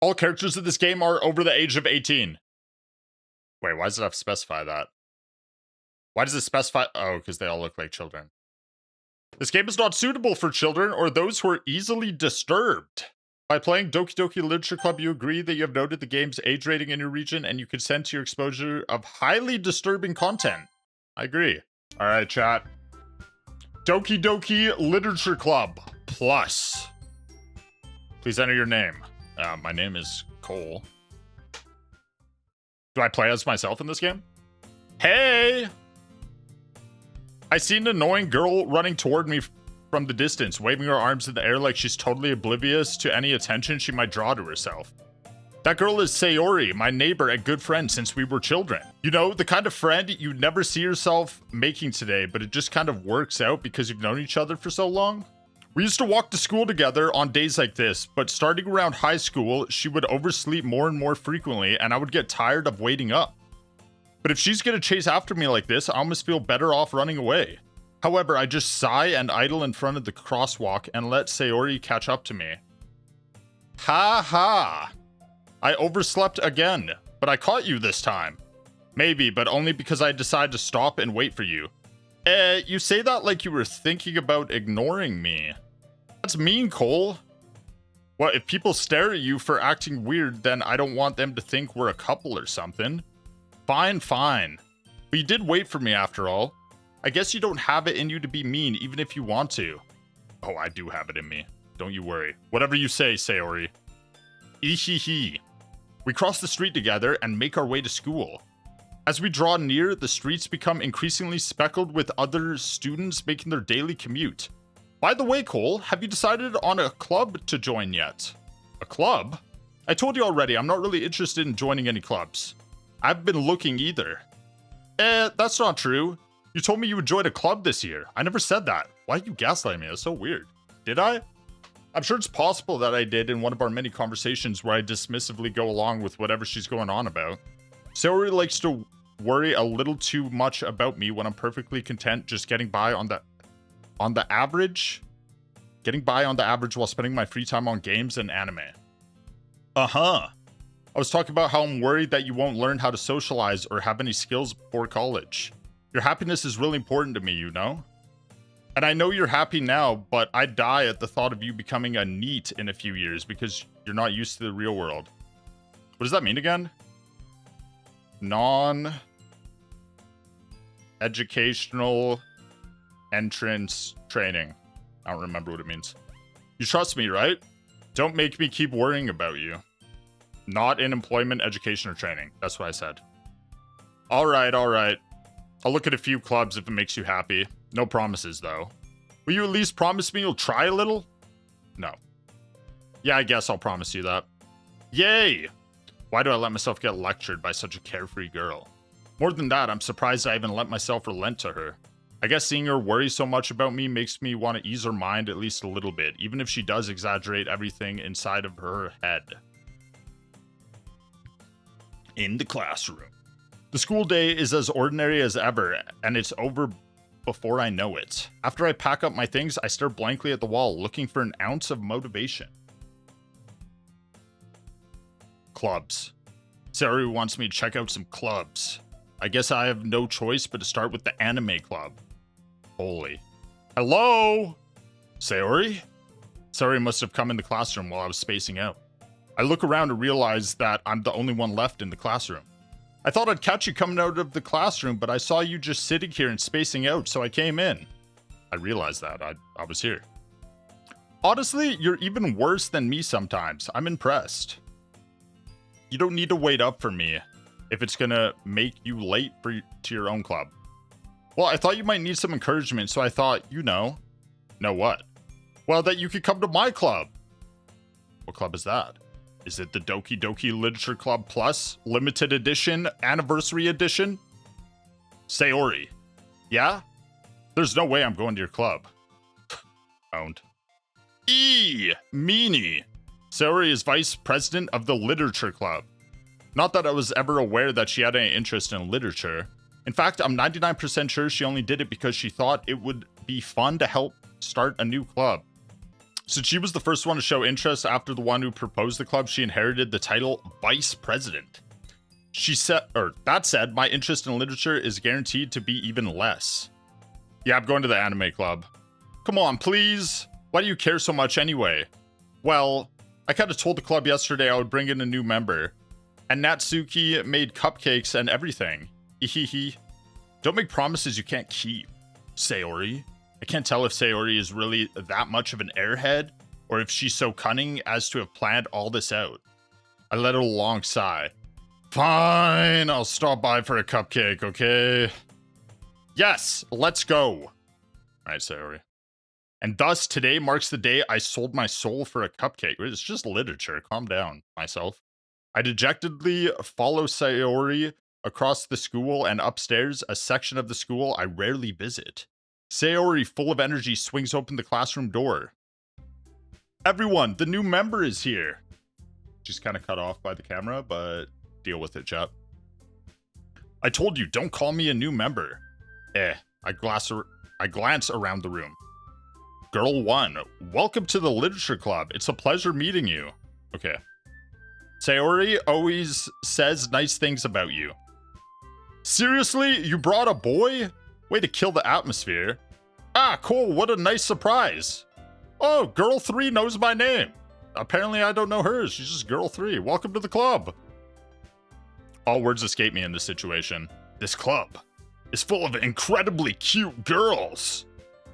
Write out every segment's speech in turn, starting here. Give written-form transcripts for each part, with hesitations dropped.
All characters in this game are over the age of 18. Wait, why does it have to specify that? Why does it specify? Oh, because they all look like children. This game is not suitable for children or those who are easily disturbed. By playing Doki Doki Literature Club, you agree that you have noted the game's age rating in your region and you consent to your exposure of highly disturbing content. I agree. All right, chat. Doki Doki Literature Club Plus. Please enter your name. My name is Cole. Do I play as myself in this game? Hey! I see an annoying girl running toward me from the distance, waving her arms in the air like she's totally oblivious to any attention she might draw to herself. That girl is Sayori, my neighbor and good friend since we were children. You know, the kind of friend you never see yourself making today, but it just kind of works out because you've known each other for so long. We used to walk to school together on days like this, but starting around high school, she would oversleep more and more frequently, and I would get tired of waiting up. But if she's gonna chase after me like this, I almost feel better off running away. However, I just sigh and idle in front of the crosswalk and let Sayori catch up to me. Ha ha! I overslept again, but I caught you this time. Maybe, but only because I decided to stop and wait for you. You say that like you were thinking about ignoring me. That's mean, Cole. Well, if people stare at you for acting weird, then I don't want them to think we're a couple or something. Fine, fine. But you did wait for me after all. I guess you don't have it in you to be mean even if you want to. Oh, I do have it in me. Don't you worry. Whatever you say, Sayori. Ehehe. We cross the street together and make our way to school. As we draw near, the streets become increasingly speckled with other students making their daily commute. By the way, Cole, have you decided on a club to join yet? A club? I told you already, I'm not really interested in joining any clubs. I haven't been looking either. That's not true. You told me you would join a club this year. I never said that. Why are you gaslighting me? That's so weird. Did I? I'm sure it's possible that I did in one of our many conversations where I dismissively go along with whatever she's going on about. Sayori likes to worry a little too much about me when I'm perfectly content just getting by on the average. Getting by on the average while spending my free time on games and anime. Uh-huh. I was talking about how I'm worried that you won't learn how to socialize or have any skills before college. Your happiness is really important to me, you know? And I know you're happy now, but I die at the thought of you becoming a NEET in a few years because you're not used to the real world. What does that mean again? Non-educational entrance training. I don't remember what it means. You trust me, right? Don't make me keep worrying about you. Not in employment, education, or training. That's what I said. All right. I'll look at a few clubs if it makes you happy. No promises, though. Will you at least promise me you'll try a little? No. Yeah, I guess I'll promise you that. Yay! Why do I let myself get lectured by such a carefree girl? More than that, I'm surprised I even let myself relent to her. I guess seeing her worry so much about me makes me want to ease her mind at least a little bit, even if she does exaggerate everything inside of her head. In the classroom. The school day is as ordinary as ever, and it's over before I know it. After I pack up my things, I stare blankly at the wall, looking for an ounce of motivation. Clubs. Sayori wants me to check out some clubs. I guess I have no choice but to start with the anime club. Holy. Hello? Sayori? Sayori must have come in the classroom while I was spacing out. I look around and realize that I'm the only one left in the classroom. I thought I'd catch you coming out of the classroom, but I saw you just sitting here and spacing out, so I came in. I realized that. I was here. Honestly, you're even worse than me sometimes. I'm impressed. You don't need to wait up for me if it's gonna make you late to your own club. Well, I thought you might need some encouragement, so I thought, you know. Know what? Well, that you could come to my club. What club is that? Is it the Doki Doki Literature Club Plus limited edition, anniversary edition? Sayori. Yeah? There's no way I'm going to your club. Owned. Meanie. Sayori is vice president of the Literature Club. Not that I was ever aware that she had any interest in literature. In fact, I'm 99% sure she only did it because she thought it would be fun to help start a new club. Since she was the first one to show interest after the one who proposed the club, she inherited the title Vice President. That said, my interest in literature is guaranteed to be even less. Yeah, I'm going to the anime club. Come on, please. Why do you care so much anyway? Well, I kind of told the club yesterday I would bring in a new member. And Natsuki made cupcakes and everything. Hehehe. Don't make promises you can't keep, Sayori. I can't tell if Sayori is really that much of an airhead, or if she's so cunning as to have planned all this out. I let out a long sigh. Fine, I'll stop by for a cupcake, okay? Yes, let's go. Alright, Sayori. And thus, today marks the day I sold my soul for a cupcake. It's just literature, calm down, myself. I dejectedly follow Sayori across the school and upstairs, a section of the school I rarely visit. Sayori, full of energy, swings open the classroom door. Everyone, the new member is here. She's kind of cut off by the camera, but deal with it, chap. I told you, don't call me a new member. I glance around the room. Girl 1, welcome to the Literature Club. It's a pleasure meeting you. Okay. Sayori always says nice things about you. Seriously? You brought a boy? Way to kill the atmosphere. Ah, cool. What a nice surprise. Oh, Girl 3 knows my name. Apparently I don't know hers. She's just Girl 3. Welcome to the club. All words escape me in this situation. This club is full of incredibly cute girls.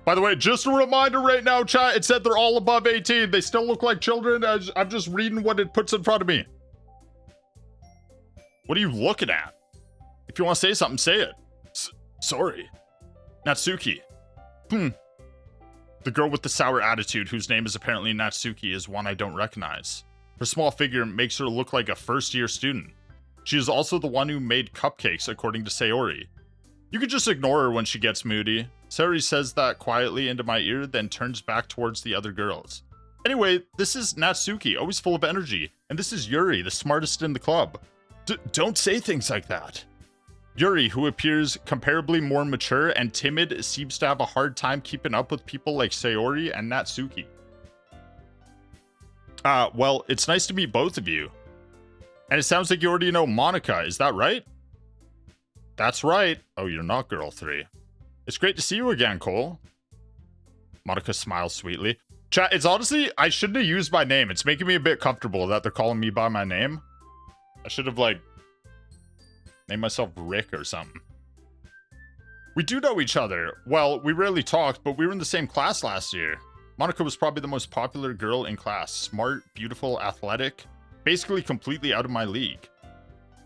By the way, just a reminder right now, chat, it said they're all above 18. They still look like children. I'm just reading what it puts in front of me. What are you looking at? If you want to say something, say it. Sorry. Natsuki. The girl with the sour attitude, whose name is apparently Natsuki, is one I don't recognize. Her small figure makes her look like a first-year student. She is also the one who made cupcakes, according to Sayori. You could just ignore her when she gets moody. Sayori says that quietly into my ear, then turns back towards the other girls. Anyway, this is Natsuki, always full of energy, and this is Yuri, the smartest in the club. Don't say things like that. Yuri, who appears comparably more mature and timid, seems to have a hard time keeping up with people like Sayori and Natsuki. Well, it's nice to meet both of you. And it sounds like you already know Monica, is that right? That's right. Oh, you're not Girl 3. It's great to see you again, Cole. Monica smiles sweetly. Chat, it's honestly, I shouldn't have used my name. It's making me a bit comfortable that they're calling me by my name. I should have, named myself Rick or something. We do know each other. Well, we rarely talked, but we were in the same class last year. Monica was probably the most popular girl in class. Smart, beautiful, athletic. Basically completely out of my league.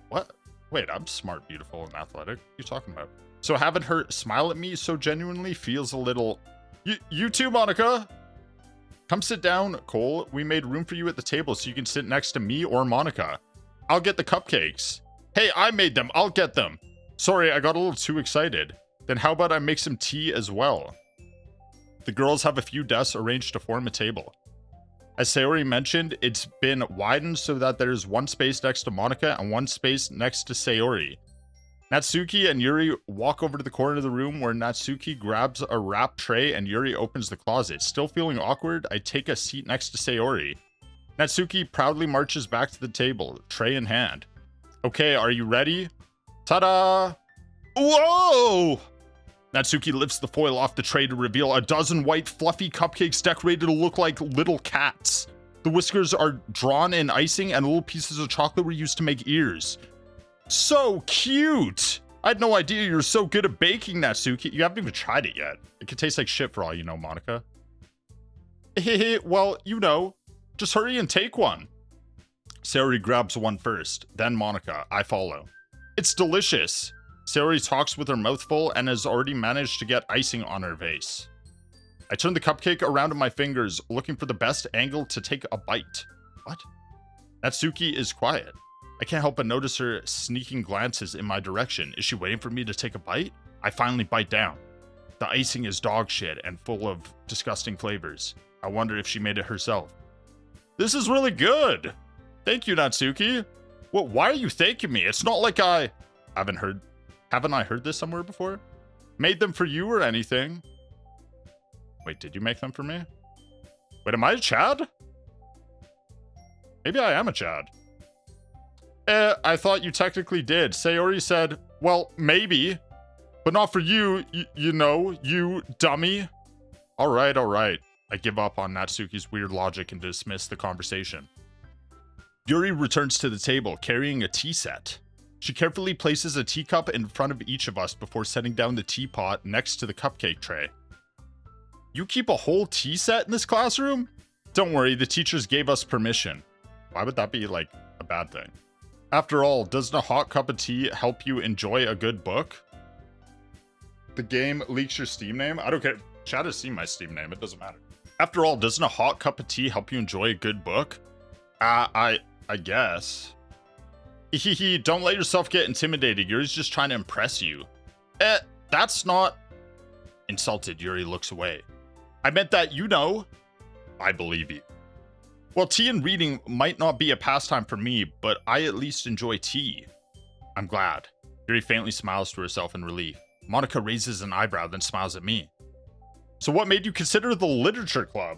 What? Wait, I'm smart, beautiful, and athletic. What are you talking about? So having her smile at me so genuinely feels a little... You too, Monica! Come sit down, Cole. We made room for you at the table so you can sit next to me or Monica. I'll get the cupcakes. Hey, I made them. I'll get them. Sorry, I got a little too excited. Then how about I make some tea as well? The girls have a few desks arranged to form a table. As Sayori mentioned, it's been widened so that there's one space next to Monica and one space next to Sayori. Natsuki and Yuri walk over to the corner of the room where Natsuki grabs a wrap tray and Yuri opens the closet. Still feeling awkward, I take a seat next to Sayori. Natsuki proudly marches back to the table, tray in hand. Okay, are you ready? Ta-da! Whoa! Natsuki lifts the foil off the tray to reveal a dozen white, fluffy cupcakes decorated to look like little cats. The whiskers are drawn in icing and little pieces of chocolate were used to make ears. So cute! I had no idea you were so good at baking, Natsuki. You haven't even tried it yet. It could taste like shit for all you know, Monica. Well, you know. Just hurry and take one. Sayori grabs one first, then Monica. I follow. It's delicious. Sayori talks with her mouth full and has already managed to get icing on her vase. I turn the cupcake around in my fingers, looking for the best angle to take a bite. What? Natsuki is quiet. I can't help but notice her sneaking glances in my direction. Is she waiting for me to take a bite? I finally bite down. The icing is dog shit and full of disgusting flavors. I wonder if she made it herself. This is really good. Thank you, Natsuki. Well, why are you thanking me? It's not like I... Haven't I heard this somewhere before? Made them for you or anything? Wait, did you make them for me? Wait, am I a Chad? Maybe I am a Chad. I thought you technically did. Sayori said, well, maybe. But not for you, you know, you dummy. All right. I give up on Natsuki's weird logic and dismiss the conversation. Yuri returns to the table, carrying a tea set. She carefully places a teacup in front of each of us before setting down the teapot next to the cupcake tray. You keep a whole tea set in this classroom? Don't worry, the teachers gave us permission. Why would that be, like, a bad thing? After all, doesn't a hot cup of tea help you enjoy a good book? The game leaks your Steam name? I don't care. Chad has seen my Steam name. It doesn't matter. After all, doesn't a hot cup of tea help you enjoy a good book? I guess. Hehe, don't let yourself get intimidated. Yuri's just trying to impress you. That's not... Insulted, Yuri looks away. I meant that, you know. I believe you. Well, tea and reading might not be a pastime for me, but I at least enjoy tea. I'm glad. Yuri faintly smiles to herself in relief. Monica raises an eyebrow, then smiles at me. So what made you consider the literature club?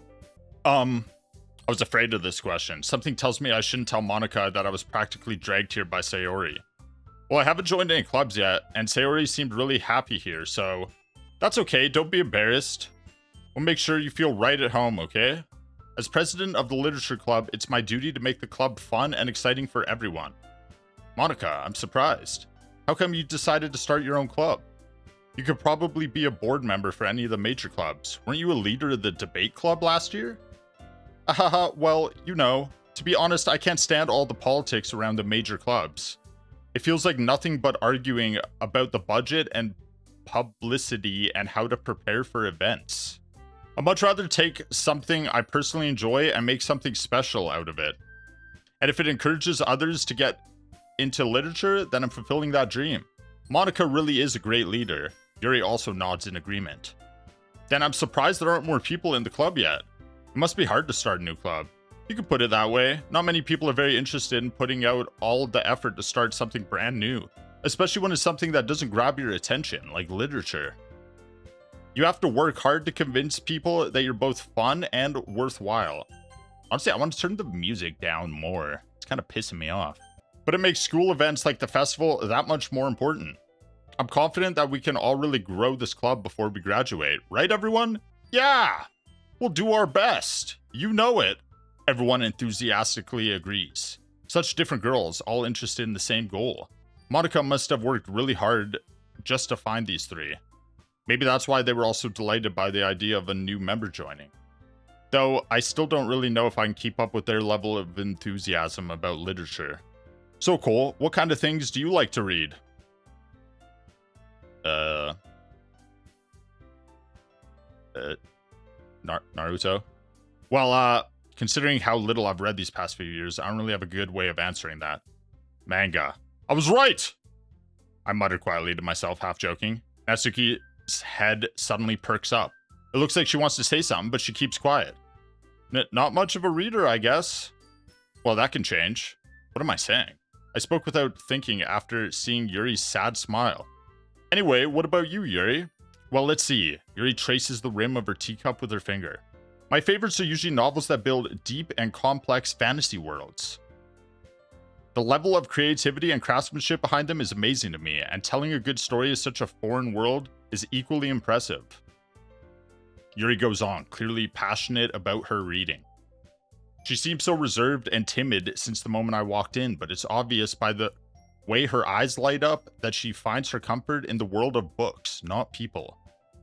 I was afraid of this question. Something tells me I shouldn't tell Monica that I was practically dragged here by Sayori. Well, I haven't joined any clubs yet, and Sayori seemed really happy here, so... That's okay, don't be embarrassed. We'll make sure you feel right at home, okay? As president of the literature club, it's my duty to make the club fun and exciting for everyone. Monica, I'm surprised. How come you decided to start your own club? You could probably be a board member for any of the major clubs. Weren't you a leader of the debate club last year? Haha, well, you know, to be honest, I can't stand all the politics around the major clubs. It feels like nothing but arguing about the budget and publicity and how to prepare for events. I'd much rather take something I personally enjoy and make something special out of it. And if it encourages others to get into literature, then I'm fulfilling that dream. Monica really is a great leader. Yuri also nods in agreement. Then I'm surprised there aren't more people in the club yet. It must be hard to start a new club. You could put it that way. Not many people are very interested in putting out all the effort to start something brand new, especially when it's something that doesn't grab your attention, like literature. You have to work hard to convince people that you're both fun and worthwhile. Honestly, I want to turn the music down more. It's kind of pissing me off. But it makes school events like the festival that much more important. I'm confident that we can all really grow this club before we graduate. Right, everyone? Yeah! We'll do our best. You know it. Everyone enthusiastically agrees. Such different girls, all interested in the same goal. Monica must have worked really hard just to find these three. Maybe that's why they were also delighted by the idea of a new member joining. Though, I still don't really know if I can keep up with their level of enthusiasm about literature. So Cole, what kind of things do you like to read? Naruto? Well, considering how little I've read these past few years, I don't really have a good way of answering that. Manga. I was right! I muttered quietly to myself, half joking. Natsuki's head suddenly perks up. It looks like she wants to say something, but she keeps quiet. Not much of a reader, I guess. Well, that can change. What am I saying? I spoke without thinking after seeing Yuri's sad smile. Anyway, what about you, Yuri? Well, let's see. Yuri traces the rim of her teacup with her finger. My favorites are usually novels that build deep and complex fantasy worlds. The level of creativity and craftsmanship behind them is amazing to me, and telling a good story of such a foreign world is equally impressive. Yuri goes on, clearly passionate about her reading. She seems so reserved and timid since the moment I walked in, but it's obvious by the way her eyes light up that she finds her comfort in the world of books, not people.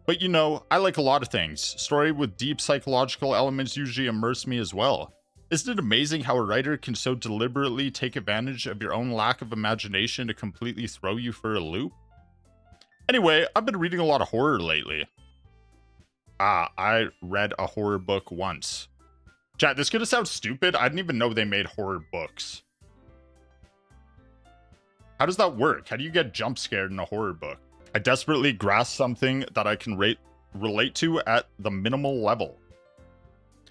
But you know, I like a lot of things. Story with deep psychological elements usually immerse me as well. Isn't it amazing how a writer can so deliberately take advantage of your own lack of imagination to completely throw you for a loop? Anyway, I've been reading a lot of horror lately. I read a horror book once. Chat, this gonna sound stupid. I didn't even know they made horror books. How does that work? How do you get jump scared in a horror book? I desperately grasp something that I can relate to at the minimal level.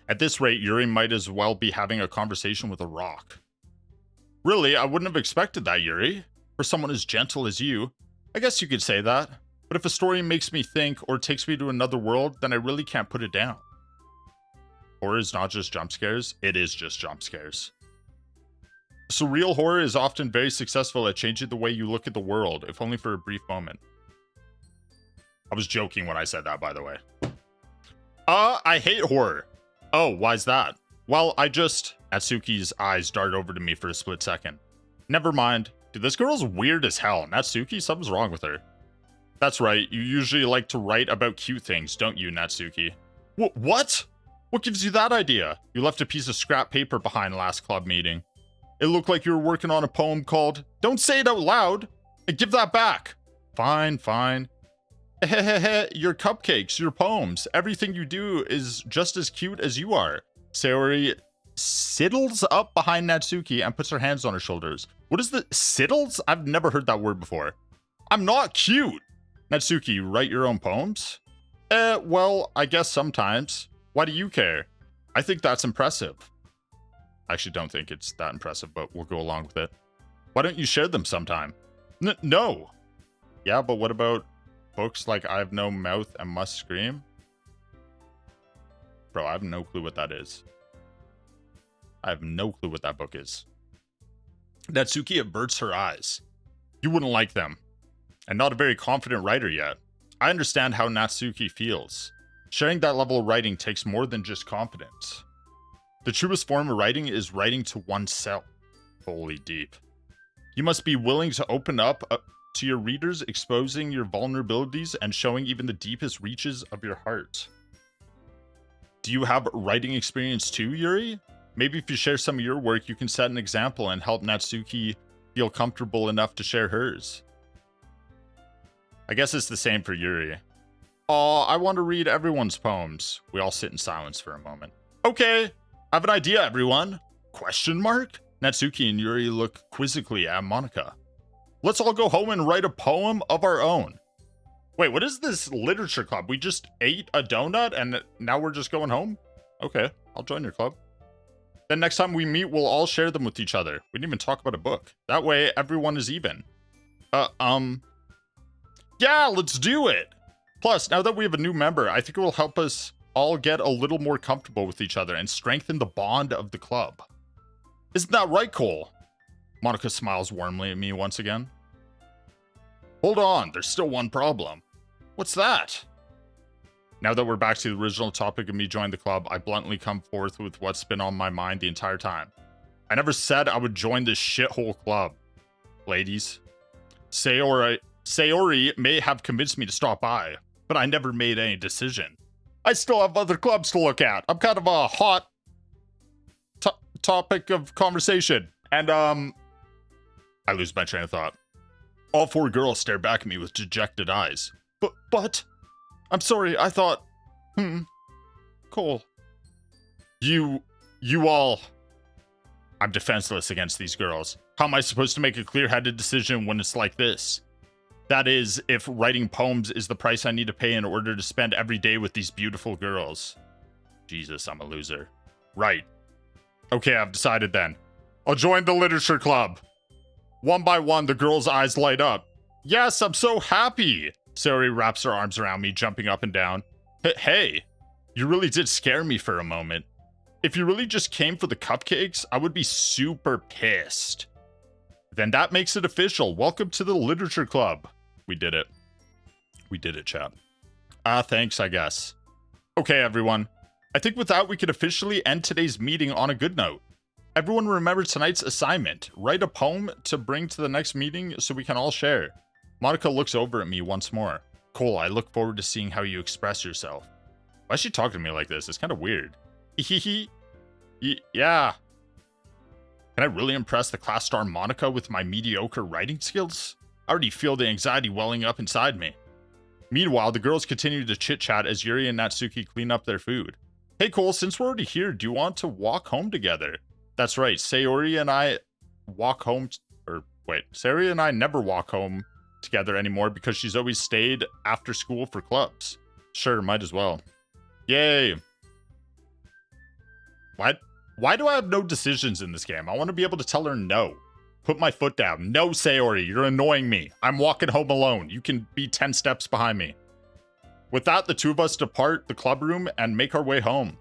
At this rate, Yuri might as well be having a conversation with a rock. Really, I wouldn't have expected that, Yuri. For someone as gentle as you, I guess you could say that. But if a story makes me think or takes me to another world, then I really can't put it down. Horror is not just jump scares, it is just jump scares. So real horror is often very successful at changing the way you look at the world, if only for a brief moment. I was joking when I said that, by the way. I hate horror. Oh, why's that? Well, Natsuki's eyes dart over to me for a split second. Never mind. Dude, this girl's weird as hell. Natsuki, something's wrong with her. That's right, you usually like to write about cute things, don't you, Natsuki? What? What gives you that idea? You left a piece of scrap paper behind last club meeting. It looked like you were working on a poem called, Don't Say It Out Loud, and give that back. Fine. Your cupcakes, your poems, everything you do is just as cute as you are. Sayori sidles up behind Natsuki and puts her hands on her shoulders. What is the sidles? I've never heard that word before. I'm not cute. Natsuki, you write your own poems? Well, I guess sometimes. Why do you care? I think that's impressive. I actually don't think it's that impressive, but we'll go along with it. Why don't you share them sometime? No. Yeah, but what about books like I Have No Mouth and Must Scream? Bro, I have no clue what that is. I have no clue what that book is. Natsuki averts her eyes. You wouldn't like them. And not a very confident writer yet. I understand how Natsuki feels. Sharing that level of writing takes more than just confidence. The truest form of writing is writing to oneself. Holy deep. You must be willing to open up to your readers, exposing your vulnerabilities and showing even the deepest reaches of your heart. Do you have writing experience too, Yuri? Maybe if you share some of your work, you can set an example and help Natsuki feel comfortable enough to share hers. I guess it's the same for Yuri. Aw, I want to read everyone's poems. We all sit in silence for a moment. Okay, I have an idea, everyone. Question mark? Natsuki and Yuri look quizzically at Monica. Let's all go home and write a poem of our own. Wait, what is this literature club? We just ate a donut and now we're just going home? Okay, I'll join your club. Then next time we meet, we'll all share them with each other. We didn't even talk about a book. That way, everyone is even. Yeah, let's do it! Plus, now that we have a new member, I think it will help us all get a little more comfortable with each other and strengthen the bond of the club. Isn't that right, Cole? Monica smiles warmly at me once again. Hold on, there's still one problem. What's that? Now that we're back to the original topic of me joining the club, I bluntly come forth with what's been on my mind the entire time. I never said I would join this shithole club. Ladies, Sayori may have convinced me to stop by, but I never made any decision. I still have other clubs to look at. I'm kind of a hot topic of conversation. And, I lose my train of thought. All four girls stare back at me with dejected eyes. But, I'm sorry, I thought, Cole. You all. I'm defenseless against these girls. How am I supposed to make a clear-headed decision when it's like this? That is, if writing poems is the price I need to pay in order to spend every day with these beautiful girls. Jesus, I'm a loser. Right. Okay, I've decided then. I'll join the literature club. One by one, the girls' eyes light up. Yes, I'm so happy. Sayori wraps her arms around me, jumping up and down. Hey, you really did scare me for a moment. If you really just came for the cupcakes, I would be super pissed. Then that makes it official. Welcome to the literature club. We did it. We did it, chat. Thanks, I guess. Okay, everyone. I think with that, we could officially end today's meeting on a good note. Everyone remember tonight's assignment. Write a poem to bring to the next meeting so we can all share. Monica looks over at me once more. Cole, I look forward to seeing how you express yourself. Why is she talking to me like this? It's kind of weird. Yeah. Can I really impress the class star Monica with my mediocre writing skills? I already feel the anxiety welling up inside me. Meanwhile, the girls continue to chit-chat as Yuri and Natsuki clean up their food. Hey Cole, since we're already here, do you want to walk home together? That's right, Sayori and I Sayori and I never walk home together anymore because she's always stayed after school for clubs. Sure, might as well. Yay. Why do I have no decisions in this game? I want to be able to tell her no. Put my foot down. No, Sayori, you're annoying me. I'm walking home alone. You can be 10 steps behind me. With that, the two of us depart the club room and make our way home.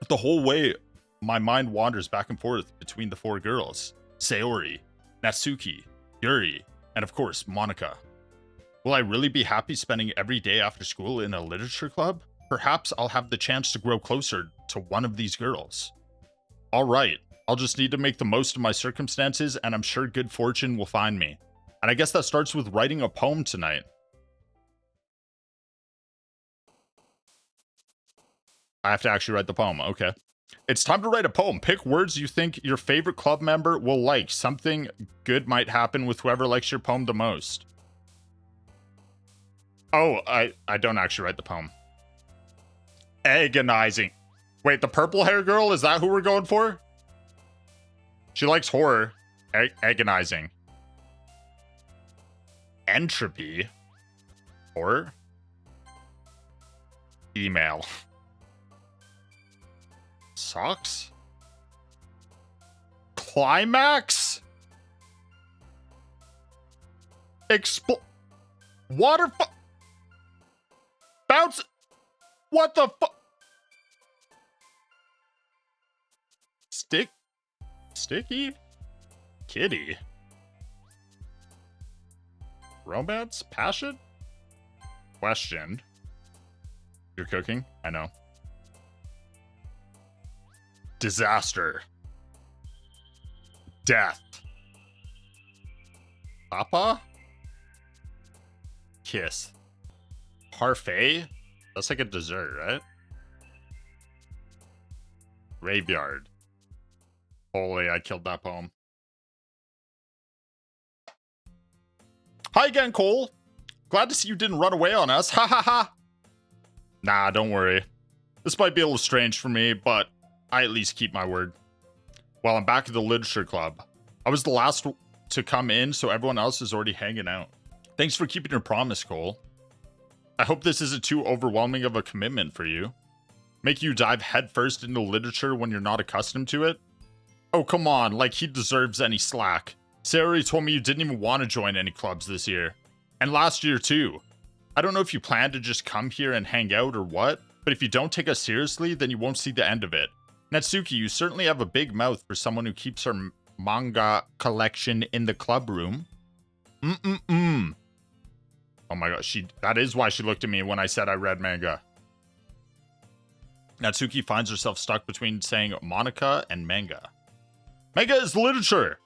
The whole way, my mind wanders back and forth between the 4 girls. Sayori, Natsuki, Yuri, and of course, Monika. Will I really be happy spending every day after school in a literature club? Perhaps I'll have the chance to grow closer to one of these girls. Alright, I'll just need to make the most of my circumstances, and I'm sure good fortune will find me. And I guess that starts with writing a poem tonight. I have to actually write the poem, okay. It's time to write a poem. Pick words you think your favorite club member will like. Something good might happen with whoever likes your poem the most. Oh, I don't actually write the poem. Agonizing. Wait, the purple hair girl, is that who we're going for? She likes horror. Agonizing. Entropy. Horror. Email. Socks? Climax? Water bounce? What the Sticky? Kitty? Romance? Passion? Question. You're cooking? I know. Disaster. Death. Papa? Kiss. Parfait? That's like a dessert, right? Graveyard. Holy, I killed that poem. Hi again, Cole. Glad to see you didn't run away on us. Ha ha ha. Nah, don't worry. This might be a little strange for me, but I at least keep my word. Well, I'm back at the literature club. I was the last to come in, so everyone else is already hanging out. Thanks for keeping your promise, Cole. I hope this isn't too overwhelming of a commitment for you. Make you dive headfirst into literature when you're not accustomed to it? Oh, come on, like he deserves any slack. Sayori told me you didn't even want to join any clubs this year. And last year, too. I don't know if you plan to just come here and hang out or what, but if you don't take us seriously, then you won't see the end of it. Natsuki, you certainly have a big mouth for someone who keeps her manga collection in the club room. Oh my god, that is why she looked at me when I said I read manga. Natsuki finds herself stuck between saying Monika and manga. Manga is literature!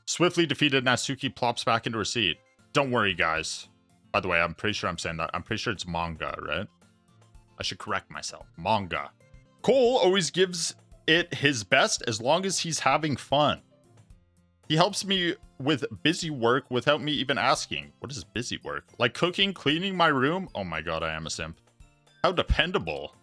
Swiftly defeated, Natsuki plops back into her seat. Don't worry, guys. By the way, I'm pretty sure I'm saying that. I'm pretty sure it's manga, right? I should correct myself. Manga. Cole always gives it his best as long as he's having fun. He helps me with busy work without me even asking. What is busy work? Like cooking, cleaning my room? Oh my god, I am a simp. How dependable.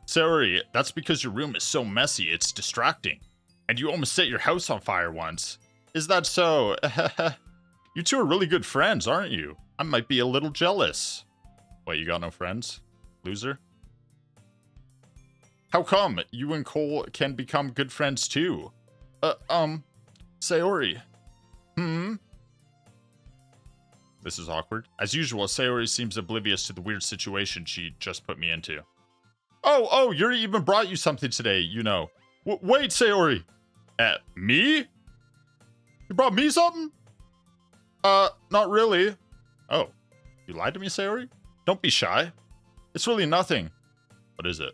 Sayori, that's because your room is so messy, it's distracting. And you almost set your house on fire once. Is that so? You two are really good friends, aren't you? I might be a little jealous. Wait, you got no friends? Loser? How come you and Cole can become good friends too? Sayori. This is awkward. As usual, Sayori seems oblivious to the weird situation she just put me into. Oh, Yuri even brought you something today, you know. Wait, Sayori. Me? You brought me something? Not really. Oh, you lied to me, Sayori? Don't be shy. It's really nothing. What is it?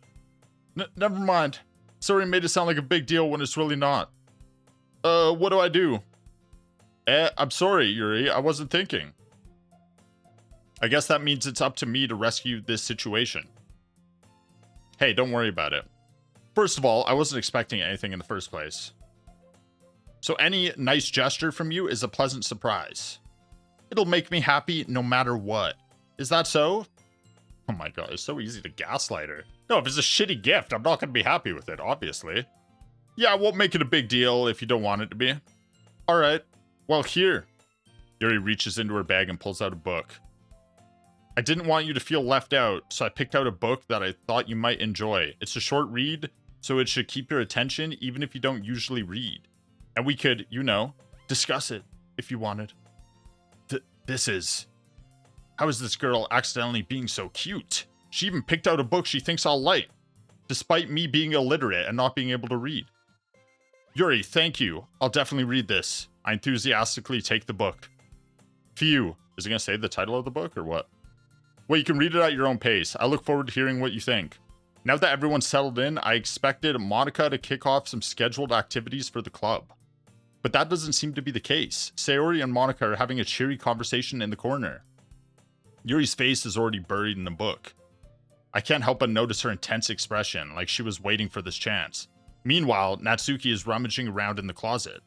Never mind. Sayori made it sound like a big deal when it's really not. What do I do? I'm sorry, Yuri. I wasn't thinking. I guess that means it's up to me to rescue this situation. Hey, don't worry about it. First of all, I wasn't expecting anything in the first place. So any nice gesture from you is a pleasant surprise. It'll make me happy no matter what. Is that so? Oh my god, it's so easy to gaslight her. No, if it's a shitty gift, I'm not going to be happy with it, obviously. Yeah, I won't make it a big deal if you don't want it to be. Alright, well here. Yuri reaches into her bag and pulls out a book. I didn't want you to feel left out, so I picked out a book that I thought you might enjoy. It's a short read, so it should keep your attention even if you don't usually read. And we could, you know, discuss it if you wanted. How is this girl accidentally being so cute? She even picked out a book she thinks I'll like. despite me being illiterate and not being able to read. Yuri, thank you. I'll definitely read this. I enthusiastically take the book. Phew. Is it going to say the title of the book or what? Well, you can read it at your own pace. I look forward to hearing what you think. Now that everyone's settled in, I expected Monica to kick off some scheduled activities for the club. But that doesn't seem to be the case. Sayori and Monica are having a cheery conversation in the corner. Yuri's face is already buried in the book. I can't help but notice her intense expression, like she was waiting for this chance. Meanwhile, Natsuki is rummaging around in the closet.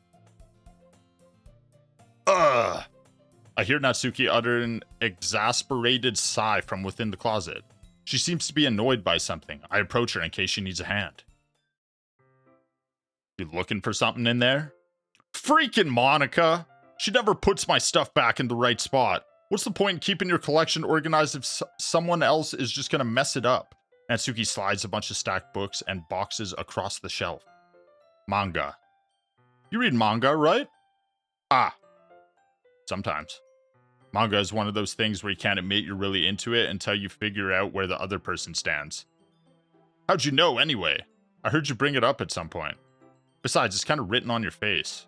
Ugh! I hear Natsuki utter an exasperated sigh from within the closet. She seems to be annoyed by something. I approach her in case she needs a hand. You looking for something in there? Freaking Monica! She never puts my stuff back in the right spot. What's the point in keeping your collection organized if someone else is just gonna mess it up? Natsuki slides a bunch of stacked books and boxes across the shelf. Manga. You read manga, right? Ah. Sometimes. Manga is one of those things where you can't admit you're really into it until you figure out where the other person stands. How'd you know, anyway? I heard you bring it up at some point. Besides, it's kind of written on your face.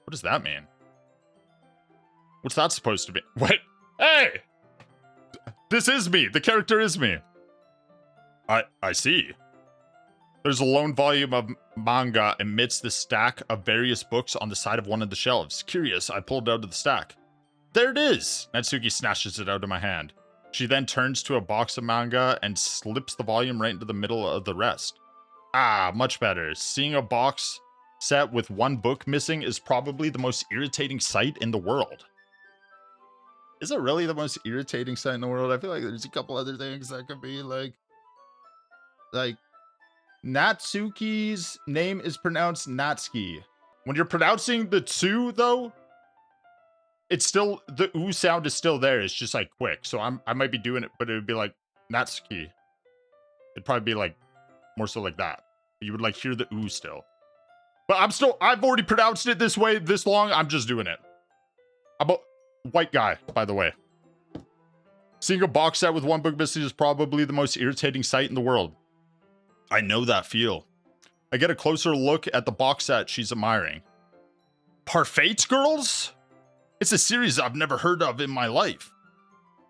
What does that mean? What's that supposed to be? Wait! Hey! This is me! The character is me! I see. There's a lone volume of manga amidst the stack of various books on the side of one of the shelves. Curious, I pulled it out of the stack. There it is! Natsuki snatches it out of my hand. She then turns to a box of manga and slips the volume right into the middle of the rest. Ah, much better. Seeing a box set with one book missing is probably the most irritating sight in the world. Is it really the most irritating sight in the world? I feel like there's a couple other things that could be like Natsuki's name is pronounced Natsuki. When you're pronouncing the tsu though, it's still, the oo sound is still there. It's just like quick. So I might be doing it, but it would be like Natsuki. It'd probably be like more so like that. You would like hear the oo still. But I've already pronounced it this way this long. I'm just doing it. I'm a white guy, by the way. Seeing a box set with one book missing is probably the most irritating sight in the world. I know that feel. I get a closer look at the box set she's admiring. Parfait Girls? It's a series I've never heard of in my life.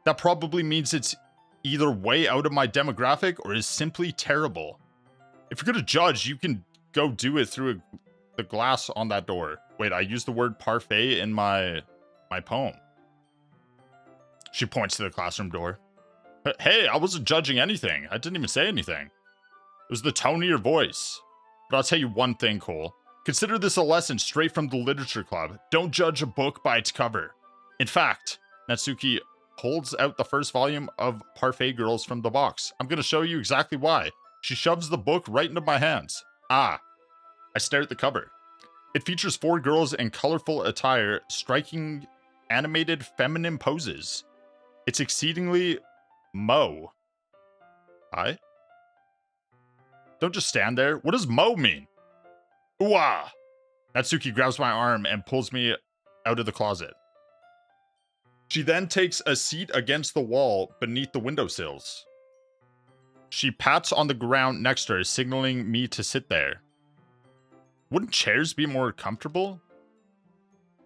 That probably means it's either way out of my demographic or is simply terrible. If you're gonna judge, you can go do it through the glass on that door. Wait, I used the word parfait in my poem. She points to the classroom door. Hey, I wasn't judging anything. I didn't even say anything. It was the tone of your voice. But I'll tell you one thing, Cole. Consider this a lesson straight from the Literature Club. Don't judge a book by its cover. In fact, Natsuki holds out the first volume of Parfait Girls from the box. I'm going to show you exactly why. She shoves the book right into my hands. Ah. I stare at the cover. It features 4 girls in colorful attire, striking animated feminine poses. It's exceedingly mo. Hi? Don't just stand there. What does mo mean? Ooh-ah! Natsuki grabs my arm and pulls me out of the closet. She then takes a seat against the wall beneath the windowsills. She pats on the ground next to her, signaling me to sit there. Wouldn't chairs be more comfortable?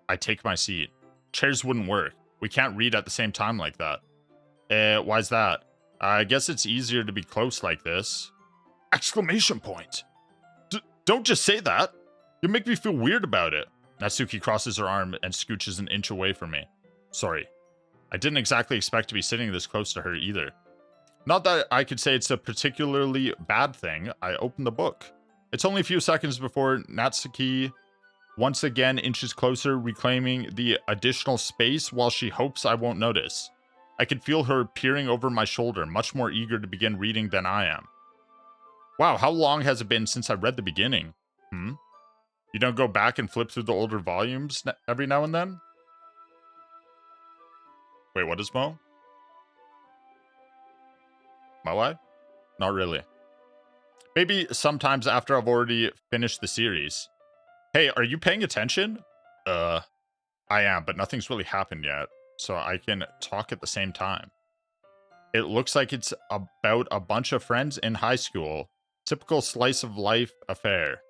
I take my seat. Chairs wouldn't work. We can't read at the same time like that. Why's that? I guess it's easier to be close like this. Exclamation point! Don't just say that. You make me feel weird about it. Natsuki crosses her arm and scooches an inch away from me. Sorry. I didn't exactly expect to be sitting this close to her either. Not that I could say it's a particularly bad thing. I open the book. It's only a few seconds before Natsuki once again inches closer, reclaiming the additional space while she hopes I won't notice. I can feel her peering over my shoulder, much more eager to begin reading than I am. Wow, how long has it been since I read the beginning? You don't go back and flip through the older volumes every now and then? Wait, what is Mo? Moai? Not really. Maybe sometimes after I've already finished the series. Hey, are you paying attention? I am, but nothing's really happened yet, so I can talk at the same time. It looks like it's about a bunch of friends in high school. Typical slice of life affair.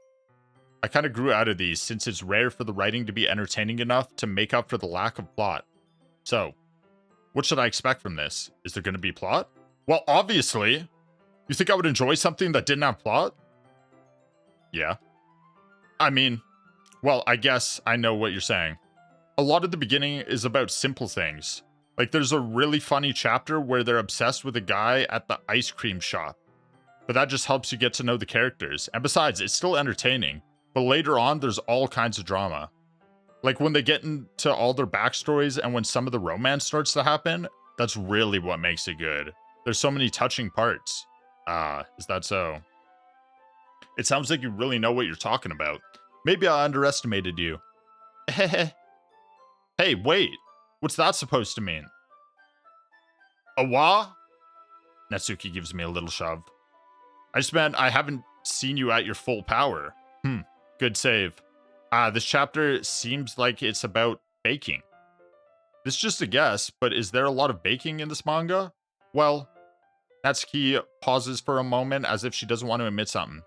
I kind of grew out of these since it's rare for the writing to be entertaining enough to make up for the lack of plot. So, what should I expect from this? Is there going to be plot? Well, obviously. You think I would enjoy something that didn't have plot? Yeah. I mean, well, I guess I know what you're saying. A lot of the beginning is about simple things. Like, there's a really funny chapter where they're obsessed with a guy at the ice cream shop. But that just helps you get to know the characters. And besides, it's still entertaining. But later on, there's all kinds of drama. Like, when they get into all their backstories and when some of the romance starts to happen, that's really what makes it good. There's so many touching parts. Is that so? It sounds like you really know what you're talking about. Maybe I underestimated you. Hey, wait. What's that supposed to mean? A what? Natsuki gives me a little shove. I just meant I haven't seen you at your full power. Good save. This chapter seems like it's about baking. This is just a guess, but is there a lot of baking in this manga? Well, Natsuki pauses for a moment as if she doesn't want to admit something.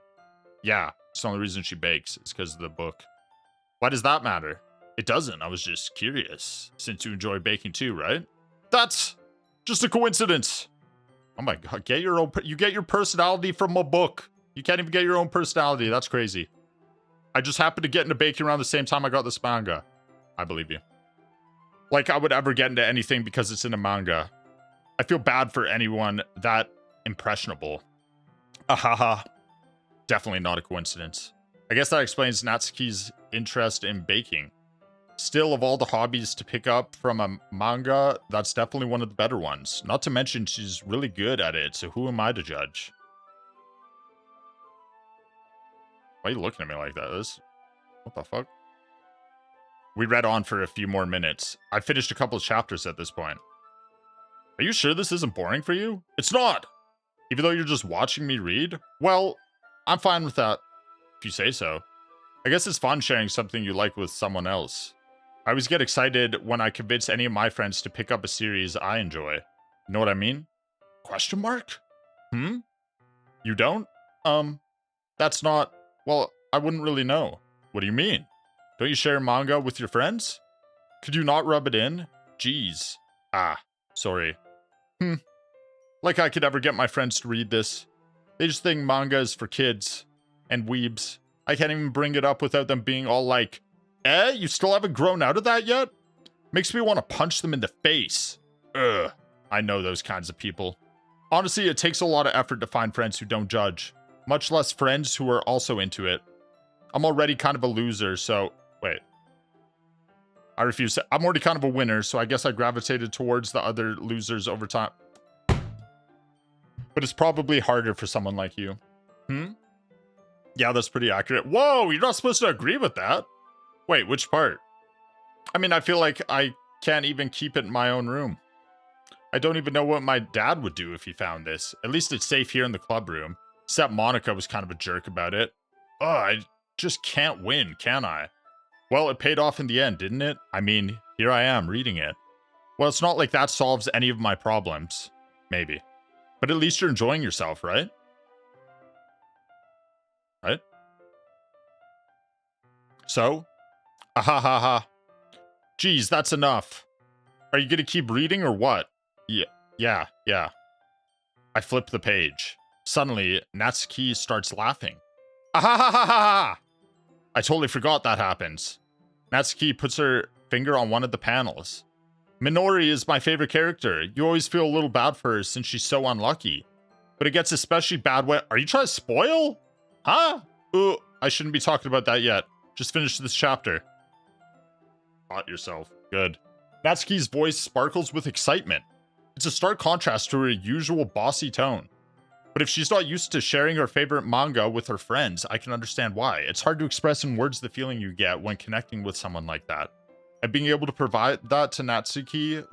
Yeah, it's the only reason she bakes. It's because of the book. Why does that matter? It doesn't. I was just curious. Since you enjoy baking too, right? That's just a coincidence. Oh my god, you get your personality from a book. You can't even get your own personality. That's crazy. I just happened to get into baking around the same time I got this manga. I believe you. Like I would ever get into anything because it's in a manga. I feel bad for anyone that impressionable. Ahaha. Definitely not a coincidence. I guess that explains Natsuki's interest in baking. Still, of all the hobbies to pick up from a manga, that's definitely one of the better ones. Not to mention she's really good at it, so who am I to judge? Why are you looking at me like that? What the fuck? We read on for a few more minutes. I finished a couple of chapters at this point. Are you sure this isn't boring for you? It's not! Even though you're just watching me read? Well, I'm fine with that, if you say so. I guess it's fun sharing something you like with someone else. I always get excited when I convince any of my friends to pick up a series I enjoy. Know what I mean? Question mark? You don't? That's not... Well, I wouldn't really know. What do you mean? Don't you share manga with your friends? Could you not rub it in? Jeez. Sorry. Like I could ever get my friends to read this. They just think manga is for kids. And weebs. I can't even bring it up without them being all like, you still haven't grown out of that yet? Makes me want to punch them in the face. Ugh. I know those kinds of people. Honestly, it takes a lot of effort to find friends who don't judge. Much less friends who are also into it. I'm already kind of a loser, so... Wait. I refuse to... I'm already kind of a winner, so I guess I gravitated towards the other losers over time. But it's probably harder for someone like you. Yeah, that's pretty accurate. Whoa, you're not supposed to agree with that. Wait, which part? I mean, I feel like I can't even keep it in my own room. I don't even know what my dad would do if he found this. At least it's safe here in the club room. Except Monica was kind of a jerk about it. I just can't win, can I? Well, it paid off in the end, didn't it? I mean, here I am reading it. Well, it's not like that solves any of my problems. Maybe. But at least you're enjoying yourself, right? Right? So? Ahahaha. Geez, that's enough. Are you gonna keep reading or what? Yeah. I flip the page. Suddenly, Natsuki starts laughing. Ahahaha! I totally forgot that happens. Natsuki puts her finger on one of the panels. Minori is my favorite character. You always feel a little bad for her since she's so unlucky. But it gets especially bad when... Are you trying to spoil? Huh? Ooh, I shouldn't be talking about that yet. Just finish this chapter. Caught yourself. Good. Natsuki's voice sparkles with excitement. It's a stark contrast to her usual bossy tone. But if she's not used to sharing her favorite manga with her friends, I can understand why. It's hard to express in words the feeling you get when connecting with someone like that. And being able to provide that to Natsuki,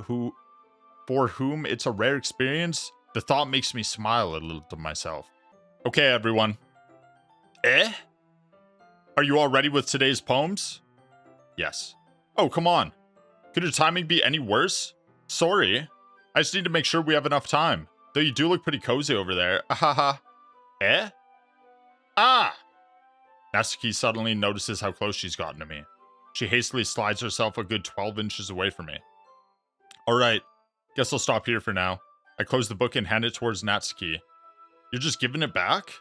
for whom it's a rare experience, the thought makes me smile a little to myself. Okay, everyone. Are you all ready with today's poems? Yes. Oh, come on. Could your timing be any worse? Sorry. I just need to make sure we have enough time. Though you do look pretty cozy over there. Ahaha. Eh? Ah! Natsuki suddenly notices how close she's gotten to me. She hastily slides herself a good 12 inches away from me. Alright, guess I'll stop here for now. I close the book and hand it towards Natsuki. You're just giving it back?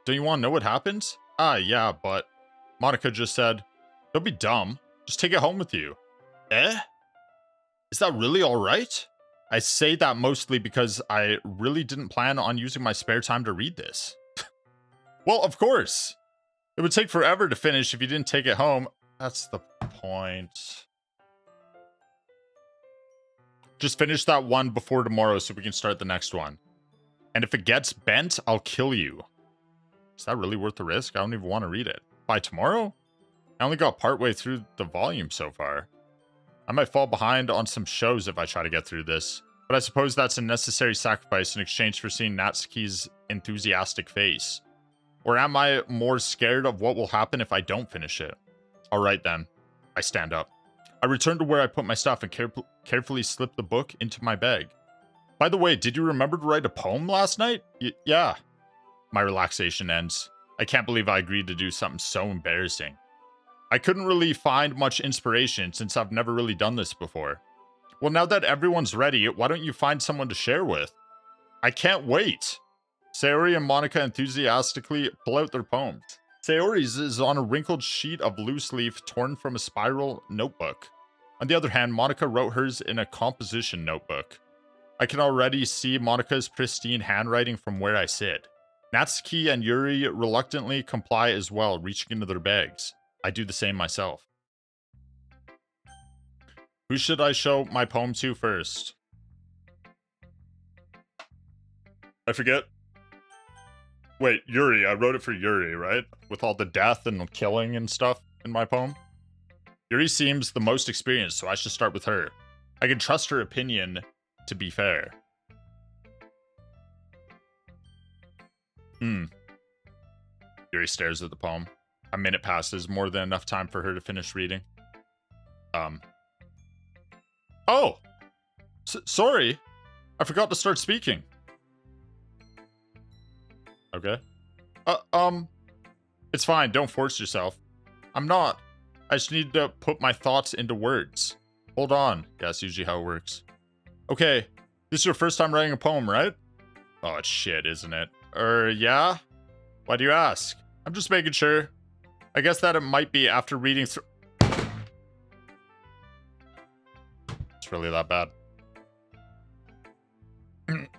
Don't you want to know what happens? Ah, yeah, but... Monica just said, don't be dumb. Just take it home with you. Eh? Is that really alright? I say that mostly because I really didn't plan on using my spare time to read this. Well, of course. It would take forever to finish if you didn't take it home. That's the point. Just finish that one before tomorrow so we can start the next one. And if it gets bent, I'll kill you. Is that really worth the risk? I don't even want to read it. By tomorrow? I only got partway through the volume so far. I might fall behind on some shows if I try to get through this. But I suppose that's a necessary sacrifice in exchange for seeing Natsuki's enthusiastic face. Or am I more scared of what will happen if I don't finish it? Alright then. I stand up. I return to where I put my stuff and carefully slip the book into my bag. By the way, did you remember to write a poem last night? Yeah. My relaxation ends. I can't believe I agreed to do something so embarrassing. I couldn't really find much inspiration since I've never really done this before. Well, now that everyone's ready, why don't you find someone to share with? I can't wait. Sayori and Monica enthusiastically pull out their poems. Sayori's is on a wrinkled sheet of loose leaf torn from a spiral notebook. On the other hand, Monica wrote hers in a composition notebook. I can already see Monica's pristine handwriting from where I sit. Natsuki and Yuri reluctantly comply as well, reaching into their bags. I do the same myself. Who should I show my poem to first? I forget. Wait, Yuri. I wrote it for Yuri, right? With all the death and killing and stuff in my poem. Yuri seems the most experienced, so I should start with her. I can trust her opinion to be fair. Yuri stares at the poem. A minute passes, more than enough time for her to finish reading. Oh! Sorry! I forgot to start speaking. Okay. It's fine, don't force yourself. I'm not. I just need to put my thoughts into words. Hold on. Yeah, that's usually how it works. Okay, this is your first time writing a poem, right? Oh, it's shit, isn't it? Yeah? Why do you ask? I'm just making sure. I guess that it might be after reading through... It's really that bad.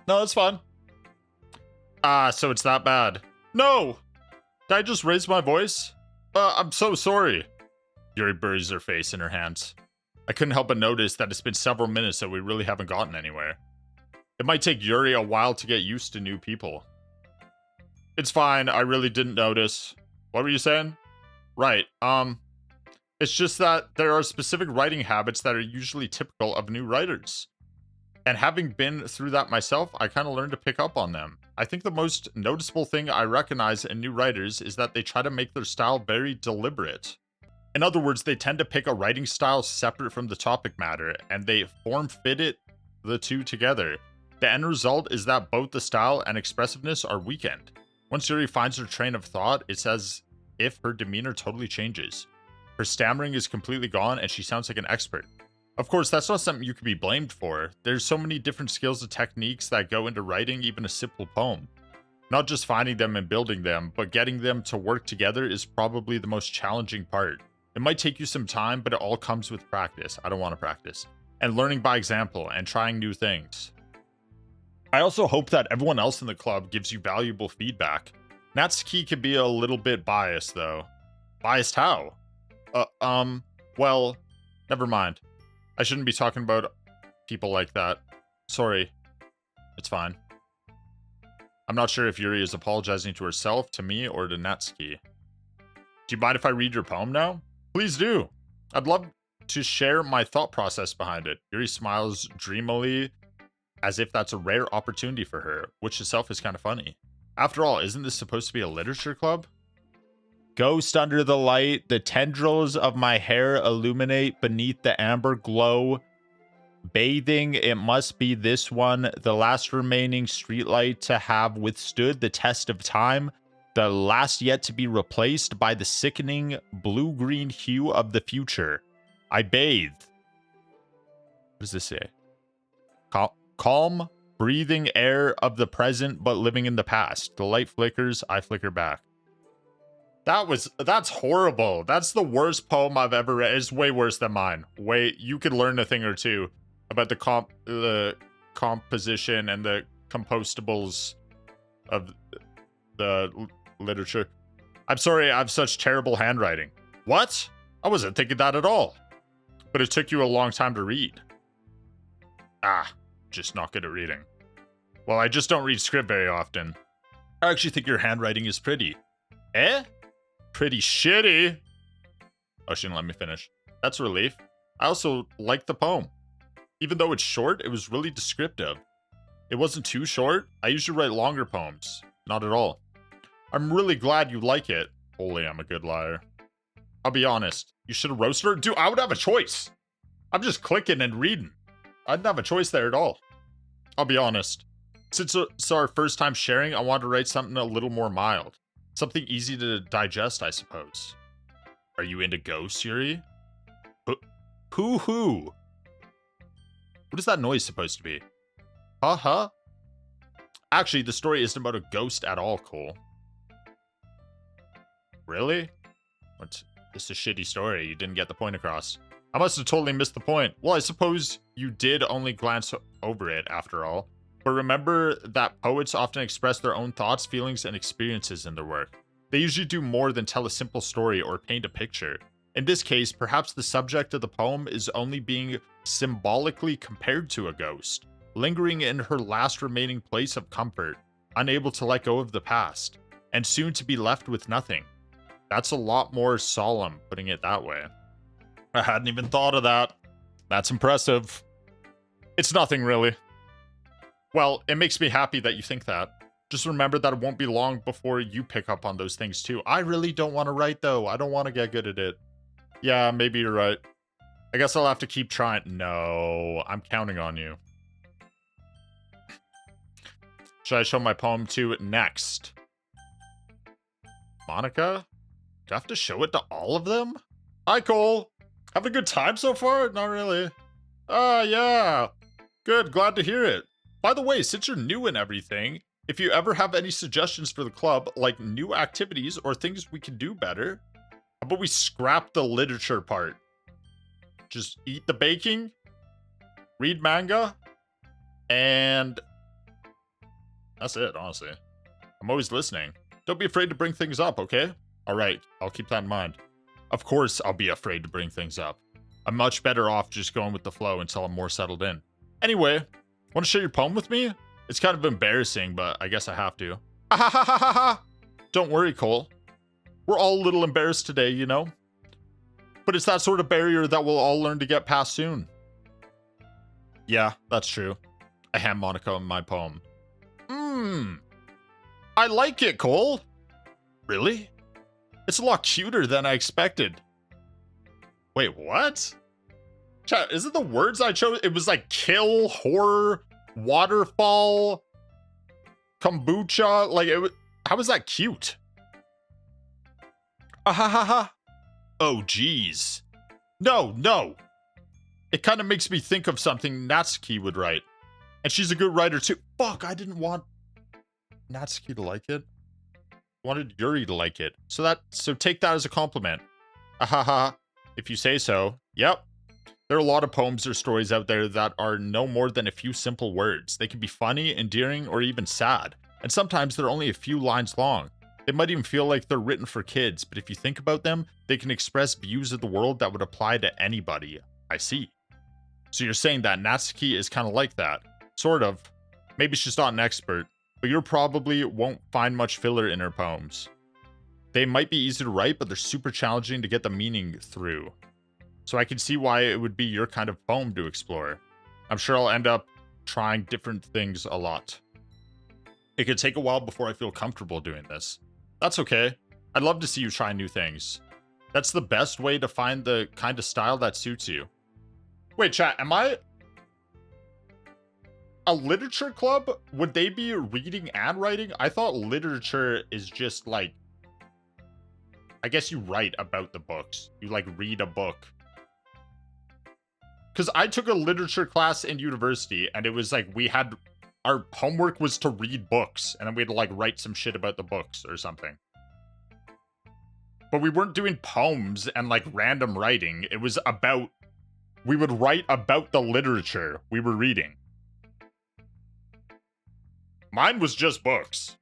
No, it's fine. So it's that bad. No! Did I just raise my voice? I'm so sorry. Yuri buries her face in her hands. I couldn't help but notice that it's been several minutes that we really haven't gotten anywhere. It might take Yuri a while to get used to new people. It's fine, I really didn't notice. What were you saying? Right, it's just that there are specific writing habits that are usually typical of new writers. And having been through that myself, I kind of learned to pick up on them. I think the most noticeable thing I recognize in new writers is that they try to make their style very deliberate. In other words, they tend to pick a writing style separate from the topic matter, and they form-fit the two together. The end result is that both the style and expressiveness are weakened. Once Yuri finds her train of thought, it's as if her demeanor totally changes. Her stammering is completely gone, and she sounds like an expert. Of course, that's not something you can be blamed for. There's so many different skills and techniques that go into writing even a simple poem. Not just finding them and building them, but getting them to work together is probably the most challenging part. It might take you some time, but it all comes with practice. I don't want to practice. And learning by example and trying new things. I also hope that everyone else in the club gives you valuable feedback. Natsuki can be a little bit biased, though. Biased how? Well, never mind. I shouldn't be talking about people like that. Sorry. It's fine. I'm not sure if Yuri is apologizing to herself, to me, or to Natsuki. Do you mind if I read your poem now? Please do. I'd love to share my thought process behind it. Yuri smiles dreamily, as if that's a rare opportunity for her, which itself is kind of funny. After all, isn't this supposed to be a literature club? Ghost under the light, the tendrils of my hair illuminate beneath the amber glow. Bathing, it must be this one, the last remaining streetlight to have withstood the test of time, the last yet to be replaced by the sickening blue-green hue of the future. I bathe. What does this say? Calm, breathing air of the present, but living in the past. The light flickers, I flicker back. That's horrible. That's the worst poem I've ever read. It's way worse than mine. You could learn a thing or two about the composition and the compostables of the literature. I'm sorry, I have such terrible handwriting. What? I wasn't thinking that at all. But it took you a long time to read. Just not good at reading. Well, I just don't read script very often. I actually think your handwriting is pretty. Eh? Pretty shitty. Oh, she didn't let me finish. That's a relief. I also like the poem. Even though it's short, it was really descriptive. It wasn't too short. I usually write longer poems. Not at all. I'm really glad you like it. Holy, I'm a good liar. I'll be honest. You should have roasted her? Dude, I would have a choice. I'm just clicking and reading. I didn't have a choice there at all. I'll be honest. Since it's our first time sharing, I wanted to write something a little more mild. Something easy to digest, I suppose. Are you into ghosts, Yuri? Hoo-hoo. What is that noise supposed to be? Huh? Actually, the story isn't about a ghost at all, Cole. Really? This is a shitty story. You didn't get the point across. I must have totally missed the point. Well, I suppose you did only glance over it, after all. But remember that poets often express their own thoughts, feelings, and experiences in their work. They usually do more than tell a simple story or paint a picture. In this case, perhaps the subject of the poem is only being symbolically compared to a ghost, lingering in her last remaining place of comfort, unable to let go of the past, and soon to be left with nothing. That's a lot more solemn, putting it that way. I hadn't even thought of that. That's impressive. It's nothing, really. Well, it makes me happy that you think that. Just remember that it won't be long before you pick up on those things too. I really don't want to write, though. I don't want to get good at it. Yeah, maybe you're right. I guess I'll have to keep trying. No, I'm counting on you. Should I show my poem to next? Monica? Do I have to show it to all of them? Hi, Cole. Having a good time so far? Not really. Yeah. Good, glad to hear it. By the way, since you're new and everything, if you ever have any suggestions for the club, like new activities or things we can do better, how about we scrap the literature part? Just eat the baking, read manga, and that's it, honestly. I'm always listening. Don't be afraid to bring things up, okay? Alright, I'll keep that in mind. Of course I'll be afraid to bring things up. I'm much better off just going with the flow until I'm more settled in. Anyway, want to share your poem with me? It's kind of embarrassing, but I guess I have to. Don't worry, Cole. We're all a little embarrassed today, you know? But it's that sort of barrier that we'll all learn to get past soon. Yeah, that's true. I hand Monica my poem. I like it, Cole. Really? It's a lot cuter than I expected. Wait, what? Chat, is it the words I chose? It was like kill, horror, waterfall, kombucha. Like, how was that cute? Oh, geez. No. It kind of makes me think of something Natsuki would write. And she's a good writer too. Fuck, I didn't want Natsuki to like it. I wanted Yuri to like it. So take that as a compliment. If you say so. Yep. There are a lot of poems or stories out there that are no more than a few simple words. They can be funny, endearing, or even sad. And sometimes they're only a few lines long. They might even feel like they're written for kids, but if you think about them, they can express views of the world that would apply to anybody. I see. So you're saying that Natsuki is kind of like that. Sort of. Maybe she's not an expert, but you probably won't find much filler in her poems. They might be easy to write, but they're super challenging to get the meaning through. So I can see why it would be your kind of poem to explore. I'm sure I'll end up trying different things a lot. It could take a while before I feel comfortable doing this. That's okay. I'd love to see you try new things. That's the best way to find the kind of style that suits you. Wait, chat, am I a literature club, would they be reading and writing? I thought literature is just like, I guess you write about the books. You like read a book. Because I took a literature class in university and it was like our homework was to read books and then we had to like write some shit about the books or something. But we weren't doing poems and like random writing. It was about, we would write about the literature we were reading. Mine was just books.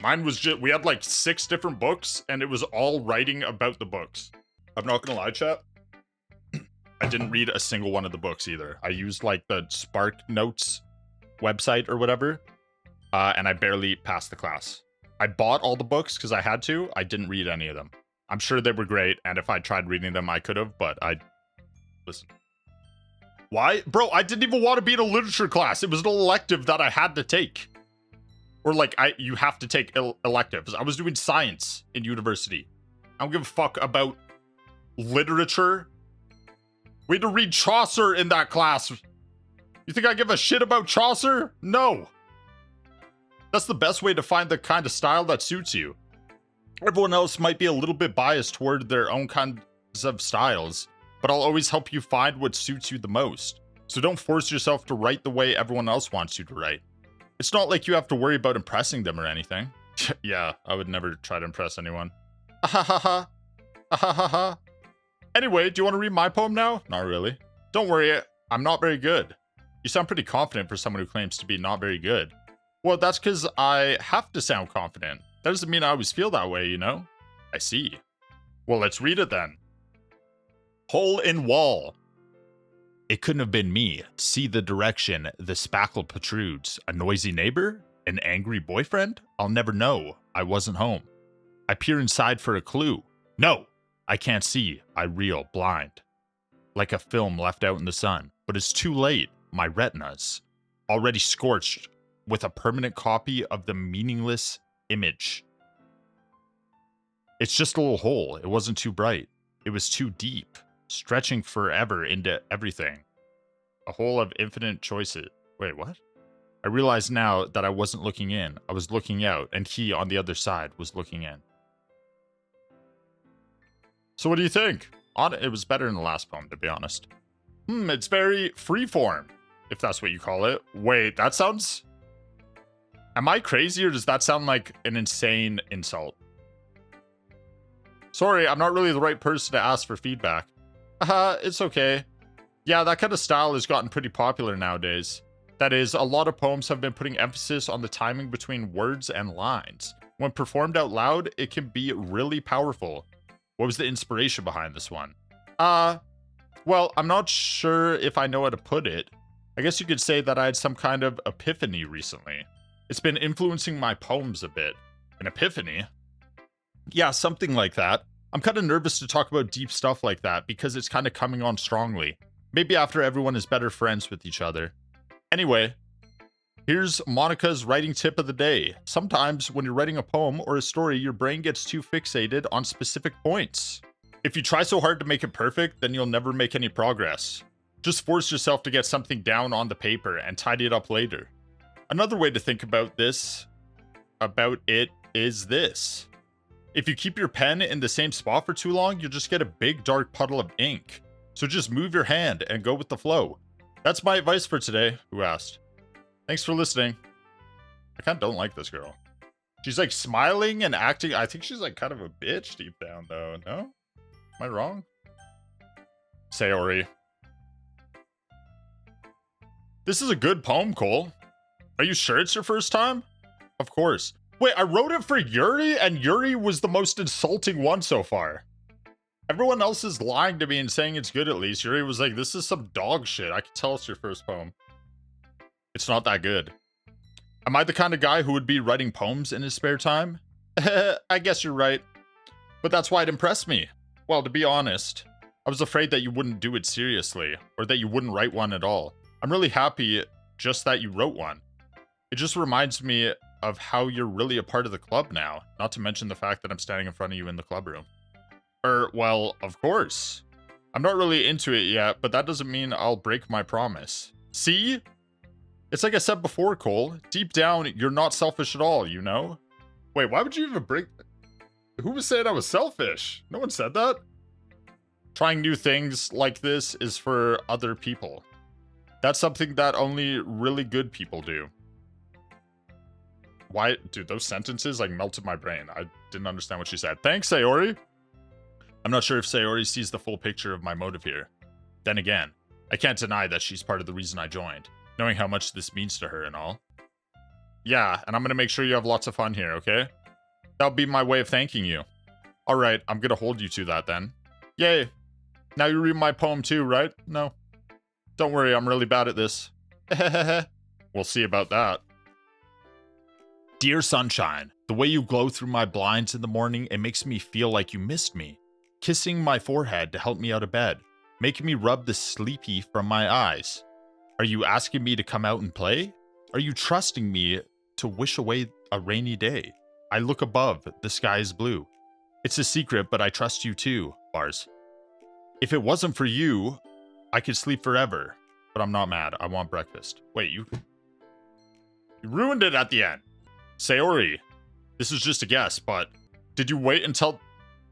Mine was just, we had like 6 different books and it was all writing about the books. I'm not gonna lie, chat. I didn't read a single one of the books either. I used like the Spark Notes website or whatever, and I barely passed the class. I bought all the books because I had to. I didn't read any of them. I'm sure they were great, and if I tried reading them, I could have, but listen. Why? Bro, I didn't even want to be in a literature class. It was an elective that I had to take. Or like, you have to take electives. I was doing science in university. I don't give a fuck about literature. We had to read Chaucer in that class. You think I give a shit about Chaucer? No. That's the best way to find the kind of style that suits you. Everyone else might be a little bit biased toward their own kinds of styles, but I'll always help you find what suits you the most. So don't force yourself to write the way everyone else wants you to write. It's not like you have to worry about impressing them or anything. Yeah, I would never try to impress anyone. Ahahaha. Ahahaha. Anyway, do you want to read my poem now? Not really. Don't worry, I'm not very good. You sound pretty confident for someone who claims to be not very good. Well, that's because I have to sound confident. That doesn't mean I always feel that way, you know? I see. Well, let's read it then. Hole in wall. It couldn't have been me. See the direction the spackle protrudes. A noisy neighbor? An angry boyfriend? I'll never know. I wasn't home. I peer inside for a clue. No! I can't see. I reel blind. Like a film left out in the sun. But it's too late. My retinas. Already scorched with a permanent copy of the meaningless image. It's just a little hole. It wasn't too bright. It was too deep. Stretching forever into everything. A hole of infinite choices. Wait, what? I realize now that I wasn't looking in. I was looking out, and he on the other side was looking in. So what do you think? It was better in the last poem, to be honest. It's very freeform, if that's what you call it. Wait, that sounds... Am I crazy, or does that sound like an insane insult? Sorry, I'm not really the right person to ask for feedback. It's okay. Yeah, that kind of style has gotten pretty popular nowadays. That is, a lot of poems have been putting emphasis on the timing between words and lines. When performed out loud, it can be really powerful. What was the inspiration behind this one? Well, I'm not sure if I know how to put it. I guess you could say that I had some kind of epiphany recently. It's been influencing my poems a bit. An epiphany? Yeah, something like that. I'm kind of nervous to talk about deep stuff like that because it's kind of coming on strongly. Maybe after everyone is better friends with each other. Anyway, here's Monica's writing tip of the day. Sometimes when you're writing a poem or a story, your brain gets too fixated on specific points. If you try so hard to make it perfect, then you'll never make any progress. Just force yourself to get something down on the paper and tidy it up later. Another way to think about it is this. If you keep your pen in the same spot for too long, you'll just get a big dark puddle of ink. So just move your hand and go with the flow. That's my advice for today. Who asked? Thanks for listening. I kind of don't like this girl. She's like smiling and acting. I think she's like kind of a bitch deep down though. No? Am I wrong? Sayori. This is a good poem, Cole. Are you sure it's your first time? Of course. Wait, I wrote it for Yuri, and Yuri was the most insulting one so far. Everyone else is lying to me and saying it's good at least. Yuri was like, this is some dog shit. I can tell it's your first poem. It's not that good. Am I the kind of guy who would be writing poems in his spare time? I guess you're right. But that's why it impressed me. Well, to be honest, I was afraid that you wouldn't do it seriously, or that you wouldn't write one at all. I'm really happy just that you wrote one. It just reminds me of how you're really a part of the club now, not to mention the fact that I'm standing in front of you in the club room. Well, of course. I'm not really into it yet, but that doesn't mean I'll break my promise. See? It's like I said before, Cole. Deep down, you're not selfish at all, you know? Wait, why would you even bring... Who was saying I was selfish? No one said that. Trying new things like this is for other people. That's something that only really good people do. Why? Dude, those sentences like melted my brain. I didn't understand what she said. Thanks, Sayori. I'm not sure if Sayori sees the full picture of my motive here. Then again, I can't deny that she's part of the reason I joined, knowing how much this means to her and all. Yeah, and I'm gonna make sure you have lots of fun here, okay? That'll be my way of thanking you. Alright, I'm gonna hold you to that then. Yay. Now you read my poem too, right? No. Don't worry, I'm really bad at this. We'll see about that. Dear sunshine, the way you glow through my blinds in the morning, it makes me feel like you missed me. Kissing my forehead to help me out of bed, making me rub the sleepy from my eyes. Are you asking me to come out and play? Are you trusting me to wish away a rainy day? I look above, the sky is blue. It's a secret, but I trust you too, bars. If it wasn't for you, I could sleep forever. But I'm not mad, I want breakfast. Wait, you ruined it at the end. Sayori, this is just a guess, but did you wait until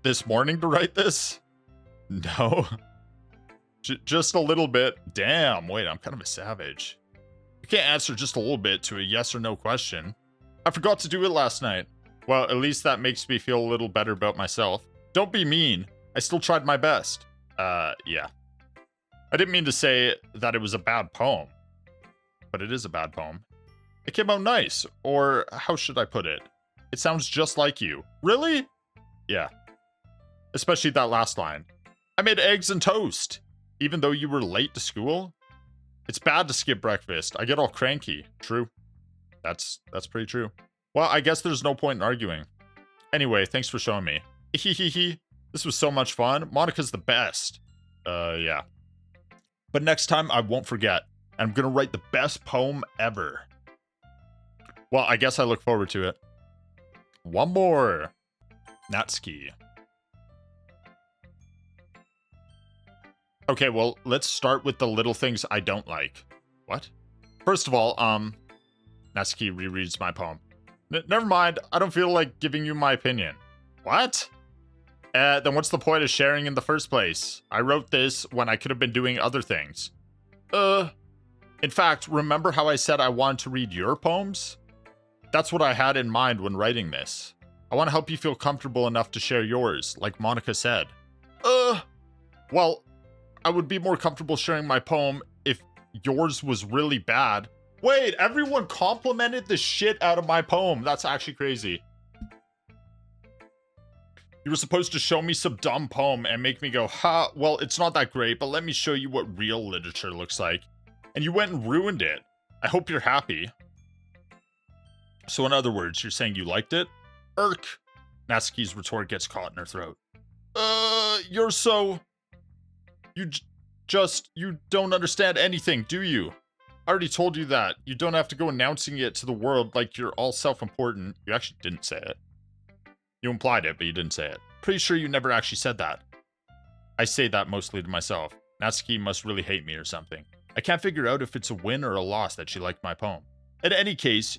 this morning to write this? No. Just a little bit. Damn, wait, I'm kind of a savage. You can't answer just a little bit to a yes or no question. I forgot to do it last night. Well, at least that makes me feel a little better about myself. Don't be mean. I still tried my best. Yeah. I didn't mean to say that it was a bad poem. But it is a bad poem. It came out nice, or how should I put it? It sounds just like you. Really? Yeah. Especially that last line. I made eggs and toast, even though you were late to school. It's bad to skip breakfast. I get all cranky. True. That's pretty true. Well, I guess there's no point in arguing. Anyway, thanks for showing me. Hehehe. This was so much fun. Monica's the best. Yeah. But next time, I won't forget. And I'm gonna write the best poem ever. Well, I guess I look forward to it. One more. Natsuki. Okay, well, let's start with the little things I don't like. What? First of all, Natsuki rereads my poem. Never mind, I don't feel like giving you my opinion. What? Then what's the point of sharing in the first place? I wrote this when I could have been doing other things. In fact, remember how I said I wanted to read your poems? That's what I had in mind when writing this. I want to help you feel comfortable enough to share yours, like Monica said. Well, I would be more comfortable sharing my poem if yours was really bad. Wait, everyone complimented the shit out of my poem. That's actually crazy. You were supposed to show me some dumb poem and make me go, ha, well, it's not that great, but let me show you what real literature looks like. And you went and ruined it. I hope you're happy. So in other words, you're saying you liked it? Irk. Natsuki's retort gets caught in her throat. You're so... You don't understand anything, do you? I already told you that. You don't have to go announcing it to the world like you're all self-important. You actually didn't say it. You implied it, but you didn't say it. Pretty sure you never actually said that. I say that mostly to myself. Natsuki must really hate me or something. I can't figure out if it's a win or a loss that she liked my poem. In any case,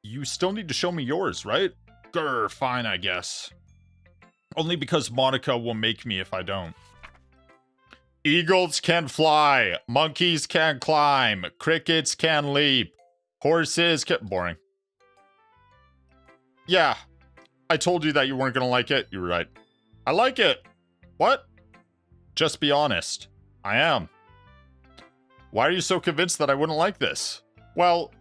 you still need to show me yours, right? Grr, fine, I guess. Only because Monica will make me if I don't. Eagles can fly. Monkeys can climb. Crickets can leap. Horses can... Boring. Yeah. I told you that you weren't gonna like it. You were right. I like it. What? Just be honest. I am. Why are you so convinced that I wouldn't like this? Well,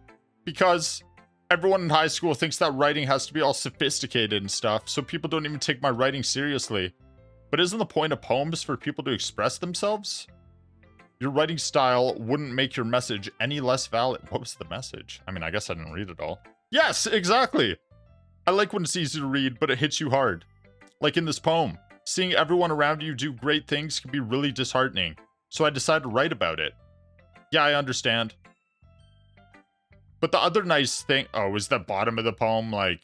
because everyone in high school thinks that writing has to be all sophisticated and stuff, so people don't even take my writing seriously. But isn't the point of poems for people to express themselves? Your writing style wouldn't make your message any less valid. What was the message? I mean, I guess I didn't read it all. Yes, exactly! I like when it's easy to read, but it hits you hard. Like in this poem. Seeing everyone around you do great things can be really disheartening. So I decided to write about it. Yeah, I understand. But the other nice thing... Oh, is the bottom of the poem, like...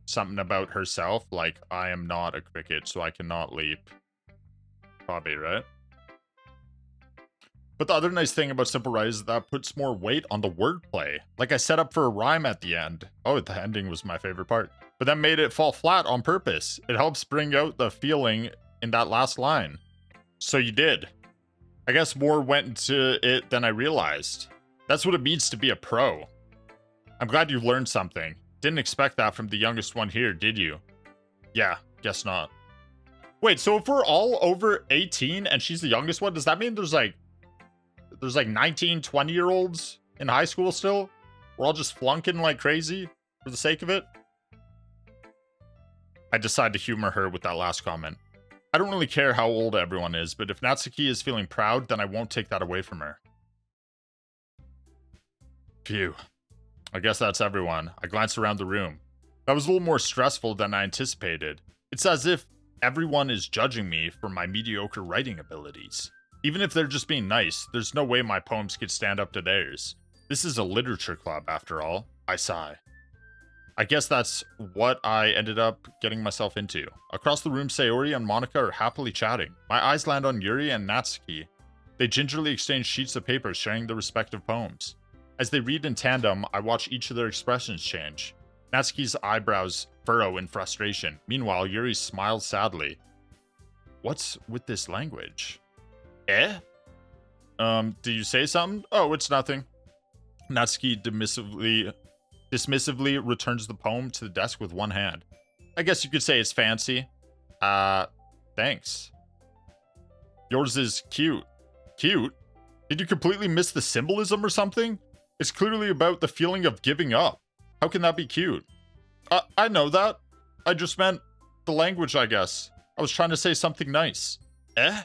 something about herself? Like, I am not a cricket, so I cannot leap. Probably, right? But the other nice thing about simple writing is that puts more weight on the wordplay. Like I set up for a rhyme at the end. Oh, the ending was my favorite part. But that made it fall flat on purpose. It helps bring out the feeling in that last line. So you did. I guess more went into it than I realized. That's what it means to be a pro. I'm glad you learned something. Didn't expect that from the youngest one here, did you? Yeah, guess not. Wait, so if we're all over 18 and she's the youngest one, does that mean there's like 19, 20-year-olds in high school still? We're all just flunking like crazy for the sake of it? I decide to humor her with that last comment. I don't really care how old everyone is, but if Natsuki is feeling proud, then I won't take that away from her. Phew. I guess that's everyone. I glanced around the room. That was a little more stressful than I anticipated. It's as if everyone is judging me for my mediocre writing abilities. Even if they're just being nice, there's no way my poems could stand up to theirs. This is a literature club, after all. I sigh. I guess that's what I ended up getting myself into. Across the room, Sayori and Monica are happily chatting. My eyes land on Yuri and Natsuki. They gingerly exchange sheets of paper sharing their respective poems. As they read in tandem, I watch each of their expressions change. Natsuki's eyebrows furrow in frustration. Meanwhile, Yuri smiles sadly. What's with this language? Eh? Do you say something? Oh, it's nothing. Natsuki dismissively returns the poem to the desk with one hand. I guess you could say it's fancy. Thanks. Yours is cute. Cute? Did you completely miss the symbolism or something? It's clearly about the feeling of giving up. How can that be cute? I know that. I just meant the language, I guess. I was trying to say something nice. Eh?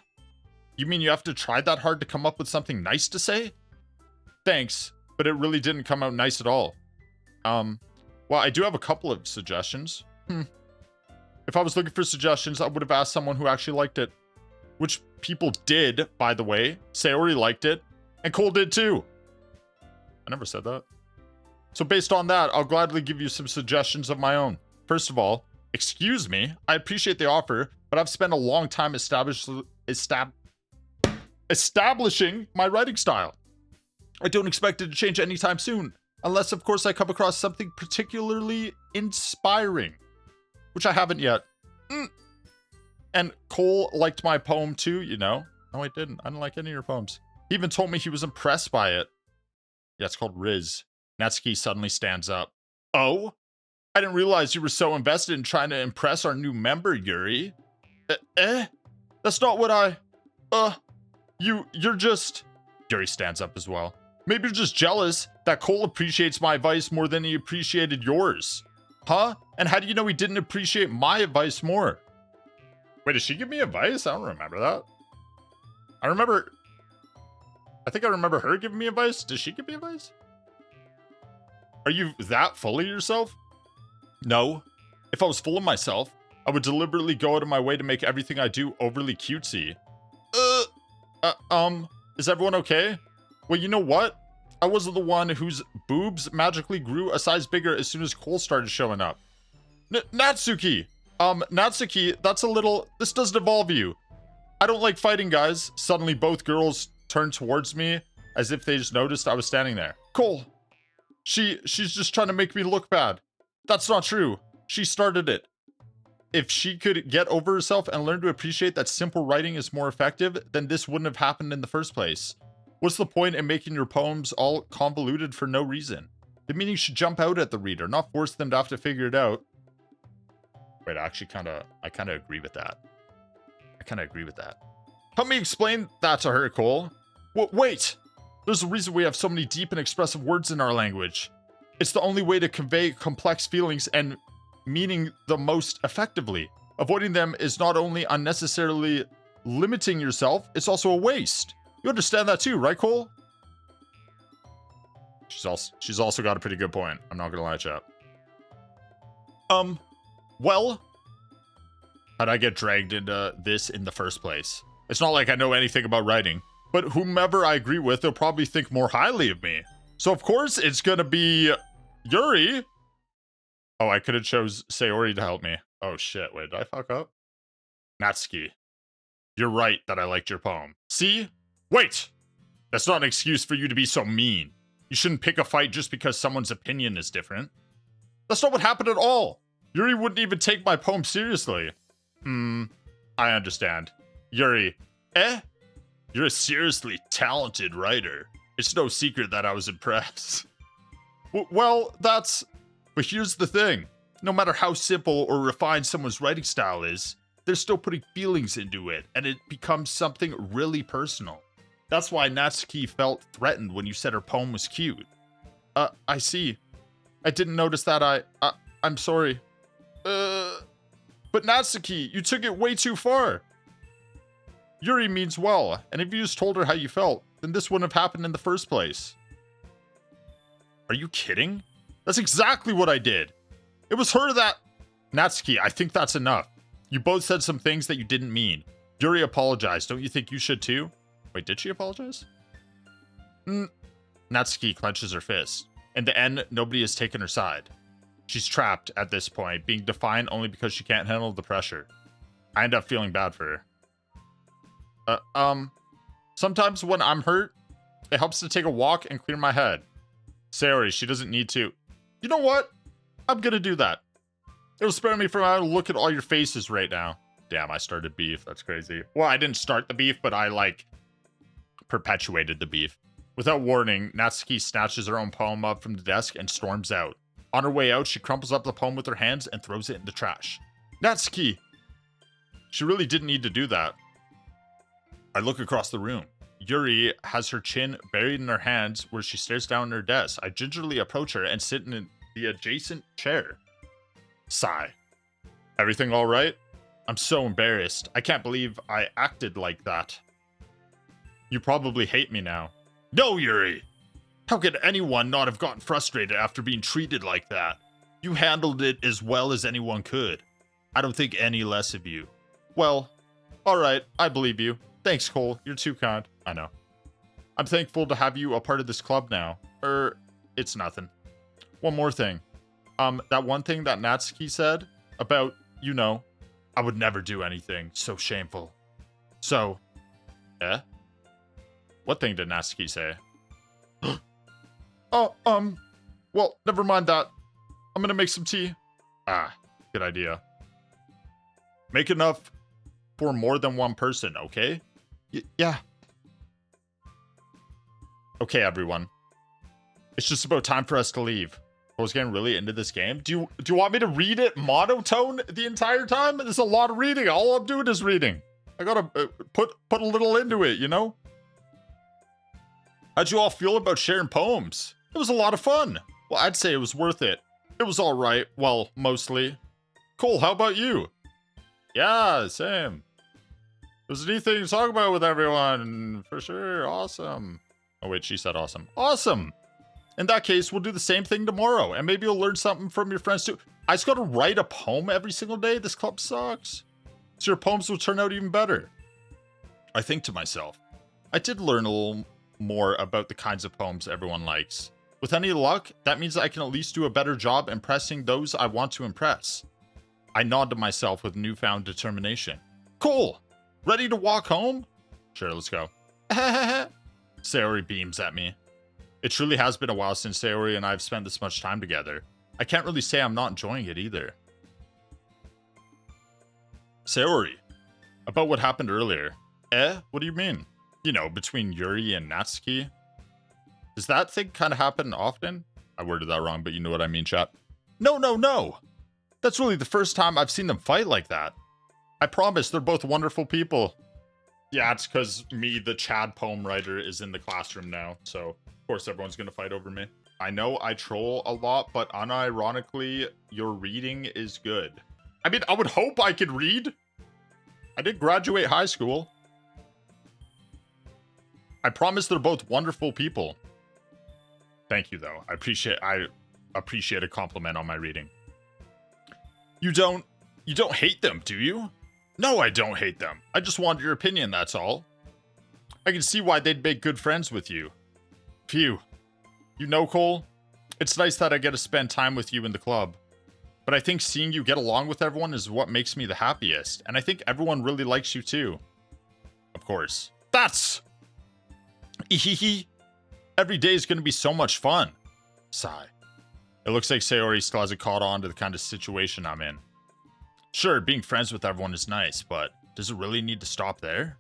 You mean you have to try that hard to come up with something nice to say? Thanks, but it really didn't come out nice at all. Well, I do have a couple of suggestions. If I was looking for suggestions, I would have asked someone who actually liked it. Which people did, by the way. Sayori liked it, and Cole did too. I never said that. So based on that, I'll gladly give you some suggestions of my own. First of all, excuse me, I appreciate the offer, but I've spent a long time establishing my writing style. I don't expect it to change anytime soon, unless of course I come across something particularly inspiring, which I haven't yet. And Cole liked my poem too, you know. No, I didn't. I didn't like any of your poems. He even told me he was impressed by it. Yeah, it's called Riz. Natsuki suddenly stands up. Oh? I didn't realize you were so invested in trying to impress our new member, Yuri. That's not what I... You're just... Yuri stands up as well. Maybe you're just jealous that Cole appreciates my advice more than he appreciated yours. Huh? And how do you know he didn't appreciate my advice more? Wait, did she give me advice? I don't remember that. I think I remember her giving me advice. Did she give me advice? Are you that full of yourself? No. If I was full of myself, I would deliberately go out of my way to make everything I do overly cutesy. Is everyone okay? Well, you know what? I wasn't the one whose boobs magically grew a size bigger as soon as Cole started showing up. Natsuki! Natsuki, that's a little... This doesn't involve you. I don't like fighting, guys. Suddenly, both girls turned towards me as if they just noticed I was standing there. Cole! She's just trying to make me look bad. That's not true. She started it. If she could get over herself and learn to appreciate that simple writing is more effective, then this wouldn't have happened in the first place. What's the point in making your poems all convoluted for no reason? The meaning should jump out at the reader, not force them to have to figure it out. Wait, I kind of agree with that. Help me explain that to her, Cole. Wait! There's a reason we have so many deep and expressive words in our language. It's the only way to convey complex feelings and meaning the most effectively. Avoiding them is not only unnecessarily limiting yourself, it's also a waste. You understand that too, right, Cole? She's also got a pretty good point. I'm not gonna lie, chat. Well, how'd I get dragged into this in the first place? It's not like I know anything about writing, but whomever I agree with, they'll probably think more highly of me. So of course it's gonna be Yuri. Oh, I could have chose Sayori to help me. Oh shit, wait, did I fuck up? Natsuki, you're right that I liked your poem. See? Wait! That's not an excuse for you to be so mean. You shouldn't pick a fight just because someone's opinion is different. That's not what happened at all. Yuri wouldn't even take my poem seriously. I understand. Yuri, You're a seriously talented writer. It's no secret that I was impressed. Well, but here's the thing. No matter how simple or refined someone's writing style is, they're still putting feelings into it, and it becomes something really personal. That's why Natsuki felt threatened when you said her poem was cute. I see. I didn't notice that. I'm sorry. But Natsuki, you took it way too far. Yuri means well, and if you just told her how you felt, then this wouldn't have happened in the first place. Are you kidding? That's exactly what I did. It was her that... Natsuki, I think that's enough. You both said some things that you didn't mean. Yuri apologized. Don't you think you should too? Wait, did she apologize? Natsuki clenches her fist. In the end, nobody has taken her side. She's trapped at this point, being defiant only because she can't handle the pressure. I end up feeling bad for her. Sometimes when I'm hurt, it helps to take a walk and clear my head. Sayori, she doesn't need to. You know what? I'm gonna do that. It'll spare me from having to look at all your faces right now. Damn, I started beef. That's crazy. Well, I didn't start the beef, but I, perpetuated the beef. Without warning, Natsuki snatches her own poem up from the desk and storms out. On her way out, she crumples up the poem with her hands and throws it in the trash. Natsuki! She really didn't need to do that. I look across the room. Yuri has her chin buried in her hands where she stares down at her desk. I gingerly approach her and sit in the adjacent chair. Sigh. Everything all right? I'm so embarrassed. I can't believe I acted like that. You probably hate me now. No, Yuri! How could anyone not have gotten frustrated after being treated like that? You handled it as well as anyone could. I don't think any less of you. Well, alright, I believe you. Thanks, Cole. You're too kind. I know. I'm thankful to have you a part of this club now. It's nothing. One more thing. That one thing that Natsuki said about, I would never do anything so shameful. So, what thing did Natsuki say? Well, never mind that. I'm gonna make some tea. Good idea. Make enough for more than one person, okay? Yeah. Okay, everyone. It's just about time for us to leave. I was getting really into this game. Do you want me to read it monotone the entire time? There's a lot of reading. All I'm doing is reading. I gotta put a little into it, How'd you all feel about sharing poems? It was a lot of fun. Well, I'd say it was worth it. It was all right. Well, mostly. Cole, how about you? Yeah, same. It was a neat thing to talk about with everyone. For sure. Awesome. Oh, wait, she said awesome. Awesome. In that case, we'll do the same thing tomorrow, and maybe you'll learn something from your friends too. I just gotta write a poem every single day? This club sucks. So your poems will turn out even better. I think to myself, I did learn a little more about the kinds of poems everyone likes. With any luck, that means I can at least do a better job impressing those I want to impress. I nod to myself with newfound determination. Cool! Ready to walk home? Sure, let's go. Sayori beams at me. It truly has been a while since Sayori and I have spent this much time together. I can't really say I'm not enjoying it either. Sayori, about what happened earlier. What do you mean? Between Yuri and Natsuki? Does that thing kind of happen often? I worded that wrong, but you know what I mean, chat. No. That's really the first time I've seen them fight like that. I promise they're both wonderful people. Yeah, it's because me, the Chad poem writer, is in the classroom now, so of course everyone's gonna fight over me. I know I troll a lot, but unironically, your reading is good. I mean, I would hope I could read. I did graduate high school. I promise they're both wonderful people. Thank you, though. I appreciate a compliment on my reading. You don't hate them, do you? No, I don't hate them. I just wanted your opinion, that's all. I can see why they'd make good friends with you. Phew. Cole, it's nice that I get to spend time with you in the club. But I think seeing you get along with everyone is what makes me the happiest. And I think everyone really likes you too. Of course. That's Ehehe. Every day is going to be so much fun. Sigh. It looks like Sayori still hasn't caught on to the kind of situation I'm in. Sure, being friends with everyone is nice, but does it really need to stop there?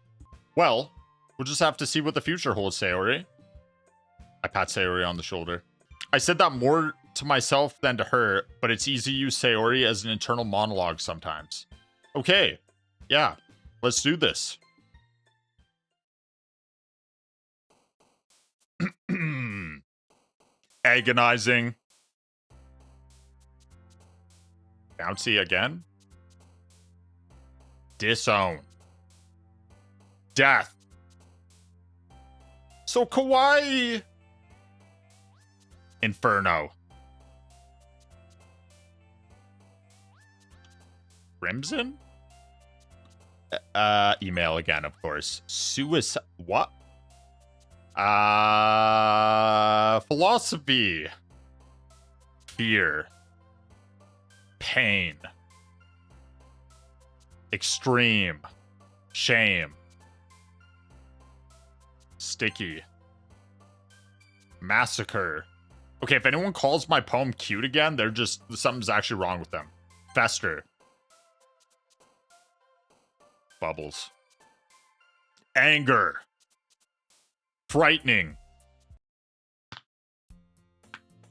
Well, we'll just have to see what the future holds, Sayori. I pat Sayori on the shoulder. I said that more to myself than to her, but it's easy to use Sayori as an internal monologue sometimes. Okay, yeah, let's do this. Agonizing. Bouncy again. Disown. Death. So kawaii. Inferno. Crimson? Email again, of course. Suicide. What? Philosophy. Fear. Pain. Extreme. Shame. Sticky. Massacre. Okay, if anyone calls my poem cute again, they're just, something's actually wrong with them. Fester. Bubbles. Anger. Frightening.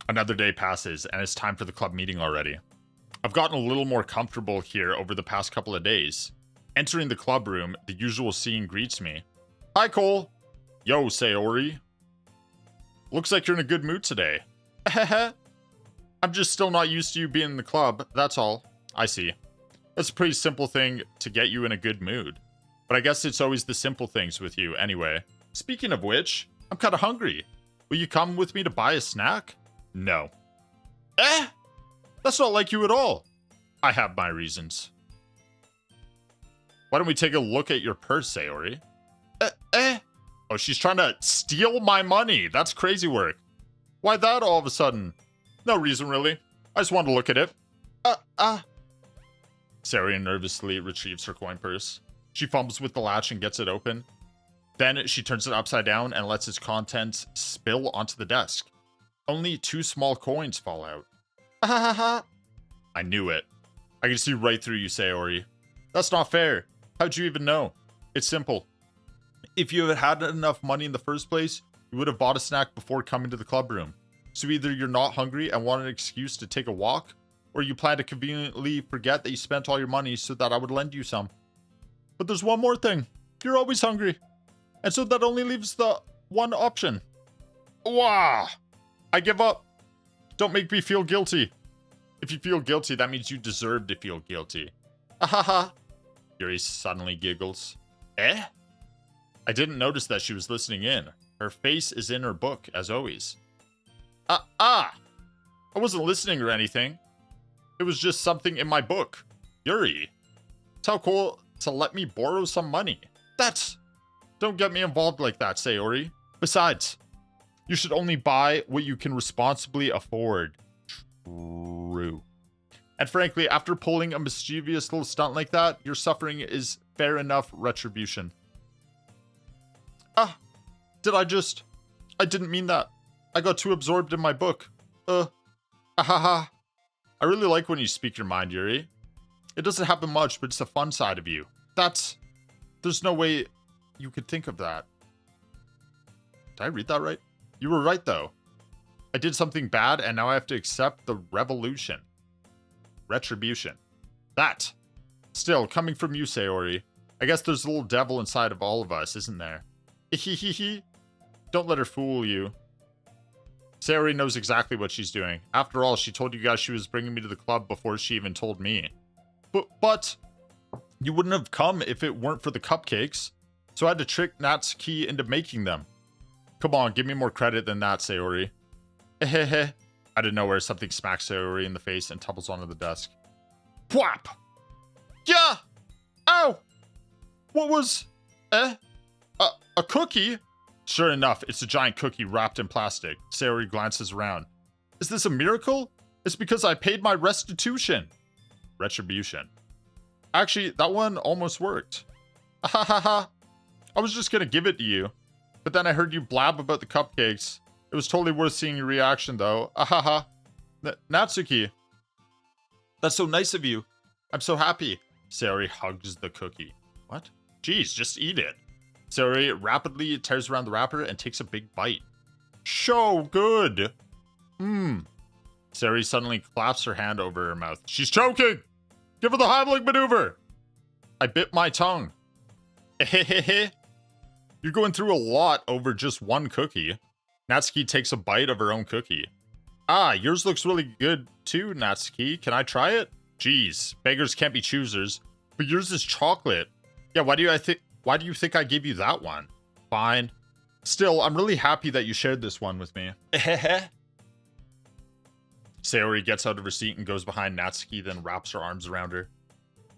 Another day passes, and it's time for the club meeting already. I've gotten a little more comfortable here over the past couple of days. Entering the club room, the usual scene greets me. Hi, Cole. Yo, Sayori. Looks like you're in a good mood today. I'm just still not used to you being in the club, that's all. I see. That's a pretty simple thing to get you in a good mood. But I guess it's always the simple things with you anyway. Speaking of which, I'm kind of hungry. Will you come with me to buy a snack? No. That's not like you at all. I have my reasons. Why don't we take a look at your purse, Sayori? Oh, she's trying to steal my money. That's crazy work. Why that all of a sudden? No reason, really. I just wanted to look at it. Sayori nervously retrieves her coin purse. She fumbles with the latch and gets it open. Then she turns it upside down and lets its contents spill onto the desk. Only 2 small coins fall out. I knew it. I can see right through you, Sayori. That's not fair. How'd you even know? It's simple. If you had enough money in the first place, you would have bought a snack before coming to the club room. So either you're not hungry and want an excuse to take a walk, or you plan to conveniently forget that you spent all your money so that I would lend you some. But there's one more thing. You're always hungry. And so that only leaves the one option. Wow. I give up. Don't make me feel guilty. If you feel guilty, that means you deserve to feel guilty. Ahaha. Yuri suddenly giggles. I didn't notice that she was listening in. Her face is in her book, as always. I wasn't listening or anything. It was just something in my book. Yuri. It's how cool to let me borrow some money. Don't get me involved like that, Sayori. Besides, you should only buy what you can responsibly afford. True. And frankly, after pulling a mischievous little stunt like that, your suffering is fair enough retribution. I didn't mean that. I got too absorbed in my book. I really like when you speak your mind, Yuri. It doesn't happen much, but it's the fun side of you. There's no way you could think of that. Did I read that right? You were right, though. I did something bad, and now I have to accept the revolution. Retribution. That. Still, coming from you, Sayori. I guess there's a little devil inside of all of us, isn't there? Hehehe. Don't let her fool you. Sayori knows exactly what she's doing. After all, she told you guys she was bringing me to the club before she even told me. But you wouldn't have come if it weren't for the cupcakes. So I had to trick Natsuki into making them. Come on, give me more credit than that, Sayori. Out of nowhere, something smacks Sayori in the face and tumbles onto the desk. Pwap! Yeah! Ow! What was... A cookie? Sure enough, it's a giant cookie wrapped in plastic. Sayori glances around. Is this a miracle? It's because I paid my restitution. Retribution. Actually, that one almost worked. I was just gonna give it to you. But but then I heard you blab about the cupcakes. It was totally worth seeing your reaction, though. Ahaha. Natsuki. That's so nice of you. I'm so happy. Sayori hugs the cookie. What? Jeez, just eat it. Sayori rapidly tears around the wrapper and takes a big bite. So good. Sayori suddenly claps her hand over her mouth. She's choking. Give her the Heimlich maneuver. I bit my tongue. Hehehe. You're going through a lot over just one cookie. Natsuki takes a bite of her own cookie. Ah, yours looks really good too, Natsuki. Can I try it? Jeez, beggars can't be choosers. But yours is chocolate. Yeah, why do you think I gave you that one? Fine. Still, I'm really happy that you shared this one with me. Sayori gets out of her seat and goes behind Natsuki, then wraps her arms around her.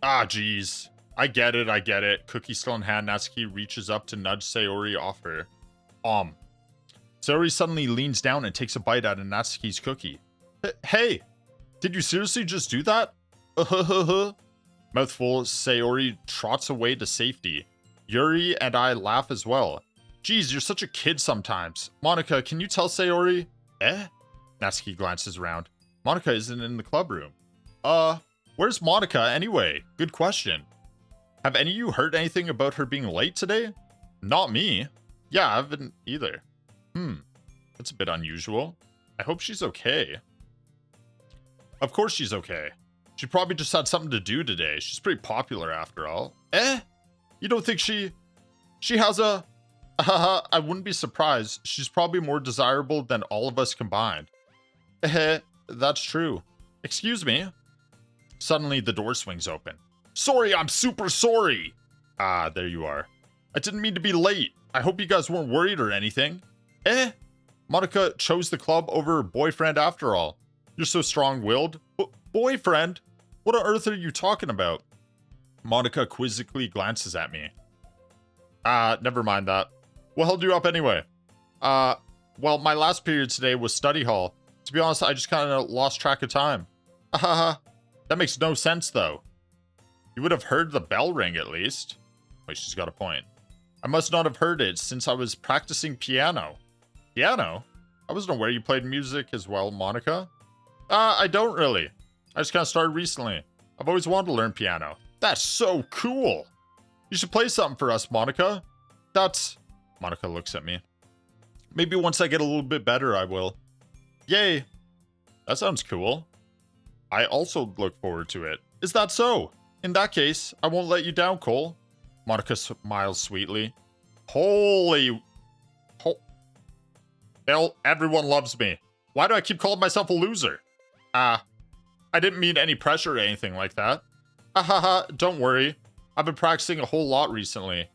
Ah, jeez. I get it. Cookie still in hand, Natsuki reaches up to nudge Sayori off her. Sayori suddenly leans down and takes a bite out of Natsuki's cookie. Hey, did you seriously just do that? Mouthful, Sayori trots away to safety. Yuri and I laugh as well. Geez, you're such a kid sometimes. Monica, can you tell Sayori? Natsuki glances around. Monica isn't in the club room. Where's Monica anyway? Good question. Have any of you heard anything about her being late today? Not me. Yeah, I haven't either. That's a bit unusual. I hope she's okay. Of course she's okay. She probably just had something to do today. She's pretty popular after all. You don't think she has a... I wouldn't be surprised. She's probably more desirable than all of us combined. That's true. Excuse me. Suddenly, the door swings open. Sorry, I'm super sorry. Ah, there you are. I didn't mean to be late. I hope you guys weren't worried or anything. Monica chose the club over her boyfriend after all. You're so strong-willed. Boyfriend? What on earth are you talking about? Monica quizzically glances at me. Never mind that. What held you up anyway? Well, my last period today was study hall. To be honest, I just kind of lost track of time. That makes no sense, though. You would have heard the bell ring, at least. Wait, she's got a point. I must not have heard it since I was practicing piano. Piano? I wasn't aware you played music as well, Monica. I don't really. I just kind of started recently. I've always wanted to learn piano. That's so cool. You should play something for us, Monica. Monica looks at me. Maybe once I get a little bit better, I will. Yay. That sounds cool. I also look forward to it. Is that so? In that case, I won't let you down, Cole. Monica smiles sweetly. Everyone loves me. Why do I keep calling myself a loser? I didn't mean any pressure or anything like that. Don't worry. I've been practicing a whole lot recently.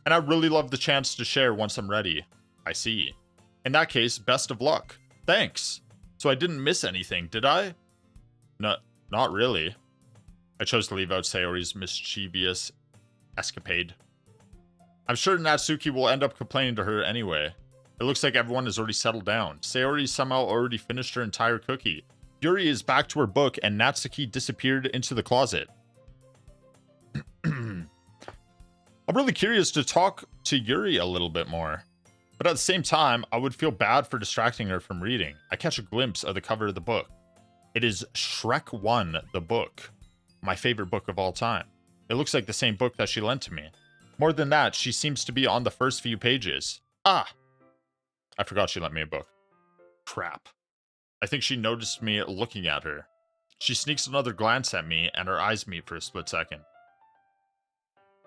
And I really love the chance to share once I'm ready. I see. In that case, best of luck. Thanks. So I didn't miss anything, did I? No, not really. I chose to leave out Sayori's mischievous escapade. I'm sure Natsuki will end up complaining to her anyway. It looks like everyone has already settled down. Sayori somehow already finished her entire cookie. Yuri is back to her book and Natsuki disappeared into the closet. I'm really curious to talk to Yuri a little bit more. But at the same time, I would feel bad for distracting her from reading. I catch a glimpse of the cover of the book. It is Shrek 1, the book. My favorite book of all time. It looks like the same book that she lent to me. More than that, she seems to be on the first few pages. I forgot she lent me a book. Crap. I think she noticed me looking at her. She sneaks another glance at me and our eyes meet for a split second.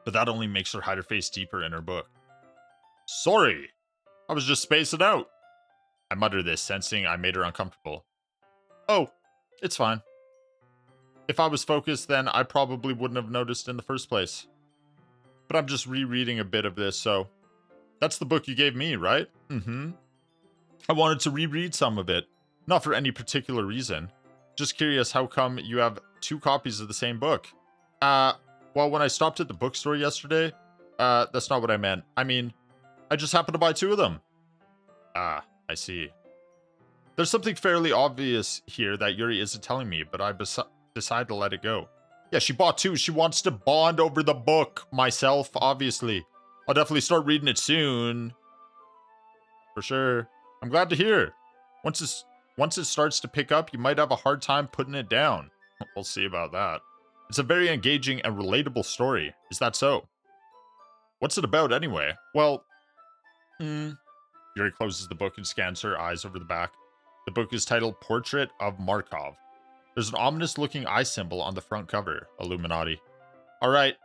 But that only makes her hide her face deeper in her book. Sorry. I was just spacing out. I mutter this, sensing I made her uncomfortable. Oh, it's fine. If I was focused, then I probably wouldn't have noticed in the first place. But I'm just rereading a bit of this, so... That's the book you gave me, right? I wanted to reread some of it. Not for any particular reason. Just curious how come you have 2 copies of the same book. Well, when I stopped at the bookstore yesterday... that's not what I meant. I mean, I just happened to buy 2 of them. I see. There's something fairly obvious here that Yuri isn't telling me, but I decided to let it go. Yeah, she bought 2. She wants to bond over the book. Myself, obviously. I'll definitely start reading it soon. For sure. I'm glad to hear. Once it starts to pick up, you might have a hard time putting it down. We'll see about that. It's a very engaging and relatable story. Is that so? What's it about anyway? Well, Yuri closes the book and scans her eyes over the back. The book is titled Portrait of Markov. There's an ominous-looking eye symbol on the front cover. Illuminati. Alright,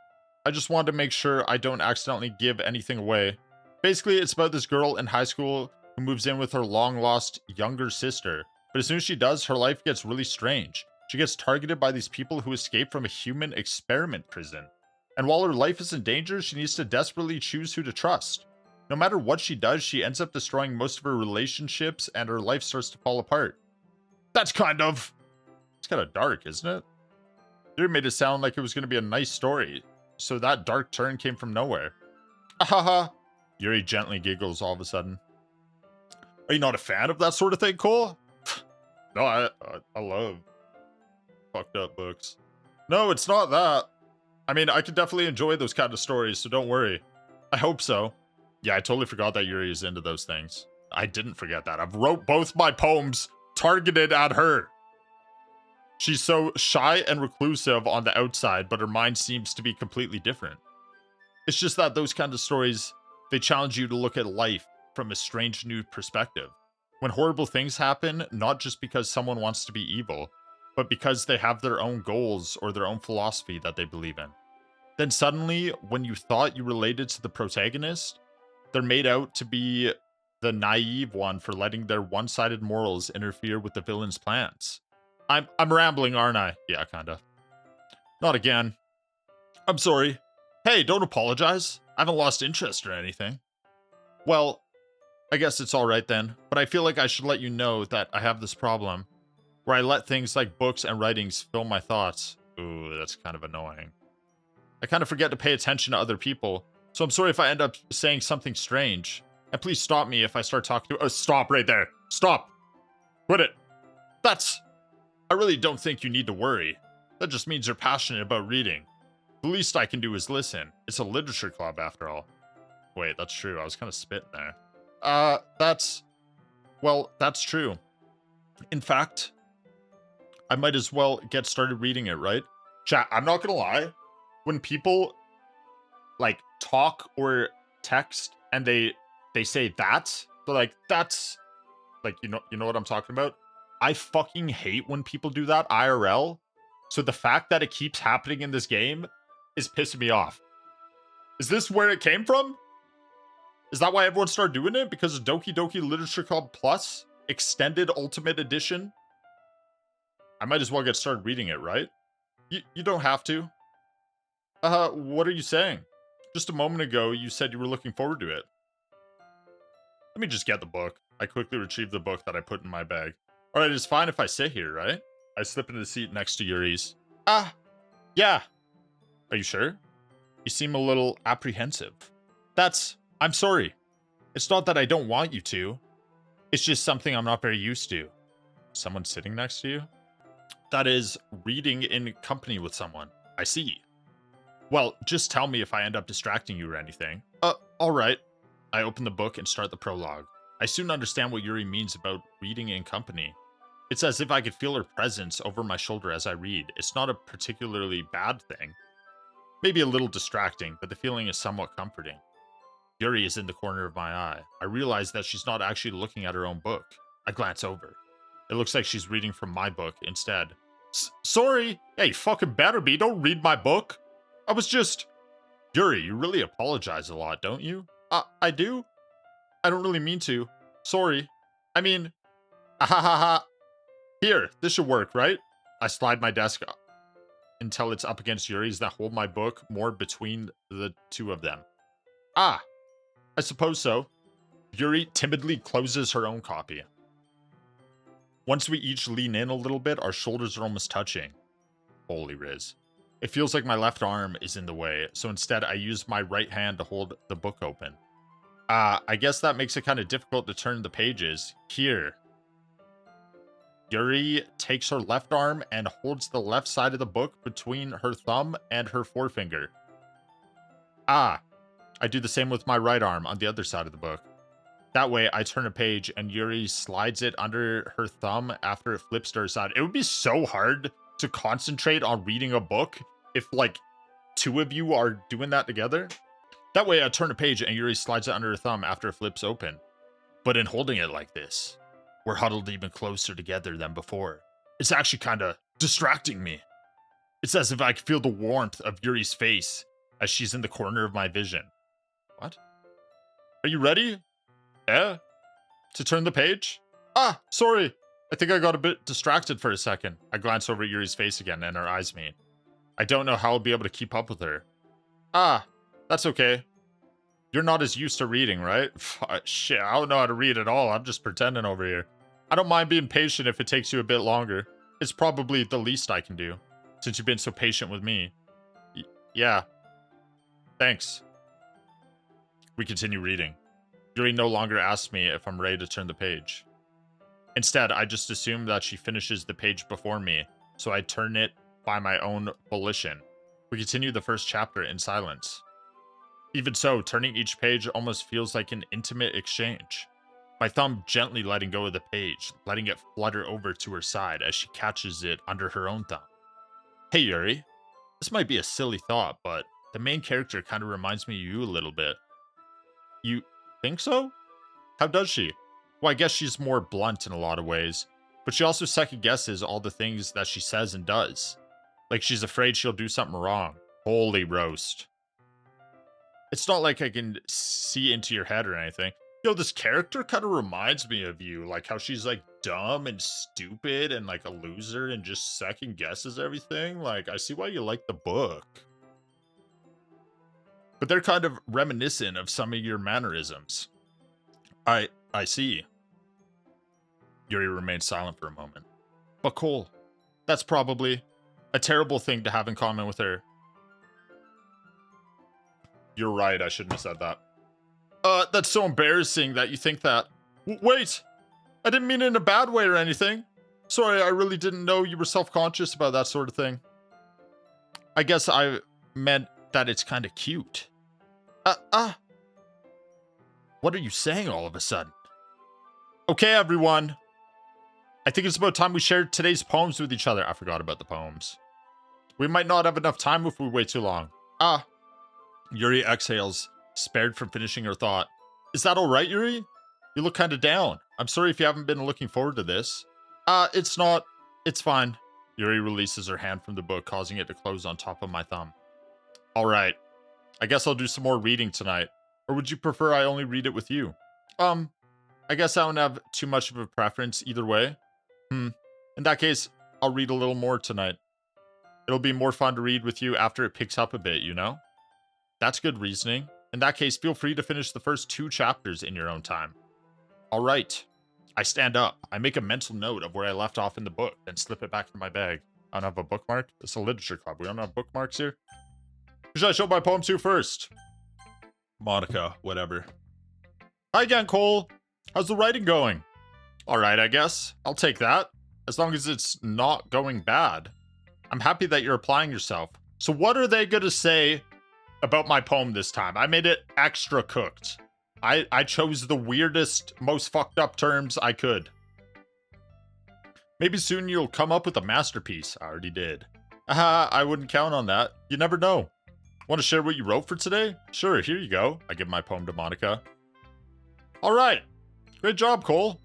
I just wanted to make sure I don't accidentally give anything away. Basically, it's about this girl in high school who moves in with her long-lost younger sister. But as soon as she does, her life gets really strange. She gets targeted by these people who escaped from a human experiment prison. And while her life is in danger, she needs to desperately choose who to trust. No matter what she does, she ends up destroying most of her relationships and her life starts to fall apart. It's kind of dark, isn't it? You made it sound like it was going to be a nice story, so that dark turn came from nowhere. Ahaha. Yuri gently giggles all of a sudden. Are you not a fan of that sort of thing, Cole? No, I love fucked up books. No, it's not that. I mean, I could definitely enjoy those kind of stories, so don't worry. I hope so. Yeah, I totally forgot that Yuri is into those things. I didn't forget that. I've wrote both my poems targeted at her. She's so shy and reclusive on the outside, but her mind seems to be completely different. It's just that those kind of stories, they challenge you to look at life from a strange new perspective. When horrible things happen, not just because someone wants to be evil, but because they have their own goals or their own philosophy that they believe in. Then suddenly, when you thought you related to the protagonist, they're made out to be the naive one for letting their one-sided morals interfere with the villain's plans. I'm rambling, aren't I? Yeah, kinda. Not again. I'm sorry. Hey, don't apologize. I haven't lost interest or anything. Well, I guess it's alright then, but I feel like I should let you know that I have this problem, where I let things like books and writings fill my thoughts. Ooh, that's kind of annoying. I kind of forget to pay attention to other people, so I'm sorry if I end up saying something strange. And please stop me if I start talking to— Oh, stop right there. Stop. Quit it. I really don't think you need to worry. That just means you're passionate about reading. The least I can do is listen. It's a literature club after all. Wait, that's true. I was kind of spitting there. That's true. In fact, I might as well get started reading it, right? Chat, I'm not gonna lie. When people like talk or text and they say that, they're like, that's like, you know what I'm talking about? I fucking hate when people do that IRL. So the fact that it keeps happening in this game is pissing me off. Is this where it came from? Is that why everyone started doing it? Because of Doki Doki Literature Club Plus? Extended Ultimate Edition? I might as well get started reading it, right? You don't have to. What are you saying? Just a moment ago, you said you were looking forward to it. Let me just get the book. I quickly retrieved the book that I put in my bag. Alright, it's fine if I sit here, right? I slip into the seat next to Yuri's. Yeah. Are you sure? You seem a little apprehensive. I'm sorry. It's not that I don't want you to. It's just something I'm not very used to. Someone sitting next to you? That is, reading in company with someone. I see. Well, just tell me if I end up distracting you or anything. Alright. I open the book and start the prologue. I soon understand what Yuri means about reading in company. It's as if I could feel her presence over my shoulder as I read. It's not a particularly bad thing. Maybe a little distracting, but the feeling is somewhat comforting. Yuri is in the corner of my eye. I realize that she's not actually looking at her own book. I glance over. It looks like she's reading from my book instead. Sorry! Hey, fucking better be, don't read my book! I was just— Yuri, you really apologize a lot, don't you? I do? I don't really mean to. Sorry. I mean— ahahaha. Here, this should work, right? I slide my desk up until it's up against Yuri's that hold my book more between the two of them. I suppose so. Yuri timidly closes her own copy. Once we each lean in a little bit, our shoulders are almost touching. Holy Riz. It feels like my left arm is in the way, so instead I use my right hand to hold the book open. I guess that makes it kind of difficult to turn the pages. Here. Yuri takes her left arm and holds the left side of the book between her thumb and her forefinger. I do the same with my right arm on the other side of the book. That way, I turn a page and Yuri slides it under her thumb after it flips to her side. It would be so hard to concentrate on reading a book if, like, two of you are doing that together. That way, I turn a page and Yuri slides it under her thumb after it flips open. But in holding it like this, we're huddled even closer together than before. It's actually kind of distracting me. It's as if I can feel the warmth of Yuri's face as she's in the corner of my vision. What? Are you ready? Yeah? To turn the page? Ah, sorry. I think I got a bit distracted for a second. I glance over at Yuri's face again and our eyes meet. I don't know how I'll be able to keep up with her. Ah, that's okay. You're not as used to reading, right? Shit, I don't know how to read at all. I'm just pretending over here. I don't mind being patient if it takes you a bit longer. It's probably the least I can do, since you've been so patient with me. Yeah. Thanks. We continue reading. Yuri no longer asks me if I'm ready to turn the page. Instead, I just assume that she finishes the page before me, so I turn it by my own volition. We continue the first chapter in silence. Even so, turning each page almost feels like an intimate exchange. My thumb gently letting go of the page, letting it flutter over to her side as she catches it under her own thumb. Hey Yuri, this might be a silly thought, but the main character kind of reminds me of you a little bit. You think so? How does she? Well, I guess she's more blunt in a lot of ways, but she also second guesses all the things that she says and does. Like she's afraid she'll do something wrong. Holy roast. It's not like I can see into your head or anything. Yo, this character kind of reminds me of you. Like how she's like dumb and stupid and like a loser and just second guesses everything. Like, I see why you like the book. But they're kind of reminiscent of some of your mannerisms. I see. Yuri remained silent for a moment. But Cole, that's probably a terrible thing to have in common with her. You're right, I shouldn't have said that. That's so embarrassing that you think that. Wait! I didn't mean it in a bad way or anything. Sorry, I really didn't know you were self-conscious about that sort of thing. I guess I meant that it's kind of cute. What are you saying all of a sudden? Okay, everyone. I think it's about time we shared today's poems with each other. I forgot about the poems. We might not have enough time if we wait too long. Yuri exhales, spared from finishing her thought. Is that alright, Yuri? You look kind of down. I'm sorry if you haven't been looking forward to this. It's not. It's fine. Yuri releases her hand from the book, causing it to close on top of my thumb. Alright. I guess I'll do some more reading tonight. Or would you prefer I only read it with you? I guess I don't have too much of a preference either way. In that case, I'll read a little more tonight. It'll be more fun to read with you after it picks up a bit, you know? That's good reasoning. In that case, feel free to finish the first 2 chapters in your own time. Alright. I stand up. I make a mental note of where I left off in the book, then slip it back in my bag. I don't have a bookmark? It's a literature club. We don't have bookmarks here? Who should I show my poem to first? Monica, whatever. Hi again, Cole. How's the writing going? Alright, I guess. I'll take that. As long as it's not going bad. I'm happy that you're applying yourself. So what are they gonna say about my poem this time? I made it extra cooked. I chose the weirdest, most fucked up terms I could. Maybe soon you'll come up with a masterpiece. I already did. I wouldn't count on that. You never know. Want to share what you wrote for today? Sure, here you go. I give my poem to Monica. Alright. Great job, Cole.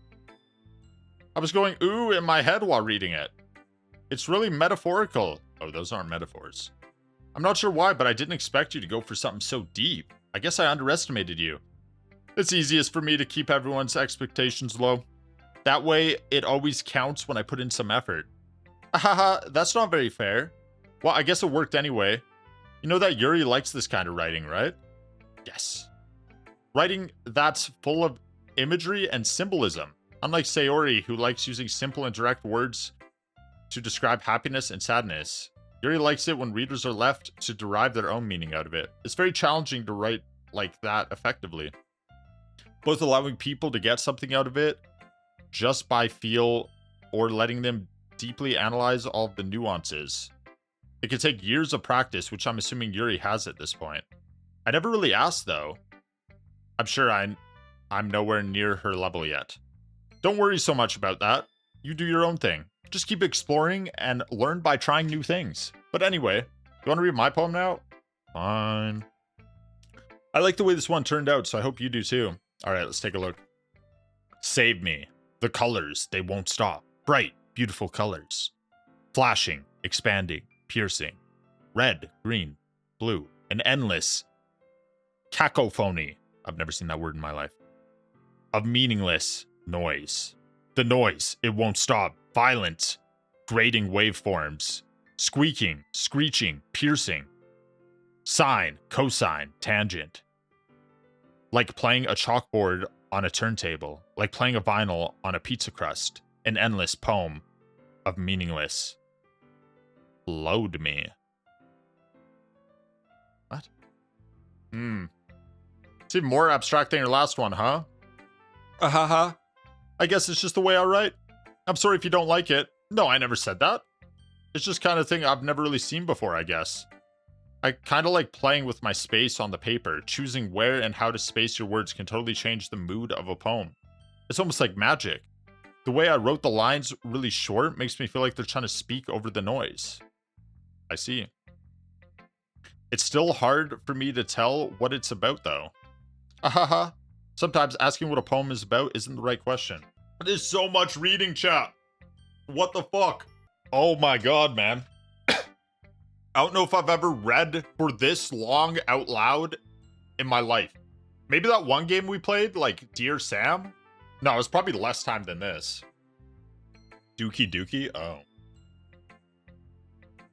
I was going ooh in my head while reading it. It's really metaphorical. Oh, those aren't metaphors. I'm not sure why, but I didn't expect you to go for something so deep. I guess I underestimated you. It's easiest for me to keep everyone's expectations low. That way, it always counts when I put in some effort. Haha, that's not very fair. Well, I guess it worked anyway. You know that Yuri likes this kind of writing, right? Yes. Writing that's full of imagery and symbolism. Unlike Sayori, who likes using simple and direct words to describe happiness and sadness. Yuri likes it when readers are left to derive their own meaning out of it. It's very challenging to write like that effectively. Both allowing people to get something out of it just by feel or letting them deeply analyze all of the nuances. It could take years of practice, which I'm assuming Yuri has at this point. I never really asked though. I'm sure I I'm nowhere near her level yet. Don't worry so much about that. You do your own thing. Just keep exploring and learn by trying new things. But anyway, you want to read my poem now? Fine. I like the way this one turned out, so I hope you do too. Alright, let's take a look. Save me. The colors, they won't stop. Bright, beautiful colors. Flashing, expanding, piercing. Red, green, blue. An endless cacophony. I've never seen that word in my life. Of meaningless noise. The noise, it won't stop. Violent, grating waveforms. Squeaking, screeching, piercing. Sine, cosine, tangent. Like playing a chalkboard on a turntable. Like playing a vinyl on a pizza crust. An endless poem of meaningless. Load me. What? It's even more abstract than your last one, huh? Ahaha. I guess it's just the way I write. I'm sorry if you don't like it. No, I never said that. It's just kind of thing I've never really seen before, I guess. I kind of like playing with my space on the paper. Choosing where and how to space your words can totally change the mood of a poem. It's almost like magic. The way I wrote the lines really short makes me feel like they're trying to speak over the noise. I see. It's still hard for me to tell what it's about, though. Ahaha. Sometimes asking what a poem is about isn't the right question. There's so much reading, chat. What the fuck? Oh my god, man. I don't know if I've ever read for this long out loud in my life. Maybe that one game we played, like Dear Sam? No, it was probably less time than this. Doki Doki? Oh.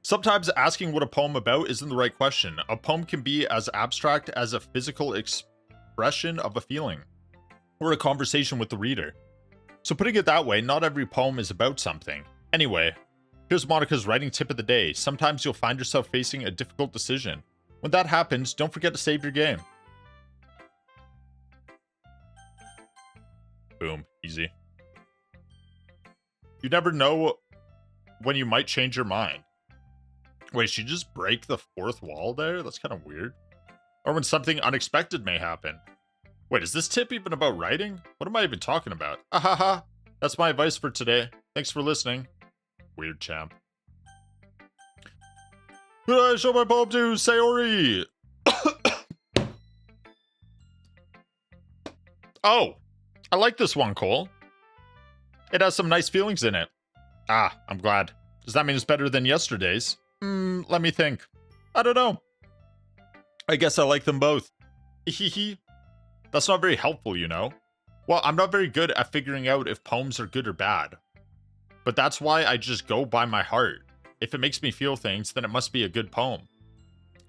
Sometimes asking what a poem about isn't the right question. A poem can be as abstract as a physical expression of a feeling, or a conversation with the reader. So putting it that way, not every poem is about something. Anyway, here's Monica's writing tip of the day. Sometimes you'll find yourself facing a difficult decision. When that happens, don't forget to save your game. Boom. Easy. You never know when you might change your mind. Wait, she just break the fourth wall there? That's kind of weird. Or when something unexpected may happen. Wait, is this tip even about writing? What am I even talking about? Ahaha. That's my advice for today. Thanks for listening. Weird champ. Who did I show my poem to? Sayori! Oh! I like this one, Cole. It has some nice feelings in it. Ah, I'm glad. Does that mean it's better than yesterday's? Let me think. I don't know. I guess I like them both. Hehe. That's not very helpful, you know? Well, I'm not very good at figuring out if poems are good or bad. But that's why I just go by my heart. If it makes me feel things, then it must be a good poem.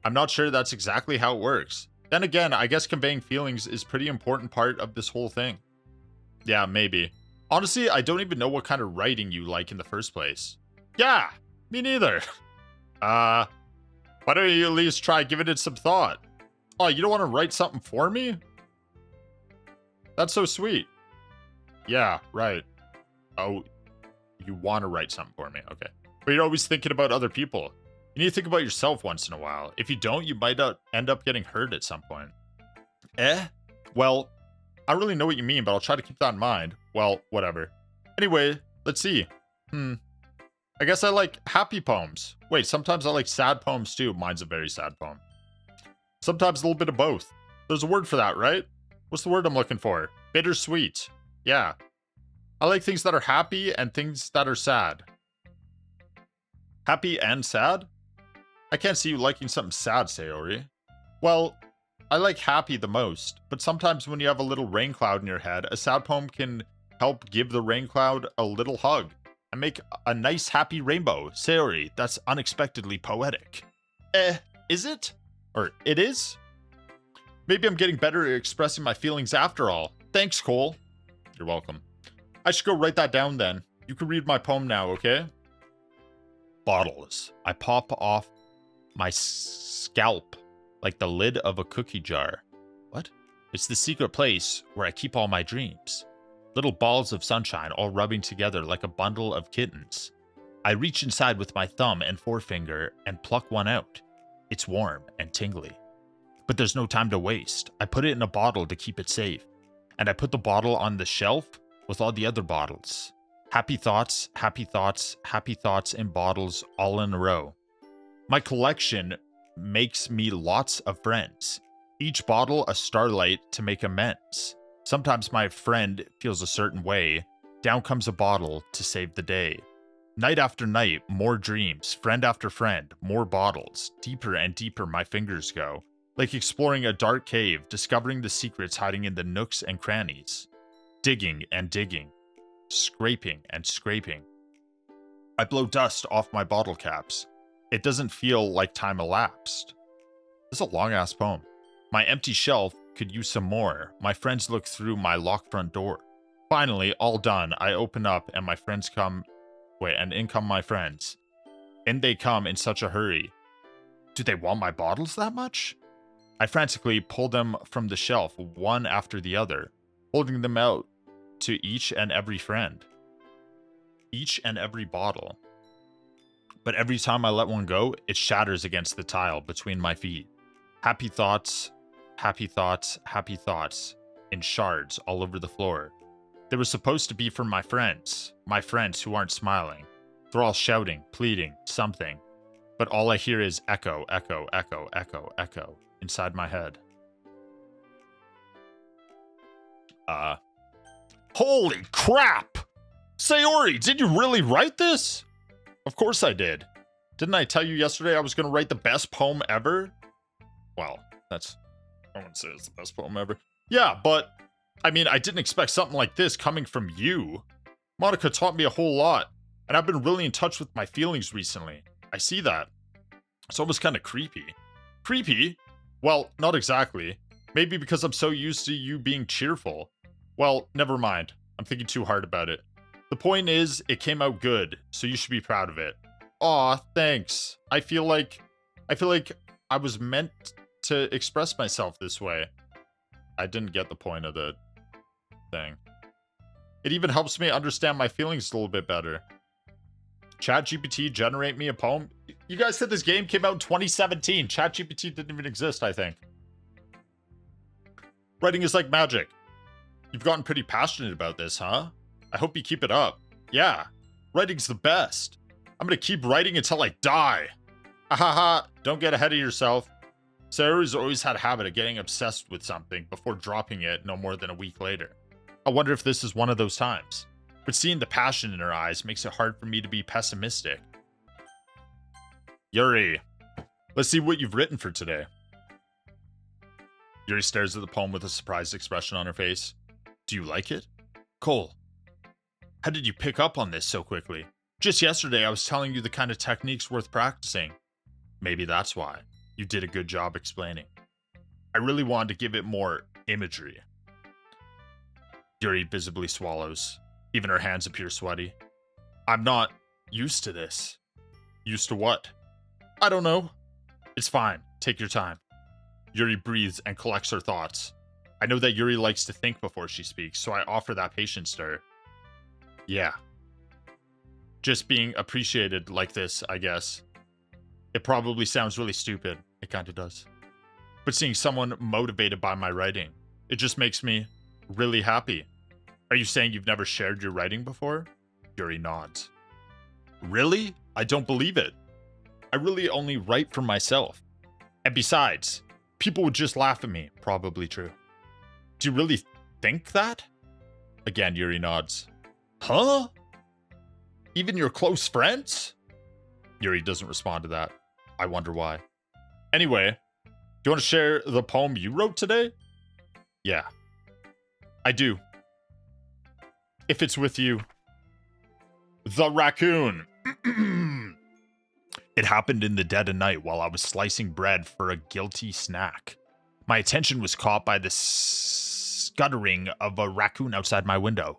I'm not sure that's exactly how it works. Then again, I guess conveying feelings is a pretty important part of this whole thing. Yeah, maybe. Honestly, I don't even know what kind of writing you like in the first place. Yeah, me neither. Why don't you at least try giving it some thought? Oh, you don't want to write something for me? That's so sweet. Yeah, right. Oh, you want to write something for me. Okay. But you're always thinking about other people. You need to think about yourself once in a while. If you don't, you might end up getting hurt at some point. Well, I don't really know what you mean, but I'll try to keep that in mind. Well, whatever. Anyway, let's see. I guess I like happy poems. Wait, sometimes I like sad poems too. Mine's a very sad poem. Sometimes a little bit of both. There's a word for that, right? What's the word I'm looking for? Bittersweet. Yeah. I like things that are happy and things that are sad. Happy and sad? I can't see you liking something sad, Sayori. Well, I like happy the most, but sometimes when you have a little rain cloud in your head, a sad poem can help give the rain cloud a little hug and make a nice happy rainbow. Sayori, that's unexpectedly poetic. Is it? Or it is? Maybe I'm getting better at expressing my feelings after all. Thanks, Cole. You're welcome. I should go write that down then. You can read my poem now, okay? Bottles. I pop off my scalp like the lid of a cookie jar. What? It's the secret place where I keep all my dreams. Little balls of sunshine all rubbing together like a bundle of kittens. I reach inside with my thumb and forefinger and pluck one out. It's warm and tingly. But there's no time to waste. I put it in a bottle to keep it safe. and I put the bottle on the shelf with all the other bottles. Happy thoughts, happy thoughts, happy thoughts in bottles all in a row. My collection makes me lots of friends. Each bottle a starlight to make amends. Sometimes my friend feels a certain way. Down comes a bottle to save the day. Night after night, more dreams. Friend after friend, more bottles. Deeper and deeper my fingers go. Like exploring a dark cave, discovering the secrets hiding in the nooks and crannies. Digging and digging. Scraping and scraping. I blow dust off my bottle caps. It doesn't feel like time elapsed. This is a long-ass poem. My empty shelf could use some more. My friends look through my locked front door. Finally, all done, I open up and my friends come... Wait, and in come my friends. In they come in such a hurry. Do they want my bottles that much? I frantically pull them from the shelf, one after the other, holding them out to each and every friend. Each and every bottle. But every time I let one go, it shatters against the tile between my feet. Happy thoughts, happy thoughts, happy thoughts, in shards all over the floor. They were supposed to be for my friends who aren't smiling. They're all shouting, pleading, something. But all I hear is echo, echo, echo, echo, echo inside my head. Holy crap! Sayori, did you really write this? Of course I did. Didn't I tell you yesterday I was going to write the best poem ever? Well, I wouldn't say it's the best poem ever. Yeah, but, I mean, I didn't expect something like this coming from you. Monica taught me a whole lot, and I've been really in touch with my feelings recently. I see that. It's almost kind of creepy. Creepy? Well, not exactly. Maybe because I'm so used to you being cheerful. Well, never mind. I'm thinking too hard about it. The point is, it came out good, so you should be proud of it. Aw, thanks. I feel like I was meant to express myself this way. I didn't get the point of the thing. It even helps me understand my feelings a little bit better. ChatGPT generate me a poem? You guys said this game came out in 2017. ChatGPT didn't even exist, I think. Writing is like magic. You've gotten pretty passionate about this, huh? I hope you keep it up. Yeah, writing's the best. I'm gonna keep writing until I die. Ahaha, don't get ahead of yourself. Sayori's always had a habit of getting obsessed with something before dropping it no more than a week later. I wonder if this is one of those times. But seeing the passion in her eyes makes it hard for me to be pessimistic. Yuri, let's see what you've written for today. Yuri stares at the poem with a surprised expression on her face. Do you like it? Cole, how did you pick up on this so quickly? Just yesterday I was telling you the kind of techniques worth practicing. Maybe that's why. You did a good job explaining. I really wanted to give it more imagery. Yuri visibly swallows. Even her hands appear sweaty. I'm not used to this. Used to what? I don't know. It's fine. Take your time. Yuri breathes and collects her thoughts. I know that Yuri likes to think before she speaks, so I offer that patience to her. Yeah. Just being appreciated like this, I guess. It probably sounds really stupid. It kind of does. But seeing someone motivated by my writing, it just makes me really happy. Are you saying you've never shared your writing before? Yuri nods. Really? I don't believe it. I really only write for myself. And besides, people would just laugh at me. Probably true. Do you really think that? Again, Yuri nods. Huh? Even your close friends? Yuri doesn't respond to that. I wonder why. Anyway, do you want to share the poem you wrote today? Yeah. I do. If it's with you. The Raccoon. It happened in the dead of night while I was slicing bread for a guilty snack. My attention was caught by the scuttering of a raccoon outside my window.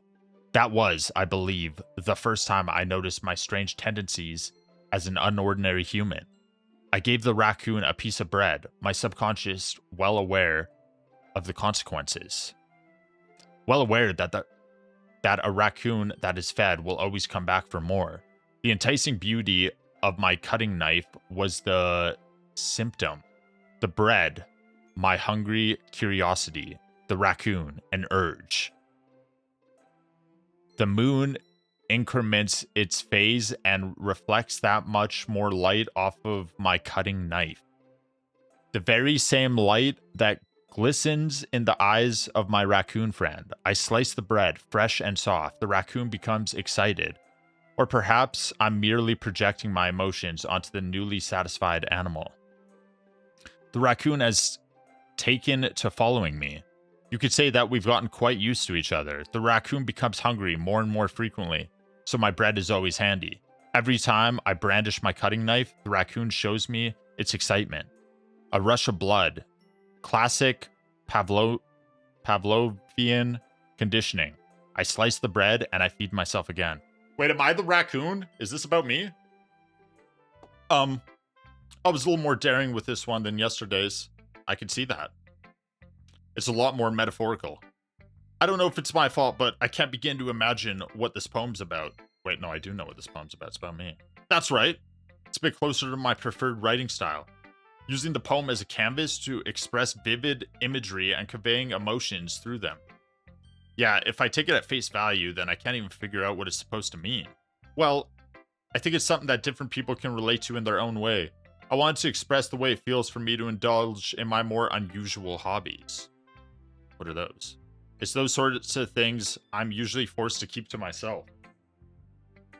That was, I believe, the first time I noticed my strange tendencies as an unordinary human. I gave the raccoon a piece of bread, my subconscious well aware of the consequences. Well aware that a raccoon that is fed will always come back for more. The enticing beauty of my cutting knife was the symptom. The bread, my hungry curiosity. The raccoon, an urge. The moon increments its phase and reflects that much more light off of my cutting knife. The very same light that glistens in the eyes of my raccoon friend. I slice the bread, fresh and soft. The raccoon becomes excited. Or perhaps I'm merely projecting my emotions onto the newly satisfied animal. The raccoon has taken to following me. You could say that we've gotten quite used to each other. The raccoon becomes hungry more and more frequently, so my bread is always handy. Every time I brandish my cutting knife, the raccoon shows me its excitement. A rush of blood. Classic Pavlovian conditioning. I slice the bread and I feed myself again. Wait, am I the raccoon? Is this about me? I was a little more daring with this one than yesterday's. I can see that. It's a lot more metaphorical. I don't know if it's my fault, but I can't begin to imagine what this poem's about. Wait, no, I do know what this poem's about. It's about me. That's right. It's a bit closer to my preferred writing style. Using the poem as a canvas to express vivid imagery and conveying emotions through them. Yeah, if I take it at face value, then I can't even figure out what it's supposed to mean. Well, I think it's something that different people can relate to in their own way. I wanted to express the way it feels for me to indulge in my more unusual hobbies. What are those? It's those sorts of things I'm usually forced to keep to myself.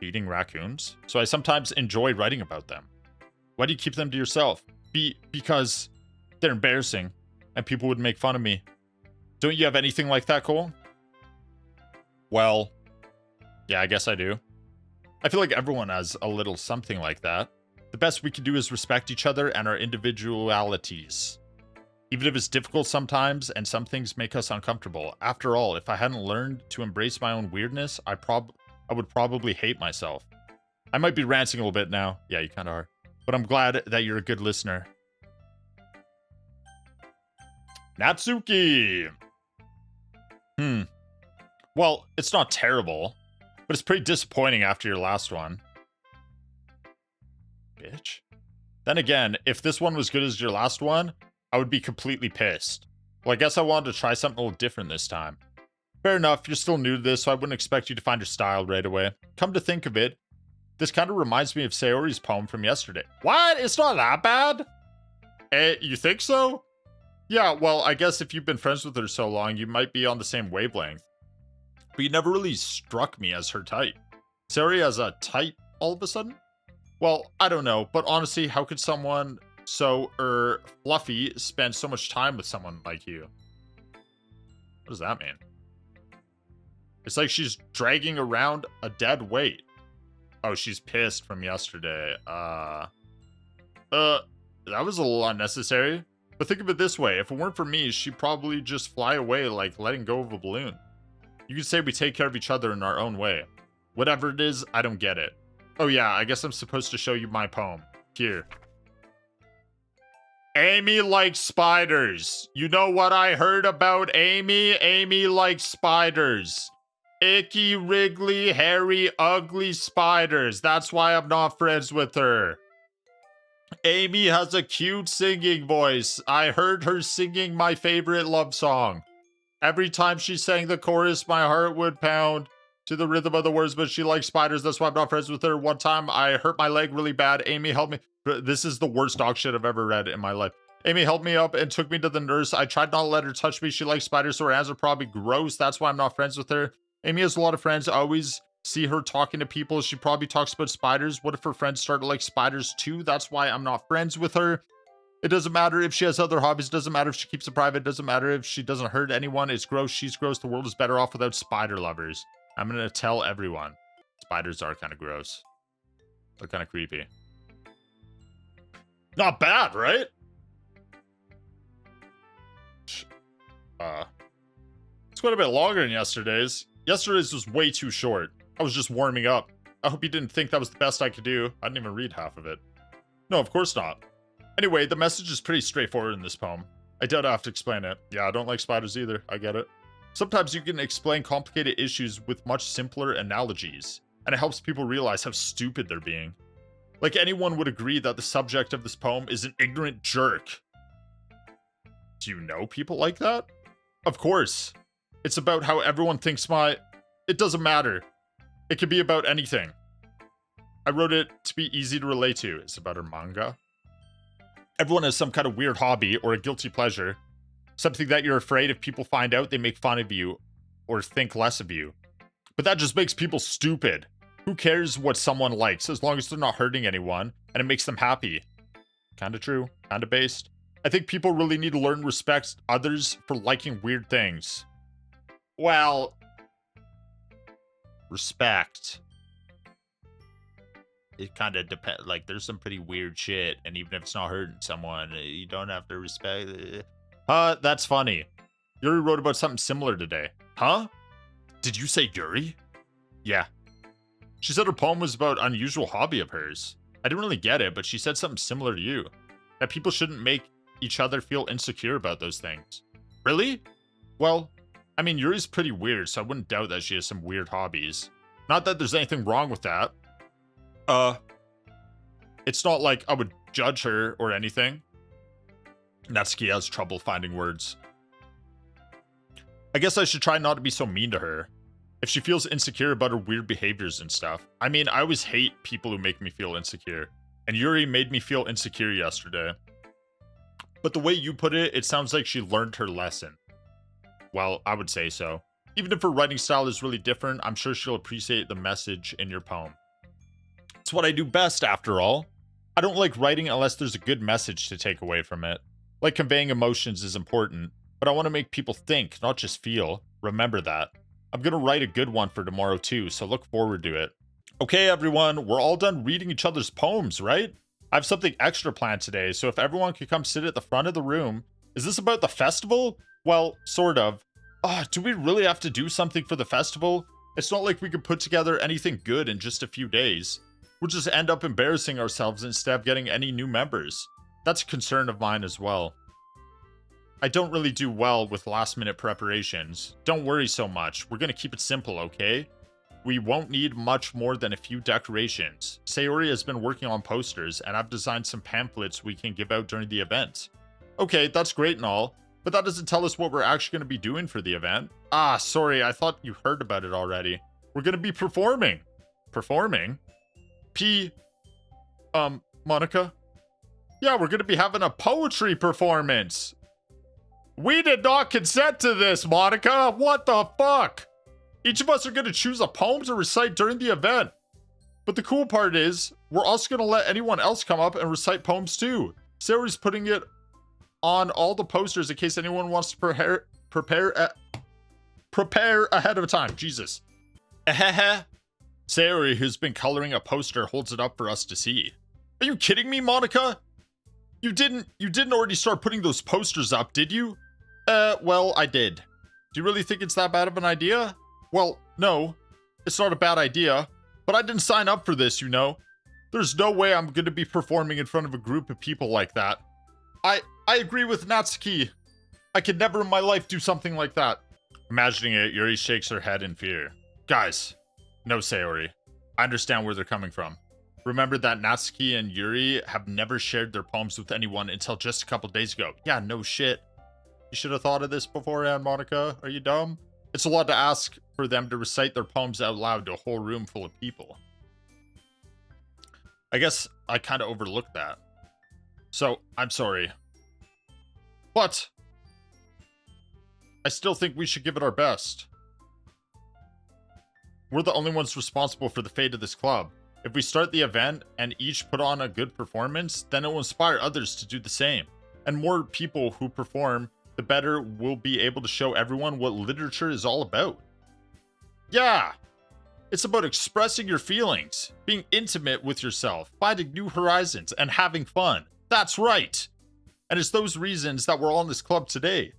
Feeding raccoons? So I sometimes enjoy writing about them. Why do you keep them to yourself? Because they're embarrassing and people would make fun of me. Don't you have anything like that, Cole? Well, yeah, I guess I do. I feel like everyone has a little something like that. The best we can do is respect each other and our individualities. Even if it's difficult sometimes and some things make us uncomfortable. After all, if I hadn't learned to embrace my own weirdness, I would probably hate myself. I might be ranting a little bit now. Yeah, you kind of are. But I'm glad that you're a good listener. Natsuki! Well, it's not terrible, but it's pretty disappointing after your last one. Bitch. Then again, if this one was good as your last one, I would be completely pissed. Well, I guess I wanted to try something a little different this time. Fair enough, you're still new to this, so I wouldn't expect you to find your style right away. Come to think of it, this kind of reminds me of Sayori's poem from yesterday. What? It's not that bad? You think so? Yeah, well, I guess if you've been friends with her so long, you might be on the same wavelength. But you never really struck me as her type. Sayori has a type all of a sudden? Well, I don't know, but honestly, how could someone so, fluffy spend so much time with someone like you? What does that mean? It's like she's dragging around a dead weight. Oh, she's pissed from yesterday. That was a little unnecessary. But think of it this way. If it weren't for me, she'd probably just fly away like letting go of a balloon. You could say we take care of each other in our own way. Whatever it is, I don't get it. Oh yeah, I guess I'm supposed to show you my poem. Here. Amy likes spiders. You know what I heard about Amy? Amy likes spiders. Icky, wriggly, hairy, ugly spiders. That's why I'm not friends with her. Amy has a cute singing voice. I heard her singing my favorite love song. Every time she sang the chorus, my heart would pound to the rhythm of the words, but she likes spiders. That's why I'm not friends with her. One time, I hurt my leg really bad. Amy helped me. This is the worst dog shit I've ever read in my life. Amy helped me up and took me to the nurse. I tried not to let her touch me. She likes spiders, so her hands are probably gross. That's why I'm not friends with her. Amy has a lot of friends. I always see her talking to people. She probably talks about spiders. What if her friends start to like spiders too? That's why I'm not friends with her. It doesn't matter if she has other hobbies. It doesn't matter if she keeps it private. It doesn't matter if she doesn't hurt anyone. It's gross. She's gross. The world is better off without spider lovers. I'm going to tell everyone. Spiders are kind of gross. They're kind of creepy. Not bad, right? It's quite a bit longer than yesterday's. Yesterday's was way too short. I was just warming up. I hope you didn't think that was the best I could do. I didn't even read half of it. No, of course not. Anyway, the message is pretty straightforward in this poem. I doubt I have to explain it. Yeah, I don't like spiders either. I get it. Sometimes you can explain complicated issues with much simpler analogies, and it helps people realize how stupid they're being. Like anyone would agree that the subject of this poem is an ignorant jerk. Do you know people like that? Of course. It's about how everyone thinks It doesn't matter. It could be about anything. I wrote it to be easy to relate to. It's about her manga. Everyone has some kind of weird hobby or a guilty pleasure. Something that you're afraid if people find out, they make fun of you or think less of you. But that just makes people stupid. Who cares what someone likes as long as they're not hurting anyone and it makes them happy? Kinda true, kinda based. I think people really need to learn to respect others for liking weird things. Well, respect. It kind of depends. Like, there's some pretty weird shit, and even if it's not hurting someone, you don't have to respect it. That's funny. Yuri wrote about something similar today. Huh? Did you say Yuri? Yeah. She said her poem was about an unusual hobby of hers. I didn't really get it, but she said something similar to you. That people shouldn't make each other feel insecure about those things. Really? Well, I mean, Yuri's pretty weird, so I wouldn't doubt that she has some weird hobbies. Not that there's anything wrong with that. It's not like I would judge her or anything. Natsuki has trouble finding words. I guess I should try not to be so mean to her. If she feels insecure about her weird behaviors and stuff. I mean, I always hate people who make me feel insecure. And Yuri made me feel insecure yesterday. But the way you put it, it sounds like she learned her lesson. Well, I would say so. Even if her writing style is really different, I'm sure she'll appreciate the message in your poem. It's what I do best, after all. I don't like writing unless there's a good message to take away from it. Like conveying emotions is important, but I want to make people think, not just feel. Remember that. I'm going to write a good one for tomorrow too, so look forward to it. Okay, everyone, we're all done reading each other's poems, right? I have something extra planned today, so if everyone could come sit at the front of the room. Is this about the festival? Well, sort of. Do we really have to do something for the festival? It's not like we could put together anything good in just a few days. We'll just end up embarrassing ourselves instead of getting any new members. That's a concern of mine as well. I don't really do well with last-minute preparations. Don't worry so much. We're gonna keep it simple, okay? We won't need much more than a few decorations. Sayori has been working on posters, and I've designed some pamphlets we can give out during the event. Okay, that's great and all, but that doesn't tell us what we're actually going to be doing for the event. Sorry, I thought you heard about it already. We're going to be performing. Performing? Monica? Yeah, we're going to be having a poetry performance. We did not consent to this, Monica. What the fuck? Each of us are going to choose a poem to recite during the event. But the cool part is, we're also going to let anyone else come up and recite poems too. Sayori's putting it on all the posters in case anyone wants to prepare ahead of time. Jesus. Sayori, who's been coloring a poster, holds it up for us to see. Are you kidding me, Monica? You didn't already start putting those posters up, did you? Well, I did. Do you really think it's that bad of an idea? Well, no, it's not a bad idea, but I didn't sign up for this, you know. There's no way I'm going to be performing in front of a group of people like that. I agree with Natsuki. I could never in my life do something like that. Imagining it, Yuri shakes her head in fear. Guys, no, Sayori. I understand where they're coming from. Remember that Natsuki and Yuri have never shared their poems with anyone until just a couple days ago. Yeah, no shit. You should have thought of this beforehand, Monica. Are you dumb? It's a lot to ask for them to recite their poems out loud to a whole room full of people. I guess I kind of overlooked that. So, I'm sorry. But I still think we should give it our best. We're the only ones responsible for the fate of this club. If we start the event and each put on a good performance, then it will inspire others to do the same. And more people who perform, the better we'll be able to show everyone what literature is all about. Yeah! It's about expressing your feelings, being intimate with yourself, finding new horizons, and having fun. That's right! And it's those reasons that we're all in this club today.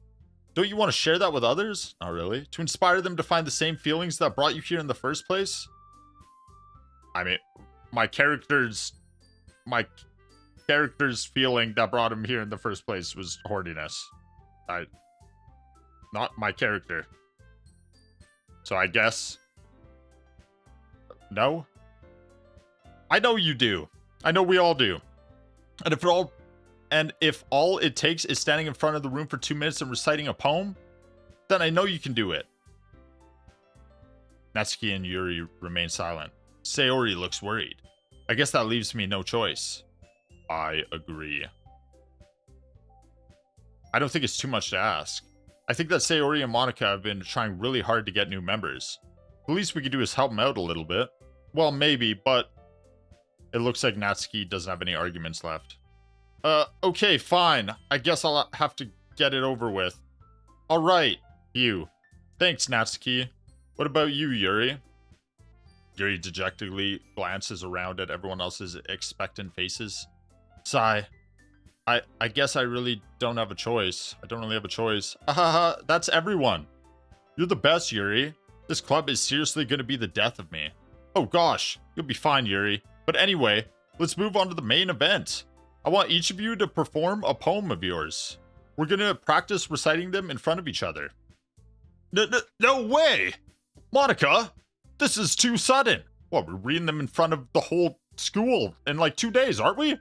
Don't you want to share that with others? Not really. To inspire them to find the same feelings that brought you here in the first place? I mean, my character's feeling that brought him here in the first place was horniness. Not my character. So I guess... No? I know you do. I know we all do. And if all it takes is standing in front of the room for 2 minutes and reciting a poem, Then I know you can do it. Natsuki and Yuri remain silent. Sayori looks worried. I guess that leaves me no choice. I agree. I don't think it's too much to ask. I think that Sayori and Monica have been trying really hard to get new members. The least we could do is help them out a little bit. Well, maybe, but it looks like Natsuki doesn't have any arguments left. Okay, fine. I guess I'll have to get it over with. Alright, you. Thanks, Natsuki. What about you, Yuri? Yuri dejectedly glances around at everyone else's expectant faces. Sigh. I guess I really don't have a choice. I don't really have a choice. That's everyone. You're the best, Yuri. This club is seriously going to be the death of me. Oh gosh, you'll be fine, Yuri. But anyway, let's move on to the main event. I want each of you to perform a poem of yours. We're going to practice reciting them in front of each other. No way! Monica, this is too sudden. Well, we're reading them in front of the whole school in like 2 days, aren't we?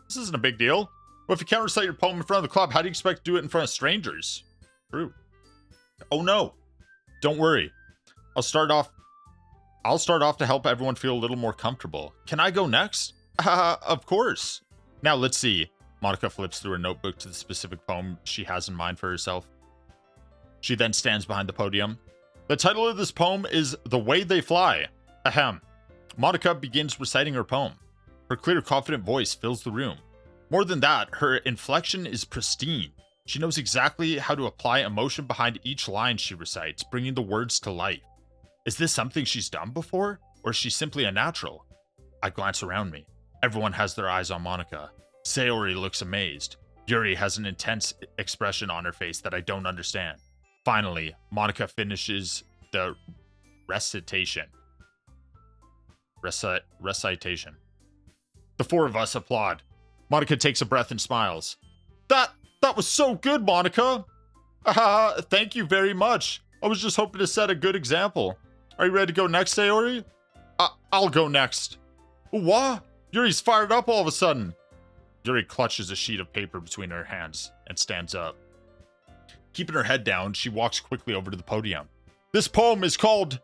This isn't a big deal. Well, if you can't recite your poem in front of the club, how do you expect to do it in front of strangers? True. Oh no. Don't worry. I'll start off to help everyone feel a little more comfortable. Can I go next? Of course. Now let's see. Monica flips through her notebook to the specific poem she has in mind for herself. She then stands behind the podium. The title of this poem is The Way They Fly. Ahem. Monica begins reciting her poem. Her clear, confident voice fills the room. More than that, her inflection is pristine. She knows exactly how to apply emotion behind each line she recites, bringing the words to life. Is this something she's done before, or is she simply a natural? I glance around me. Everyone has their eyes on Monica. Sayori looks amazed. Yuri has an intense expression on her face that I don't understand. Finally, Monica finishes the recitation. Recitation. The four of us applaud. Monica takes a breath and smiles. That was so good, Monica! Thank you very much. I was just hoping to set a good example. Are you ready to go next, Sayori? I'll go next. What? Yuri's fired up all of a sudden. Yuri clutches a sheet of paper between her hands and stands up. Keeping her head down, she walks quickly over to the podium. This poem is called...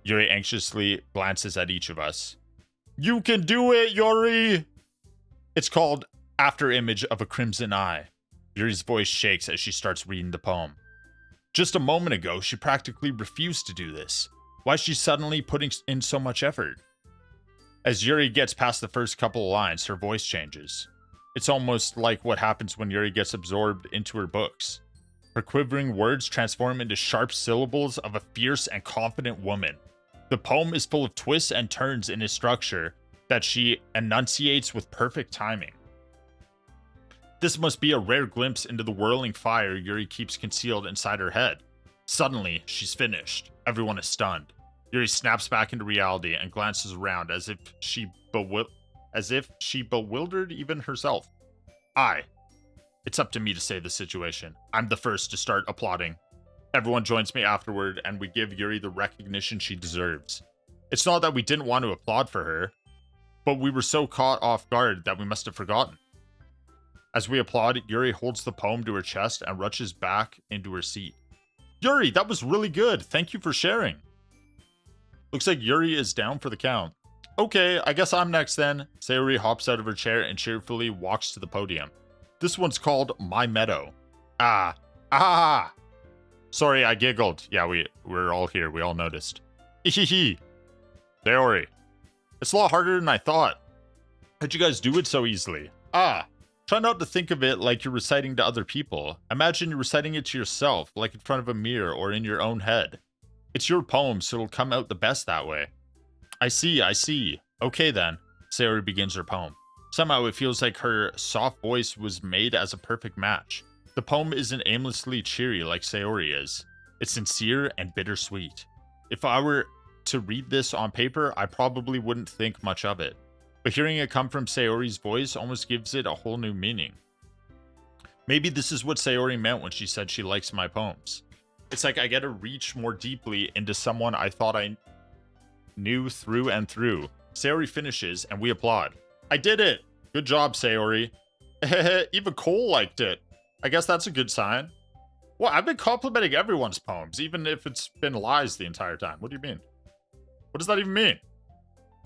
Yuri anxiously glances at each of us. You can do it, Yuri! It's called After Image of a Crimson Eye. Yuri's voice shakes as she starts reading the poem. Just a moment ago, she practically refused to do this. Why is she suddenly putting in so much effort? As Yuri gets past the first couple of lines, her voice changes. It's almost like what happens when Yuri gets absorbed into her books. Her quivering words transform into sharp syllables of a fierce and confident woman. The poem is full of twists and turns in its structure that she enunciates with perfect timing. This must be a rare glimpse into the whirling fire Yuri keeps concealed inside her head. Suddenly, she's finished. Everyone is stunned. Yuri snaps back into reality and glances around as if she bewildered even herself. It's up to me to save the situation. I'm the first to start applauding. Everyone joins me afterward, and we give Yuri the recognition she deserves. It's not that we didn't want to applaud for her, but we were so caught off guard that we must have forgotten. As we applaud, Yuri holds the poem to her chest and rushes back into her seat. Yuri, that was really good. Thank you for sharing. Looks like Yuri is down for the count. Okay, I guess I'm next then. Sayori hops out of her chair and cheerfully walks to the podium. This one's called My Meadow. Sorry, I giggled. Yeah, we're all here. We all noticed. Hehehe. Sayori. It's a lot harder than I thought. How'd you guys do it so easily? Try not to think of it like you're reciting to other people. Imagine you're reciting it to yourself, like in front of a mirror or in your own head. It's your poem, so it'll come out the best that way. I see. Okay then. Sayori begins her poem. Somehow it feels like her soft voice was made as a perfect match. The poem isn't aimlessly cheery like Sayori is. It's sincere and bittersweet. If I were to read this on paper, I probably wouldn't think much of it. But hearing it come from Sayori's voice almost gives it a whole new meaning. Maybe this is what Sayori meant when she said she likes my poems. It's like I get to reach more deeply into someone I thought I knew through and through. Sayori finishes and we applaud. I did it! Good job, Sayori. Even Cole liked it. I guess that's a good sign. Well, I've been complimenting everyone's poems, even if it's been lies the entire time. What do you mean? What does that even mean?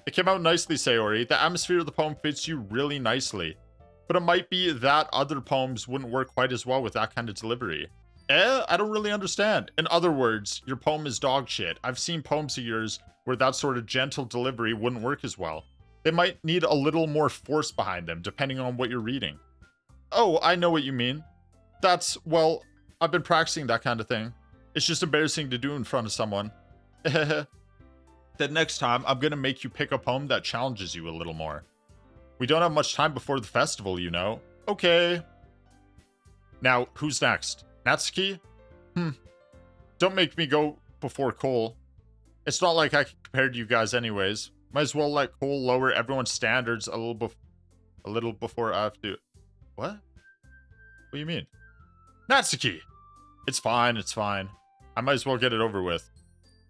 It came out nicely, Sayori. The atmosphere of the poem fits you really nicely. But it might be that other poems wouldn't work quite as well with that kind of delivery. I don't really understand. In other words, your poem is dog shit. I've seen poems of yours where that sort of gentle delivery wouldn't work as well. They might need a little more force behind them, depending on what you're reading. Oh, I know what you mean. That's, well, I've been practicing that kind of thing. It's just embarrassing to do in front of someone. Then next time, I'm gonna make you pick a poem that challenges you a little more. We don't have much time before the festival, you know. Okay. Now, who's next? Natsuki? Don't make me go before Cole. It's not like I can compare to you guys anyways. Might as well let Cole lower everyone's standards a little before I have to... What? What do you mean? Natsuki! It's fine, it's fine. I might as well get it over with.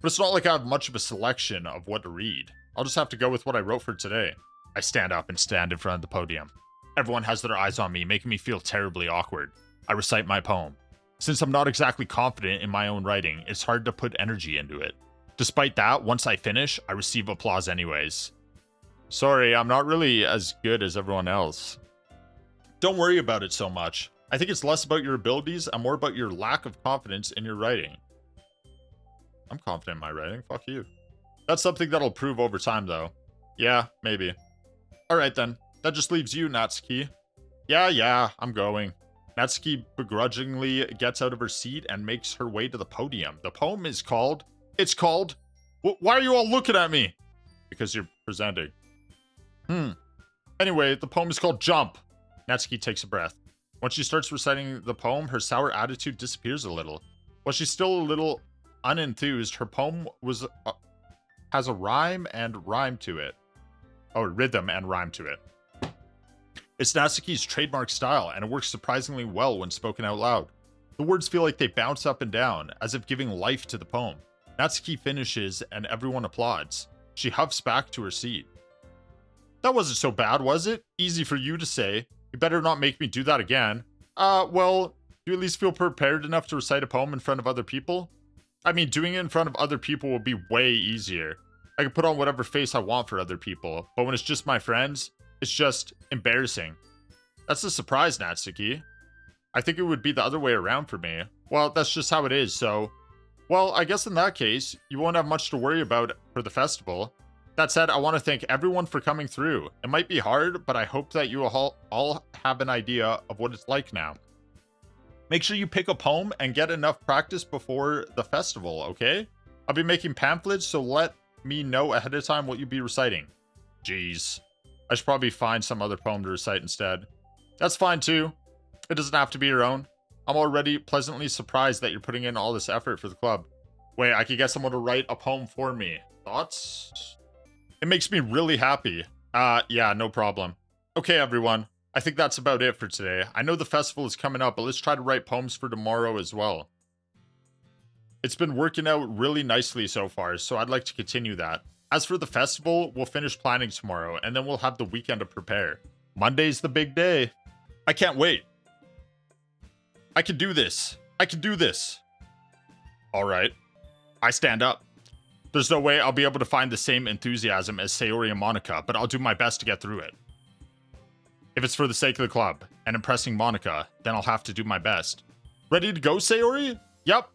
But it's not like I have much of a selection of what to read. I'll just have to go with what I wrote for today. I stand up and stand in front of the podium. Everyone has their eyes on me, making me feel terribly awkward. I recite my poem. Since I'm not exactly confident in my own writing, it's hard to put energy into it. Despite that, once I finish, I receive applause anyways. Sorry, I'm not really as good as everyone else. Don't worry about it so much. I think it's less about your abilities and more about your lack of confidence in your writing. I'm confident in my writing, fuck you. That's something that'll improve over time though. Yeah, maybe. Alright then, that just leaves you, Natsuki. Yeah, I'm going. Natsuki begrudgingly gets out of her seat and makes her way to the podium. The poem is called... It's called... Why are you all looking at me? Because you're presenting. Anyway, the poem is called Jump. Natsuki takes a breath. When she starts reciting the poem, her sour attitude disappears a little. While she's still a little unenthused, her poem has a rhyme and rhyme to it. Oh, rhythm and rhyme to it. It's Natsuki's trademark style, and it works surprisingly well when spoken out loud. The words feel like they bounce up and down, as if giving life to the poem. Natsuki finishes, and everyone applauds. She huffs back to her seat. That wasn't so bad, was it? Easy for you to say. You better not make me do that again. Well, do you at least feel prepared enough to recite a poem in front of other people? I mean, doing it in front of other people would be way easier. I can put on whatever face I want for other people, but when it's just my friends, it's just embarrassing. That's a surprise, Natsuki. I think it would be the other way around for me. Well, that's just how it is, so... Well, I guess in that case, you won't have much to worry about for the festival. That said, I want to thank everyone for coming through. It might be hard, but I hope that you all have an idea of what it's like now. Make sure you pick a poem and get enough practice before the festival, okay? I'll be making pamphlets, so let me know ahead of time what you'll be reciting. Jeez. I should probably find some other poem to recite instead. That's fine too. It doesn't have to be your own. I'm already pleasantly surprised that you're putting in all this effort for the club. Wait, I could get someone to write a poem for me. Thoughts? It makes me really happy. Yeah, no problem. Okay, everyone. I think that's about it for today. I know the festival is coming up, but let's try to write poems for tomorrow as well. It's been working out really nicely so far, so I'd like to continue that. As for the festival, we'll finish planning tomorrow, and then we'll have the weekend to prepare. Monday's the big day. I can't wait. I can do this. I can do this. Alright. I stand up. There's no way I'll be able to find the same enthusiasm as Sayori and Monica, but I'll do my best to get through it. If it's for the sake of the club, and impressing Monica, then I'll have to do my best. Ready to go, Sayori? Yep.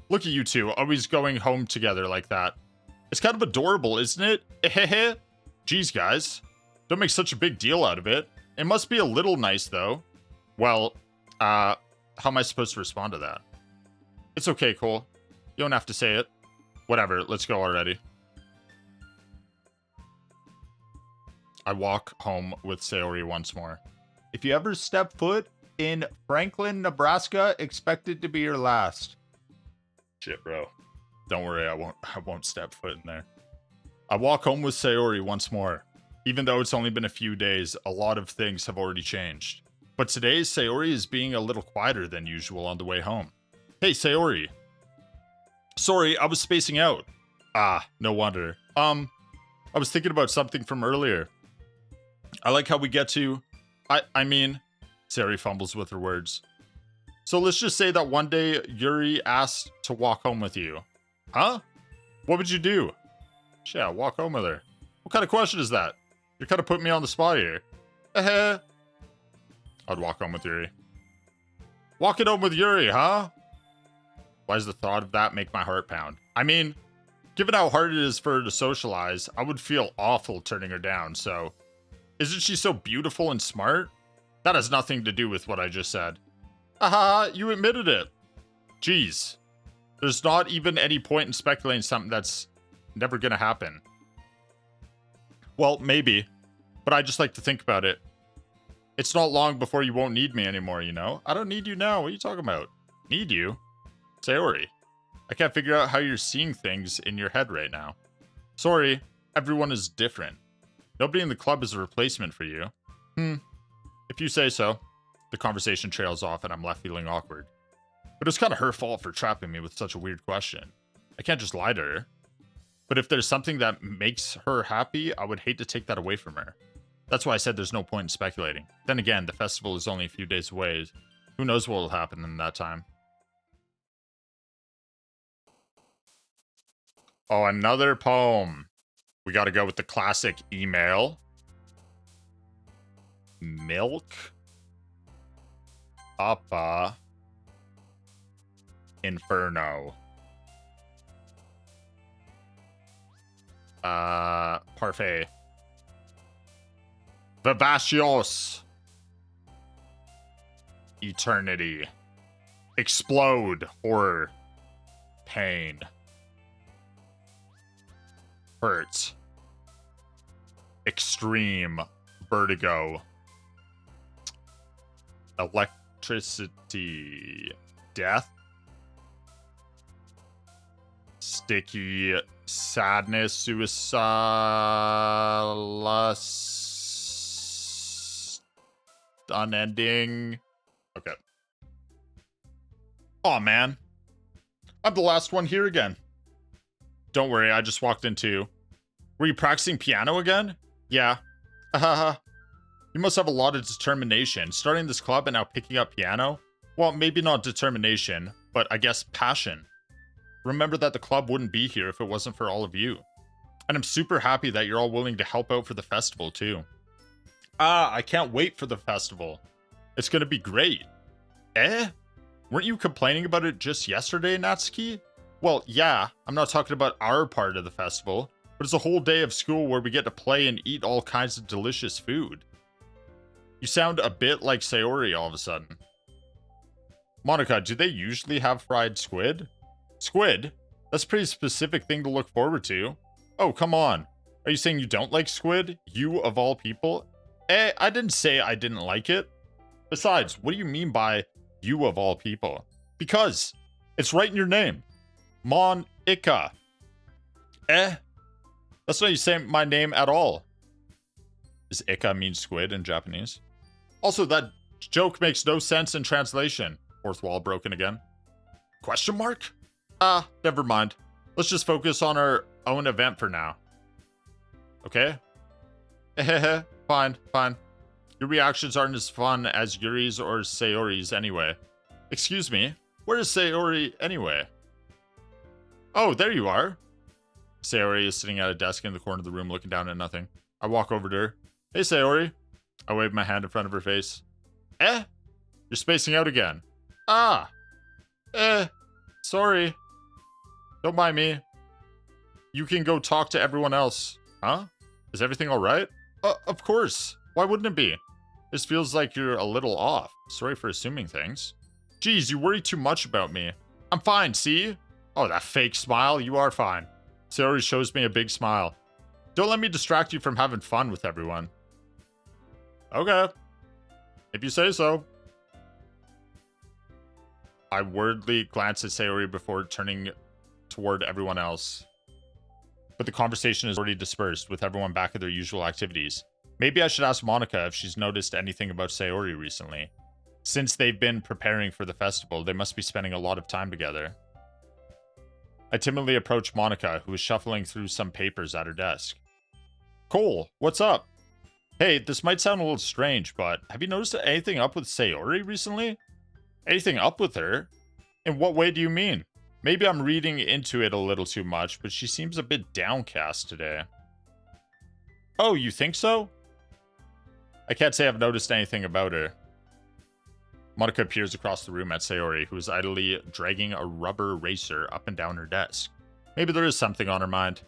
Look at you two, always going home together like that. It's kind of adorable, isn't it? Ehehe. Geez, guys. Don't make such a big deal out of it. It must be a little nice, though. Well, how am I supposed to respond to that? It's okay, Cole. You don't have to say it. Whatever, let's go already. I walk home with Sayori once more. If you ever step foot in Franklin, Nebraska, expect it to be your last. Shit, bro. Don't worry, I won't step foot in there. I walk home with Sayori once more. Even though it's only been a few days, a lot of things have already changed. But today, Sayori is being a little quieter than usual on the way home. Hey, Sayori. Sorry, I was spacing out. Ah, no wonder. I was thinking about something from earlier. I like how we get to... I mean... Sayori fumbles with her words. So let's just say that one day Yuri asked to walk home with you. Huh? What would you do? Yeah, walk home with her. What kind of question is that? You're kind of putting me on the spot here. I'd walk home with Yuri. Walking home with Yuri, huh? Why does the thought of that make my heart pound? I mean, given how hard it is for her to socialize, I would feel awful turning her down, so... Isn't she so beautiful and smart? That has nothing to do with what I just said. Haha, you admitted it. Jeez. There's not even any point in speculating something that's never gonna happen. Well, maybe. But I just like to think about it. It's not long before you won't need me anymore, you know? I don't need you now. What are you talking about? Need you? Sayori. I can't figure out how you're seeing things in your head right now. Sorry, everyone is different. Nobody in the club is a replacement for you. If you say so. The conversation trails off and I'm left feeling awkward. But it's kind of her fault for trapping me with such a weird question. I can't just lie to her. But if there's something that makes her happy, I would hate to take that away from her. That's why I said there's no point in speculating. Then again, the festival is only a few days away. Who knows what will happen in that time. Oh, another poem. We gotta go with the classic email. Milk. Papa. Inferno. Parfait. Vivacious. Eternity. Explode. Horror. Pain. Hurt. Extreme. Vertigo. Electricity. Death. Sticky. Sadness. Suicide. Unending. Okay. Aw, man. I'm the last one here again. Don't worry, I just walked into... Were you practicing piano again? Yeah. Haha. You must have a lot of determination. Starting this club and now picking up piano? Well, maybe not determination, but I guess passion. Remember that the club wouldn't be here if it wasn't for all of you. And I'm super happy that you're all willing to help out for the festival, too. I can't wait for the festival. It's gonna be great. Weren't you complaining about it just yesterday, Natsuki? Well, yeah, I'm not talking about our part of the festival, but it's a whole day of school where we get to play and eat all kinds of delicious food. You sound a bit like Sayori all of a sudden. Monica, do they usually have fried squid? Squid? That's a pretty specific thing to look forward to. Oh, come on. Are you saying you don't like squid? You of all people? I didn't say I didn't like it. Besides, what do you mean by you of all people? Because it's right in your name. Monica. That's not you saying my name at all. Does Ika mean squid in Japanese? Also, that joke makes no sense in translation. Fourth wall broken again. Question mark? Never mind. Let's just focus on our own event for now. Okay? Fine. Your reactions aren't as fun as Yuri's or Sayori's anyway. Excuse me? Where is Sayori anyway? Oh, there you are. Sayori is sitting at a desk in the corner of the room looking down at nothing. I walk over to her. Hey, Sayori. I wave my hand in front of her face. You're spacing out again. Sorry. Don't mind me. You can go talk to everyone else. Huh? Is everything alright? Of course. Why wouldn't it be? This feels like you're a little off. Sorry for assuming things. Geez, you worry too much about me. I'm fine, see? Oh, that fake smile. You are fine. Sayori shows me a big smile. Don't let me distract you from having fun with everyone. Okay. If you say so. I worriedly glance at Sayori before turning toward everyone else. But the conversation is already dispersed, with everyone back at their usual activities. Maybe I should ask Monica if she's noticed anything about Sayori recently. Since they've been preparing for the festival, they must be spending a lot of time together. I timidly approach Monica, who is shuffling through some papers at her desk. Cole, what's up? Hey, this might sound a little strange, but have you noticed anything up with Sayori recently? Anything up with her? In what way do you mean? Maybe I'm reading into it a little too much, but she seems a bit downcast today. Oh, you think so? I can't say I've noticed anything about her. Monika appears across the room at Sayori, who is idly dragging a rubber eraser up and down her desk. Maybe there is something on her mind.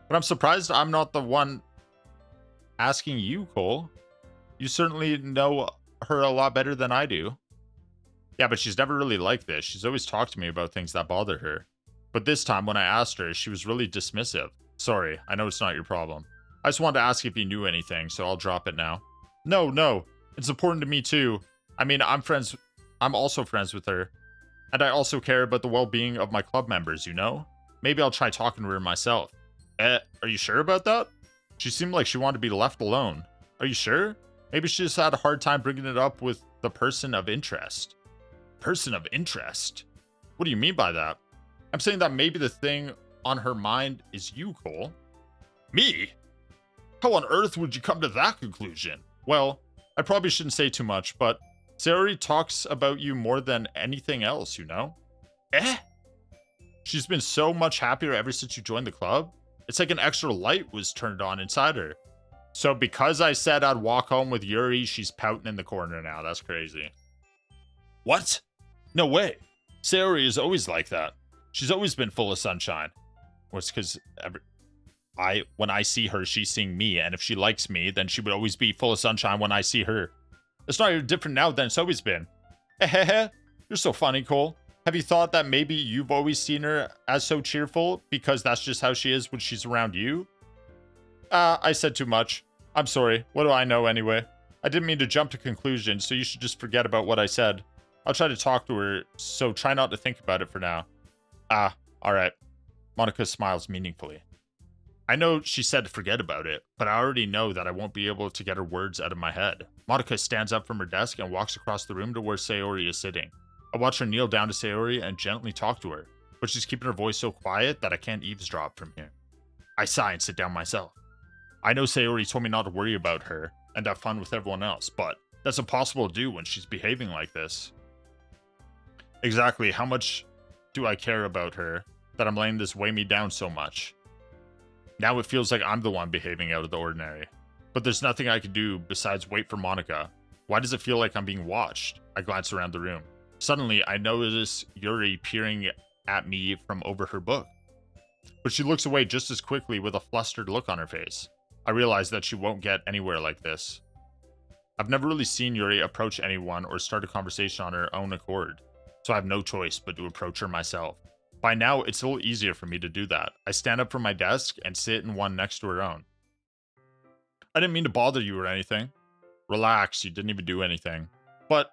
But I'm surprised I'm not the one asking you, Cole. You certainly know her a lot better than I do. Yeah, but she's never really like this. She's always talked to me about things that bother her. But this time, when I asked her, she was really dismissive. Sorry, I know it's not your problem. I just wanted to ask if you knew anything, so I'll drop it now. No. It's important to me too. I mean, I'm also friends with her. And I also care about the well-being of my club members, you know? Maybe I'll try talking to her myself. Are you sure about that? She seemed like she wanted to be left alone. Are you sure? Maybe she just had a hard time bringing it up with the person of interest. Person of interest? What do you mean by that? I'm saying that maybe the thing on her mind is you, Cole. Me? How on earth would you come to that conclusion? Well, I probably shouldn't say too much, but Sayori talks about you more than anything else, you know? She's been so much happier ever since you joined the club. It's like an extra light was turned on inside her. So because I said I'd walk home with Yuri, she's pouting in the corner now. That's crazy. What? No way. Sayori is always like that. She's always been full of sunshine. Well, it's because when I see her, she's seeing me. And if she likes me, then she would always be full of sunshine when I see her. It's not different now than it's always been. You're so funny, Cole. Have you thought that maybe you've always seen her as so cheerful because that's just how she is when she's around you? I said too much. I'm sorry. What do I know anyway? I didn't mean to jump to conclusions, so you should just forget about what I said. I'll try to talk to her, so try not to think about it for now. Alright. Monika smiles meaningfully. I know she said to forget about it, but I already know that I won't be able to get her words out of my head. Monika stands up from her desk and walks across the room to where Sayori is sitting. I watch her kneel down to Sayori and gently talk to her, but she's keeping her voice so quiet that I can't eavesdrop from here. I sigh and sit down myself. I know Sayori told me not to worry about her and have fun with everyone else, but that's impossible to do when she's behaving like this. Exactly how much do I care about her that I'm letting this weigh me down so much? Now it feels like I'm the one behaving out of the ordinary. But there's nothing I can do besides wait for Monika. Why does it feel like I'm being watched? I glance around the room. Suddenly, I notice Yuri peering at me from over her book. But she looks away just as quickly with a flustered look on her face. I realize that she won't get anywhere like this. I've never really seen Yuri approach anyone or start a conversation on her own accord, so I have no choice but to approach her myself. By now, it's a little easier for me to do that. I stand up from my desk and sit in one next to her own. I didn't mean to bother you or anything. Relax, you didn't even do anything. But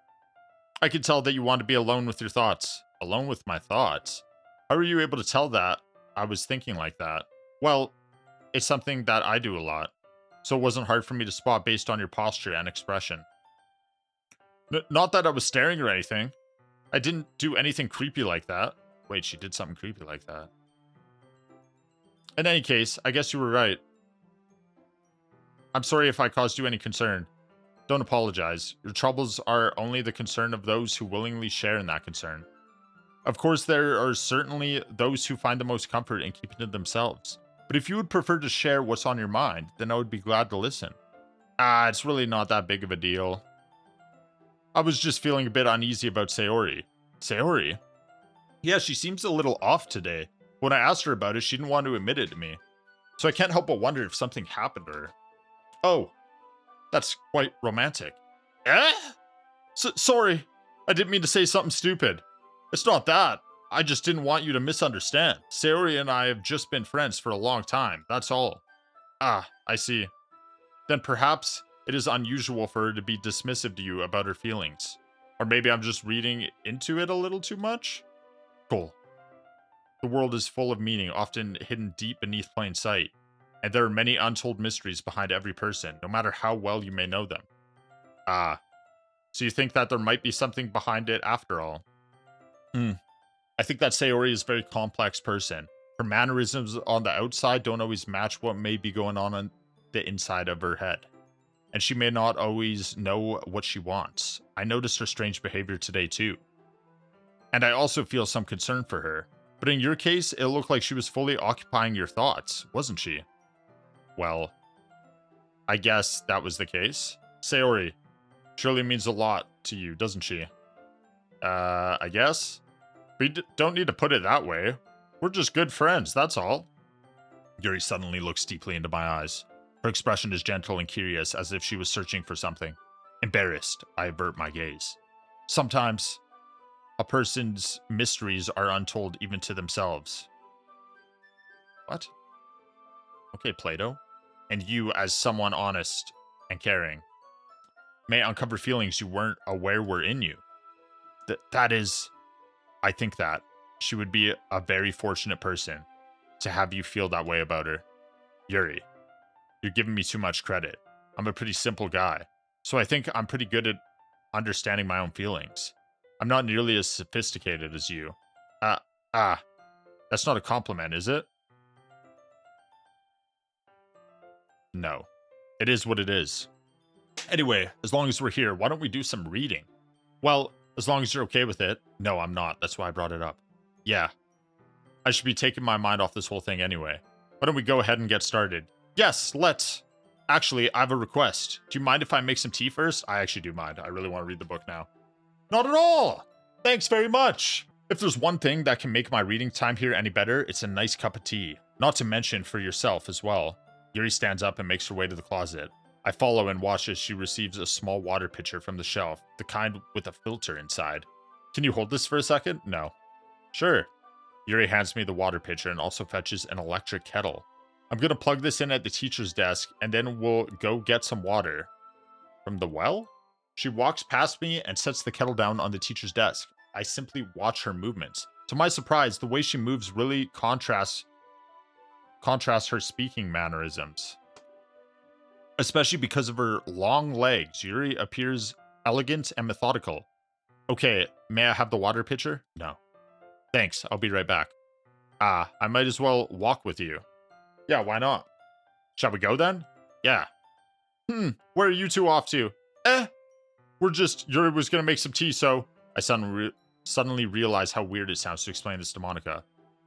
I could tell that you want to be alone with your thoughts. Alone with my thoughts? How were you able to tell that I was thinking like that? Well, it's something that I do a lot, so it wasn't hard for me to spot based on your posture and expression. Not that I was staring or anything. I didn't do anything creepy like that. Wait, she did something creepy like that. In any case, I guess you were right. I'm sorry if I caused you any concern. Don't apologize. Your troubles are only the concern of those who willingly share in that concern. Of course, there are certainly those who find the most comfort in keeping it themselves. But if you would prefer to share what's on your mind, then I would be glad to listen. It's really not that big of a deal. I was just feeling a bit uneasy about Sayori. Sayori? Yeah, she seems a little off today. When I asked her about it, she didn't want to admit it to me. So I can't help but wonder if something happened to her. Oh, that's quite romantic. Sorry, I didn't mean to say something stupid. It's not that. I just didn't want you to misunderstand. Sayori and I have just been friends for a long time, that's all. I see. Then perhaps it is unusual for her to be dismissive to you about her feelings. Or maybe I'm just reading into it a little too much? Cool. The world is full of meaning, often hidden deep beneath plain sight. And there are many untold mysteries behind every person, no matter how well you may know them. So you think that there might be something behind it after all? I think that Sayori is a very complex person. Her mannerisms on the outside don't always match what may be going on the inside of her head. And she may not always know what she wants. I noticed her strange behavior today too. And I also feel some concern for her. But in your case, it looked like she was fully occupying your thoughts, wasn't she? Well, I guess that was the case. Sayori surely means a lot to you, doesn't she? I guess? We don't need to put it that way. We're just good friends, that's all. Yuri suddenly looks deeply into my eyes. Her expression is gentle and curious, as if she was searching for something. Embarrassed, I avert my gaze. Sometimes, a person's mysteries are untold even to themselves. What? Okay, Plato. And you, as someone honest and caring, may uncover feelings you weren't aware were in you. That is, I think that she would be a very fortunate person to have you feel that way about her. Yuri, you're giving me too much credit. I'm a pretty simple guy, so I think I'm pretty good at understanding my own feelings. I'm not nearly as sophisticated as you. That's not a compliment, is it? No. It is what it is. Anyway, as long as we're here, why don't we do some reading? Well, as long as you're okay with it. No, I'm not. That's why I brought it up. Yeah. I should be taking my mind off this whole thing anyway. Why don't we go ahead and get started? Yes, let's. Actually, I have a request. Do you mind if I make some tea first? I actually do mind. I really want to read the book now. Not at all! Thanks very much! If there's one thing that can make my reading time here any better, it's a nice cup of tea. Not to mention for yourself as well. Yuri stands up and makes her way to the closet. I follow and watch as she receives a small water pitcher from the shelf, the kind with a filter inside. Can you hold this for a second? No. Sure. Yuri hands me the water pitcher and also fetches an electric kettle. I'm gonna plug this in at the teacher's desk, and then we'll go get some water. From the well? She walks past me and sets the kettle down on the teacher's desk. I simply watch her movements. To my surprise, the way she moves really contrasts her speaking mannerisms. Especially because of her long legs, Yuri appears elegant and methodical. Okay, may I have the water pitcher? No. Thanks, I'll be right back. I might as well walk with you. Yeah, why not? Shall we go then? Yeah. Where are you two off to? Yuri was gonna make some tea, so... I suddenly realize how weird it sounds to explain this to Monica.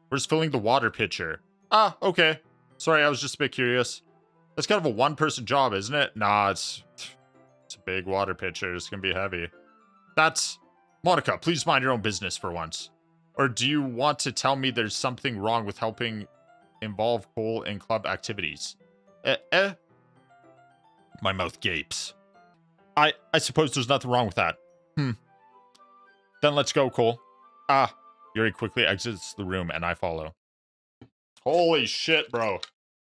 We're just filling the water pitcher. Okay. Sorry, I was just a bit curious. That's kind of a one-person job, isn't it? Nah, it's a big water pitcher. It's gonna be heavy. Monica, please mind your own business for once. Or do you want to tell me there's something wrong with helping involve Cole in club activities? My mouth gapes. I suppose there's nothing wrong with that. Then let's go, Cole. Yuri quickly exits the room and I follow. Holy shit, bro.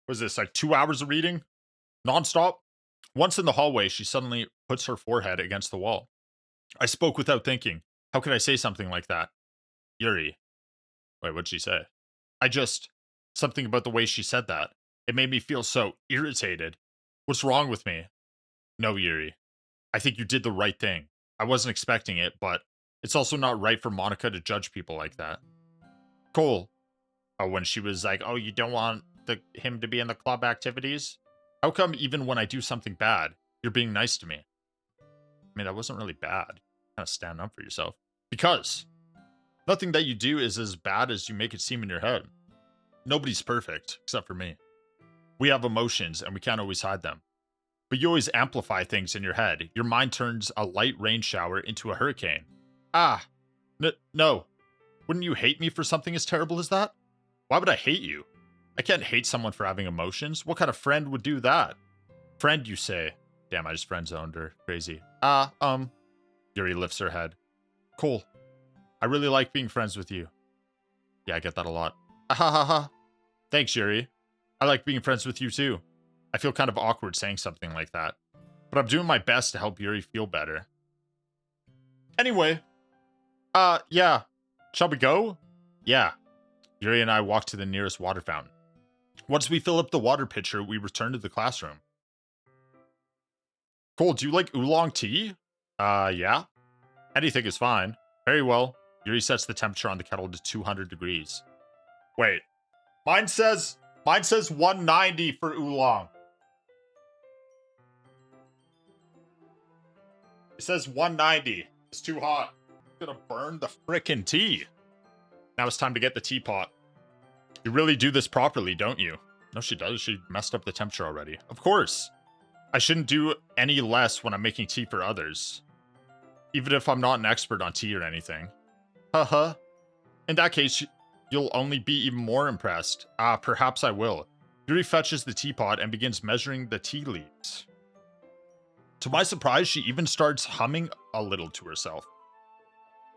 What is this, like 2 hours of reading? Non-stop? Once in the hallway, she suddenly puts her forehead against the wall. I spoke without thinking. How could I say something like that? Yuri. Wait, what'd she say? Something about the way she said that. It made me feel so irritated. What's wrong with me? No, Yuri. I think you did the right thing. I wasn't expecting it, but it's also not right for Monica to judge people like that. Cole. Oh, when she was like, oh, you don't want him to be in the club activities? How come even when I do something bad, you're being nice to me? I mean, that wasn't really bad. Kind of stand up for yourself. Because nothing that you do is as bad as you make it seem in your head. Nobody's perfect, except for me. We have emotions, and we can't always hide them. But you always amplify things in your head. Your mind turns a light rain shower into a hurricane. No. Wouldn't you hate me for something as terrible as that? Why would I hate you? I can't hate someone for having emotions. What kind of friend would do that? Friend, you say? Damn, I just friend-zoned her. Crazy. Yuri lifts her head. Cole, I really like being friends with you. Yeah, I get that a lot. Thanks, Yuri. I like being friends with you too. I feel kind of awkward saying something like that. But I'm doing my best to help Yuri feel better. Anyway. Yeah. Shall we go? Yeah. Yuri and I walk to the nearest water fountain. Once we fill up the water pitcher, we return to the classroom. Cole, do you like oolong tea? Yeah. Anything is fine. Very well. Yuri sets the temperature on the kettle to 200 degrees. Wait. Mine says 190 for oolong. It says 190. It's too hot. gonna burn the frickin' tea. Now it's time to get the teapot. You really do this properly, don't you? No, she does. She messed up the temperature already. Of course. I shouldn't do any less when I'm making tea for others. Even if I'm not an expert on tea or anything. Haha. In that case, you'll only be even more impressed. Perhaps I will. Yuri fetches the teapot and begins measuring the tea leaves. To my surprise, she even starts humming a little to herself.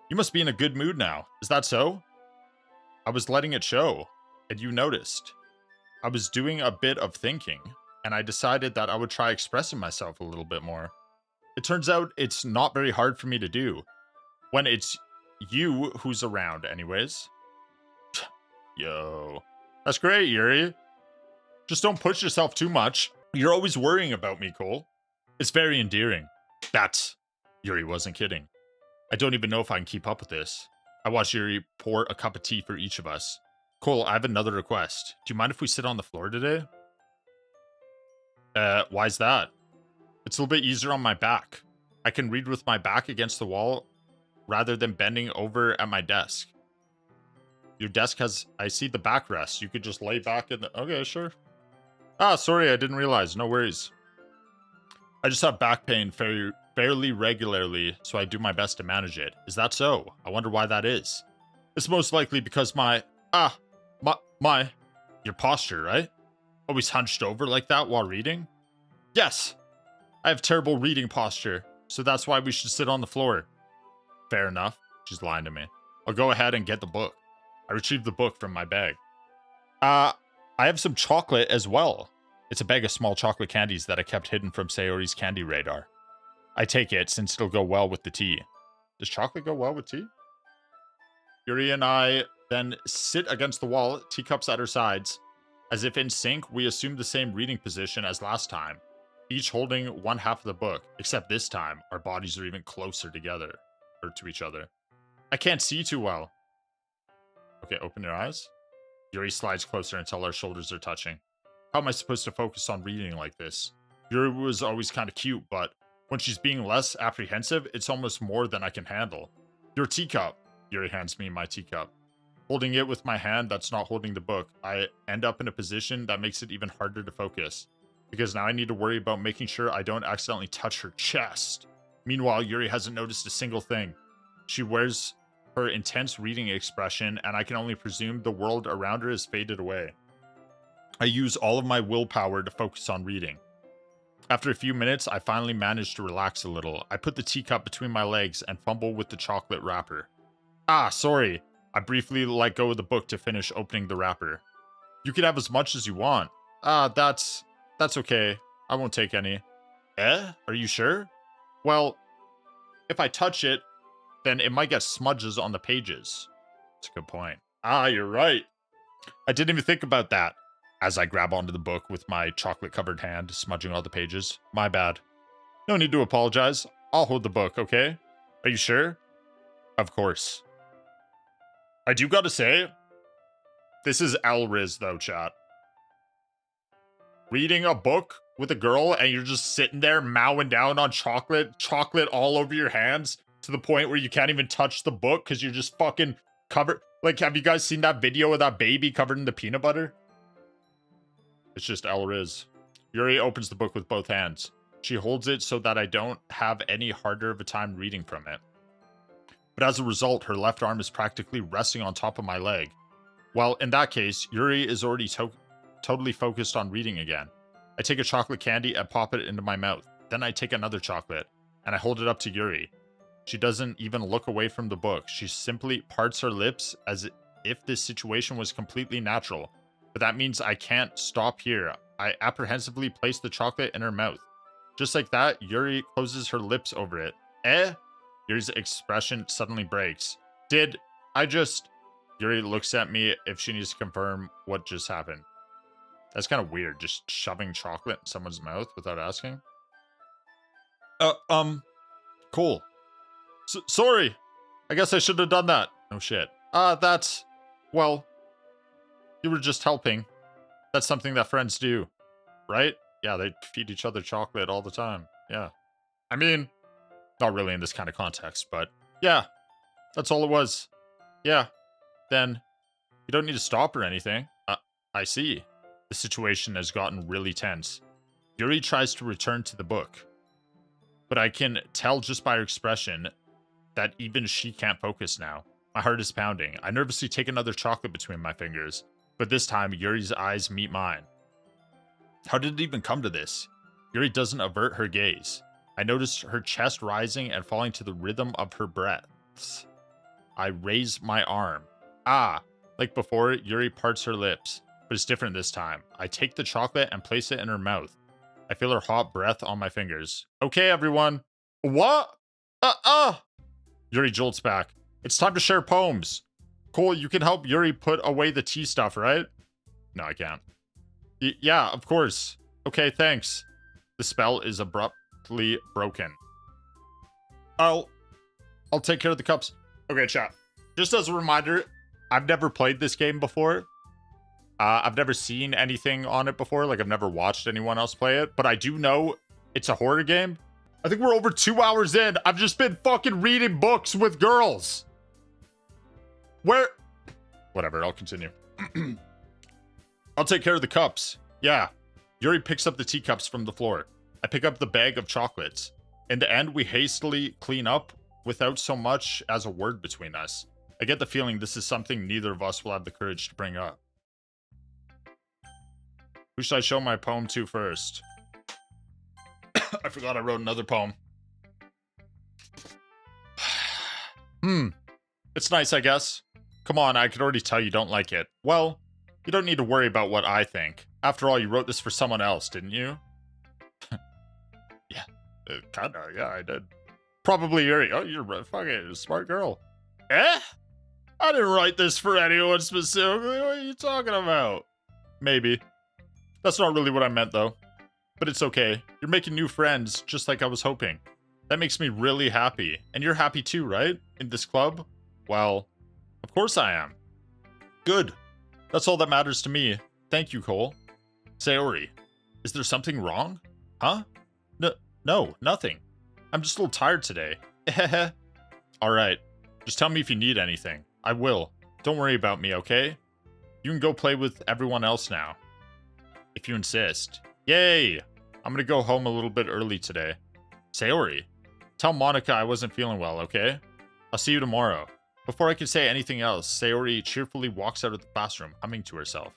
You must be in a good mood now. Is that so? I was letting it show, and you noticed. I was doing a bit of thinking, and I decided that I would try expressing myself a little bit more. It turns out it's not very hard for me to do. When it's you who's around, anyways. Yo. That's great, Yuri. Just don't push yourself too much. You're always worrying about me, Cole. It's very endearing. Yuri wasn't kidding. I don't even know if I can keep up with this. I watched Yuri pour a cup of tea for each of us. Cole, I have another request. Do you mind if we sit on the floor today? Why's that? It's a little bit easier on my back. I can read with my back against the wall rather than bending over at my desk. Your desk has, I see the backrest. You could just lay back in the, okay, sure. Sorry, I didn't realize. No worries. I just have back pain fairly regularly, so I do my best to manage it. Is that so? I wonder why that is. It's most likely because your posture, right? Always hunched over like that while reading? Yes. I have terrible reading posture, so that's why we should sit on the floor. Fair enough. She's lying to me. I'll go ahead and get the book. I retrieved the book from my bag. I have some chocolate as well. It's a bag of small chocolate candies that I kept hidden from Sayori's candy radar. I take it since it'll go well with the tea. Does chocolate go well with tea? Yuri and I then sit against the wall, teacups at our sides. As if in sync, we assume the same reading position as last time, each holding one half of the book, except this time, our bodies are even closer together, or to each other. I can't see too well. Okay, open your eyes. Yuri slides closer until our shoulders are touching. How am I supposed to focus on reading like this? Yuri was always kind of cute, but when she's being less apprehensive, it's almost more than I can handle. Your teacup. Yuri hands me my teacup. Holding it with my hand that's not holding the book, I end up in a position that makes it even harder to focus. Because now I need to worry about making sure I don't accidentally touch her chest. Meanwhile, Yuri hasn't noticed a single thing. She wears her intense reading expression, and I can only presume the world around her has faded away. I use all of my willpower to focus on reading. After a few minutes, I finally manage to relax a little. I put the teacup between my legs and fumble with the chocolate wrapper. Sorry. I briefly let go of the book to finish opening the wrapper. You can have as much as you want. That's okay. I won't take any. Are you sure? Well, if I touch it, then it might get smudges on the pages. That's a good point. You're right. I didn't even think about that. As I grab onto the book with my chocolate-covered hand, smudging all the pages. My bad. No need to apologize. I'll hold the book, okay? Are you sure? Of course. I do gotta say, this is Elriz though, chat. Reading a book with a girl and you're just sitting there mowing down on chocolate all over your hands to the point where you can't even touch the book because you're just fucking covered. Like, have you guys seen that video of that baby covered in the peanut butter? It's just Elriz. Yuri opens the book with both hands. She holds it so that I don't have any harder of a time reading from it. But as a result, her left arm is practically resting on top of my leg. Well, in that case, Yuri is already totally focused on reading again. I take a chocolate candy and pop it into my mouth. Then I take another chocolate, and I hold it up to Yuri. She doesn't even look away from the book. She simply parts her lips as if this situation was completely natural. But that means I can't stop here. I apprehensively place the chocolate in her mouth. Just like that, Yuri closes her lips over it. Yuri's expression suddenly breaks. Did I just... Yuri looks at me if she needs to confirm what just happened. That's kind of weird, just shoving chocolate in someone's mouth without asking. Cool. Sorry. I guess I should have done that. No shit. Well, you were just helping. That's something that friends do, right? Yeah, they feed each other chocolate all the time. Yeah. I mean, not really in this kind of context, but yeah. That's all it was. Yeah. Then you don't need to stop or anything. I see. The situation has gotten really tense. Yuri tries to return to the book, but I can tell just by her expression that even she can't focus now. My heart is pounding. I nervously take another chocolate between my fingers, but this time Yuri's eyes meet mine. How did it even come to this? Yuri doesn't avert her gaze. I notice her chest rising and falling to the rhythm of her breaths. I raise my arm. Ah! Like before, Yuri parts her lips, but it's different this time. I take the chocolate and place it in her mouth. I feel her hot breath on my fingers. Okay, everyone. What? Yuri jolts back. It's time to share poems. Cole, you can help Yuri put away the tea stuff, right? No, I can't. Yeah, of course. Okay, thanks. The spell is abruptly broken. I'll take care of the cups. Okay, chat. Just as a reminder, I've never played this game before. I've never seen anything on it before. Like, I've never watched anyone else play it. But I do know it's a horror game. I think we're over 2 hours in. I've just been fucking reading books with girls. Where? Whatever, I'll continue. I'll take care of the cups. Yeah. Yuri picks up the teacups from the floor. I pick up the bag of chocolates. In the end, we hastily clean up without so much as a word between us. I get the feeling this is something neither of us will have the courage to bring up. Who should I show my poem to first? I forgot I wrote another poem. It's nice, I guess. Come on, I could already tell you don't like it. Well, you don't need to worry about what I think. After all, you wrote this for someone else, didn't you? Yeah, kinda, yeah, I did. Probably Yuri. Oh, you're a fucking smart girl. Eh? I didn't write this for anyone specifically. What are you talking about? Maybe. That's not really what I meant, though. But it's okay. You're making new friends, just like I was hoping. That makes me really happy. And you're happy too, right? In this club? Well, of course I am. Good. That's all that matters to me. Thank you, Cole. Sayori, is there something wrong? Huh? No, nothing. I'm just a little tired today. Alright. Just tell me if you need anything. I will. Don't worry about me, okay? You can go play with everyone else now. If you insist. Yay! I'm gonna go home a little bit early today. Sayori, tell Monica I wasn't feeling well, okay? I'll see you tomorrow. Before I could say anything else, Sayori cheerfully walks out of the classroom, humming to herself.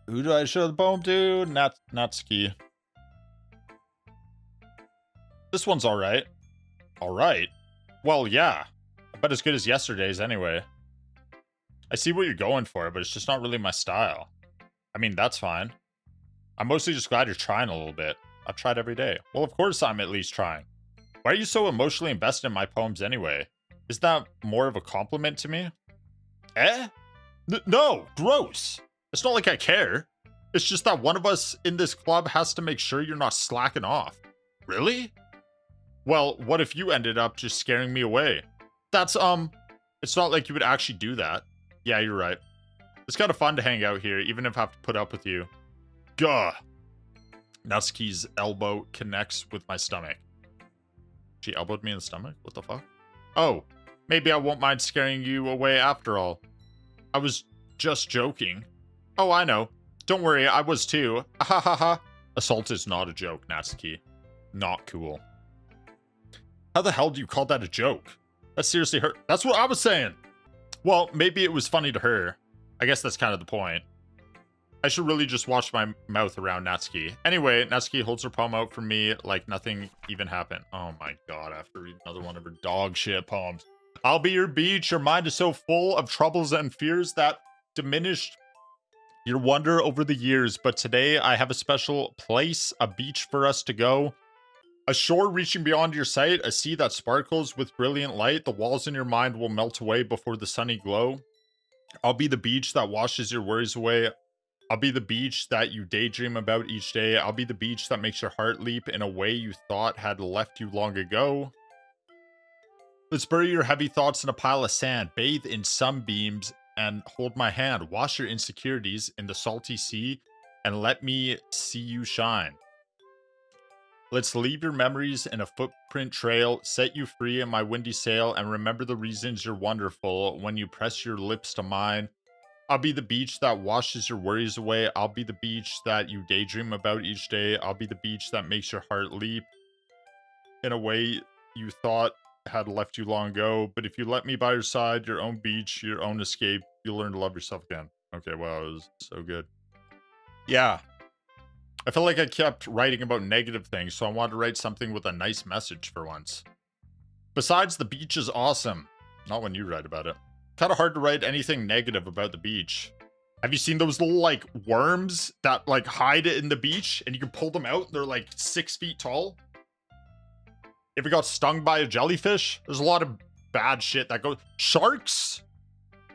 Who do I show the poem to? Natsuki. This one's alright. Alright? Well, yeah. About as good as yesterday's anyway. I see what you're going for, but it's just not really my style. I mean, that's fine. I'm mostly just glad you're trying a little bit. I've tried every day. Well, of course I'm at least trying. Why are you so emotionally invested in my poems anyway? Is that more of a compliment to me? Eh? No, gross. It's not like I care. It's just that one of us in this club has to make sure you're not slacking off. Really? Well, what if you ended up just scaring me away? That's, it's not like you would actually do that. Yeah, you're right. It's kind of fun to hang out here, even if I have to put up with you. Gah! Natsuki's elbow connects with my stomach. She elbowed me in the stomach? What the fuck? Oh, maybe I won't mind scaring you away after all. I was just joking. Oh, I know. Don't worry, I was too. Ha ha ha. Assault is not a joke, Natsuki. Not cool. How the hell do you call that a joke? That seriously hurt. That's what I was saying. Well, maybe it was funny to her. I guess that's kind of the point. I should really just watch my mouth around Natsuki. Anyway, Natsuki holds her poem out for me like nothing even happened. Oh my god, I have to read another one of her dog shit poems. I'll be your beach. Your mind is so full of troubles and fears that diminished your wonder over the years. But today I have a special place, a beach for us to go. A shore reaching beyond your sight, a sea that sparkles with brilliant light. The walls in your mind will melt away before the sunny glow. I'll be the beach that washes your worries away. I'll be the beach that you daydream about each day. I'll be the beach that makes your heart leap in a way you thought had left you long ago. Let's bury your heavy thoughts in a pile of sand, bathe in sunbeams, and hold my hand. Wash your insecurities in the salty sea, and let me see you shine. Let's leave your memories in a footprint trail, set you free in my windy sail, and remember the reasons you're wonderful when you press your lips to mine. I'll be the beach that washes your worries away. I'll be the beach that you daydream about each day. I'll be the beach that makes your heart leap in a way you thought had left you long ago. But if you let me by your side, your own beach, your own escape, you'll learn to love yourself again. Okay, wow, it was so good. Yeah. I felt like I kept writing about negative things, so I wanted to write something with a nice message for once. Besides, the beach is awesome. Not when you write about it. Kind of hard to write anything negative about the beach. Have you seen those little, like, worms that, like, hide in the beach, and you can pull them out, and they're, like, 6 feet tall? Ever got stung by a jellyfish? There's a lot of bad shit that goes... Sharks?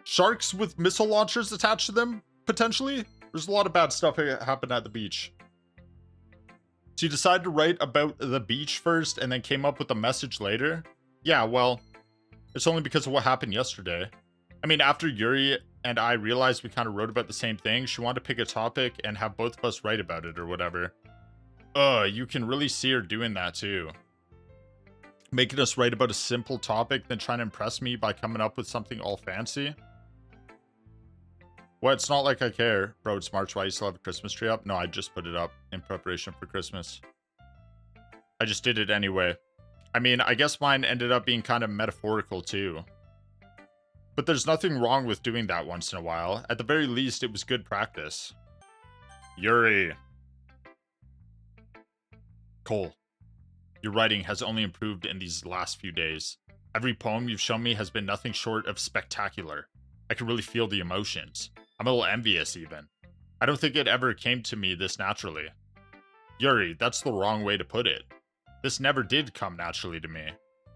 Sharks with missile launchers attached to them, potentially? There's a lot of bad stuff that happened at the beach. So you decided to write about the beach first and then came up with a message later? Yeah, well, it's only because of what happened yesterday. I mean, after Yuri and I realized we kind of wrote about the same thing, she wanted to pick a topic and have both of us write about it or whatever. You can really see her doing that too. Making us write about a simple topic, then trying to impress me by coming up with something all fancy. Well, it's not like I care. Bro, it's March. Why you still have a Christmas tree up? No, I just put it up in preparation for Christmas. I just did it anyway. I mean, I guess mine ended up being kind of metaphorical too. But there's nothing wrong with doing that once in a while. At the very least, it was good practice. Yuri. Cole. Your writing has only improved in these last few days. Every poem you've shown me has been nothing short of spectacular. I can really feel the emotions. I'm a little envious even. I don't think it ever came to me this naturally. Yuri, that's the wrong way to put it. This never did come naturally to me.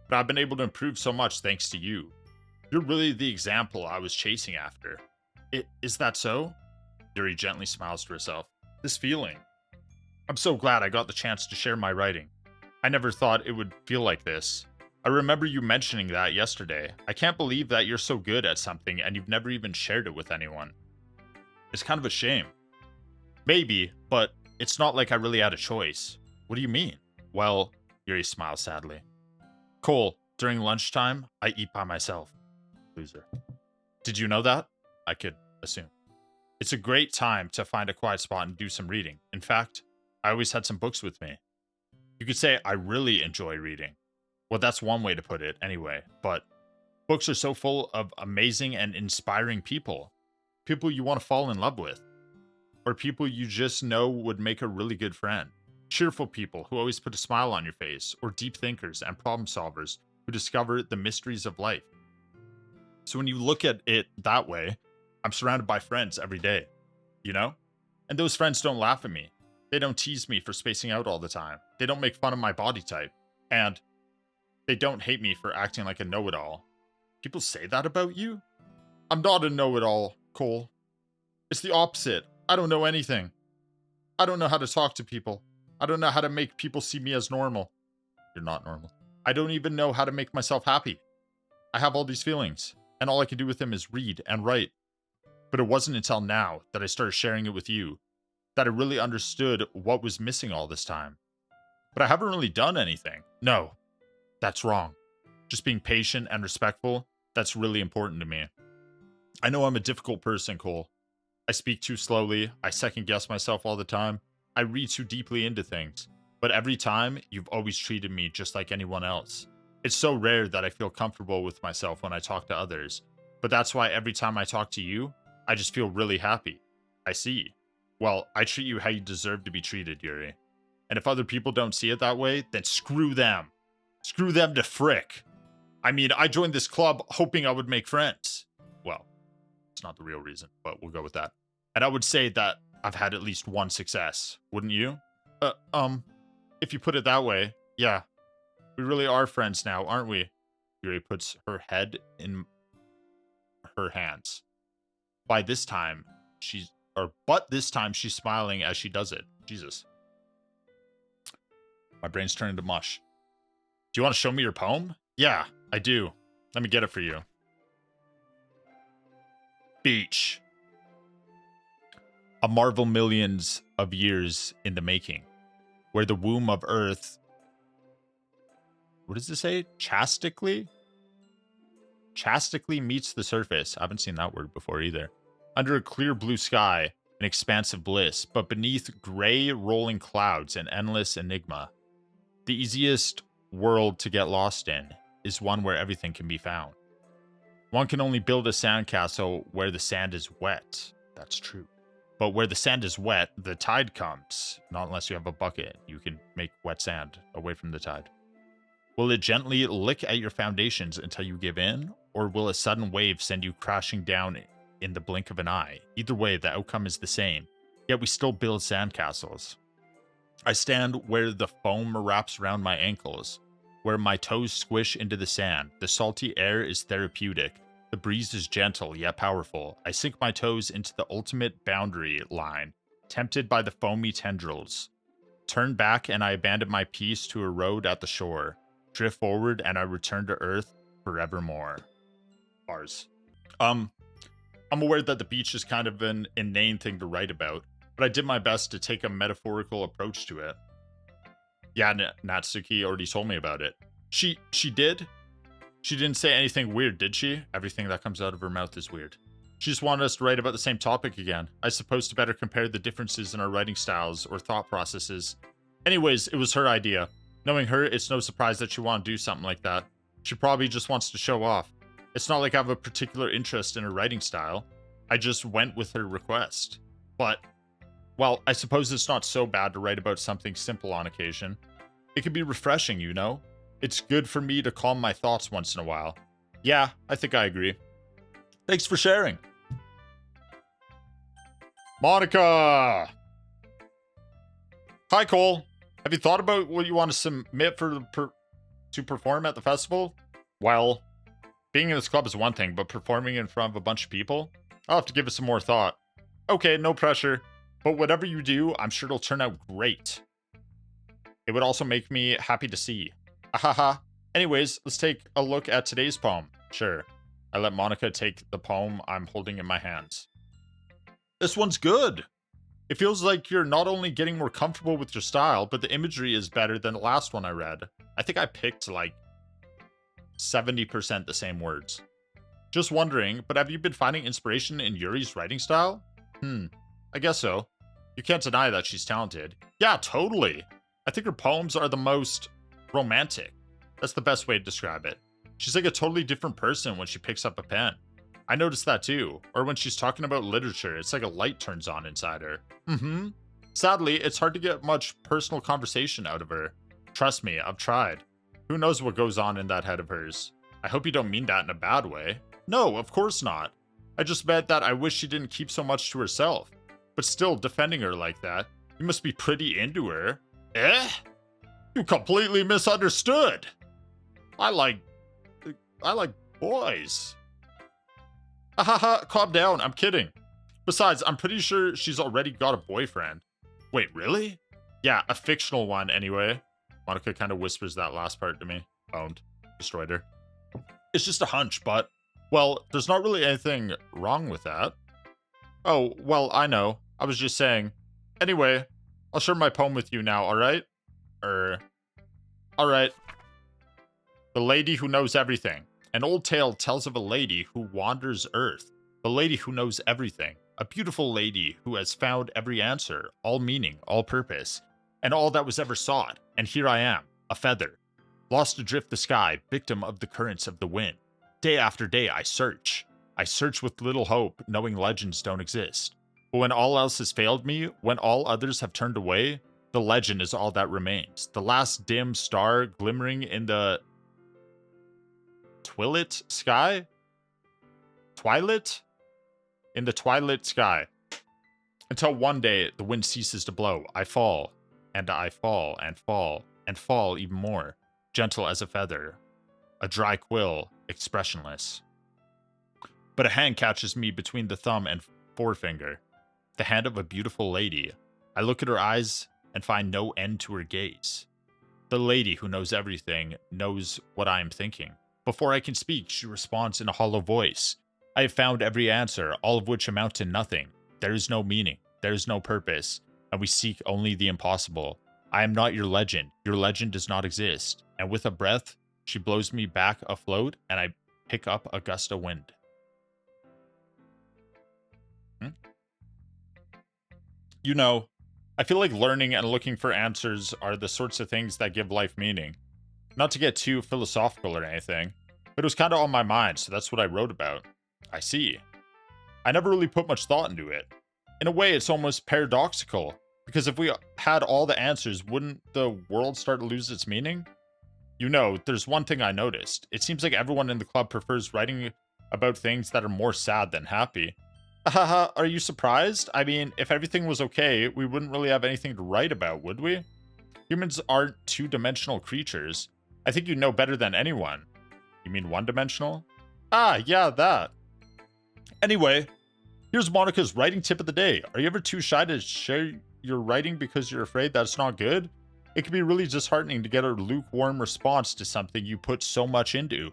But I've been able to improve so much thanks to you. You're really the example I was chasing after. Is that so? Yuri gently smiles to herself. This feeling. I'm so glad I got the chance to share my writing. I never thought it would feel like this. I remember you mentioning that yesterday. I can't believe that you're so good at something and you've never even shared it with anyone. It's kind of a shame. Maybe, but it's not like I really had a choice. What do you mean? Well, Yuri smiles sadly. Cole, during lunchtime, I eat by myself. Loser. Did you know that? I could assume. It's a great time to find a quiet spot and do some reading. In fact, I always had some books with me. You could say I really enjoy reading. Well, that's one way to put it anyway, but books are so full of amazing and inspiring people. People you want to fall in love with. Or people you just know would make a really good friend. Cheerful people who always put a smile on your face, or deep thinkers and problem solvers who discover the mysteries of life. So when you look at it that way, I'm surrounded by friends every day, you know? And those friends don't laugh at me. They don't tease me for spacing out all the time. They don't make fun of my body type. And they don't hate me for acting like a know-it-all. People say that about you? I'm not a know-it-all, Cole. It's the opposite. I don't know anything. I don't know how to talk to people. I don't know how to make people see me as normal. You're not normal. I don't even know how to make myself happy. I have all these feelings, and all I can do with them is read and write. But it wasn't until now that I started sharing it with you that I really understood what was missing all this time. But I haven't really done anything. No, that's wrong. Just being patient and respectful, that's really important to me. I know I'm a difficult person, Cole. I speak too slowly, I second guess myself all the time, I read too deeply into things. But every time, you've always treated me just like anyone else. It's so rare that I feel comfortable with myself when I talk to others. But that's why every time I talk to you, I just feel really happy. I see. Well, I treat you how you deserve to be treated, Yuri. And if other people don't see it that way, then screw them. Screw them to frick. I mean, I joined this club hoping I would make friends. Well, it's not the real reason, but we'll go with that. And I would say that I've had at least one success, wouldn't you? If you put it that way, yeah. We really are friends now, aren't we? Yuri puts her head in her hands. But this time she's smiling as she does it. Jesus. My brain's turning to mush. Do you want to show me your poem? Yeah, I do. Let me get it for you. Beach. A marvel millions of years in the making. where the womb of earth, what does it say? Chastically meets the surface. I haven't seen that word before either. Under a clear blue sky, an expansive bliss, but beneath gray rolling clouds, an endless enigma. The easiest world to get lost in is one where everything can be found. One can only build a sandcastle where the sand is wet. That's true. But where the sand is wet, the tide comes. Not unless you have a bucket. You can make wet sand away from the tide. Will it gently lick at your foundations until you give in? Or will a sudden wave send you crashing down in the blink of an eye? Either way, the outcome is the same. Yet we still build sandcastles. I stand where the foam wraps around my ankles, where my toes squish into the sand. The salty air is therapeutic. The breeze is gentle yet powerful. I sink my toes into the ultimate boundary line, tempted by the foamy tendrils. Turn back and I abandon my peace to a road at the shore. Drift forward and I return to earth forevermore. Bars. I'm aware that the beach is kind of an inane thing to write about, but I did my best to take a metaphorical approach to it. Yeah, Natsuki already told me about it. She did? She didn't say anything weird, did she? Everything that comes out of her mouth is weird. She just wanted us to write about the same topic again. I suppose to better compare the differences in our writing styles or thought processes. Anyways, it was her idea. Knowing her, it's no surprise that she wanted to do something like that. She probably just wants to show off. It's not like I have a particular interest in her writing style. I just went with her request. But, well, I suppose it's not so bad to write about something simple on occasion. It can be refreshing, you know? It's good for me to calm my thoughts once in a while. Yeah, I think I agree. Thanks for sharing. Monica! Hi, Cole. Have you thought about what you want to submit to perform at the festival? Well, being in this club is one thing, but performing in front of a bunch of people? I'll have to give it some more thought. Okay, no pressure. But whatever you do, I'm sure it'll turn out great. It would also make me happy to see. Ahaha. Anyways, let's take a look at today's poem. Sure. I let Monica take the poem I'm holding in my hands. This one's good. It feels like you're not only getting more comfortable with your style, but the imagery is better than the last one I read. I think I picked like 70% the same words. Just wondering, but have you been finding inspiration in Yuri's writing style? I guess so. You can't deny that she's talented. Yeah, totally. I think her poems are the most romantic. That's the best way to describe it. She's like a totally different person when she picks up a pen. I noticed that too. Or when she's talking about literature, it's like a light turns on inside her. Sadly, it's hard to get much personal conversation out of her. Trust me, I've tried. Who knows what goes on in that head of hers? I hope you don't mean that in a bad way. No, of course not. I just meant that I wish she didn't keep so much to herself. But still, defending her like that, you must be pretty into her. Eh? You completely misunderstood. I like boys. Ahaha, calm down, I'm kidding. Besides, I'm pretty sure she's already got a boyfriend. Wait, really? Yeah, a fictional one anyway. Monica kind of whispers that last part to me. Owned. Destroyed her. It's just a hunch, but, well, there's not really anything wrong with that. Oh, well, I know. I was just saying. Anyway, I'll share my poem with you now, alright? Alright. The Lady Who Knows Everything. An old tale tells of a lady who wanders Earth. The lady who knows everything. A beautiful lady who has found every answer, all meaning, all purpose, and all that was ever sought. And here I am, a feather, lost adrift the sky, victim of the currents of the wind. Day after day I search. I search with little hope, knowing legends don't exist. But when all else has failed me, when all others have turned away, the legend is all that remains. The last dim star glimmering in the Twilight sky? Twilight? In the twilight sky. Until one day, the wind ceases to blow. I fall, and I fall, and fall, and fall even more. Gentle as a feather. A dry quill, expressionless. But a hand catches me between the thumb and forefinger. The hand of a beautiful lady. I look at her eyes and find no end to her gaze. The lady who knows everything knows what I am thinking. Before I can speak, she responds in a hollow voice. I have found every answer, all of which amount to nothing. There is no meaning, there is no purpose, and we seek only the impossible. I am not your legend. Your legend does not exist. And with a breath, she blows me back afloat, and I pick up a gust of wind. You know, I feel like learning and looking for answers are the sorts of things that give life meaning. Not to get too philosophical or anything, but it was kind of on my mind, so that's what I wrote about. I see. I never really put much thought into it. In a way, it's almost paradoxical, because if we had all the answers, wouldn't the world start to lose its meaning? You know, there's one thing I noticed. It seems like everyone in the club prefers writing about things that are more sad than happy. Haha, are you surprised? I mean, if everything was okay, we wouldn't really have anything to write about, would we? Humans aren't two-dimensional creatures. I think you know better than anyone. You mean one-dimensional? Ah, yeah, that. Anyway, here's Monica's writing tip of the day. Are you ever too shy to share your writing because you're afraid that it's not good? It can be really disheartening to get a lukewarm response to something you put so much into.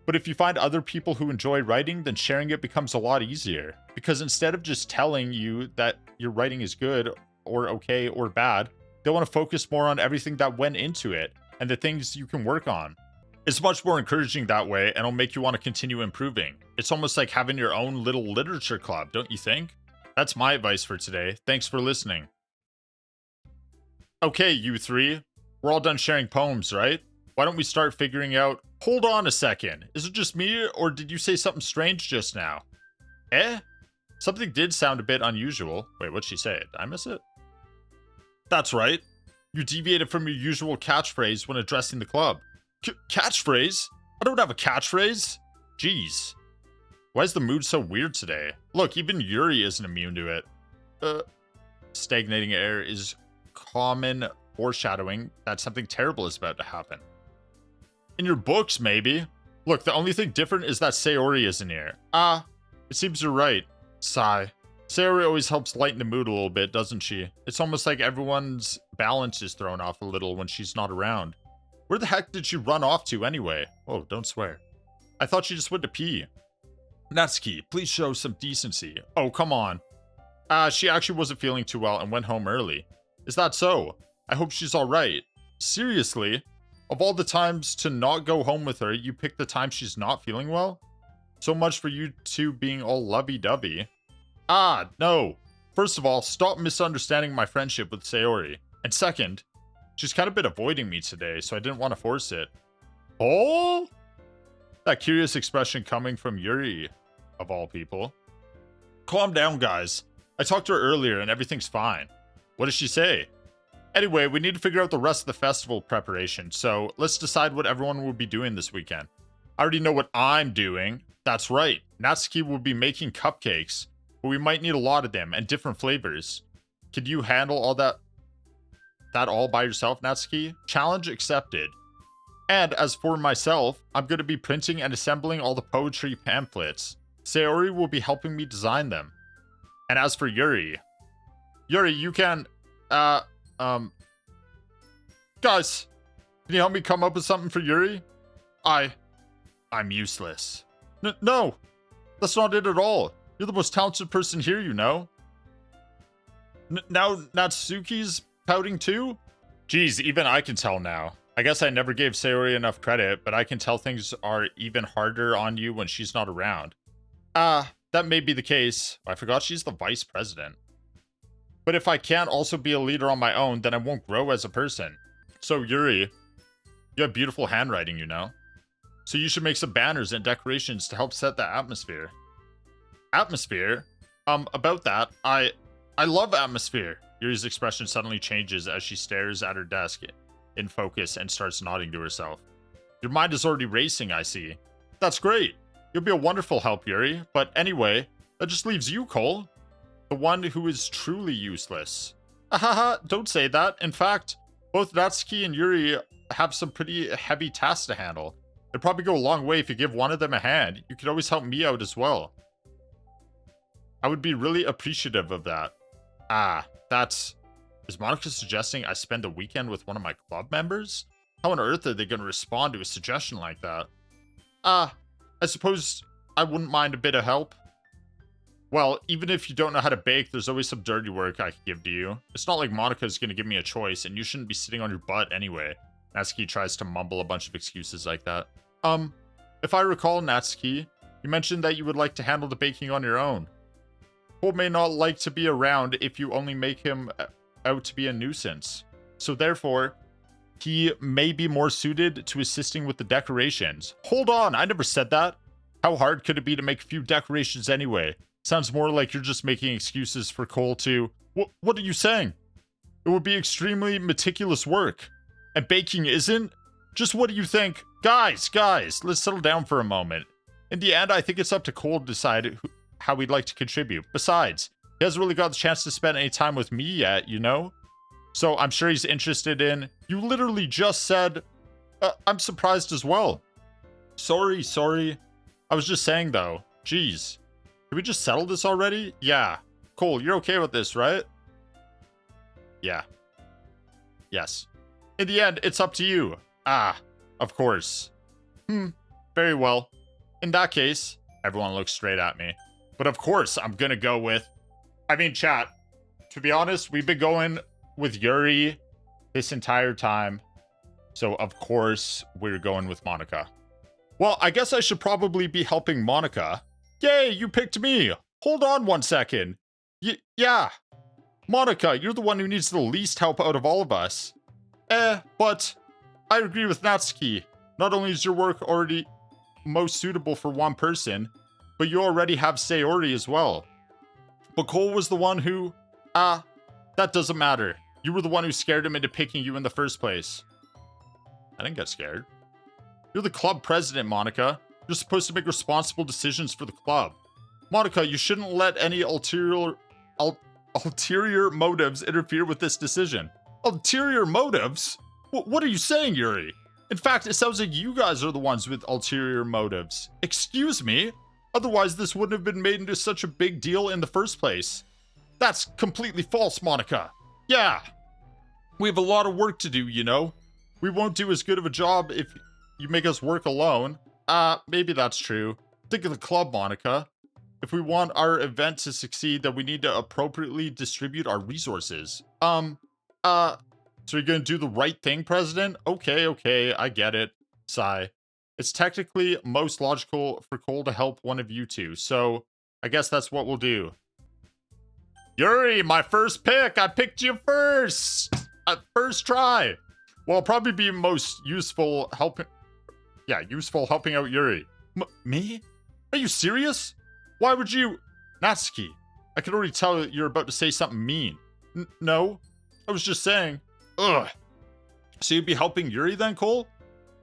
But if you find other people who enjoy writing, then sharing it becomes a lot easier. Because instead of just telling you that your writing is good, or okay, or bad, they want to focus more on everything that went into it, and the things you can work on. It's much more encouraging that way, and it'll make you want to continue improving. It's almost like having your own little literature club, don't you think? That's my advice for today. Thanks for listening. Okay, you three. We're all done sharing poems, right? Why don't we start figuring out... Hold on a second. Is it just me, or did you say something strange just now? Eh? Something did sound a bit unusual. Wait, what'd she say? Did I miss it? That's right. You deviated from your usual catchphrase when addressing the club. Catchphrase? I don't have a catchphrase. Jeez. Why is the mood so weird today? Look, even Yuri isn't immune to it. Stagnating air is common foreshadowing that something terrible is about to happen. In your books, maybe. Look, the only thing different is that Sayori isn't here. It seems you're right. Sigh. Sayori always helps lighten the mood a little bit, doesn't she? It's almost like everyone's balance is thrown off a little when she's not around. Where the heck did she run off to anyway? Oh, don't swear. I thought she just went to pee. Natsuki, please show some decency. Oh, come on. She actually wasn't feeling too well and went home early. Is that so? I hope she's alright. Seriously? Of all the times to not go home with her, you picked the time she's not feeling well? So much for you two being all lovey-dovey. No. First of all, stop misunderstanding my friendship with Sayori. And second, she's kind of been avoiding me today, so I didn't want to force it. Oh? That curious expression coming from Yuri, of all people. Calm down, guys. I talked to her earlier and everything's fine. What does she say? Anyway, we need to figure out the rest of the festival preparation, so let's decide what everyone will be doing this weekend. I already know what I'm doing. That's right. Natsuki will be making cupcakes, but we might need a lot of them and different flavors. Could you handle all that all by yourself, Natsuki? Challenge accepted. And as for myself, I'm going to be printing and assembling all the poetry pamphlets. Sayori will be helping me design them. And as for Yuri, you can, guys, can you help me come up with something for Yuri? I'm useless. No, that's not it at all. You're the most talented person here, you know. Now Natsuki's pouting too? Geez, even I can tell now. I guess I never gave Sayori enough credit, but I can tell things are even harder on you when she's not around. That may be the case. I forgot she's the vice president. But if I can't also be a leader on my own, then I won't grow as a person. So Yuri, you have beautiful handwriting, you know. So you should make some banners and decorations to help set the atmosphere. Atmosphere? About that, I love atmosphere. Yuri's expression suddenly changes as she stares at her desk in focus and starts nodding to herself. Your mind is already racing, I see. That's great. You'll be a wonderful help, Yuri. But anyway, that just leaves you, Cole. The one who is truly useless. Ahaha, don't say that. In fact, both Natsuki and Yuri have some pretty heavy tasks to handle. It'd probably go a long way if you give one of them a hand. You could always help me out as well. I would be really appreciative of that. Is Monica suggesting I spend the weekend with one of my club members? How on earth are they going to respond to a suggestion like that? I suppose I wouldn't mind a bit of help. Well, even if you don't know how to bake, there's always some dirty work I could give to you. It's not like Monika's gonna give me a choice, and you shouldn't be sitting on your butt anyway. Natsuki tries to mumble a bunch of excuses like that. If I recall, Natsuki, you mentioned that you would like to handle the baking on your own. Cole may not like to be around if you only make him out to be a nuisance. So therefore, he may be more suited to assisting with the decorations. Hold on, I never said that. How hard could it be to make a few decorations anyway? Sounds more like you're just making excuses for Cole to... What are you saying? It would be extremely meticulous work. And baking isn't? Just what do you think? Guys, let's settle down for a moment. In the end, I think it's up to Cole to decide how we'd like to contribute. Besides, he hasn't really got the chance to spend any time with me yet, you know? So I'm sure he's interested in... You literally just said... I'm surprised as well. Sorry. I was just saying, though. Jeez. Can we just settle this already? Yeah. Cole, you're okay with this, right? Yeah. Yes. In the end, it's up to you. Of course. Very well. In that case, everyone looks straight at me. But of course, I'm gonna go with... I mean, chat, to be honest, we've been going with Yuri this entire time. So, of course, we're going with Monika. Well, I guess I should probably be helping Monika. Yay, you picked me. Hold on one second. Yeah. Monika, you're the one who needs the least help out of all of us. But I agree with Natsuki. Not only is your work already most suitable for one person, but you already have Sayori as well. But Cole was the one who... that doesn't matter. You were the one who scared him into picking you in the first place. I didn't get scared. You're the club president, Monika. You're supposed to make responsible decisions for the club. Monika, you shouldn't let any ulterior motives interfere with this decision. Ulterior motives? What are you saying, Yuri? In fact, it sounds like you guys are the ones with ulterior motives. Excuse me? Otherwise, this wouldn't have been made into such a big deal in the first place. That's completely false, Monika. Yeah. We have a lot of work to do, you know? We won't do as good of a job if you make us work alone. Maybe that's true. Think of the club, Monika. If we want our event to succeed, then we need to appropriately distribute our resources. So you're gonna do the right thing, President? Okay, I get it. Sigh. It's technically most logical for Cole to help one of you two, so I guess that's what we'll do. Yuri, my first pick! I picked you first! First try! Well, I'll probably be most useful helping out Yuri. Me? Are you serious? Why would you... Natsuki, I can already tell you're about to say something mean. No, I was just saying. Ugh. So you'd be helping Yuri then, Cole?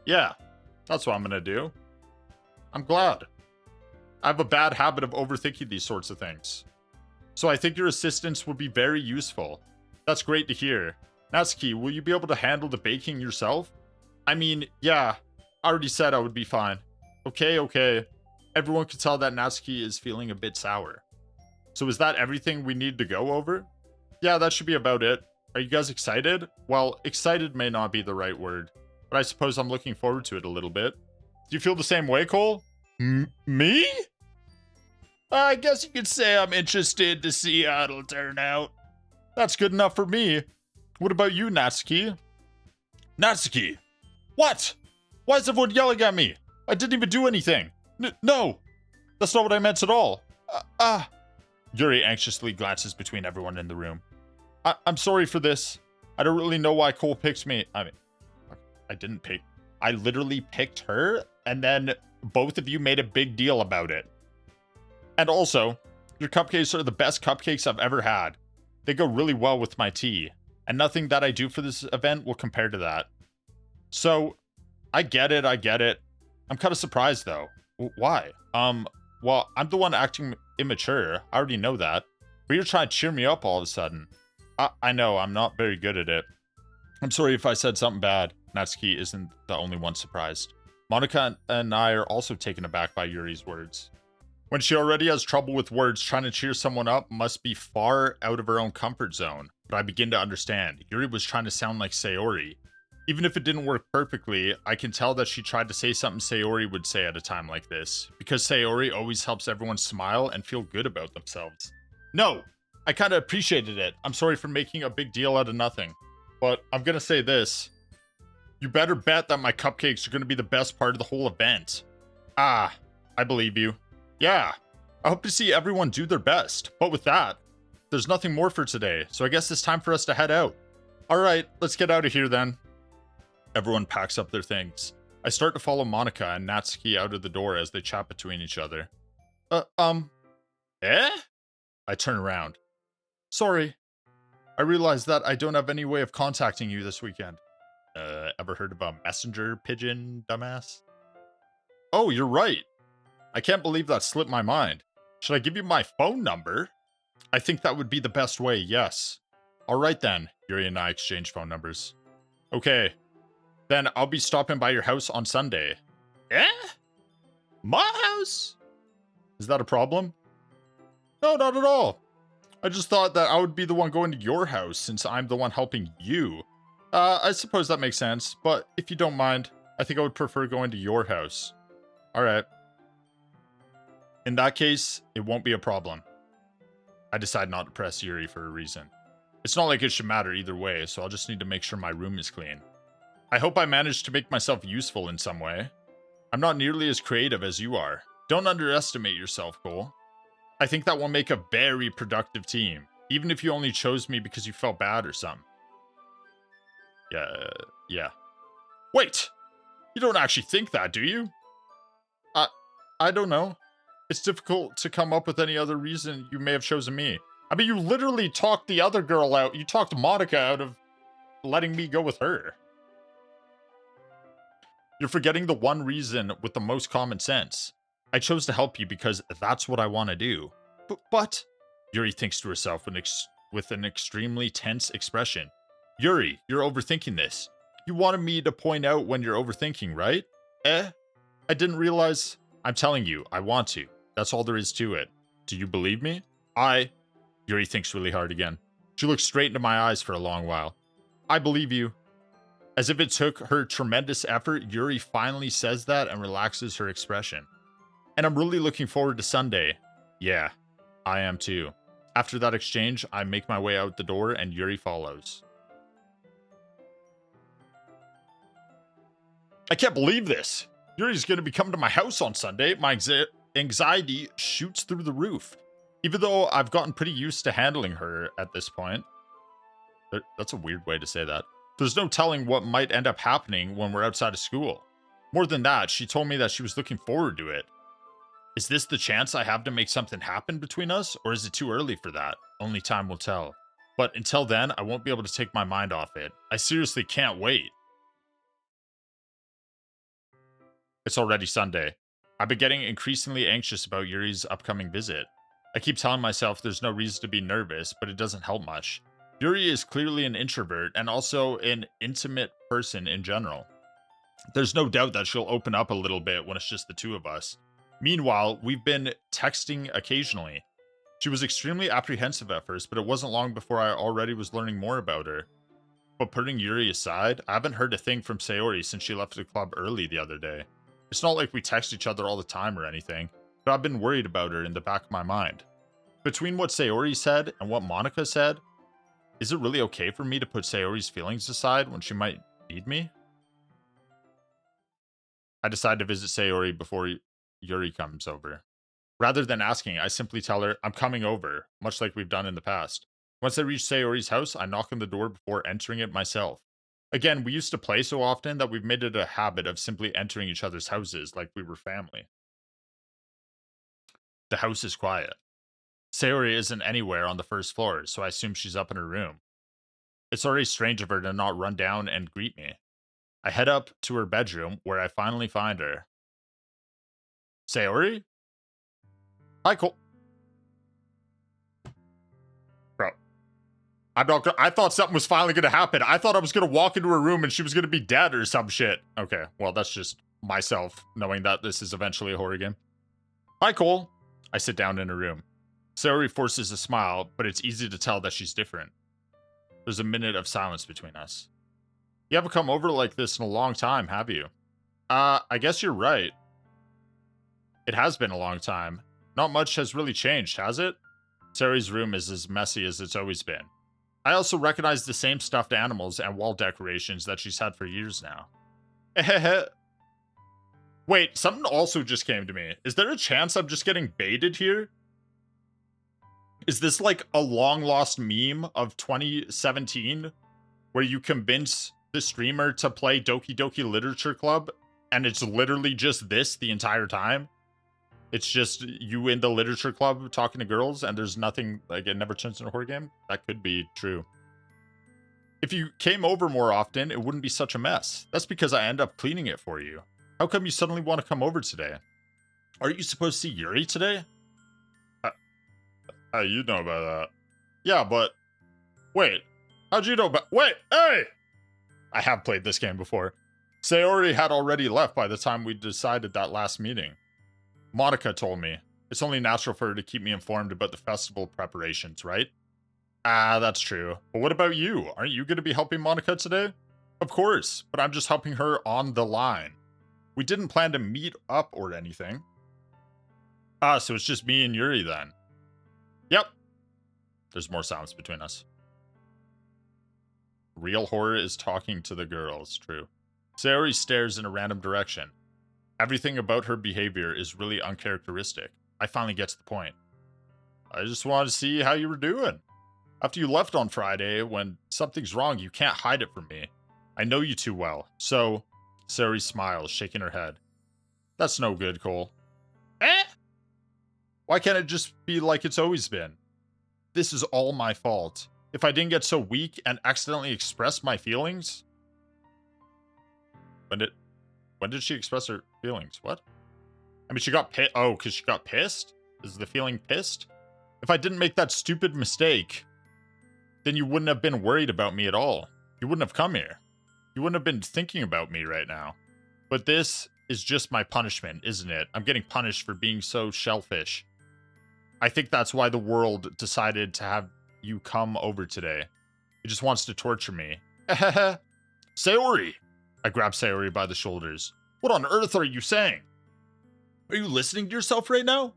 Yeah, that's what I'm gonna do. I'm glad. I have a bad habit of overthinking these sorts of things. So I think your assistance would be very useful. That's great to hear. Natsuki, will you be able to handle the baking yourself? I mean, yeah, I already said I would be fine. Okay. Everyone can tell that Natsuki is feeling a bit sour. So is that everything we need to go over? Yeah, that should be about it. Are you guys excited? Well, excited may not be the right word, but I suppose I'm looking forward to it a little bit. Do you feel the same way, Cole? Me? I guess you could say I'm interested to see how it'll turn out. That's good enough for me. What about you, Natsuki? Natsuki! What? Why is everyone yelling at me? I didn't even do anything. No! That's not what I meant at all. Yuri anxiously glances between everyone in the room. I'm sorry for this. I don't really know why Cole picked me. I mean, I didn't pick. I literally picked her, and then both of you made a big deal about it. And also, your cupcakes are the best cupcakes I've ever had. They go really well with my tea, and nothing that I do for this event will compare to that. So, I get it. I'm kind of surprised, though. Why? Well, I'm the one acting immature. I already know that. But you're trying to cheer me up all of a sudden. I know, I'm not very good at it. I'm sorry if I said something bad. Natsuki isn't the only one surprised. Monika and I are also taken aback by Yuri's words. When she already has trouble with words, trying to cheer someone up must be far out of her own comfort zone. But I begin to understand. Yuri was trying to sound like Sayori. Even if it didn't work perfectly, I can tell that she tried to say something Sayori would say at a time like this, because Sayori always helps everyone smile and feel good about themselves. No, I kind of appreciated it. I'm sorry for making a big deal out of nothing. But I'm gonna say this. You better bet that my cupcakes are gonna be the best part of the whole event. Ah, I believe you. Yeah, I hope to see everyone do their best. But with that, there's nothing more for today, so I guess it's time for us to head out. Alright, let's get out of here then. Everyone packs up their things. I start to follow Monica and Natsuki out of the door as they chat between each other. Eh? I turn around. Sorry. I realize that I don't have any way of contacting you this weekend. Ever heard of a messenger pigeon, dumbass? Oh, you're right. I can't believe that slipped my mind. Should I give you my phone number? I think that would be the best way, yes. Alright then, Yuri and I exchange phone numbers. Okay. Then I'll be stopping by your house on Sunday. Eh? My house? Is that a problem? No, not at all. I just thought that I would be the one going to your house since I'm the one helping you. I suppose that makes sense, but if you don't mind, I think I would prefer going to your house. Alright. In that case, it won't be a problem. I decide not to press Yuri for a reason. It's not like it should matter either way, so I'll just need to make sure my room is clean. I hope I managed to make myself useful in some way. I'm not nearly as creative as you are. Don't underestimate yourself, Cole. I think that will make a very productive team, even if you only chose me because you felt bad or something. Yeah. Wait! You don't actually think that, do you? I don't know. It's difficult to come up with any other reason you may have chosen me. I mean, you literally talked the other girl out. You talked Monica out of letting me go with her. You're forgetting the one reason with the most common sense. I chose to help you because that's what I want to do. But Yuri thinks to herself with an extremely tense expression. Yuri, you're overthinking this. You wanted me to point out when you're overthinking, right? I didn't realize. I'm telling you, I want to. That's all there is to it. Do you believe me? Yuri thinks really hard again. She looks straight into my eyes for a long while. I believe you. As if it took her tremendous effort, Yuri finally says that and relaxes her expression. And I'm really looking forward to Sunday. Yeah, I am too. After that exchange, I make my way out the door and Yuri follows. I can't believe this. Yuri's going to be coming to my house on Sunday. My anxiety shoots through the roof. Even though I've gotten pretty used to handling her at this point. That's a weird way to say that. There's no telling what might end up happening when we're outside of school. More than that, she told me that she was looking forward to it. Is this the chance I have to make something happen between us, or is it too early for that? Only time will tell. But until then, I won't be able to take my mind off it. I seriously can't wait. It's already Sunday. I've been getting increasingly anxious about Yuri's upcoming visit. I keep telling myself there's no reason to be nervous, but it doesn't help much. Yuri is clearly an introvert and also an intimate person in general. There's no doubt that she'll open up a little bit when it's just the two of us. Meanwhile, we've been texting occasionally. She was extremely apprehensive at first, but it wasn't long before I already was learning more about her. But putting Yuri aside, I haven't heard a thing from Sayori since she left the club early the other day. It's not like we text each other all the time or anything, but I've been worried about her in the back of my mind. Between what Sayori said and what Monica said, is it really okay for me to put Sayori's feelings aside when she might need me? I decide to visit Sayori before Yuri comes over. Rather than asking, I simply tell her I'm coming over, much like we've done in the past. Once I reach Sayori's house, I knock on the door before entering it myself. Again, we used to play so often that we've made it a habit of simply entering each other's houses like we were family. The house is quiet. Sayori isn't anywhere on the first floor, so I assume she's up in her room. It's already strange of her to not run down and greet me. I head up to her bedroom, where I finally find her. Sayori? Hi, Cole. Bro. I thought something was finally gonna happen. I thought I was gonna walk into her room and she was gonna be dead or some shit. Okay, well, that's just myself knowing that this is eventually a horror game. Hi, Cole. I sit down in her room. Sayori forces a smile, but it's easy to tell that she's different. There's a minute of silence between us. You haven't come over like this in a long time, have you? I guess you're right. It has been a long time. Not much has really changed, has it? Sayori's room is as messy as it's always been. I also recognize the same stuffed animals and wall decorations that she's had for years now. Wait, something also just came to me. Is there a chance I'm just getting baited here? Is this like a long lost meme of 2017 where you convince the streamer to play Doki Doki Literature Club and it's literally just this the entire time? It's just you in the literature club talking to girls and there's nothing, like it never turns into a horror game? That could be true. If you came over more often, it wouldn't be such a mess. That's because I end up cleaning it for you. How come you suddenly want to come over today? Aren't you supposed to see Yuri today? You know about that. Yeah, but... Wait. How'd you know about... Wait! Hey! I have played this game before. Sayori had already left by the time we decided that last meeting. Monica told me. It's only natural for her to keep me informed about the festival preparations, right? Ah, that's true. But what about you? Aren't you going to be helping Monica today? Of course, but I'm just helping her on the line. We didn't plan to meet up or anything. Ah, so it's just me and Yuri then. Yep. There's more silence between us. Real horror is talking to the girls, true. Sayori stares in a random direction. Everything about her behavior is really uncharacteristic. I finally get to the point. I just wanted to see how you were doing. After you left on Friday, when something's wrong, you can't hide it from me. I know you too well, so... Sayori smiles, shaking her head. That's no good, Cole. Eh? Why can't it just be like it's always been? This is all my fault. If I didn't get so weak and accidentally express my feelings... When did she express her feelings? What? I mean, she got pissed. Oh, because she got pissed? Is the feeling pissed? If I didn't make that stupid mistake, then you wouldn't have been worried about me at all. You wouldn't have come here. You wouldn't have been thinking about me right now. But this is just my punishment, isn't it? I'm getting punished for being so shellfish. I think that's why the world decided to have you come over today. It just wants to torture me. Sayori! I grab Sayori by the shoulders. What on earth are you saying? Are you listening to yourself right now?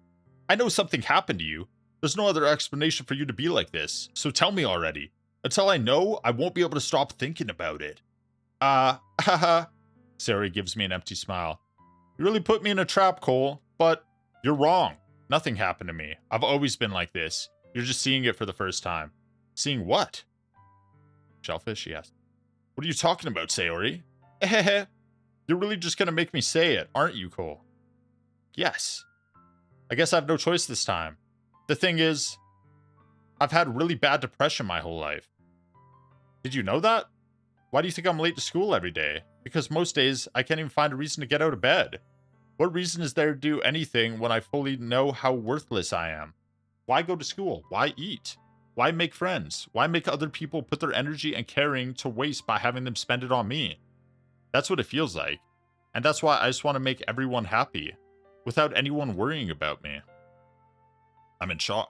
I know something happened to you. There's no other explanation for you to be like this, so tell me already. Until I know, I won't be able to stop thinking about it. Haha. Sayori gives me an empty smile. You really put me in a trap, Cole, but you're wrong. Nothing happened to me. I've always been like this. You're just seeing it for the first time. Seeing what? Shellfish, yes. What are you talking about, Sayori? You're really just gonna make me say it, aren't you, Cole? Yes. I guess I have no choice this time. The thing is, I've had really bad depression my whole life. Did you know that? Why do you think I'm late to school every day? Because most days, I can't even find a reason to get out of bed. What reason is there to do anything when I fully know how worthless I am? Why go to school? Why eat? Why make friends? Why make other people put their energy and caring to waste by having them spend it on me? That's what it feels like. And that's why I just want to make everyone happy, without anyone worrying about me. I'm in shock.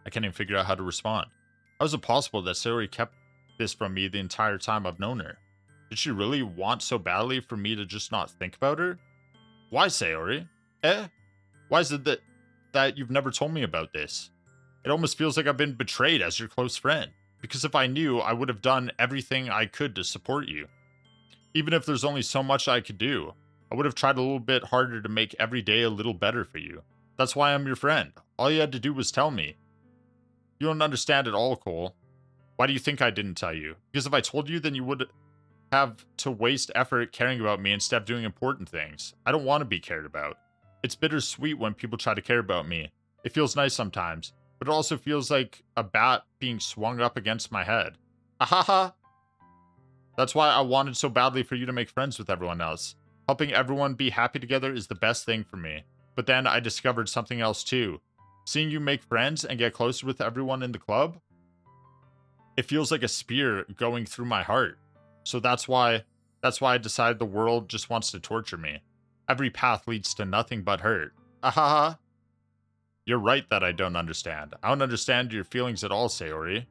I can't even figure out how to respond. How is it possible that Sayori kept this from me the entire time I've known her? Did she really want so badly for me to just not think about her? Why, Sayori? Why is it that you've never told me about this? It almost feels like I've been betrayed as your close friend. Because if I knew, I would have done everything I could to support you. Even if there's only so much I could do, I would have tried a little bit harder to make every day a little better for you. That's why I'm your friend. All you had to do was tell me. You don't understand at all, Cole. Why do you think I didn't tell you? Because if I told you, then you would have to waste effort caring about me instead of doing important things. I don't want to be cared about. It's bittersweet when people try to care about me. It feels nice sometimes, but it also feels like a bat being swung up against my head. Ahaha! That's why I wanted so badly for you to make friends with everyone else. Helping everyone be happy together is the best thing for me. But then I discovered something else too. Seeing you make friends and get closer with everyone in the club, it feels like a spear going through my heart. So that's why I decided the world just wants to torture me. Every path leads to nothing but hurt. Ahaha. You're right that I don't understand. I don't understand your feelings at all, Sayori.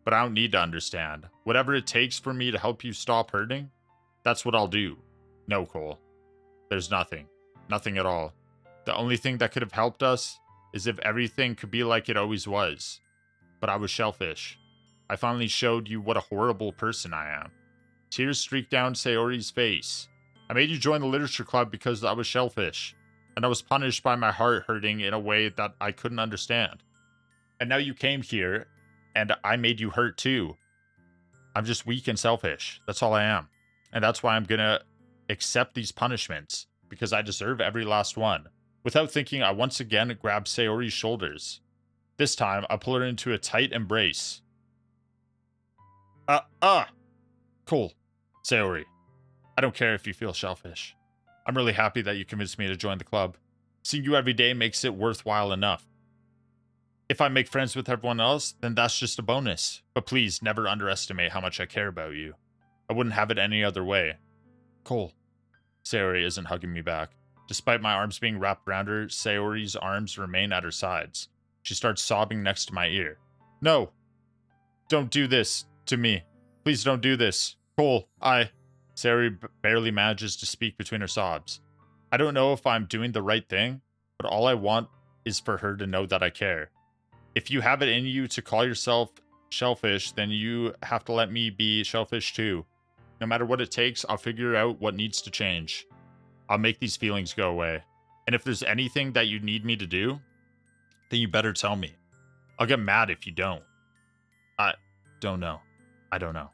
But I don't need to understand. Whatever it takes for me to help you stop hurting, that's what I'll do. No, Cole. There's nothing. Nothing at all. The only thing that could have helped us is if everything could be like it always was. But I was shellfish. I finally showed you what a horrible person I am. Tears streaked down Sayori's face. I made you join the literature club because I was shellfish, and I was punished by my heart hurting in a way that I couldn't understand. And now you came here, and I made you hurt too. I'm just weak and selfish. That's all I am. And that's why I'm gonna accept these punishments, because I deserve every last one. Without thinking, I once again grabbed Sayori's shoulders. This time, I pull her into a tight embrace. Cool, Sayori. I don't care if you feel shellfish. I'm really happy that you convinced me to join the club. Seeing you every day makes it worthwhile enough. If I make friends with everyone else, then that's just a bonus. But please, never underestimate how much I care about you. I wouldn't have it any other way. Cole. Sayori isn't hugging me back. Despite my arms being wrapped around her, Sayori's arms remain at her sides. She starts sobbing next to my ear. No! Don't do this to me. Please don't do this. Cole, Sayori barely manages to speak between her sobs. I don't know if I'm doing the right thing, but all I want is for her to know that I care. If you have it in you to call yourself shellfish, then you have to let me be shellfish too. No matter what it takes, I'll figure out what needs to change. I'll make these feelings go away. And if there's anything that you need me to do, then you better tell me. I'll get mad if you don't. I don't know. I don't know.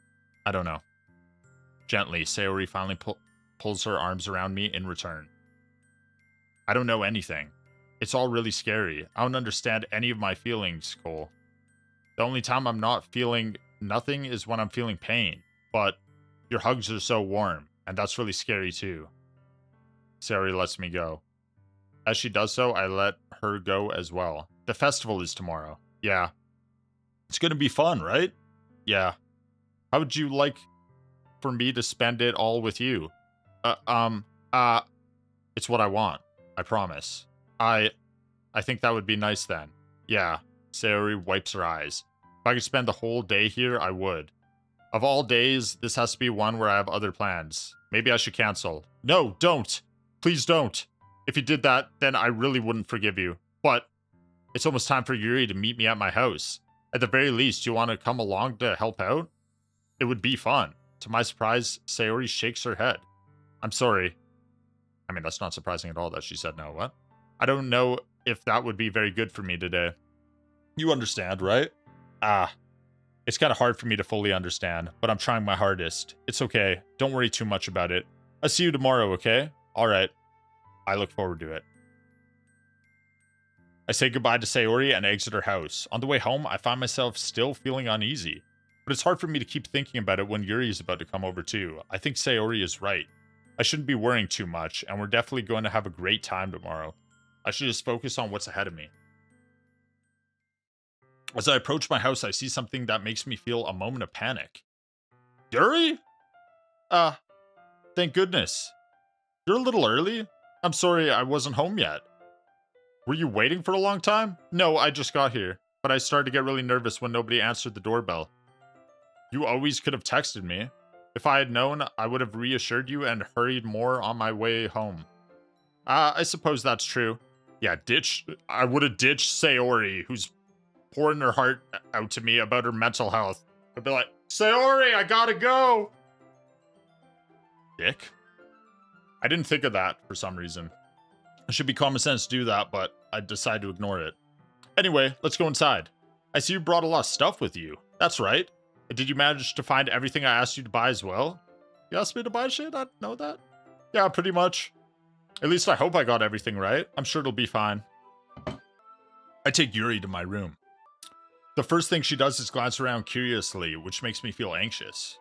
Gently, Sayori finally pulls her arms around me in return. I don't know anything. It's all really scary. I don't understand any of my feelings, Cole. The only time I'm not feeling nothing is when I'm feeling pain. But your hugs are so warm, and that's really scary too. Sayori lets me go. As she does so, I let her go as well. The festival is tomorrow. Yeah. It's gonna be fun, right? Yeah. How would you like for me to spend it all with you? It's what I want. I promise. I think that would be nice then. Yeah. Sayori wipes her eyes. If I could spend the whole day here, I would. Of all days, this has to be one where I have other plans. Maybe I should cancel. No, don't. Please don't. If you did that, then I really wouldn't forgive you. But it's almost time for Yuri to meet me at my house. At the very least, you want to come along to help out? It would be fun. To my surprise, Sayori shakes her head. I'm sorry. I mean, that's not surprising at all that she said no. What? I don't know if that would be very good for me today. You understand, right? It's kind of hard for me to fully understand, but I'm trying my hardest. It's okay. Don't worry too much about it. I'll see you tomorrow, okay? Alright. I look forward to it. I say goodbye to Sayori and exit her house. On the way home, I find myself still feeling uneasy. But it's hard for me to keep thinking about it when Yuri is about to come over too. I think Sayori is right. I shouldn't be worrying too much, and we're definitely going to have a great time tomorrow. I should just focus on what's ahead of me. As I approach my house, I see something that makes me feel a moment of panic. Yuri? Thank goodness. You're a little early? I'm sorry I wasn't home yet. Were you waiting for a long time? No, I just got here, but I started to get really nervous when nobody answered the doorbell. You always could have texted me. If I had known, I would have reassured you and hurried more on my way home. I suppose that's true. Yeah, I would have ditched Sayori, who's pouring her heart out to me about her mental health. I'd be like, Sayori, I gotta go! Dick? I didn't think of that for some reason. It should be common sense to do that, but I decided to ignore it. Anyway, let's go inside. I see you brought a lot of stuff with you. That's right. Did you manage to find everything I asked you to buy as well? You asked me to buy shit? I know that. Yeah, pretty much. At least I hope I got everything right. I'm sure it'll be fine. I take Yuri to my room. The first thing she does is glance around curiously, which makes me feel anxious.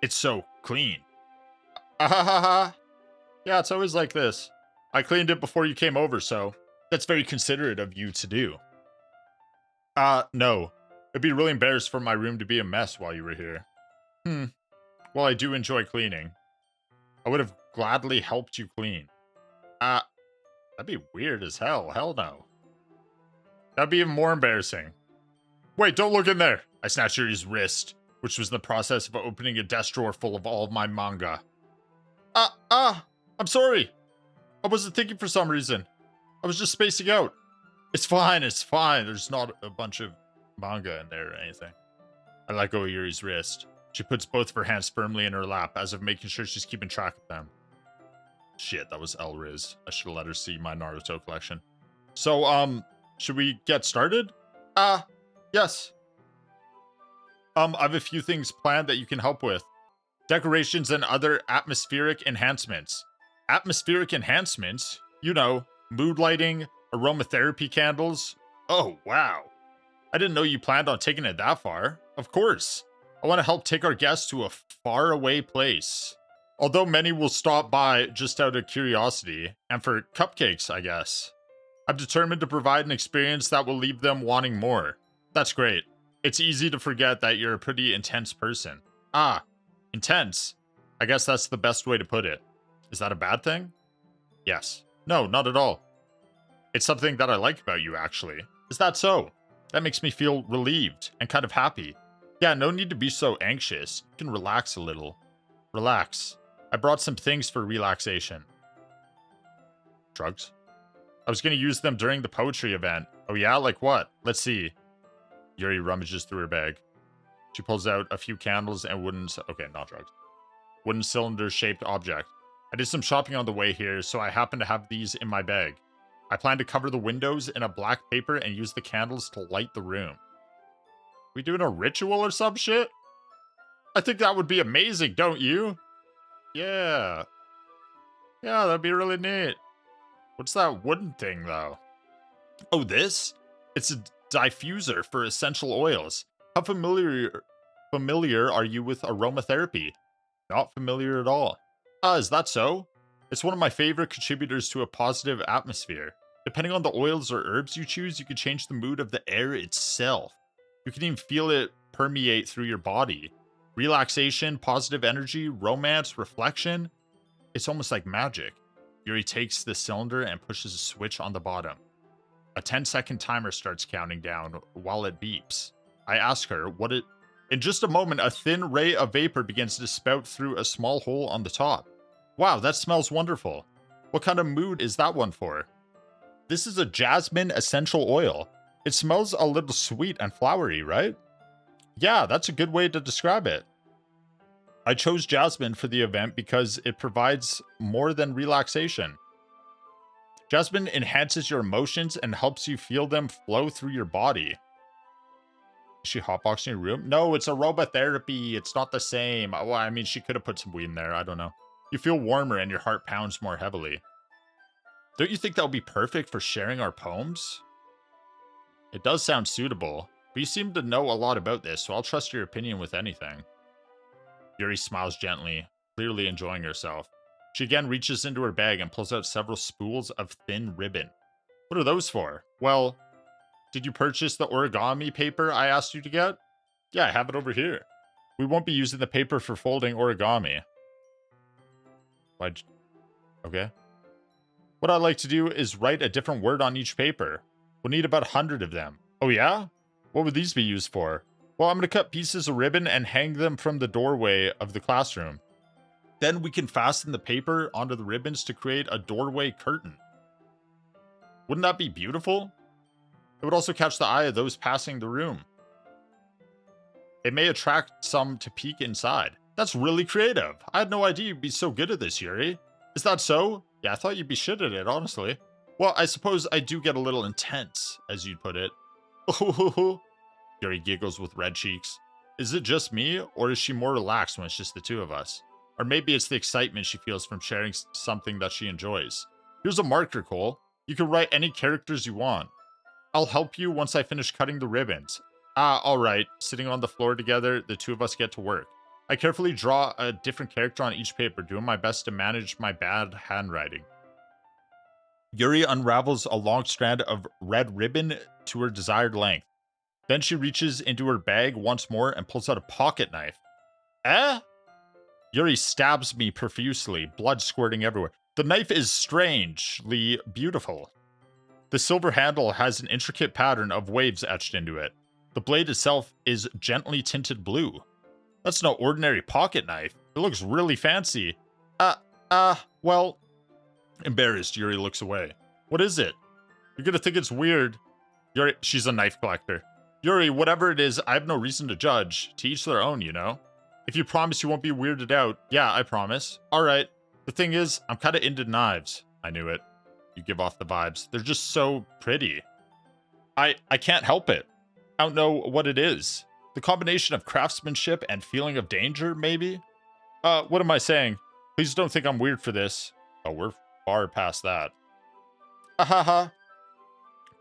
It's so clean. Yeah, it's always like this. I cleaned it before you came over, so that's very considerate of you to do. No. It'd be really embarrassed for my room to be a mess while you were here. Well, I do enjoy cleaning. I would have gladly helped you clean. That'd be weird as hell. Hell no. That'd be even more embarrassing. Wait, don't look in there. I snatched Yuri's wrist, which was in the process of opening a desk drawer full of all of my manga. I'm sorry. I wasn't thinking for some reason. I was just spacing out. It's fine. There's not a bunch of manga in there or anything. I let go of Yuri's wrist. She puts both of her hands firmly in her lap, as if making sure she's keeping track of them. Shit, that was Elriz. I should have let her see my Naruto collection. So, should we get started? Yes. I have a few things planned that you can help with. Decorations and other atmospheric enhancements. Atmospheric enhancements? You know, mood lighting, aromatherapy candles. Oh, wow. I didn't know you planned on taking it that far. Of course. I want to help take our guests to a faraway place. Although many will stop by just out of curiosity, and for cupcakes, I guess. I'm determined to provide an experience that will leave them wanting more. That's great. It's easy to forget that you're a pretty intense person. Intense? I guess that's the best way to put it. Is that a bad thing? Yes. No, not at all. It's something that I like about you, actually. Is that so? That makes me feel relieved and kind of happy. Yeah, no need to be so anxious. You can relax a little. Relax. I brought some things for relaxation. Drugs? I was going to use them during the poetry event. Oh yeah? Like what? Let's see. Yuri rummages through her bag. She pulls out a few candles and okay, not drugs. Wooden cylinder-shaped object. I did some shopping on the way here, so I happen to have these in my bag. I plan to cover the windows in a black paper and use the candles to light the room. We doing a ritual or some shit? I think that would be amazing, don't you? Yeah. Yeah, that'd be really neat. What's that wooden thing, though? Oh, this? It's a diffuser for essential oils. How familiar are you with aromatherapy? Not familiar at all. Is that so? It's one of my favorite contributors to a positive atmosphere. Depending on the oils or herbs you choose, you can change the mood of the air itself. You can even feel it permeate through your body. Relaxation, positive energy, romance, reflection. It's almost like magic. Yuri takes the cylinder and pushes a switch on the bottom. A 10-second timer starts counting down while it beeps. I ask her what it... In just a moment, a thin ray of vapor begins to spout through a small hole on the top. Wow, that smells wonderful. What kind of mood is that one for? This is a jasmine essential oil. It smells a little sweet and flowery, right? Yeah, that's a good way to describe it. I chose jasmine for the event because it provides more than relaxation. Jasmine enhances your emotions and helps you feel them flow through your body. Is she hotboxing your room? No, it's aromatherapy. It's not the same. Well, I mean, she could have put some weed in there. I don't know. You feel warmer and your heart pounds more heavily. Don't you think that would be perfect for sharing our poems? It does sound suitable, but you seem to know a lot about this, so I'll trust your opinion with anything. Yuri smiles gently, clearly enjoying herself. She again reaches into her bag and pulls out several spools of thin ribbon. What are those for? Well, did you purchase the origami paper I asked you to get? Yeah, I have it over here. We won't be using the paper for folding origami. Okay. What I'd like to do is write a different word on each paper. We'll need about 100 of them. Oh yeah? What would these be used for? Well, I'm going to cut pieces of ribbon and hang them from the doorway of the classroom. Then we can fasten the paper onto the ribbons to create a doorway curtain. Wouldn't that be beautiful? It would also catch the eye of those passing the room. It may attract some to peek inside. That's really creative. I had no idea you'd be so good at this, Yuri. Is that so? Yeah, I thought you'd be shit at it, honestly. Well, I suppose I do get a little intense, as you'd put it. Yuri giggles with red cheeks. Is it just me, or is she more relaxed when it's just the two of us? Or maybe it's the excitement she feels from sharing something that she enjoys. Here's a marker, Cole. You can write any characters you want. I'll help you once I finish cutting the ribbons. Alright. Sitting on the floor together, the two of us get to work. I carefully draw a different character on each paper, doing my best to manage my bad handwriting. Yuri unravels a long strand of red ribbon to her desired length. Then she reaches into her bag once more and pulls out a pocket knife. Yuri stabs me profusely, blood squirting everywhere. The knife is strangely beautiful. The silver handle has an intricate pattern of waves etched into it. The blade itself is gently tinted blue. That's no ordinary pocket knife. It looks really fancy. Well... Embarrassed, Yuri looks away. What is it? You're gonna think it's weird. Yuri, she's a knife collector. Yuri, whatever it is, I have no reason to judge. To each their own, you know? If you promise you won't be weirded out, yeah, I promise. Alright. The thing is, I'm kinda into knives. I knew it. You give off the vibes. They're just so pretty. I can't help it. I don't know what it is. The combination of craftsmanship and feeling of danger, maybe? What am I saying? Please don't think I'm weird for this. Oh, we're far past that. Ahaha.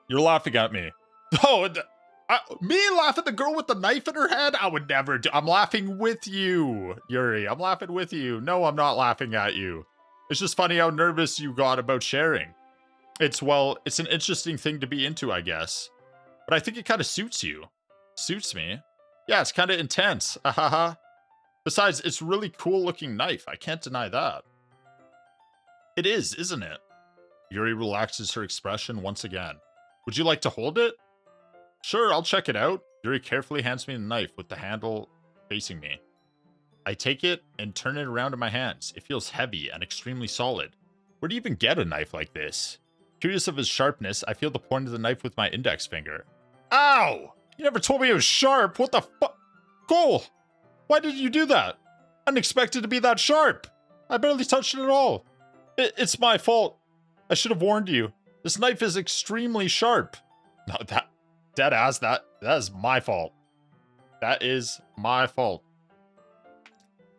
You're laughing at me. Oh, me laugh at the girl with the knife in her head? I would never do. I'm laughing with you, Yuri. I'm laughing with you. No, I'm not laughing at you. It's just funny how nervous you got about sharing. It's an interesting thing to be into, I guess. But I think it kind of suits you. Suits me. Yeah, it's kind of intense. Ahaha. Besides, it's really cool looking knife. I can't deny that. It is, isn't it? Yuri relaxes her expression once again. Would you like to hold it? Sure, I'll check it out. Yuri carefully hands me the knife with the handle facing me. I take it and turn it around in my hands. It feels heavy and extremely solid. Where do you even get a knife like this? Curious of its sharpness, I feel the point of the knife with my index finger. Ow! You never told me it was sharp. What the fuck? Cole! Why did you do that? I didn't expect it to be that sharp. I barely touched it at all. It's my fault. I should have warned you. This knife is extremely sharp. No, that is my fault. That is my fault.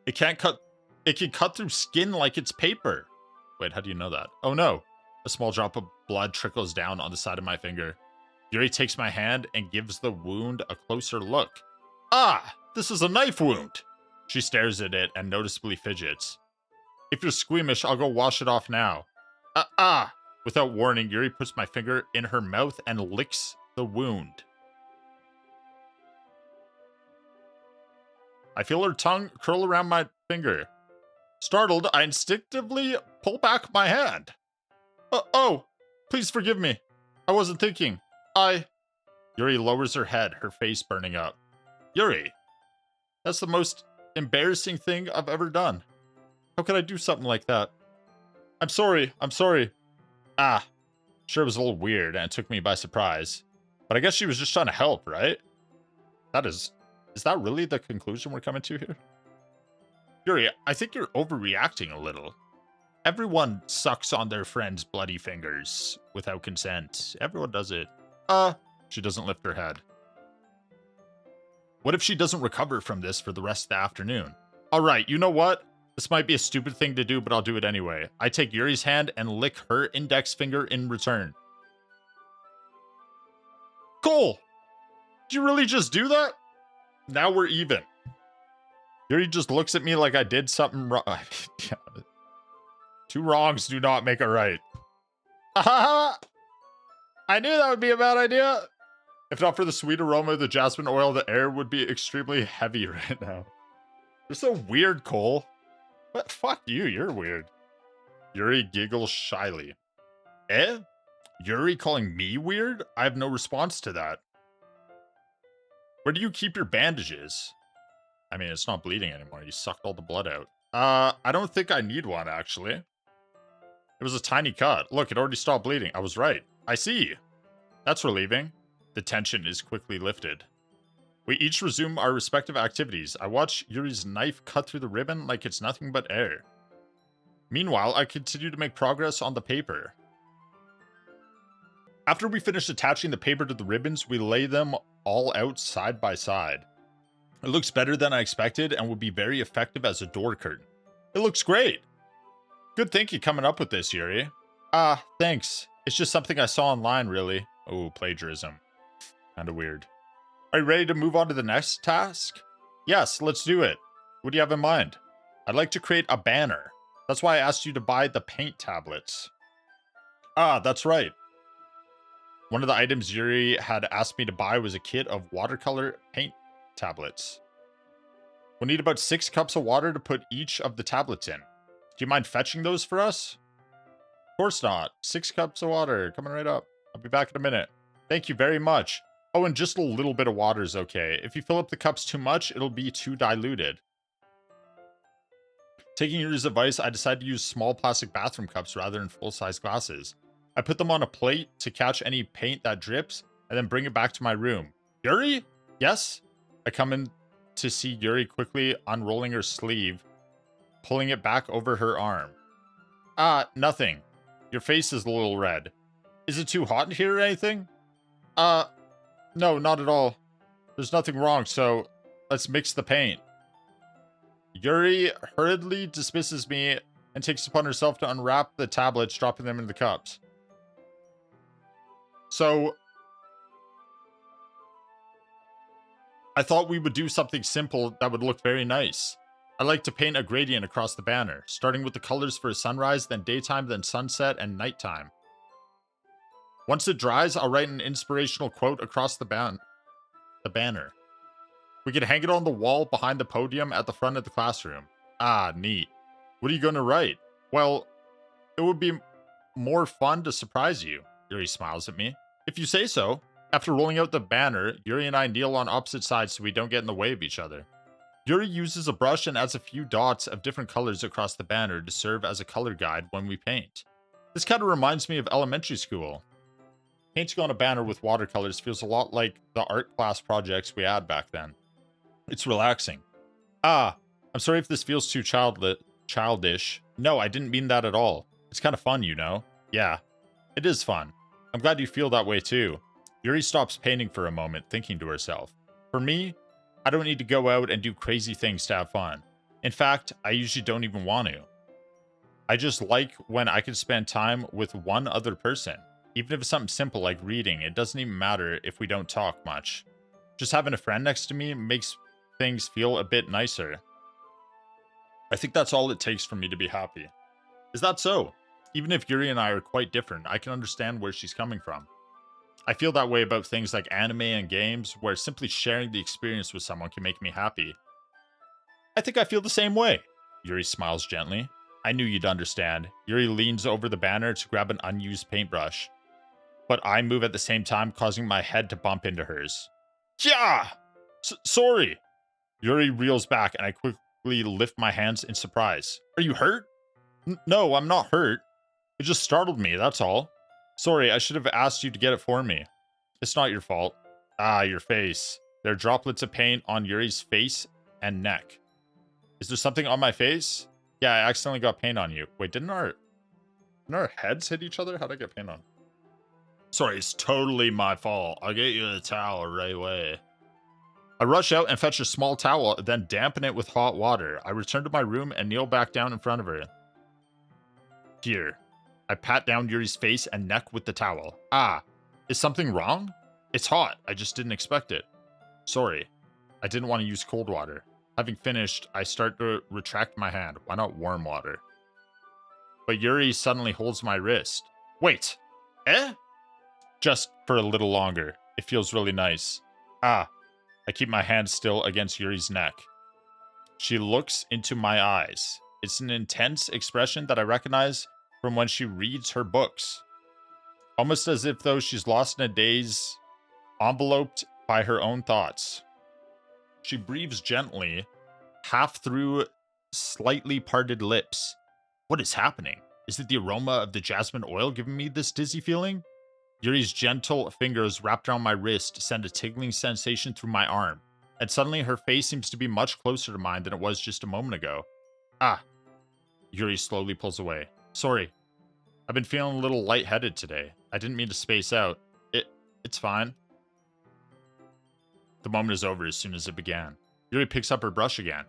It can cut through skin like it's paper. Wait, how do you know that? Oh no. A small drop of blood trickles down on the side of my finger. Yuri takes my hand and gives the wound a closer look. Ah, this is a knife wound. She stares at it and noticeably fidgets. If you're squeamish, I'll go wash it off now. Without warning, Yuri puts my finger in her mouth and licks the wound. I feel her tongue curl around my finger. Startled, I instinctively pull back my hand. Oh, please forgive me. I wasn't thinking. Yuri lowers her head, her face burning up. Yuri, that's the most embarrassing thing I've ever done. How could I do something like that? I'm sorry. Sure, it was a little weird and it took me by surprise. But I guess she was just trying to help, right? Is that really the conclusion we're coming to here? Yuri, I think you're overreacting a little. Everyone sucks on their friend's bloody fingers without consent. Everyone does it. She doesn't lift her head. What if she doesn't recover from this for the rest of the afternoon? Alright, you know what? This might be a stupid thing to do, but I'll do it anyway. I take Yuri's hand and lick her index finger in return. Cole! Did you really just do that? Now we're even. Yuri just looks at me like I did something wrong. Two wrongs do not make a right. I knew that would be a bad idea. If not for the sweet aroma of the jasmine oil, the air would be extremely heavy right now. You're so weird, Cole. What? Fuck you, you're weird. Yuri giggles shyly. Yuri calling me weird? I have no response to that. Where do you keep your bandages? I mean, it's not bleeding anymore. You sucked all the blood out. I don't think I need one, actually. It was a tiny cut. Look, it already stopped bleeding. I was right. I see. That's relieving. The tension is quickly lifted. We each resume our respective activities. I watch Yuri's knife cut through the ribbon like it's nothing but air. Meanwhile, I continue to make progress on the paper. After we finish attaching the paper to the ribbons, we lay them all out side by side. It looks better than I expected and will be very effective as a door curtain. It looks great. Good thinking coming up with this, Yuri. Thanks. It's just something I saw online, really. Oh, plagiarism. Kinda weird. Are you ready to move on to the next task? Yes, let's do it. What do you have in mind? I'd like to create a banner. That's why I asked you to buy the paint tablets. That's right. One of the items Yuri had asked me to buy was a kit of watercolor paint tablets. We'll need about 6 cups of water to put each of the tablets in. Do you mind fetching those for us? Of course not. 6 cups of water coming right up. I'll be back in a minute. Thank you very much. Oh, and just a little bit of water is okay. If you fill up the cups too much, it'll be too diluted. Taking Yuri's advice, I decided to use small plastic bathroom cups rather than full-size glasses. I put them on a plate to catch any paint that drips, and then bring it back to my room. Yuri? Yes? I come in to see Yuri quickly unrolling her sleeve, pulling it back over her arm. Nothing. Your face is a little red. Is it too hot in here or anything? No, not at all. There's nothing wrong, so let's mix the paint. Yuri hurriedly dismisses me and takes upon herself to unwrap the tablets, dropping them in the cups. So, I thought we would do something simple that would look very nice. I like to paint a gradient across the banner, starting with the colors for sunrise, then daytime, then sunset, and nighttime. Once it dries, I'll write an inspirational quote across the banner. We could hang it on the wall behind the podium at the front of the classroom. Neat. What are you going to write? Well, it would be more fun to surprise you. Yuri smiles at me. If you say so. After rolling out the banner, Yuri and I kneel on opposite sides so we don't get in the way of each other. Yuri uses a brush and adds a few dots of different colors across the banner to serve as a color guide when we paint. This kind of reminds me of elementary school. Painting on a banner with watercolors feels a lot like the art class projects we had back then. It's relaxing. I'm sorry if this feels too childish. No, I didn't mean that at all. It's kind of fun, you know? Yeah, it is fun. I'm glad you feel that way too. Yuri stops painting for a moment, thinking to herself. For me, I don't need to go out and do crazy things to have fun. In fact, I usually don't even want to. I just like when I can spend time with one other person. Even if it's something simple like reading, it doesn't even matter if we don't talk much. Just having a friend next to me makes things feel a bit nicer. I think that's all it takes for me to be happy. Is that so? Even if Yuri and I are quite different, I can understand where she's coming from. I feel that way about things like anime and games, where simply sharing the experience with someone can make me happy. I think I feel the same way. Yuri smiles gently. I knew you'd understand. Yuri leans over the banner to grab an unused paintbrush. But I move at the same time, causing my head to bump into hers. Yeah! Sorry! Yuri reels back, and I quickly lift my hands in surprise. Are you hurt? No, I'm not hurt. It just startled me, that's all. Sorry, I should have asked you to get it for me. It's not your fault. Your face. There are droplets of paint on Yuri's face and neck. Is there something on my face? Yeah, I accidentally got paint on you. Wait, didn't our heads hit each other? How'd I get paint on? Sorry, it's totally my fault. I'll get you a towel right away. I rush out and fetch a small towel, then dampen it with hot water. I return to my room and kneel back down in front of her. Here. I pat down Yuri's face and neck with the towel. Is something wrong? It's hot. I just didn't expect it. Sorry. I didn't want to use cold water. Having finished, I start to retract my hand. Why not warm water? But Yuri suddenly holds my wrist. Wait. Just for a little longer. It feels really nice. I keep my hand still against Yuri's neck. She looks into my eyes. It's an intense expression that I recognize from when she reads her books. Almost as if though she's lost in a daze, enveloped by her own thoughts. She breathes gently, half through slightly parted lips. What is happening? Is it the aroma of the jasmine oil giving me this dizzy feeling? Yuri's gentle fingers wrapped around my wrist send a tingling sensation through my arm, and suddenly her face seems to be much closer to mine than it was just a moment ago. Yuri slowly pulls away. Sorry. I've been feeling a little lightheaded today. I didn't mean to space out. It's fine. The moment is over as soon as it began. Yuri picks up her brush again.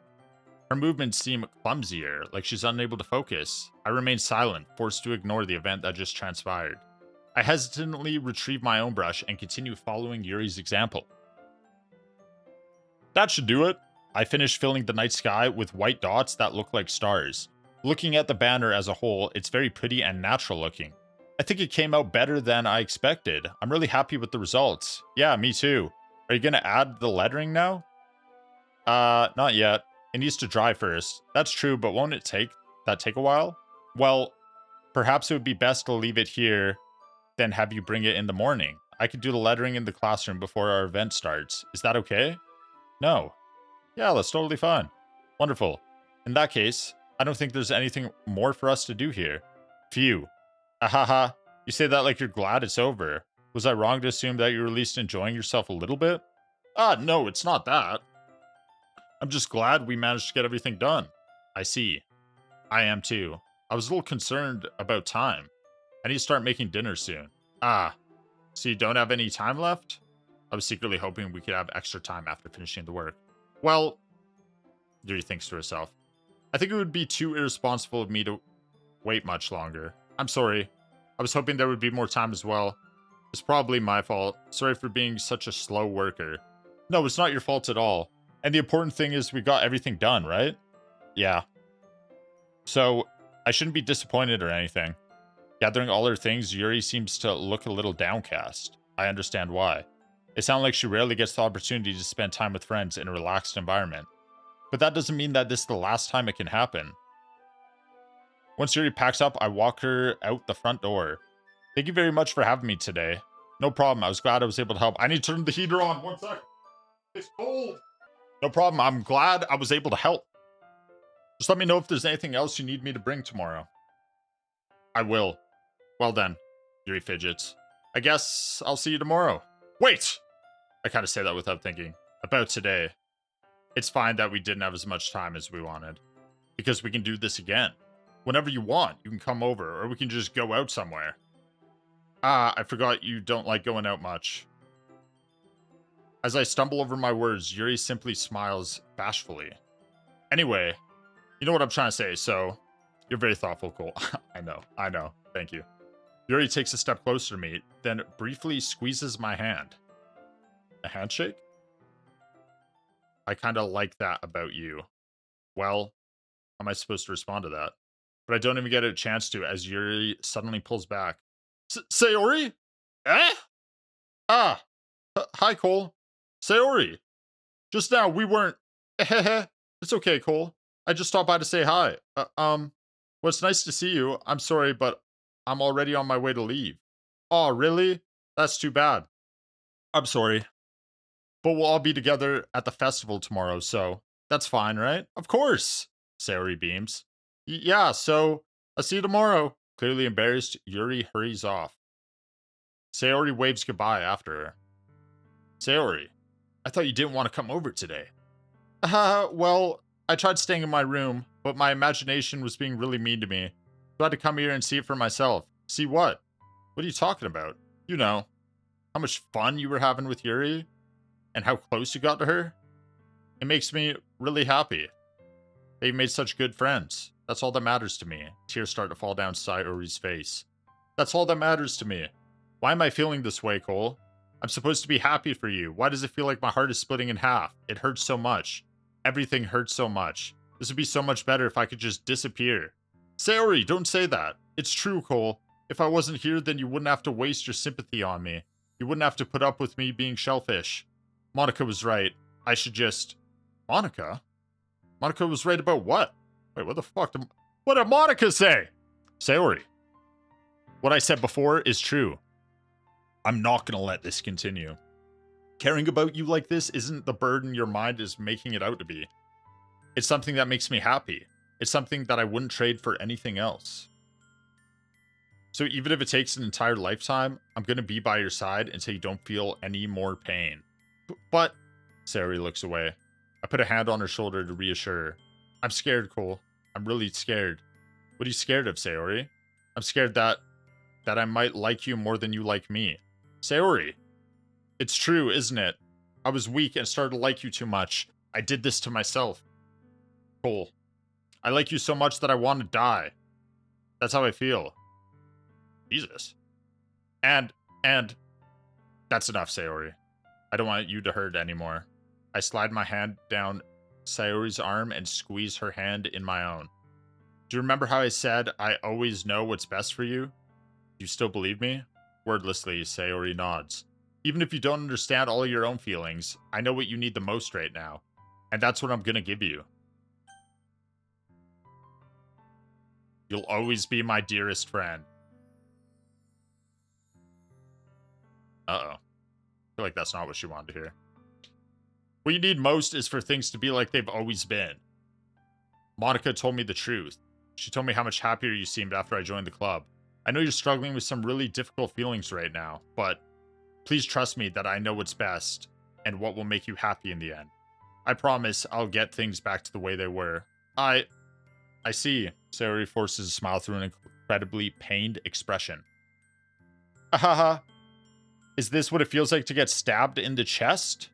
Her movements seem clumsier, like she's unable to focus. I remain silent, forced to ignore the event that just transpired. I hesitantly retrieve my own brush and continue following Yuri's example. That should do it. I finish filling the night sky with white dots that look like stars. Looking at the banner as a whole, it's very pretty and natural looking. I think it came out better than I expected. I'm really happy with the results. Yeah, me too. Are you going to add the lettering now? Not yet. It needs to dry first. That's true, but won't it take a while? Well, perhaps it would be best to leave it here, then have you bring it in the morning. I could do the lettering in the classroom before our event starts. Is that okay? No. Yeah, that's totally fine. Wonderful. In that case, I don't think there's anything more for us to do here. Phew. Ahaha. You say that like you're glad it's over. Was I wrong to assume that you were at least enjoying yourself a little bit? No, it's not that. I'm just glad we managed to get everything done. I see. I am too. I was a little concerned about time. I need to start making dinner soon. Ah, so you don't have any time left? I was secretly hoping we could have extra time after finishing the work. Well, Yuri thinks to herself, I think it would be too irresponsible of me to wait much longer. I'm sorry. I was hoping there would be more time as well. It's probably my fault. Sorry for being such a slow worker. No, it's not your fault at all. And the important thing is we got everything done, right? Yeah. So, I shouldn't be disappointed or anything. Gathering all her things, Yuri seems to look a little downcast. I understand why. It sounds like she rarely gets the opportunity to spend time with friends in a relaxed environment. But that doesn't mean that this is the last time it can happen. Once Yuri packs up, I walk her out the front door. Thank you very much for having me today. No problem, I was glad I was able to help. I need to turn the heater on, 1 sec. It's cold. No problem, I'm glad I was able to help. Just let me know if there's anything else you need me to bring tomorrow. I will. Well then, Yuri fidgets. I guess I'll see you tomorrow. Wait! I kind of say that without thinking. About today. It's fine that we didn't have as much time as we wanted. Because we can do this again. Whenever you want, you can come over, or we can just go out somewhere. Ah, I forgot you don't like going out much. As I stumble over my words, Yuri simply smiles bashfully. Anyway, you know what I'm trying to say, so you're very thoughtful, Cole. I know. Thank you. Yuri takes a step closer to me, then briefly squeezes my hand. A handshake? I kind of like that about you. Well, how am I supposed to respond to that? But I don't even get a chance to, as Yuri suddenly pulls back. Sayori? Eh? Ah. Hi, Cole. Sayori. Just now, we weren't... It's okay, Cole. I just stopped by to say hi. Well, it's nice to see you. I'm sorry, but I'm already on my way to leave. Oh, really? That's too bad. I'm sorry. But we'll all be together at the festival tomorrow, so that's fine, right? Of course, Sayori beams. Yeah, so I'll see you tomorrow. Clearly embarrassed, Yuri hurries off. Sayori waves goodbye after her. Sayori, I thought you didn't want to come over today. Well, I tried staying in my room, but my imagination was being really mean to me. So I had to come here and see it for myself. See what? What are you talking about? You know, how much fun you were having with Yuri, and how close you got to her. It makes me really happy. They've made such good friends. That's all that matters to me. Tears start to fall down Sayori's face. That's all that matters to me. Why am I feeling this way, Cole? I'm supposed to be happy for you. Why does it feel like my heart is splitting in half? It hurts so much. Everything hurts so much. This would be so much better if I could just disappear. Sayori, don't say that. It's true, Cole. If I wasn't here, then you wouldn't have to waste your sympathy on me. You wouldn't have to put up with me being shellfish. Monica was right. I should just... Monica? Monica was right about what? Wait, what the fuck? What did Monica say? Sayori. What I said before is true. I'm not gonna let this continue. Caring about you like this isn't the burden your mind is making it out to be. It's something that makes me happy. It's something that I wouldn't trade for anything else. So even if it takes an entire lifetime, I'm gonna be by your side until you don't feel any more pain. But, Sayori looks away. I put a hand on her shoulder to reassure her. I'm scared, Cole. I'm really scared. What are you scared of, Sayori? I'm scared that I might like you more than you like me. Sayori. It's true, isn't it? I was weak and started to like you too much. I did this to myself. Cole. I like you so much that I want to die. That's how I feel. Jesus. And, that's enough, Sayori. I don't want you to hurt anymore. I slide my hand down Sayori's arm and squeeze her hand in my own. Do you remember how I said I always know what's best for you? Do you still believe me? Wordlessly, Sayori nods. Even if you don't understand all of your own feelings, I know what you need the most right now. And that's what I'm gonna give you. You'll always be my dearest friend. Uh-oh. I feel like that's not what she wanted to hear. What you need most is for things to be like they've always been. Monica told me the truth. She told me how much happier you seemed after I joined the club. I know you're struggling with some really difficult feelings right now, but please trust me that I know what's best and what will make you happy in the end. I promise I'll get things back to the way they were. I see. Sayori forces a smile through an incredibly pained expression. Ahaha. Is this what it feels like to get stabbed in the chest?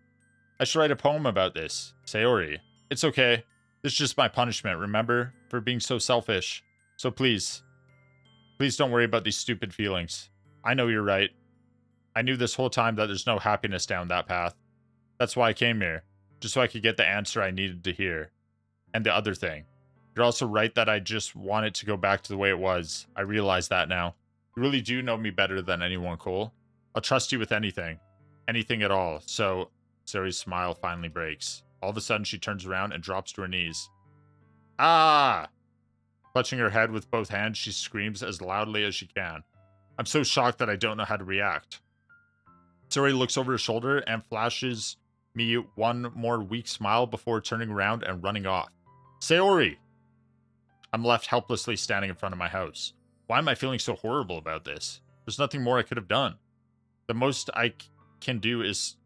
I should write a poem about this. Sayori. It's okay. This is just my punishment, remember? For being so selfish. So please don't worry about these stupid feelings. I know you're right. I knew this whole time that there's no happiness down that path. That's why I came here. Just so I could get the answer I needed to hear. And the other thing. You're also right that I just want it to go back to the way it was. I realize that now. You really do know me better than anyone, Cole. I'll trust you with anything. Anything at all. So, Sayori's smile finally breaks. All of a sudden, she turns around and drops to her knees. Ah! Clutching her head with both hands, she screams as loudly as she can. I'm so shocked that I don't know how to react. Sayori looks over her shoulder and flashes me one more weak smile before turning around and running off. Sayori! I'm left helplessly standing in front of my house. Why am I feeling so horrible about this? There's nothing more I could have done. The most I can do is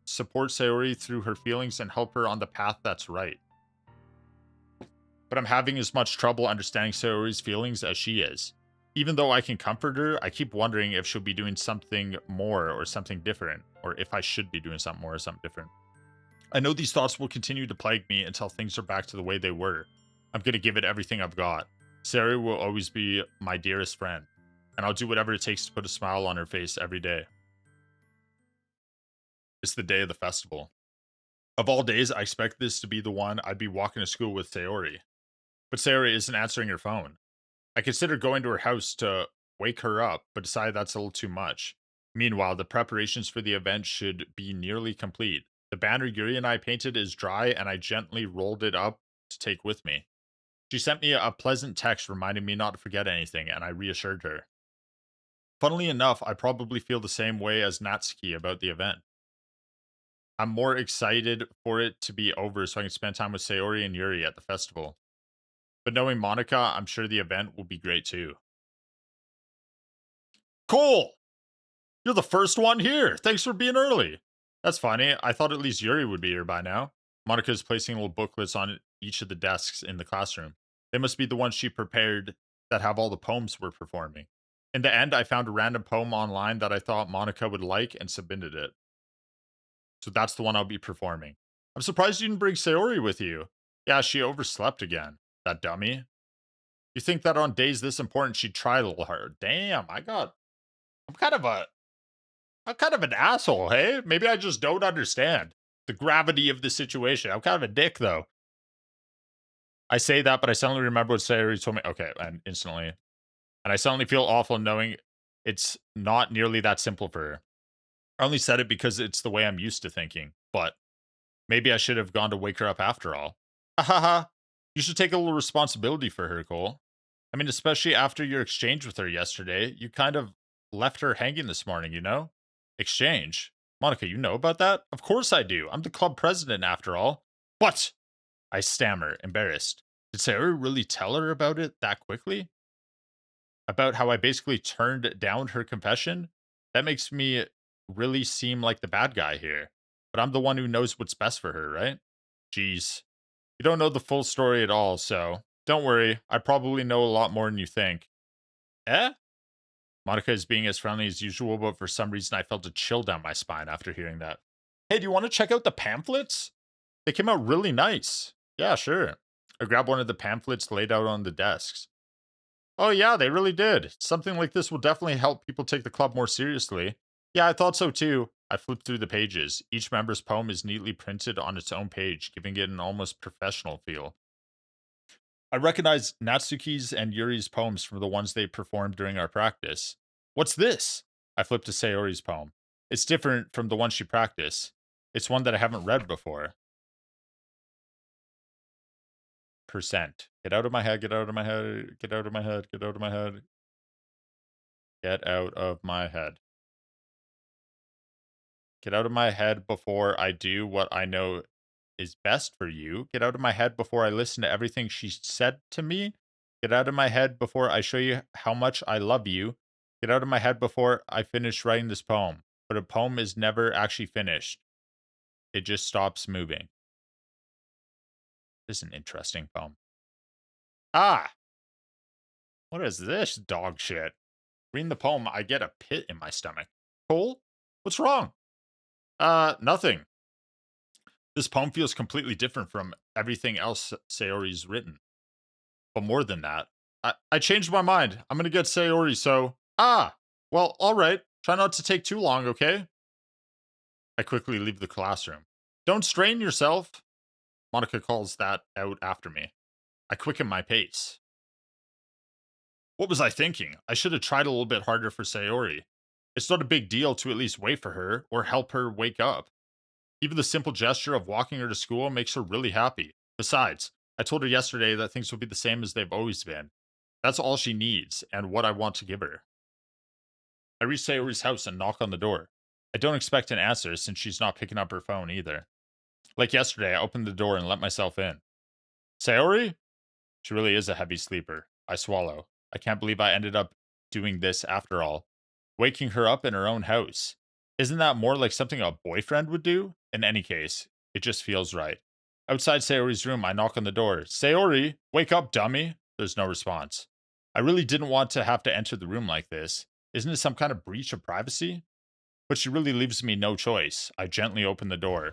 support Sayori through her feelings and help her on the path that's right. But I'm having as much trouble understanding Sayori's feelings as she is. Even though I can comfort her, I keep wondering if she'll be doing something more or something different, or if I should be doing something more or something different. I know these thoughts will continue to plague me until things are back to the way they were. I'm going to give it everything I've got. Sayori will always be my dearest friend, and I'll do whatever it takes to put a smile on her face every day. It's the day of the festival. Of all days, I expect this to be the one I'd be walking to school with Sayori. But Sayori isn't answering her phone. I considered going to her house to wake her up, but decided that's a little too much. Meanwhile, the preparations for the event should be nearly complete. The banner Yuri and I painted is dry, and I gently rolled it up to take with me. She sent me a pleasant text reminding me not to forget anything, and I reassured her. Funnily enough, I probably feel the same way as Natsuki about the event. I'm more excited for it to be over so I can spend time with Sayori and Yuri at the festival. But knowing Monica, I'm sure the event will be great too. Cool! You're the first one here. Thanks for being early. That's funny. I thought at least Yuri would be here by now. Monica is placing little booklets on each of the desks in the classroom. They must be the ones she prepared that have all the poems we're performing. In the end, I found a random poem online that I thought Monica would like and submitted it. So that's the one I'll be performing. I'm surprised you didn't bring Sayori with you. Yeah, she overslept again. That dummy. You think that on days this important she'd try a little harder. Damn, I'm kind of an asshole, hey? Maybe I just don't understand the gravity of the situation. I'm kind of a dick, though. I say that, but I suddenly remember what Sayori told me. Okay, and instantly. And I suddenly feel awful knowing it's not nearly that simple for her. I only said it because it's the way I'm used to thinking, but maybe I should have gone to wake her up after all. Hahaha. You should take a little responsibility for her, Cole. I mean, especially after your exchange with her yesterday, you kind of left her hanging this morning, you know? Exchange? Monica, you know about that? Of course I do. I'm the club president after all. What? I stammer, embarrassed. Did Sarah really tell her about it that quickly? About how I basically turned down her confession? That makes me really seem like the bad guy here. But I'm the one who knows what's best for her, right? Jeez. You don't know the full story at all, so don't worry. I probably know a lot more than you think. Eh? Monica is being as friendly as usual, but for some reason I felt a chill down my spine after hearing that. Hey, do you want to check out the pamphlets? They came out really nice. Yeah, sure. I grabbed one of the pamphlets laid out on the desks. Oh, yeah, they really did. Something like this will definitely help people take the club more seriously. Yeah, I thought so too. I flipped through the pages. Each member's poem is neatly printed on its own page, giving it an almost professional feel. I recognized Natsuki's and Yuri's poems from the ones they performed during our practice. What's this? I flipped to Sayori's poem. It's different from the one she practiced. It's one that I haven't read before. Percent. Get out of my head, get out of my head, get out of my head, get out of my head. Get out of my head. Get out of my head before I do what I know is best for you. Get out of my head before I listen to everything she said to me. Get out of my head before I show you how much I love you. Get out of my head before I finish writing this poem. But a poem is never actually finished. It just stops moving. This is an interesting poem. Ah! What is this dog shit? Reading the poem, I get a pit in my stomach. Cole? What's wrong? Nothing. This poem feels completely different from everything else Sayori's written. But more than that, I changed my mind. I'm gonna get Sayori, so... well, alright. Try not to take too long, okay? I quickly leave the classroom. Don't strain yourself. Monica calls that out after me. I quicken my pace. What was I thinking? I should have tried a little bit harder for Sayori. It's not a big deal to at least wait for her or help her wake up. Even the simple gesture of walking her to school makes her really happy. Besides, I told her yesterday that things will be the same as they've always been. That's all she needs and what I want to give her. I reach Sayori's house and knock on the door. I don't expect an answer since she's not picking up her phone either. Like yesterday, I opened the door and let myself in. Sayori? She really is a heavy sleeper. I swallow. I can't believe I ended up doing this after all. Waking her up in her own house. Isn't that more like something a boyfriend would do? In any case, it just feels right. Outside Sayori's room, I knock on the door. Sayori, wake up, dummy. There's no response. I really didn't want to have to enter the room like this. Isn't it some kind of breach of privacy? But she really leaves me no choice. I gently open the door.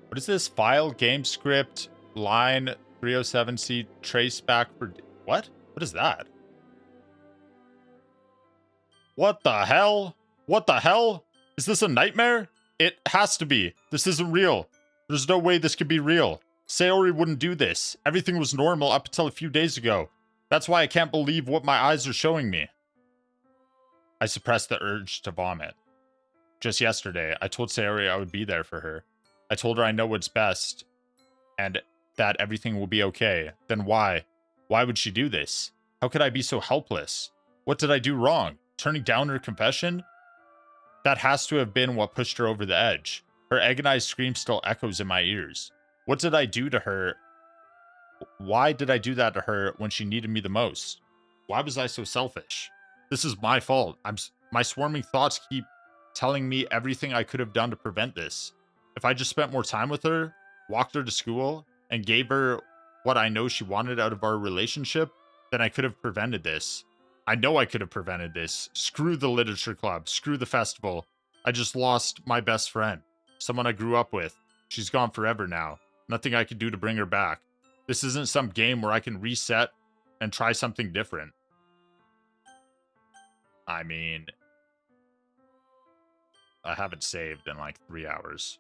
What is this? File, game script, line 307C, trace back for... What? What is that? What the hell? What the hell? Is this a nightmare? It has to be. This isn't real. There's no way this could be real. Sayori wouldn't do this. Everything was normal up until a few days ago. That's why I can't believe what my eyes are showing me. I suppress the urge to vomit. Just yesterday, I told Sayori I would be there for her. I told her I know what's best, and that everything will be okay. Then why? Why would she do this? How could I be so helpless? What did I do wrong? Turning down her confession? That has to have been what pushed her over the edge. Her agonized scream still echoes in my ears. What did I do to her? Why did I do that to her when she needed me the most? Why was I so selfish? This is my fault. My swarming thoughts keep telling me everything I could have done to prevent this. If I just spent more time with her, walked her to school, and gave her what I know she wanted out of our relationship, then I could have prevented this. I know I could have prevented this. Screw the literature club. Screw the festival. I just lost my best friend. Someone I grew up with. She's gone forever now. Nothing I could do to bring her back. This isn't some game where I can reset and try something different. I mean, I haven't saved in like 3 hours.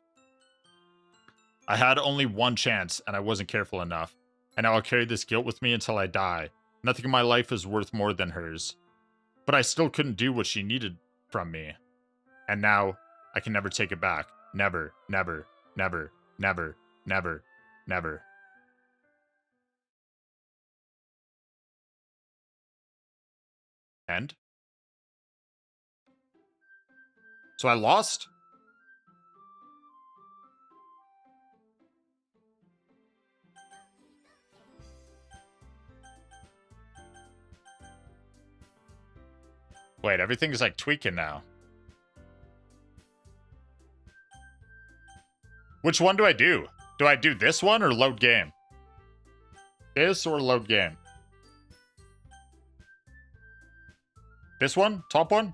I had only one chance, and I wasn't careful enough. And now I'll carry this guilt with me until I die. Nothing in my life is worth more than hers. But I still couldn't do what she needed from me. And now, I can never take it back. Never, never, never, never, never, never. End? So I lost? Wait, everything's like tweaking now. Which one do I do? Do I do this one or load game? This or load game? This one? Top one?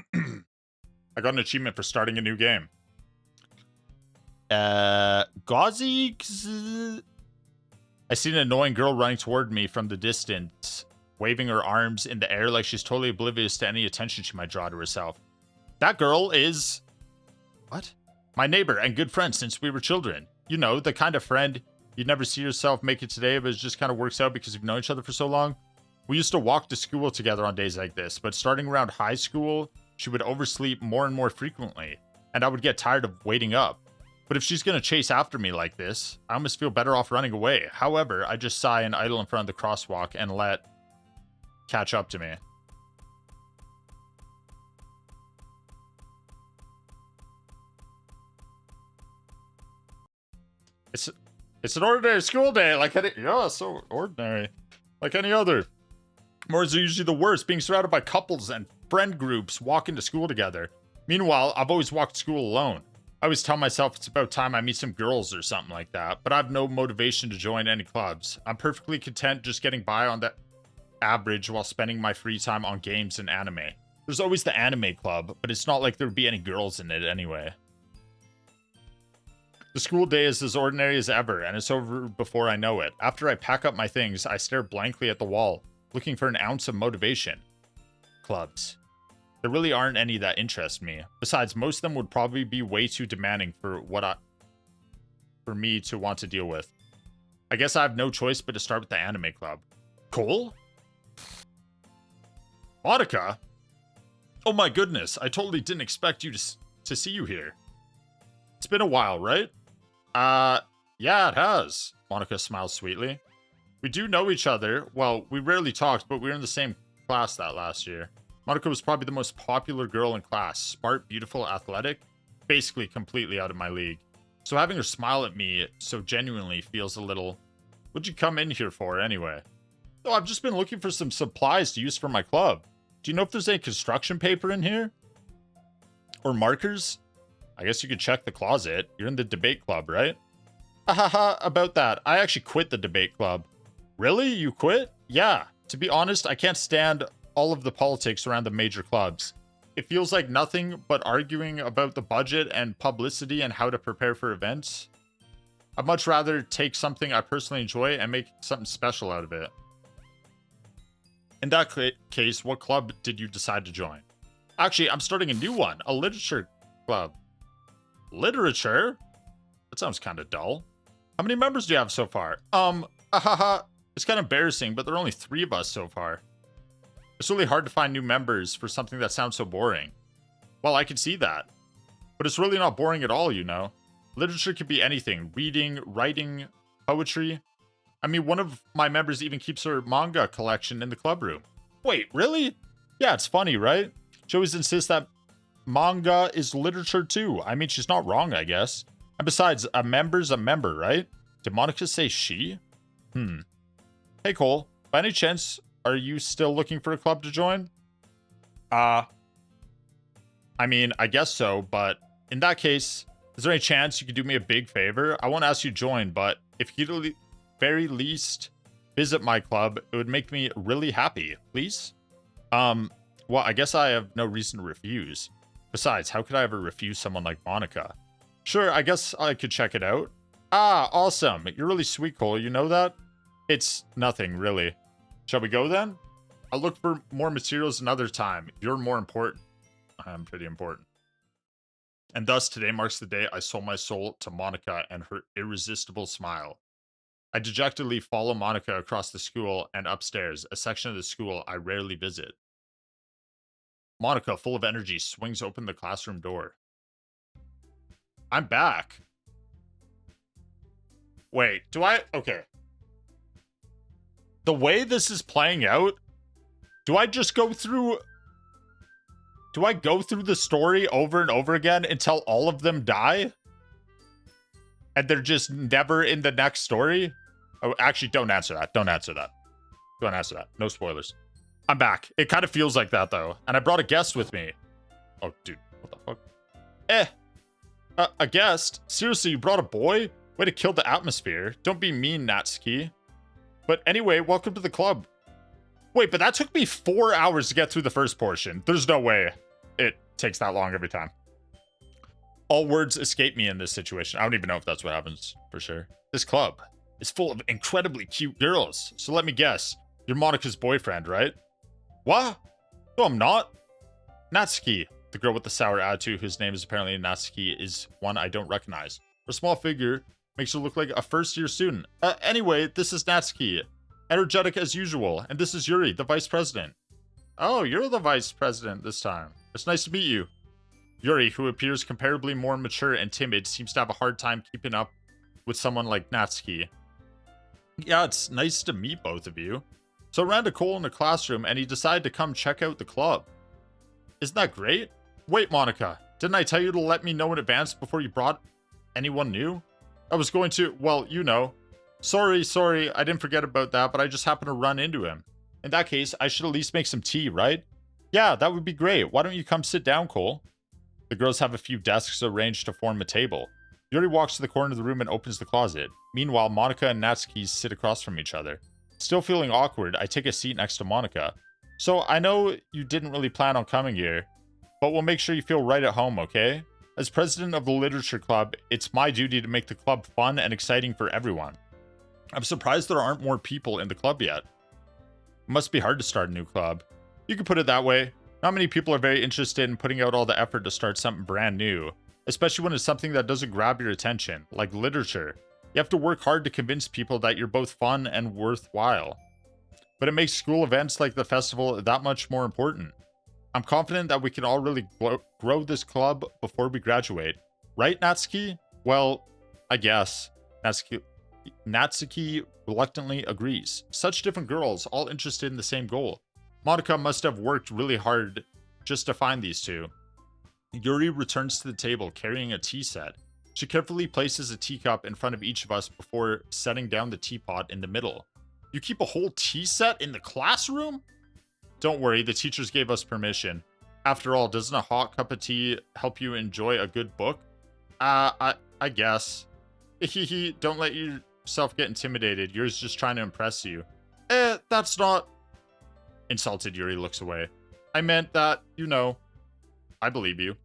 I got an achievement for starting a new game. Gauzy? I see an annoying girl running toward me from the distance, waving her arms in the air like she's totally oblivious to any attention she might draw to herself. That girl is... What? My neighbor and good friend since we were children. You know, the kind of friend you'd never see yourself make it today, but it just kind of works out because you've known each other for so long. We used to walk to school together on days like this, but starting around high school, she would oversleep more and more frequently, and I would get tired of waiting up. But if she's gonna chase after me like this, I almost feel better off running away. However, I just sigh and idle in front of the crosswalk and let catch up to me. It's an ordinary school day, like any, yeah, so ordinary, like any other. Mornings are usually the worst, being surrounded by couples and friend groups walking to school together. Meanwhile, I've always walked to school alone. I always tell myself it's about time I meet some girls or something like that, but I have no motivation to join any clubs. I'm perfectly content just getting by on that average while spending my free time on games and anime. There's always the anime club, but it's not like there would be any girls in it anyway. The school day is as ordinary as ever, and it's over before I know it. After I pack up my things, I stare blankly at the wall, looking for an ounce of motivation. Clubs. There really aren't any that interest me. Besides, most of them would probably be way too demanding for me to want to deal with. I guess I have no choice but to start with the anime club. Cool? Monica? Oh my goodness, I totally didn't expect you to see you here. It's been a while, right? Yeah, it has. Monica smiles sweetly. We do know each other. Well, we rarely talked, but we were in the same class that last year. Monica was probably the most popular girl in class. Smart, beautiful, athletic. Basically completely out of my league. So having her smile at me so genuinely feels a little... What'd you come in here for, anyway? Oh, I've just been looking for some supplies to use for my club. Do you know if there's any construction paper in here? Or markers? I guess you could check the closet. You're in the debate club, right? Haha, about that. I actually quit the debate club. Really? You quit? Yeah. To be honest, I can't stand all of the politics around the major clubs. It feels like nothing but arguing about the budget and publicity and how to prepare for events. I'd much rather take something I personally enjoy and make something special out of it. In that case, what club did you decide to join? Actually, I'm starting a new one, a literature club. Literature? That sounds kind of dull. How many members do you have so far? It's kind of embarrassing, but there are only 3 of us so far. It's really hard to find new members for something that sounds so boring. Well, I can see that. But it's really not boring at all, you know. Literature could be anything. Reading, writing, poetry. I mean, one of my members even keeps her manga collection in the club room. Wait, really? Yeah, it's funny, right? She always insists that manga is literature too. I mean, she's not wrong, I guess. And besides, a member's a member, right? Did Monica say she? Hey, Cole. By any chance, are you still looking for a club to join? I mean, I guess so, but in that case, is there any chance you could do me a big favor? I won't ask you to join, but if you could at the very least visit my club, it would make me really happy, please. Well, I guess I have no reason to refuse. Besides, how could I ever refuse someone like Monica? Sure, I guess I could check it out. Ah, awesome. You're really sweet, Cole. You know that? It's nothing, really. Shall we go then? I'll look for more materials another time. You're more important. I'm pretty important. And thus, today marks the day I sold my soul to Monica and her irresistible smile. I dejectedly follow Monica across the school and upstairs, a section of the school I rarely visit. Monica, full of energy, swings open the classroom door. I'm back. Wait, do I? Okay. The way this is playing out, do I just go through... Do I go through the story over and over again until all of them die? And they're just never in the next story? Oh, actually, don't answer that. Don't answer that. Don't answer that. No spoilers. I'm back. It kind of feels like that, though. And I brought a guest with me. Oh, dude. What the fuck? A guest? Seriously, you brought a boy? Way to kill the atmosphere. Don't be mean, Natsuki. But anyway, welcome to the club. Wait, but that took me 4 hours to get through the first portion. There's no way it takes that long every time. All words escape me in this situation. I don't even know if that's what happens for sure. This club is full of incredibly cute girls. So let me guess. You're Monica's boyfriend, right? What? No, I'm not. Natsuki, the girl with the sour attitude whose name is apparently Natsuki, is one I don't recognize. Her small figure makes her look like a first-year student. Anyway, this is Natsuki. Energetic as usual, and this is Yuri, the vice president. Oh, you're the vice president this time. It's nice to meet you. Yuri, who appears comparably more mature and timid, seems to have a hard time keeping up with someone like Natsuki. Yeah, it's nice to meet both of you. So I ran to Cole in the classroom, and he decided to come check out the club. Isn't that great? Wait, Monica, didn't I tell you to let me know in advance before you brought anyone new? I was going to, well, you know. Sorry, I didn't forget about that, but I just happened to run into him. In that case, I should at least make some tea, right? Yeah, that would be great. Why don't you come sit down, Cole? The girls have a few desks arranged to form a table. Yuri walks to the corner of the room and opens the closet. Meanwhile, Monica and Natsuki sit across from each other. Still feeling awkward, I take a seat next to Monica. So, I know you didn't really plan on coming here, but we'll make sure you feel right at home, okay? As president of the Literature Club, it's my duty to make the club fun and exciting for everyone. I'm surprised there aren't more people in the club yet. It must be hard to start a new club. You could put it that way. Not many people are very interested in putting out all the effort to start something brand new, especially when it's something that doesn't grab your attention, like literature. You have to work hard to convince people that you're both fun and worthwhile. But it makes school events like the festival that much more important. I'm confident that we can all really grow this club before we graduate. Right, Natsuki? Well, I guess. Natsuki reluctantly agrees. Such different girls, all interested in the same goal. Monica must have worked really hard just to find these two. Yuri returns to the table carrying a tea set. She carefully places a teacup in front of each of us before setting down the teapot in the middle. You keep a whole tea set in the classroom? Don't worry, the teachers gave us permission. After all, doesn't a hot cup of tea help you enjoy a good book? I guess. Hehe, don't let yourself get intimidated. Yuri's just trying to impress you. That's not... Insulted, Yuri looks away. I meant that, you know, I believe you.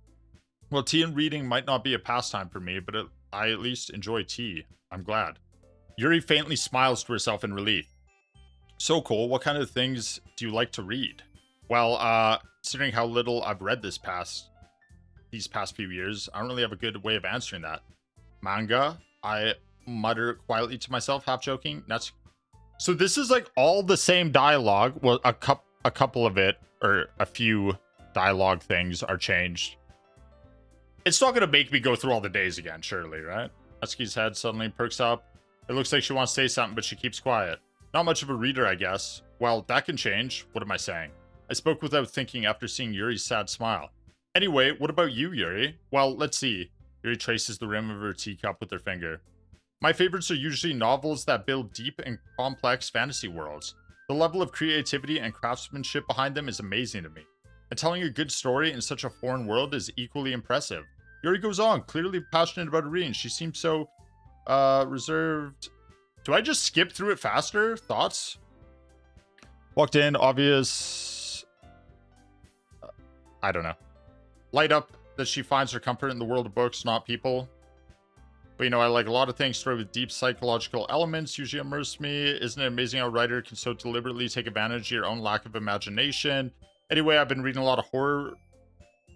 Well, tea and reading might not be a pastime for me, but I at least enjoy tea. I'm glad. Yuri faintly smiles to herself in relief. So, Cole, what kind of things do you like to read? Well, considering how little I've read these past few years, I don't really have a good way of answering that. Manga, I mutter quietly to myself, half joking. So this is like all the same dialogue. Well, a couple of it, or a few dialogue things are changed. It's not going to make me go through all the days again, surely, right? Natsuki's head suddenly perks up. It looks like she wants to say something, but she keeps quiet. Not much of a reader, I guess. Well, that can change. What am I saying? I spoke without thinking after seeing Yuri's sad smile. Anyway, what about you, Yuri? Well, let's see. Yuri traces the rim of her teacup with her finger. My favorites are usually novels that build deep and complex fantasy worlds. The level of creativity and craftsmanship behind them is amazing to me. And telling a good story in such a foreign world is equally impressive. Yuri goes on, clearly passionate about reading. She seems so, reserved. Do I just skip through it faster? Thoughts? Walked in, obvious... I don't know. Light up that she finds her comfort in the world of books, not people. But, you know, I like a lot of things stored with deep psychological elements, usually immerse me. Isn't it amazing how a writer can so deliberately take advantage of your own lack of imagination? Anyway, I've been reading a lot of horror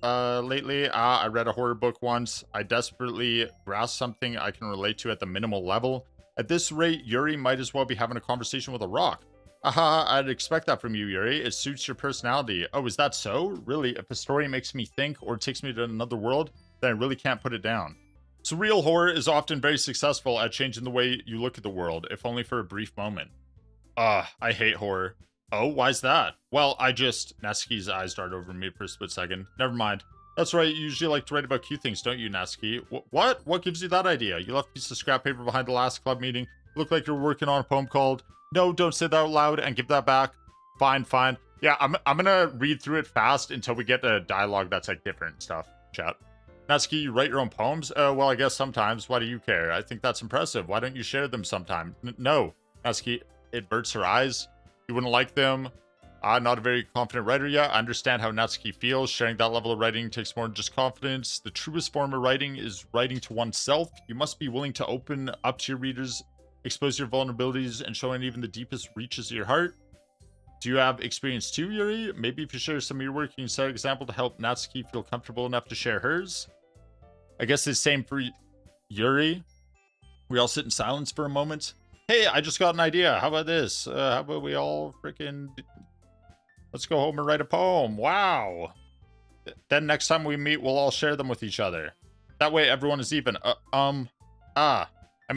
lately. I read a horror book once. I desperately grasp something I can relate to at the minimal level. At this rate, Yuri might as well be having a conversation with a rock. Aha, I'd expect that from you, Yuri. It suits your personality. Oh, is that so? Really, if a story makes me think or takes me to another world, then I really can't put it down. Surreal horror is often very successful at changing the way you look at the world, if only for a brief moment. I hate horror. Oh, why's that? Well, Natsuki's eyes dart over me for a split second. Never mind. That's right, you usually like to write about cute things, don't you, Natsuki? What? What gives you that idea? You left a piece of scrap paper behind the last club meeting. Looked like you're working on a poem called... No, don't say that out loud and give that back. Fine. Yeah, I'm gonna read through it fast until we get to dialogue that's like different stuff. Chat. Natsuki, you write your own poems? Well, I guess sometimes. Why do you care? I think that's impressive. Why don't you share them sometime? No. Natsuki, it burns her eyes. You wouldn't like them. I'm not a very confident writer yet. I understand how Natsuki feels. Sharing that level of writing takes more than just confidence. The truest form of writing is writing to oneself. You must be willing to open up to your readers, expose your vulnerabilities, and show even the deepest reaches of your heart. Do you have experience too, Yuri? Maybe if you share some of your work, you can set an example to help Natsuki feel comfortable enough to share hers. I guess it's the same for Yuri. We all sit in silence for a moment. Hey, I just got an idea. How about this? How about we all freaking... Let's go home and write a poem. Wow. Then next time we meet, we'll all share them with each other. That way everyone is even. I mean,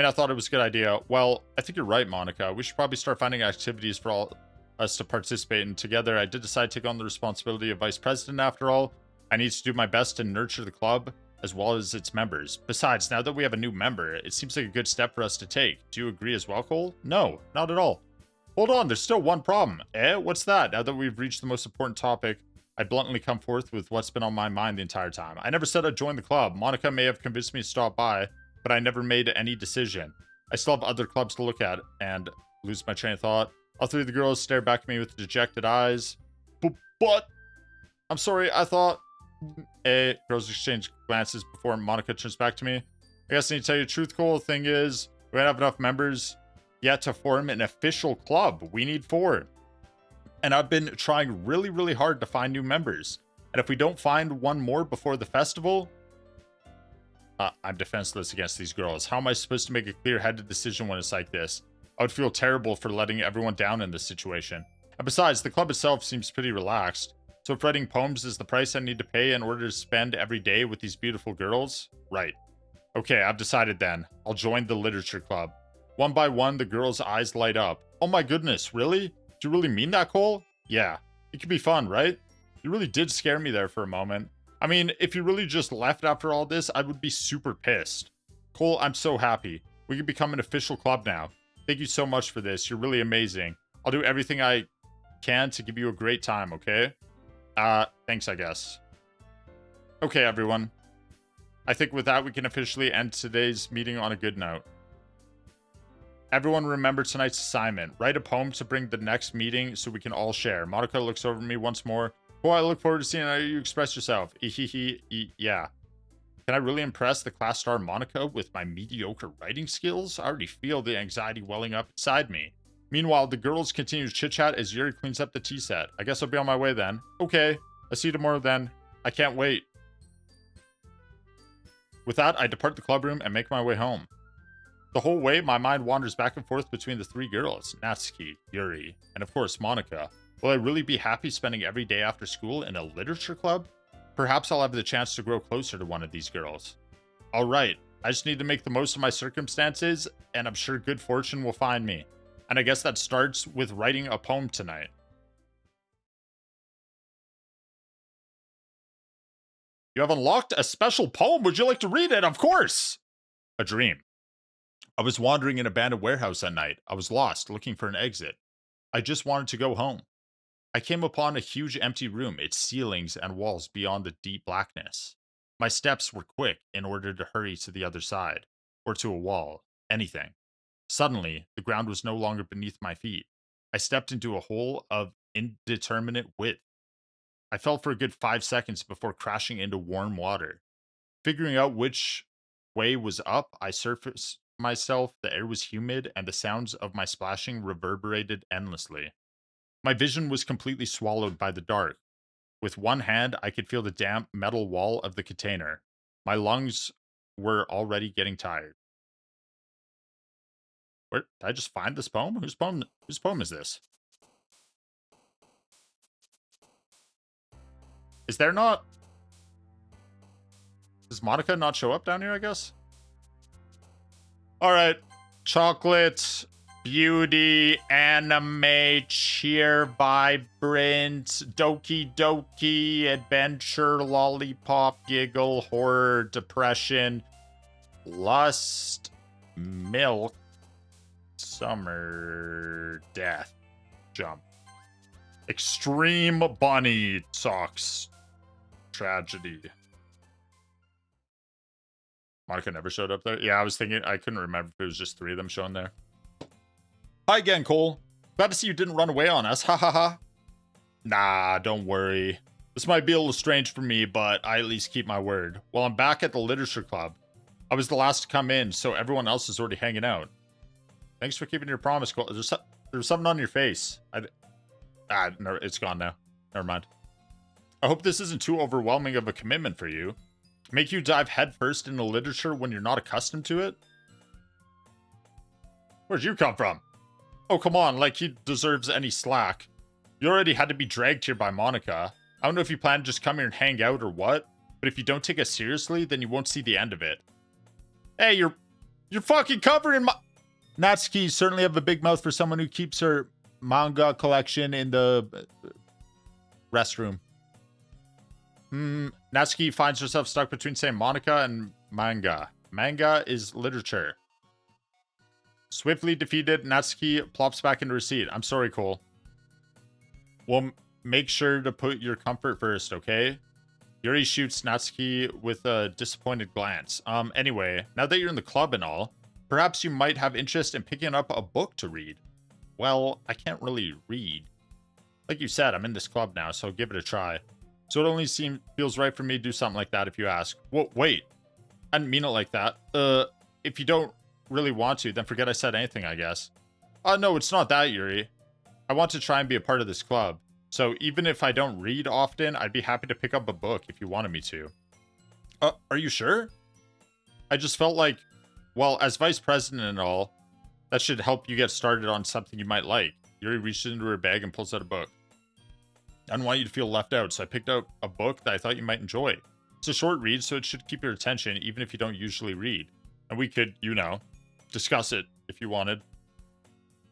I thought it was a good idea. Well, I think you're right, Monica. We should probably start finding activities for all us to participate in together. I did decide to take on the responsibility of vice president after all. I need to do my best to nurture the club as well as its members. Besides, now that we have a new member, it seems like a good step for us to take. Do you agree as well, Cole? No, not at all. Hold on, there's still one problem. What's that? Now that we've reached the most important topic, I bluntly come forth with what's been on my mind the entire time. I never said I'd join the club. Monica may have convinced me to stop by, but I never made any decision. I still have other clubs to look at and lose my train of thought. All three of the girls stare back at me with dejected eyes. But I'm sorry, I thought... Girls exchange glances before Monica turns back to me. I guess I need to tell you the truth, Cole. The thing is, we don't have enough members yet to form an official club. We need 4. And I've been trying really, really hard to find new members. And if we don't find one more before the festival... I'm defenseless against these girls. How am I supposed to make a clear-headed decision when it's like this? I would feel terrible for letting everyone down in this situation. And besides, the club itself seems pretty relaxed. So if writing poems is the price I need to pay in order to spend every day with these beautiful girls? Right. Okay, I've decided then. I'll join the literature club. One by one, the girls' eyes light up. Oh my goodness, really? Do you really mean that, Cole? Yeah. It could be fun, right? You really did scare me there for a moment. I mean, if you really just left after all this, I would be super pissed. Cole, I'm so happy. We can become an official club now. Thank you so much for this. You're really amazing. I'll do everything I can to give you a great time, okay? Thanks, I guess. Okay, everyone. I think with that, we can officially end today's meeting on a good note. Everyone remember tonight's assignment. Write a poem to bring the next meeting so we can all share. Monica looks over at me once more. Well, I look forward to seeing how you express yourself. Yeah. Can I really impress the class star Monica with my mediocre writing skills? I already feel the anxiety welling up inside me. Meanwhile, the girls continue to chit-chat as Yuri cleans up the tea set. I guess I'll be on my way then. Okay, I'll see you tomorrow then. I can't wait. With that, I depart the club room and make my way home. The whole way, my mind wanders back and forth between the 3 girls, Natsuki, Yuri, and of course, Monica. Will I really be happy spending every day after school in a literature club? Perhaps I'll have the chance to grow closer to one of these girls. Alright, I just need to make the most of my circumstances, and I'm sure good fortune will find me. And I guess that starts with writing a poem tonight. You have unlocked a special poem. Would you like to read it? Of course! A dream. I was wandering in an abandoned warehouse at night. I was lost, looking for an exit. I just wanted to go home. I came upon a huge empty room, its ceilings and walls beyond the deep blackness. My steps were quick in order to hurry to the other side, or to a wall, anything. Suddenly, the ground was no longer beneath my feet. I stepped into a hole of indeterminate width. I fell for a good 5 seconds before crashing into warm water. Figuring out which way was up, I surfaced myself. The air was humid, and the sounds of my splashing reverberated endlessly. My vision was completely swallowed by the dark. With one hand, I could feel the damp metal wall of the container. My lungs were already getting tired. Where did I just find this poem? Whose poem is this? Is there not... Does Monica not show up down here, I guess? Alright. Chocolate, beauty, anime, cheer, vibrant, doki doki, adventure, lollipop, giggle, horror, depression, lust, milk, summer, death, jump, extreme bunny socks, tragedy. Monica never showed up there? Yeah, I was thinking, I couldn't remember if it was just 3 of them showing there. Hi again, Cole. Glad to see you didn't run away on us, ha ha ha. Nah, don't worry. This might be a little strange for me, but I at least keep my word. Well, I'm back at the literature club. I was the last to come in, so everyone else is already hanging out. Thanks for keeping your promise, Cole. There's something on your face. No, it's gone now. Never mind. I hope this isn't too overwhelming of a commitment for you. Make you dive headfirst into literature when you're not accustomed to it? Where'd you come from? Oh, come on, like he deserves any slack. You already had to be dragged here by Monica. I don't know if you plan to just come here and hang out or what, but if you don't take us seriously, then you won't see the end of it. Hey, you're fucking covering my... Natsuki, you certainly have a big mouth for someone who keeps her manga collection in the restroom. Natsuki finds herself stuck between saying Monica and manga. Manga is literature. Swiftly defeated, Natsuki plops back into her seat. I'm sorry, Cole. Well, make sure to put your comfort first, okay? Yuri shoots Natsuki with a disappointed glance. Anyway, now that you're in the club and all, perhaps you might have interest in picking up a book to read. Well, I can't really read. Like you said, I'm in this club now, so give it a try. So it only feels right for me to do something like that if you ask. Well, wait. I didn't mean it like that. If you don't really want to, then forget I said anything, I guess. No, it's not that, Yuri. I want to try and be a part of this club. So even if I don't read often, I'd be happy to pick up a book if you wanted me to. Are you sure? I just felt like, well, as vice president and all, that should help you get started on something you might like. Yuri reaches into her bag and pulls out a book. I don't want you to feel left out, so I picked out a book that I thought you might enjoy. It's a short read, so it should keep your attention even if you don't usually read. And we could, discuss it if you wanted.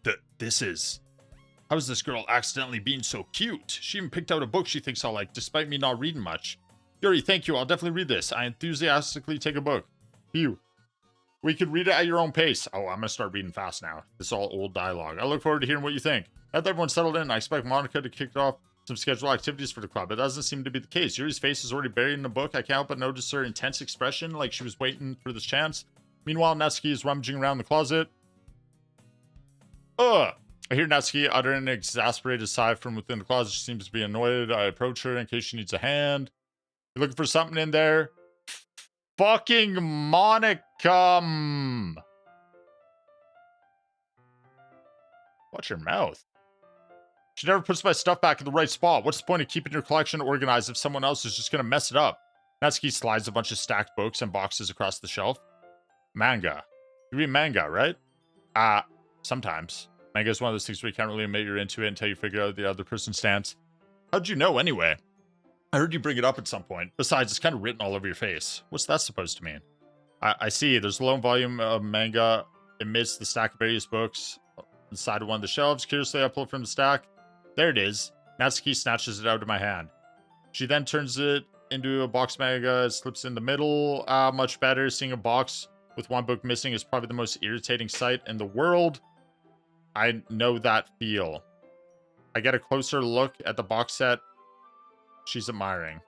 How is this girl accidentally being so cute? She even picked out a book she thinks I'll like, despite me not reading much. Yuri, thank you. I'll definitely read this. I enthusiastically take a book. Phew. We could read it at your own pace. Oh, I'm going to start reading fast now. This is all old dialogue. I look forward to hearing what you think. Now that everyone's settled in, I expect Monica to kick off some scheduled activities for the club. It doesn't seem to be the case. Yuri's face is already buried in the book. I can't help but notice her intense expression, like she was waiting for this chance. Meanwhile, Natsuki is rummaging around the closet. I hear Natsuki utter an exasperated sigh from within the closet. She seems to be annoyed. I approach her in case she needs a hand. You looking for something in there? Fucking Monica! Watch your mouth. She never puts my stuff back in the right spot. What's the point of keeping your collection organized if someone else is just gonna mess it up? Natsuki slides a bunch of stacked books and boxes across the shelf. Manga. You read manga, right? Sometimes. Manga is one of those things where you can't really admit you're into it until you figure out the other person's stance. How'd you know, anyway? I heard you bring it up at some point. Besides, it's kind of written all over your face. What's that supposed to mean? I see. There's a lone volume of manga amidst the stack of various books on the side of one of the shelves. Curiously, I pull it from the stack. There it is. Natsuki snatches it out of my hand. She then turns it into a box manga. It slips in the middle. Much better. Seeing a box with one book missing is probably the most irritating sight in the world. I know that feel. I get a closer look at the box set she's admiring.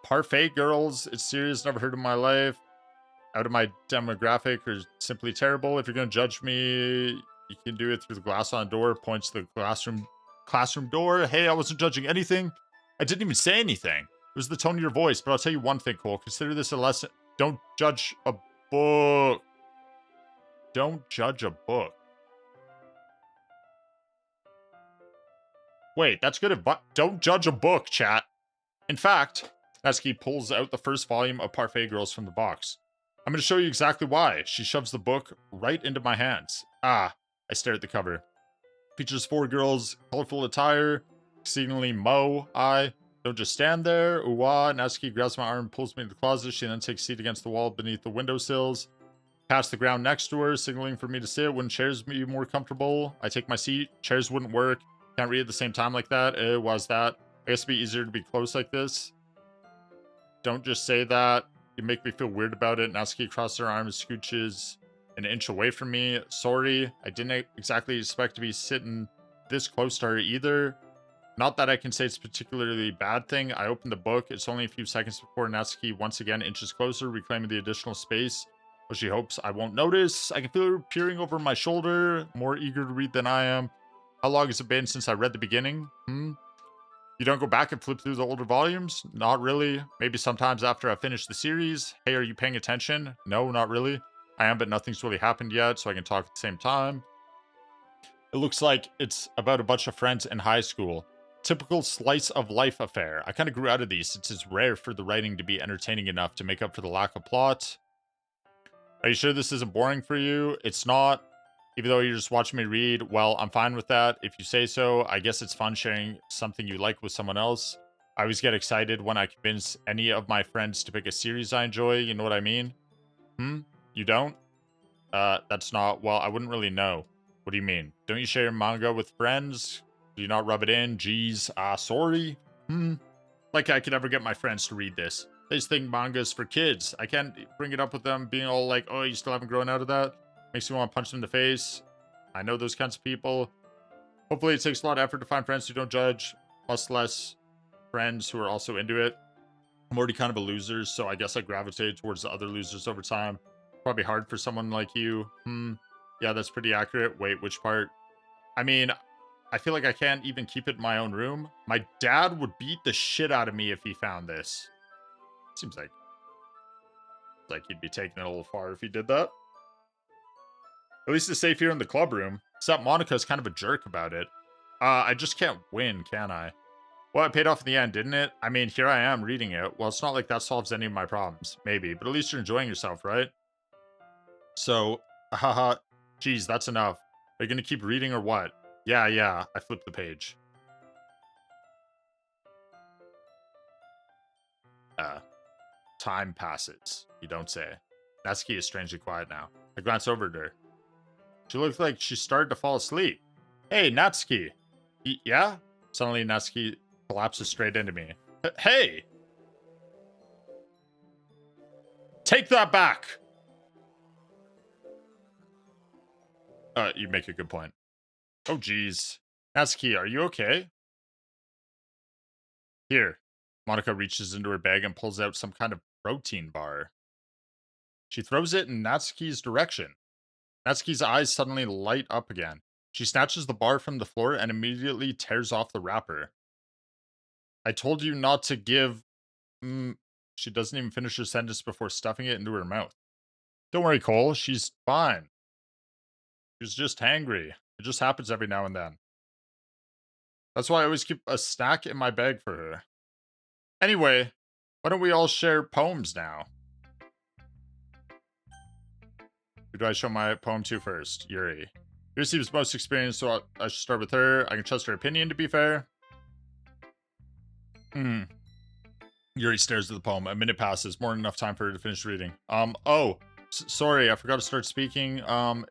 Parfait girls, it's serious, never heard of my life. Out of my demographic, or simply terrible. If you're going to judge me, you can do it through the glass on the door. Points to the classroom door. Hey, I wasn't judging anything. I didn't even say anything. It was the tone of your voice. But I'll tell you one thing, Cole. Consider this a lesson. Don't judge a book. Don't judge a book. Wait, that's good advice. Don't judge a book, chat. In fact, Natsuki pulls out the first volume of Parfait Girls from the box. I'm going to show you exactly why. She shoves the book right into my hands. I stare at the cover. Features 4 girls, colorful attire, exceedingly don't just stand there. Natsuki grabs my arm and pulls me into the closet. She then takes a seat against the wall beneath the windowsills. Past the ground next to her, signaling for me to sit. Wouldn't chairs be more comfortable? I take my seat. Chairs wouldn't work. Can't read at the same time like that. Was that? I guess it'd be easier to be close like this. Don't just say that. You make me feel weird about it. Natsuki crosses her arm and scooches an inch away from me. Sorry, I didn't exactly expect to be sitting this close to her either. Not that I can say it's a particularly bad thing. I opened the book. It's only a few seconds before Natsuki once again inches closer, reclaiming the additional space. But she hopes I won't notice. I can feel her peering over my shoulder, more eager to read than I am. How long has it been since I read the beginning? You don't go back and flip through the older volumes? Not really. Maybe sometimes after I finish the series. Hey, are you paying attention? No, not really. I am, but nothing's really happened yet, so I can talk at the same time. It looks like it's about a bunch of friends in high school. Typical slice of life affair. I kind of grew out of these since it's rare for the writing to be entertaining enough to make up for the lack of plot. Are you sure this isn't boring for you? It's not. Even though you're just watching me read, well, I'm fine with that. If you say so, I guess it's fun sharing something you like with someone else. I always get excited when I convince any of my friends to pick a series I enjoy. You know what I mean? You don't? That's not, well, I wouldn't really know. What do you mean? Don't you share manga with friends? Do you not rub it in? Jeez, sorry. Like I could ever get my friends to read this. They just think manga's for kids. I can't bring it up with them being all like, oh, you still haven't grown out of that? Makes me want to punch them in the face. I know those kinds of people. Hopefully it takes a lot of effort to find friends who don't judge, plus less friends who are also into it. I'm already kind of a loser, so I guess I gravitated towards the other losers over time. Probably hard for someone like you. Yeah, that's pretty accurate. Wait, which part? I mean, I feel like I can't even keep it in my own room. My dad would beat the shit out of me if he found this. Seems like he'd be taking it a little far if he did that. At least it's safe here in the club room. Except Monica's kind of a jerk about it. I just can't win, can I? Well, it paid off in the end, didn't it? I mean, here I am reading it. Well, it's not like that solves any of my problems. Maybe, but at least you're enjoying yourself, right? So, haha, geez, that's enough. Are you gonna keep reading or what? Yeah, I flipped the page. Time passes. You don't say. Natsuki is strangely quiet now. I glance over at her. She looked like she started to fall asleep. Hey, Natsuki. Yeah? Suddenly, Natsuki collapses straight into me. Hey! Take that back! You make a good point. Oh, geez. Natsuki, are you okay? Here. Monica reaches into her bag and pulls out some kind of protein bar. She throws it in Natsuki's direction. Natsuki's eyes suddenly light up again. She snatches the bar from the floor and immediately tears off the wrapper. I told you not to give... She doesn't even finish her sentence before stuffing it into her mouth. Don't worry, Cole. She's fine. She's just hangry. It just happens every now and then. That's why I always keep a snack in my bag for her. Anyway, why don't we all share poems now? Who do I show my poem to first? Yuri. Yuri seems most experienced, so I should start with her. I can trust her opinion, to be fair. Yuri stares at the poem. A minute passes. More than enough time for her to finish reading. Sorry, I forgot to start speaking.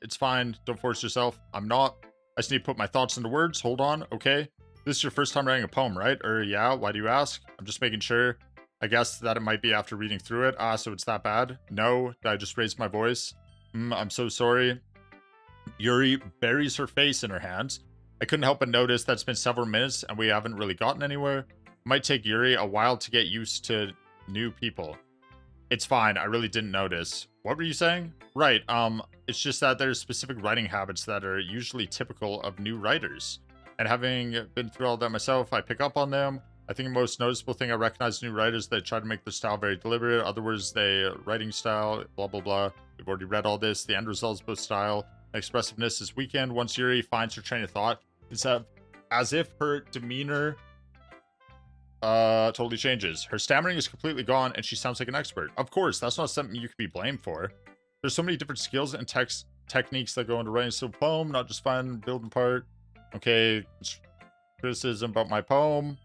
It's fine. Don't force yourself. I'm not. I just need to put my thoughts into words. Hold on, okay? This is your first time writing a poem, right? Yeah, why do you ask? I'm just making sure. I guess that it might be after reading through it. So it's that bad? No, did I just raise my voice? I'm so sorry. Yuri buries her face in her hands. I couldn't help but notice that it's been several minutes and we haven't really gotten anywhere. It might take Yuri a while to get used to new people. It's fine, I really didn't notice. What were you saying? Right, it's just that there's specific writing habits that are usually typical of new writers. And having been through all that myself, I pick up on them. I think the most noticeable thing I recognize new writers, they try to make their style very deliberate. Other words, they writing style, blah, blah, blah. We've already read all this. The end result is both style and expressiveness is weakened. Once Yuri finds her train of thought, it's as if her demeanor totally changes. Her stammering is completely gone and she sounds like an expert. Of course, that's not something you could be blamed for. There's so many different skills and techniques that go into writing a poem, not just fun, building part. Okay, criticism about my poem.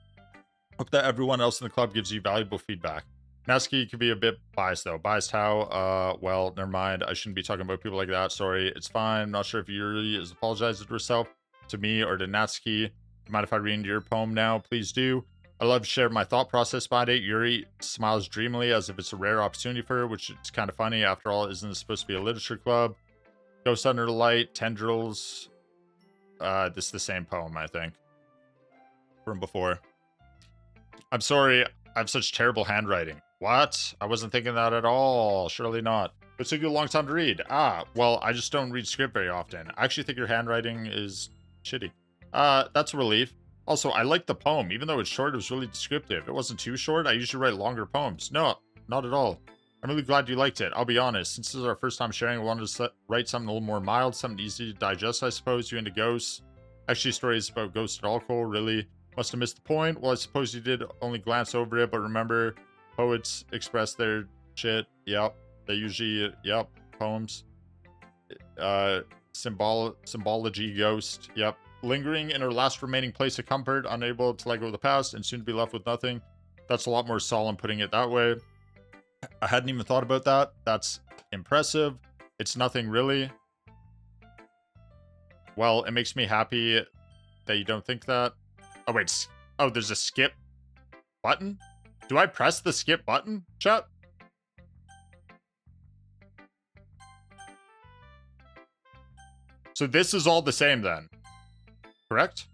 Hope that everyone else in the club gives you valuable feedback. Natsuki could be a bit biased though. Biased how? Well, never mind. I shouldn't be talking about people like that. Sorry, it's fine. I'm not sure if Yuri is apologizing to herself, to me, or to Natsuki. Mind if I read into your poem now? Please do. I love to share my thought process behind it. Yuri smiles dreamily as if it's a rare opportunity for her, which is kind of funny. After all, isn't this supposed to be a literature club? Ghosts Under the Light, Tendrils. This is the same poem, I think, from before. I'm sorry, I have such terrible handwriting. What? I wasn't thinking that at all. Surely not. It took you a long time to read. Well, I just don't read script very often. I actually think your handwriting is shitty. That's a relief. Also, I like the poem. Even though it's short, it was really descriptive. It wasn't too short. I usually write longer poems. No, not at all. I'm really glad you liked it. I'll be honest. Since this is our first time sharing, I wanted to write something a little more mild, something easy to digest, I suppose. You into ghosts? Actually, stories about ghosts at all, Cole? Really? Must have missed the point. Well, I suppose you did only glance over it, but remember, poets express their shit. Yep. They usually, yep, poems. Symbology ghost. Yep. Lingering in her last remaining place of comfort, unable to let go of the past, and soon to be left with nothing. That's a lot more solemn putting it that way. I hadn't even thought about that. That's impressive. It's nothing really. Well, it makes me happy that you don't think that. Oh, wait. Oh, there's a skip button? Do I press the skip button, chat? So this is all the same then. Correct?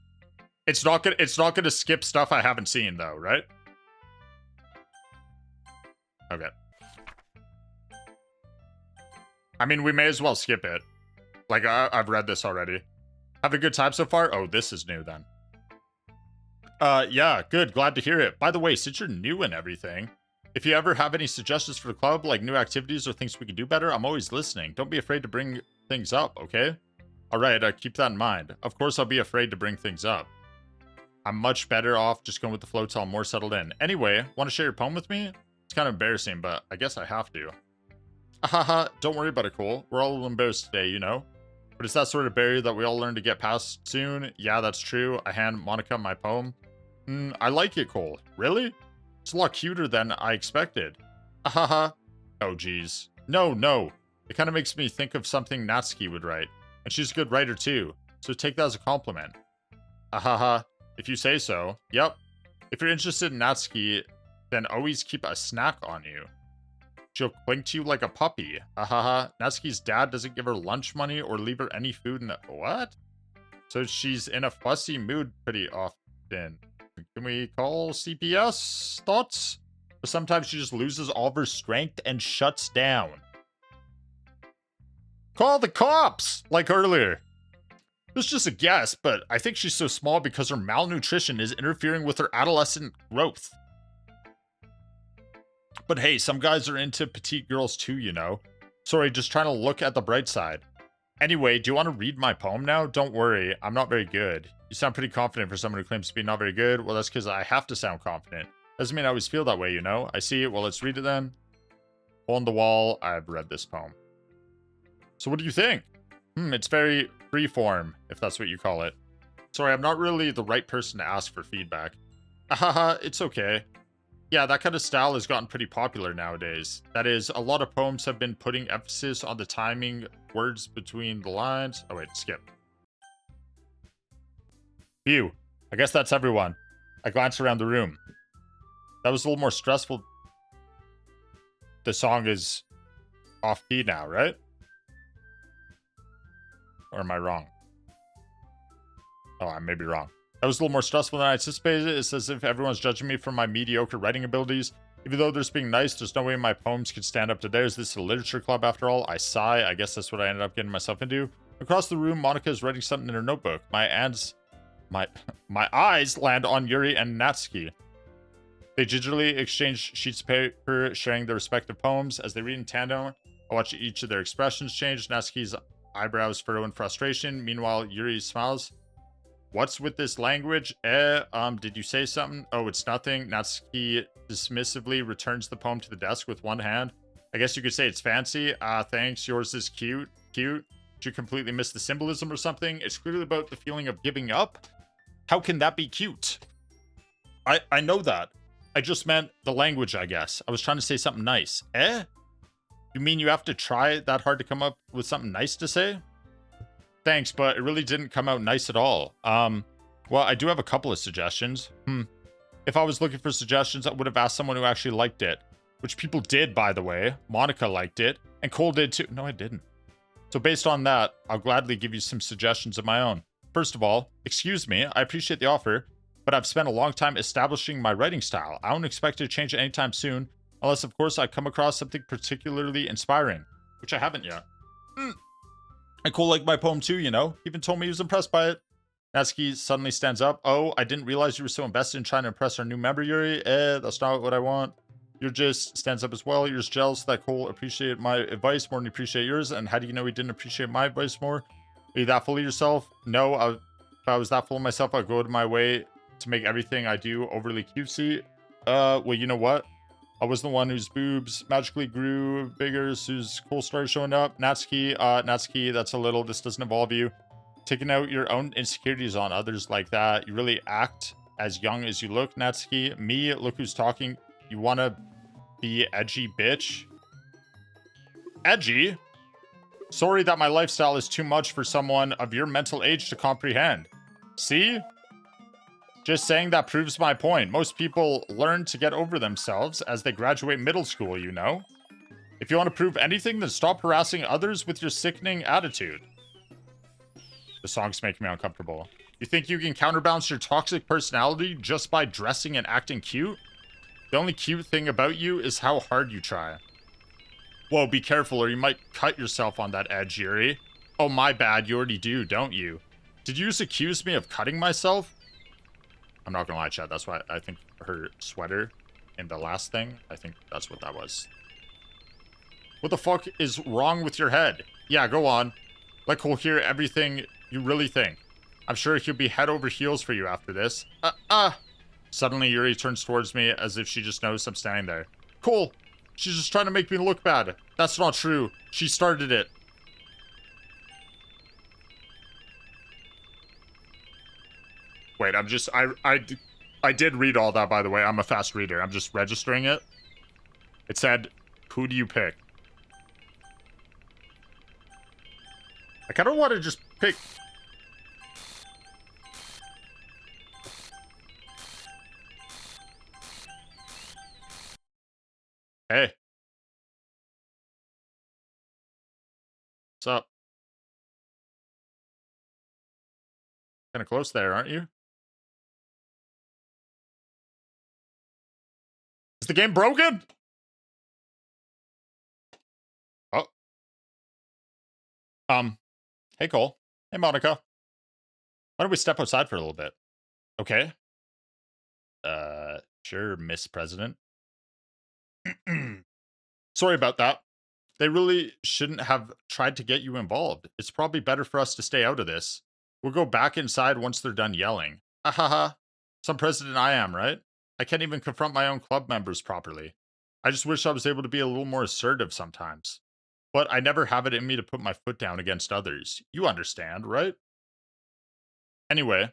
It's not gonna skip stuff I haven't seen though, right? Okay. I mean, we may as well skip it. Like, I've read this already. Have a good time so far? Oh, this is new then. Yeah, good. Glad to hear it. By the way, since you're new and everything, if you ever have any suggestions for the club, like new activities or things we can do better, I'm always listening. Don't be afraid to bring things up, okay? Alright, keep that in mind. Of course, I'll be afraid to bring things up. I'm much better off just going with the flow till I'm more settled in. Anyway, want to share your poem with me? It's kind of embarrassing, but I guess I have to. Haha, don't worry about it, Cole. We're all a little embarrassed today, you know? But it's that sort of barrier that we all learn to get past soon. Yeah, that's true. I hand Monica my poem. I like it, Cole. Really? It's a lot cuter than I expected. Haha. Oh, geez. No. It kind of makes me think of something Natsuki would write. And she's a good writer, too. So take that as a compliment. Ahaha. If you say so. Yep. If you're interested in Natsuki, then always keep a snack on you. She'll cling to you like a puppy. Ahaha. Natsuki's dad doesn't give her lunch money or leave her any food in the... What? So she's in a fussy mood pretty often. Can we call CPS? Thoughts? Or sometimes she just loses all of her strength and shuts down. Call the cops! Like earlier. This is just a guess, but I think she's so small because her malnutrition is interfering with her adolescent growth. But hey, some guys are into petite girls too, you know. Sorry, just trying to look at the bright side. Anyway, do you want to read my poem now? Don't worry, I'm not very good. You sound pretty confident for someone who claims to be not very good. Well, that's because I have to sound confident. Doesn't mean I always feel that way, you know. I see it. Well, let's read it then. Hole in the wall. I've read this poem. So what do you think? It's very freeform, if that's what you call it. Sorry, I'm not really the right person to ask for feedback. Haha, it's okay. Yeah, that kind of style has gotten pretty popular nowadays. That is, a lot of poems have been putting emphasis on the timing, words between the lines. Oh wait, skip. Phew. I guess that's everyone. I glanced around the room. That was a little more stressful. The song is off key now, right? Or am I wrong? Oh, I may be wrong. That was a little more stressful than I anticipated. It's as if everyone's judging me for my mediocre writing abilities. Even though they're being nice, there's no way my poems could stand up to theirs. This is a literature club after all. I sigh. I guess that's what I ended up getting myself into. Across the room, Monica is writing something in her notebook. My eyes land on Yuri and Natsuki. They digitally exchange sheets of paper, sharing their respective poems. As they read in tandem, I watch each of their expressions change. Natsuki's eyebrows furrow in frustration. Meanwhile, Yuri smiles. What's with this language? Did you say something? Oh, it's nothing. Natsuki dismissively returns the poem to the desk with one hand. I guess you could say it's fancy. Thanks. Yours is cute. Cute. Did you completely miss the symbolism or something? It's clearly about the feeling of giving up. How can that be cute? I know that. I just meant the language, I guess. I was trying to say something nice. You mean you have to try that hard to come up with something nice to say? Thanks, but it really didn't come out nice at all. Well, I do have a couple of suggestions. If I was looking for suggestions, I would have asked someone who actually liked it. Which people did, by the way. Monica liked it, and Cole did too. No, I didn't. So based on that, I'll gladly give you some suggestions of my own. First of all, excuse me, I appreciate the offer, but I've spent a long time establishing my writing style. I don't expect it to change anytime soon, unless, of course, I come across something particularly inspiring, which I haven't yet. And Cole liked my poem too, you know? He even told me he was impressed by it. Natsuki suddenly stands up. Oh, I didn't realize you were so invested in trying to impress our new member, Yuri. That's not what I want. Yuri just stands up as well. You're just jealous that Cole appreciated my advice more than he appreciated yours. And how do you know he didn't appreciate my advice more? Are you that full of yourself? No, if I was that full of myself, I'd go to my way to make everything I do overly cutesy. Well, you know what? I was the one whose boobs magically grew bigger, whose cool started showing up. Natsuki, Natsuki, that's a little, this doesn't involve you. Taking out your own insecurities on others like that. You really act as young as you look, Natsuki. Me, look who's talking. You wanna be edgy, bitch? Edgy? Sorry that my lifestyle is too much for someone of your mental age to comprehend. See? Just saying that proves my point. Most people learn to get over themselves as they graduate middle school, you know? If you want to prove anything, then stop harassing others with your sickening attitude. The song's making me uncomfortable. You think you can counterbalance your toxic personality just by dressing and acting cute? The only cute thing about you is how hard you try. Whoa, be careful or you might cut yourself on that edge, Yuri. Oh, my bad, you already do, don't you? Did you just accuse me of cutting myself? I'm not gonna lie, Chad, that's why I think her sweater in the last thing, I think that's what that was. What the fuck is wrong with your head? Yeah, go on. Let Cole hear everything you really think. I'm sure he'll be head over heels for you after this. Suddenly, Yuri turns towards me as if she just knows I'm standing there. Cole, she's just trying to make me look bad. That's not true. She started it. Wait, I did read all that, by the way. I'm a fast reader. I'm just registering it. It said, who do you pick? I kind of want to just pick... Hey. What's up? Kind of close there, aren't you? Is the game broken? Oh. Hey, Cole. Hey, Monica. Why don't we step outside for a little bit? Okay. Sure, Miss President. Sorry about that. They really shouldn't have tried to get you involved. It's probably better for us to stay out of this. We'll go back inside once they're done yelling. Ahaha. Some president I am, right? I can't even confront my own club members properly. I just wish I was able to be a little more assertive sometimes. But I never have it in me to put my foot down against others. You understand, right? Anyway,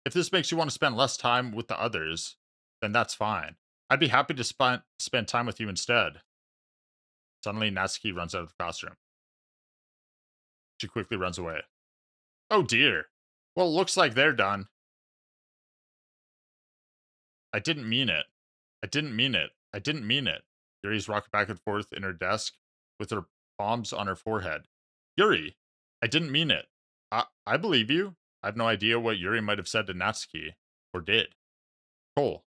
if this makes you want to spend less time with the others, then that's fine. I'd be happy to spend time with you instead. Suddenly, Natsuki runs out of the classroom. She quickly runs away. Oh dear. Well, it looks like they're done. I didn't mean it. I didn't mean it. I didn't mean it. Yuri's rocking back and forth in her desk with her palms on her forehead. Yuri, I didn't mean it. I believe you. I have no idea what Yuri might have said to Natsuki. Or did. Cole,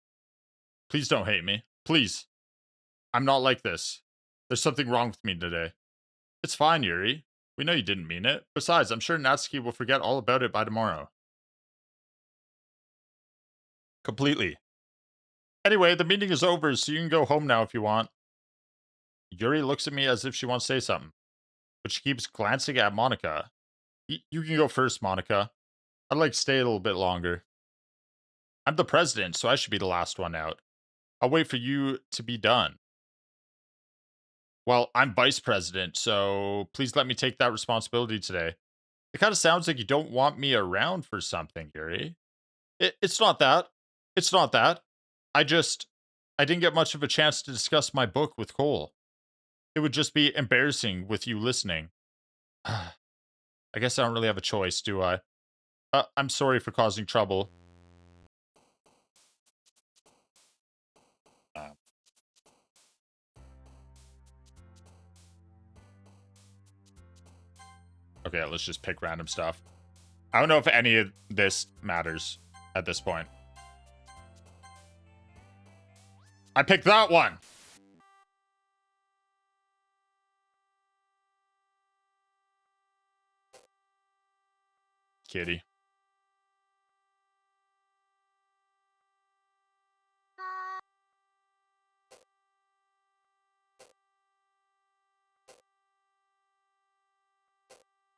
please don't hate me. Please. I'm not like this. There's something wrong with me today. It's fine, Yuri. We know you didn't mean it. Besides, I'm sure Natsuki will forget all about it by tomorrow. Completely. Anyway, the meeting is over, so you can go home now if you want. Yuri looks at me as if she wants to say something, but she keeps glancing at Monica. You can go first, Monica. I'd like to stay a little bit longer. I'm the president, so I should be the last one out. I'll wait for you to be done. Well, I'm vice president, so please let me take that responsibility today. It kind of sounds like you don't want me around for something, Yuri. It's not that. It's not that. I didn't get much of a chance to discuss my book with Cole. It would just be embarrassing with you listening. I guess I don't really have a choice, do I? I'm sorry for causing trouble. Uh, okay, let's just pick random stuff. I don't know if any of this matters at this point. I picked that one! Kitty.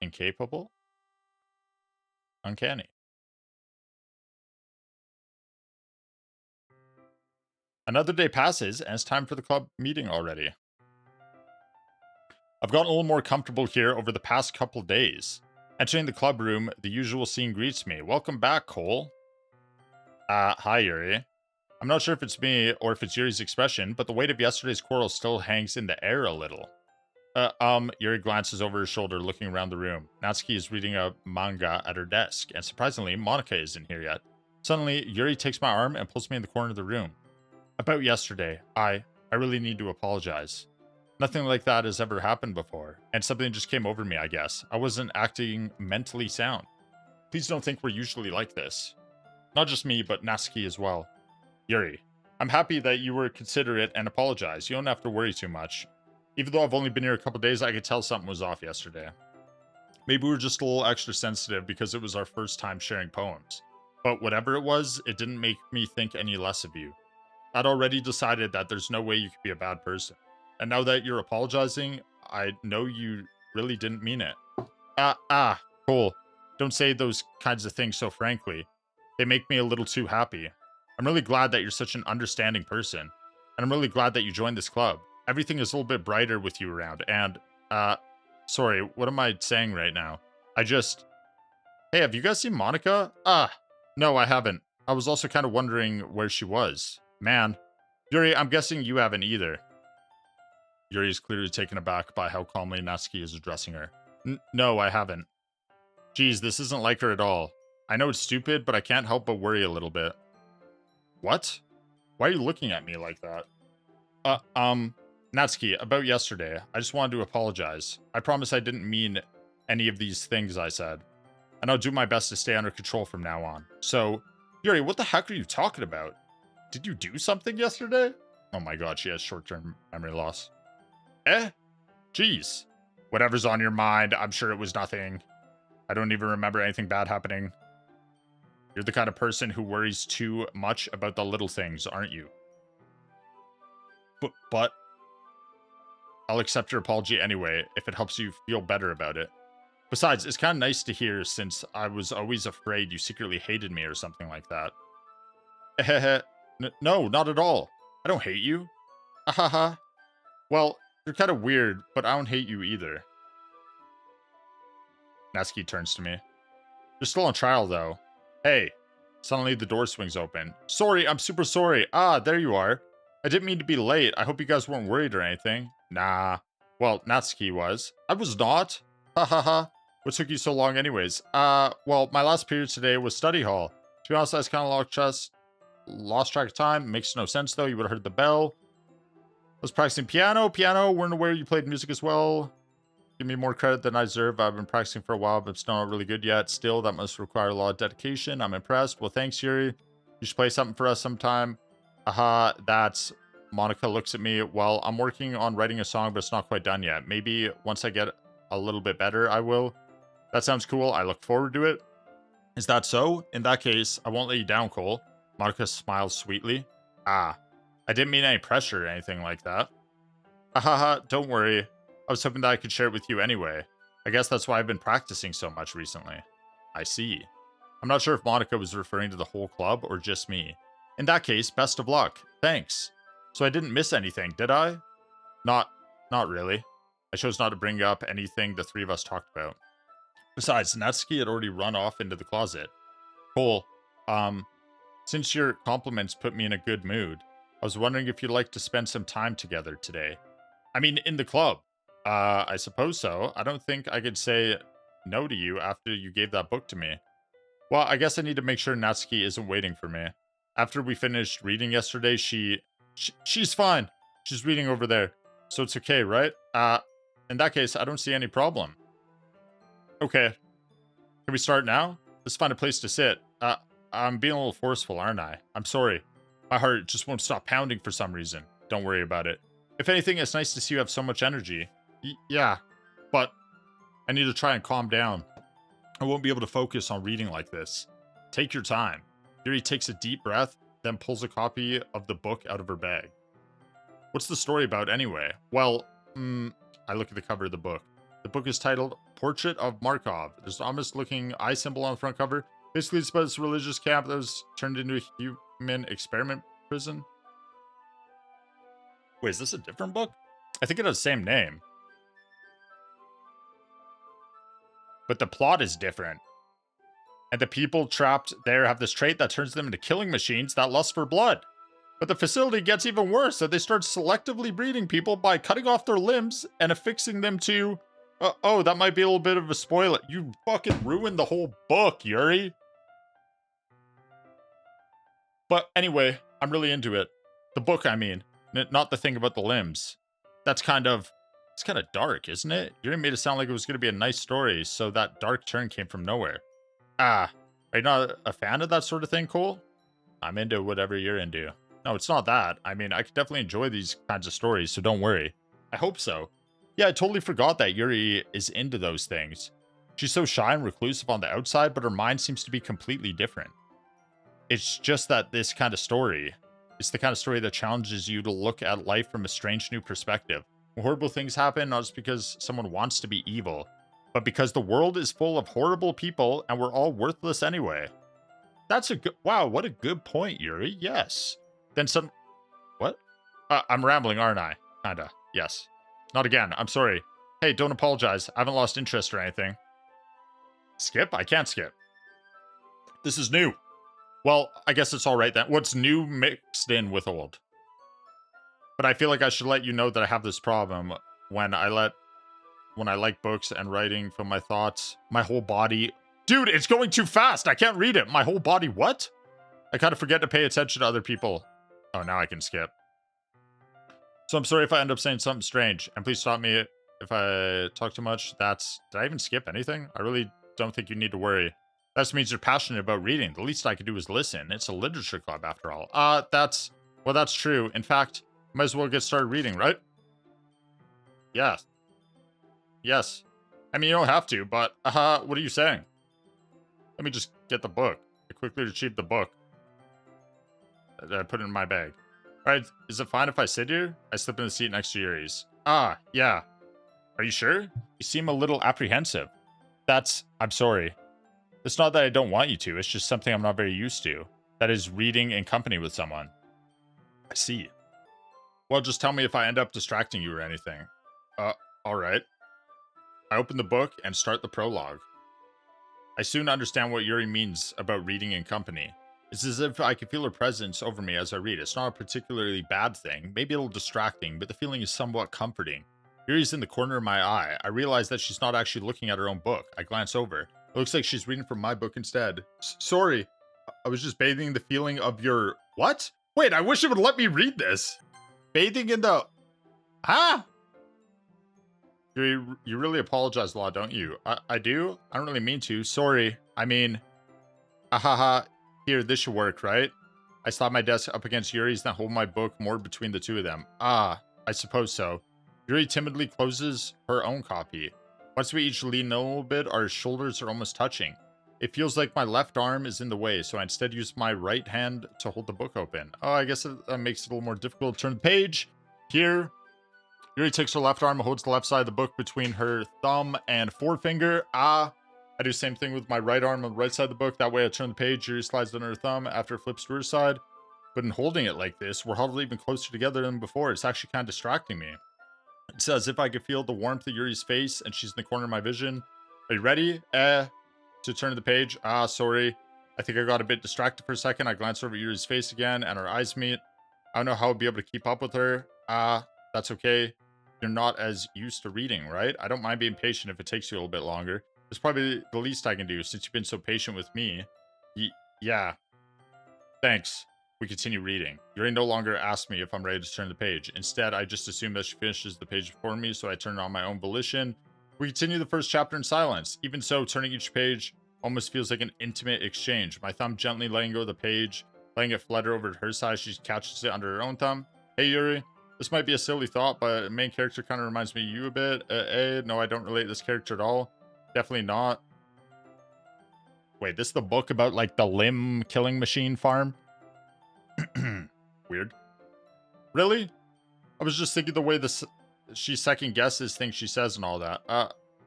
Incapable? Uncanny. Another day passes, and it's time for the club meeting already. I've gotten a little more comfortable here over the past couple days. Entering the club room, the usual scene greets me. Welcome back, Cole. Hi, Yuri. I'm not sure if it's me or if it's Yuri's expression, but the weight of yesterday's quarrel still hangs in the air a little. Yuri glances over his shoulder, looking around the room. Natsuki is reading a manga at her desk, and surprisingly, Monica isn't here yet. Suddenly, Yuri takes my arm and pulls me in the corner of the room. About yesterday, I really need to apologize. Nothing like that has ever happened before, and something just came over me, I guess. I wasn't acting mentally sound. Please don't think we're usually like this. Not just me, but Natsuki as well. Yuri, I'm happy that you were considerate and apologized. You don't have to worry too much. Even though I've only been here a couple days, I could tell something was off yesterday. Maybe we were just a little extra sensitive because it was our first time sharing poems. But whatever it was, it didn't make me think any less of you. I'd already decided that there's no way you could be a bad person. And now that you're apologizing, I know you really didn't mean it. Cole, don't say those kinds of things so frankly. They make me a little too happy. I'm really glad that you're such an understanding person. And I'm really glad that you joined this club. Everything is a little bit brighter with you around. And, sorry, what am I saying right now? Hey, have you guys seen Monica? No, I haven't. I was also kind of wondering where she was. Man. Yuri, I'm guessing you haven't either. Yuri is clearly taken aback by how calmly Natsuki is addressing her. No, I haven't. Geez, this isn't like her at all. I know it's stupid, but I can't help but worry a little bit. What? Why are you looking at me like that? Natsuki, about yesterday, I just wanted to apologize. I promise I didn't mean any of these things I said. And I'll do my best to stay under control from now on. So, Yuri, what the heck are you talking about? Did you do something yesterday? Oh my god, she has short-term memory loss. Jeez. Whatever's on your mind, I'm sure it was nothing. I don't even remember anything bad happening. You're the kind of person who worries too much about the little things, aren't you? But I'll accept your apology anyway, if it helps you feel better about it. Besides, it's kind of nice to hear since I was always afraid you secretly hated me or something like that. No, not at all. I don't hate you. Ahaha. Well, you're kind of weird, but I don't hate you either. Natsuki turns to me. You're still on trial, though. Hey. Suddenly, the door swings open. Sorry, I'm super sorry. There you are. I didn't mean to be late. I hope you guys weren't worried or anything. Nah. Well, Natsuki was. I was not. Ha. What took you so long anyways? Well, my last period today was study hall. To be honest, I was kind of lost track of time. Makes no sense, though. You would have heard the bell. I was practicing piano. Weren't aware you played music as well. Give me more credit than I deserve. I've been practicing for a while, but it's not really good yet. Still, that must require a lot of dedication. I'm impressed. Well, thanks, Yuri. You should play something for us sometime. That's... Monica looks at me. Well, I'm working on writing a song, but it's not quite done yet. Maybe once I get a little bit better, I will. That sounds cool. I look forward to it. Is that so? In that case, I won't let you down, Cole. Monica smiles sweetly. I didn't mean any pressure or anything like that. Don't worry. I was hoping that I could share it with you anyway. I guess that's why I've been practicing so much recently. I see. I'm not sure if Monica was referring to the whole club or just me. In that case, best of luck. Thanks. So I didn't miss anything, did I? Not really. I chose not to bring up anything the three of us talked about. Besides, Natsuki had already run off into the closet. Cole, since your compliments put me in a good mood, I was wondering if you'd like to spend some time together today. I mean, in the club. I suppose so. I don't think I could say no to you after you gave that book to me. Well, I guess I need to make sure Natsuki isn't waiting for me. After we finished reading yesterday, she's fine. She's reading over there. So it's okay, right? In that case, I don't see any problem. Okay. Can we start now? Let's find a place to sit. I'm being a little forceful, aren't I? I'm sorry. My heart just won't stop pounding for some reason. Don't worry about it. If anything, it's nice to see you have so much energy. Yeah, but I need to try and calm down. I won't be able to focus on reading like this. Take your time. Yuri takes a deep breath, then pulls a copy of the book out of her bag. What's the story about anyway? Well, I look at the cover of the book. The book is titled Portrait of Markov. There's an ominous-looking eye symbol on the front cover. Basically, it's about this religious camp that was turned into a human experiment prison. Wait, is this a different book? I think it has the same name. But the plot is different. And the people trapped there have this trait that turns them into killing machines that lust for blood. But the facility gets even worse, so they start selectively breeding people by cutting off their limbs and affixing them to... oh, that might be a little bit of a spoiler. You fucking ruined the whole book, Yuri. But anyway, I'm really into it. The book, I mean. Not the thing about the limbs. That's kind of... It's kind of dark, isn't it? Yuri made it sound like it was going to be a nice story, so that dark turn came from nowhere. Ah, are you not a fan of that sort of thing, Cole? I'm into whatever you're into. No, it's not that. I mean, I could definitely enjoy these kinds of stories, so don't worry. I hope so. Yeah, I totally forgot that Yuri is into those things. She's so shy and reclusive on the outside, but her mind seems to be completely different. It's just that this kind of story, it's the kind of story that challenges you to look at life from a strange new perspective. When horrible things happen, not just because someone wants to be evil, but because the world is full of horrible people and we're all worthless anyway. That's a good... Wow, what a good point, Yuri. Yes. Then some... What? I'm rambling, aren't I? Kinda. Yes. Not again. I'm sorry. Hey, don't apologize. I haven't lost interest or anything. Skip? I can't skip. This is new. Well, I guess it's alright then. What's new mixed in with old? But I feel like I should let you know that I have this problem when I like books and writing from my thoughts, my whole body... Dude, it's going too fast! I can't read it! My whole body... What? I kind of forget to pay attention to other people. Oh, now I can skip. So I'm sorry if I end up saying something strange. And please stop me if I talk too much. Did I even skip anything? I really don't think you need to worry. That just means you're passionate about reading. The least I could do is listen. It's a literature club, after all. Well, that's true. In fact, might as well get started reading, right? Yes. Yes. I mean, you don't have to, but, what are you saying? Let me just get the book. I quickly retrieved the book. I put it in my bag. Alright, is it fine if I sit here? I slip in the seat next to Yuri's. Ah, yeah. Are you sure? You seem a little apprehensive. I'm sorry. It's not that I don't want you to, it's just something I'm not very used to. That is reading in company with someone. I see. Well, just tell me if I end up distracting you or anything. Alright. I open the book and start the prologue. I soon understand what Yuri means about reading in company. It's as if I can feel her presence over me as I read. It's not a particularly bad thing, maybe a little distracting, but the feeling is somewhat comforting. Yuri's in the corner of my eye. I realize that she's not actually looking at her own book. I glance over. It looks like she's reading from my book instead. Sorry. I was just bathing in the feeling of your... What? Wait, I wish it would let me read this. Bathing in the... Huh? You really apologize a lot, don't you? I do? I don't really mean to. Sorry. I mean... Ahaha. Here, this should work, right? I slap my desk up against Yuri's, then hold my book more between the two of them. Ah, I suppose so. Yuri timidly closes her own copy. Once we each lean a little bit, our shoulders are almost touching. It feels like my left arm is in the way, so I instead use my right hand to hold the book open. Oh, I guess that makes it a little more difficult to turn the page. Here, Yuri takes her left arm and holds the left side of the book between her thumb and forefinger. Ah, I do the same thing with my right arm on the right side of the book. That way I turn the page, Yuri slides it on her thumb after it flips to her side. But in holding it like this, we're huddled even closer together than before. It's actually kind of distracting me. It's as if I could feel the warmth of Yuri's face and she's in the corner of my vision. Are you ready? To turn to the page. Ah, sorry. I think I got a bit distracted for a second. I glanced over Yuri's face again and our eyes meet. I don't know how I'll be able to keep up with her. That's okay. You're not as used to reading, right? I don't mind being patient if it takes you a little bit longer. It's probably the least I can do since you've been so patient with me. Yeah. Thanks. We continue reading. Yuri no longer asks me if I'm ready to turn the page. Instead, I just assume that she finishes the page before me, so I turn it on my own volition. We continue the first chapter in silence. Even so, turning each page almost feels like an intimate exchange. My thumb gently letting go of the page, letting it flutter over to her side. She catches it under her own thumb. Hey, Yuri. This might be a silly thought, but the main character kind of reminds me of you a bit. No, I don't relate this character at all. Definitely not. Wait, this is the book about, like, the limb killing machine farm? Weird. Really? I was just thinking the way she second guesses things she says and all that.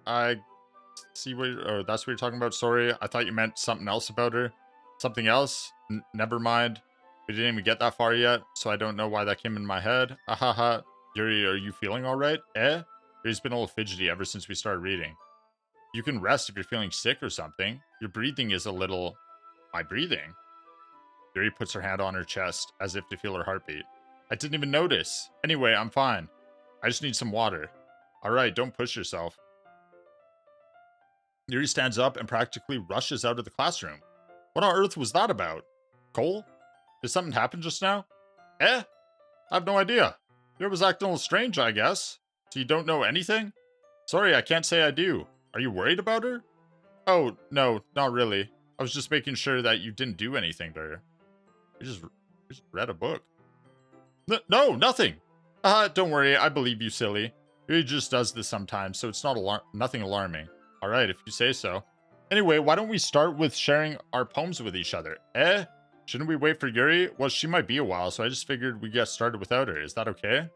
I see what that's what you're talking about. Sorry, I thought you meant something else about her. Something else? Never mind. We didn't even get that far yet, so I don't know why that came in my head. Ahaha. Yuri, are you feeling alright? Eh? Yuri's been a little fidgety ever since we started reading. You can rest if you're feeling sick or something. Your breathing is a little... My breathing? Yuri puts her hand on her chest, as if to feel her heartbeat. I didn't even notice. Anyway, I'm fine. I just need some water. Alright, don't push yourself. Yuri stands up and practically rushes out of the classroom. What on earth was that about? Cole? Did something happen just now? Eh? I have no idea. Yuri was acting a little strange, I guess. So you don't know anything? Sorry, I can't say I do. Are you worried about her? Oh, no, not really. I was just making sure that you didn't do anything to her. You just read a book. No, nothing. Don't worry, I believe you, silly. He just does this sometimes, so it's not nothing alarming. Alright, if you say so. Anyway, why don't we start with sharing our poems with each other? Eh? Shouldn't we wait for Yuri? Well, she might be a while, so I just figured we'd get started without her. Is that okay?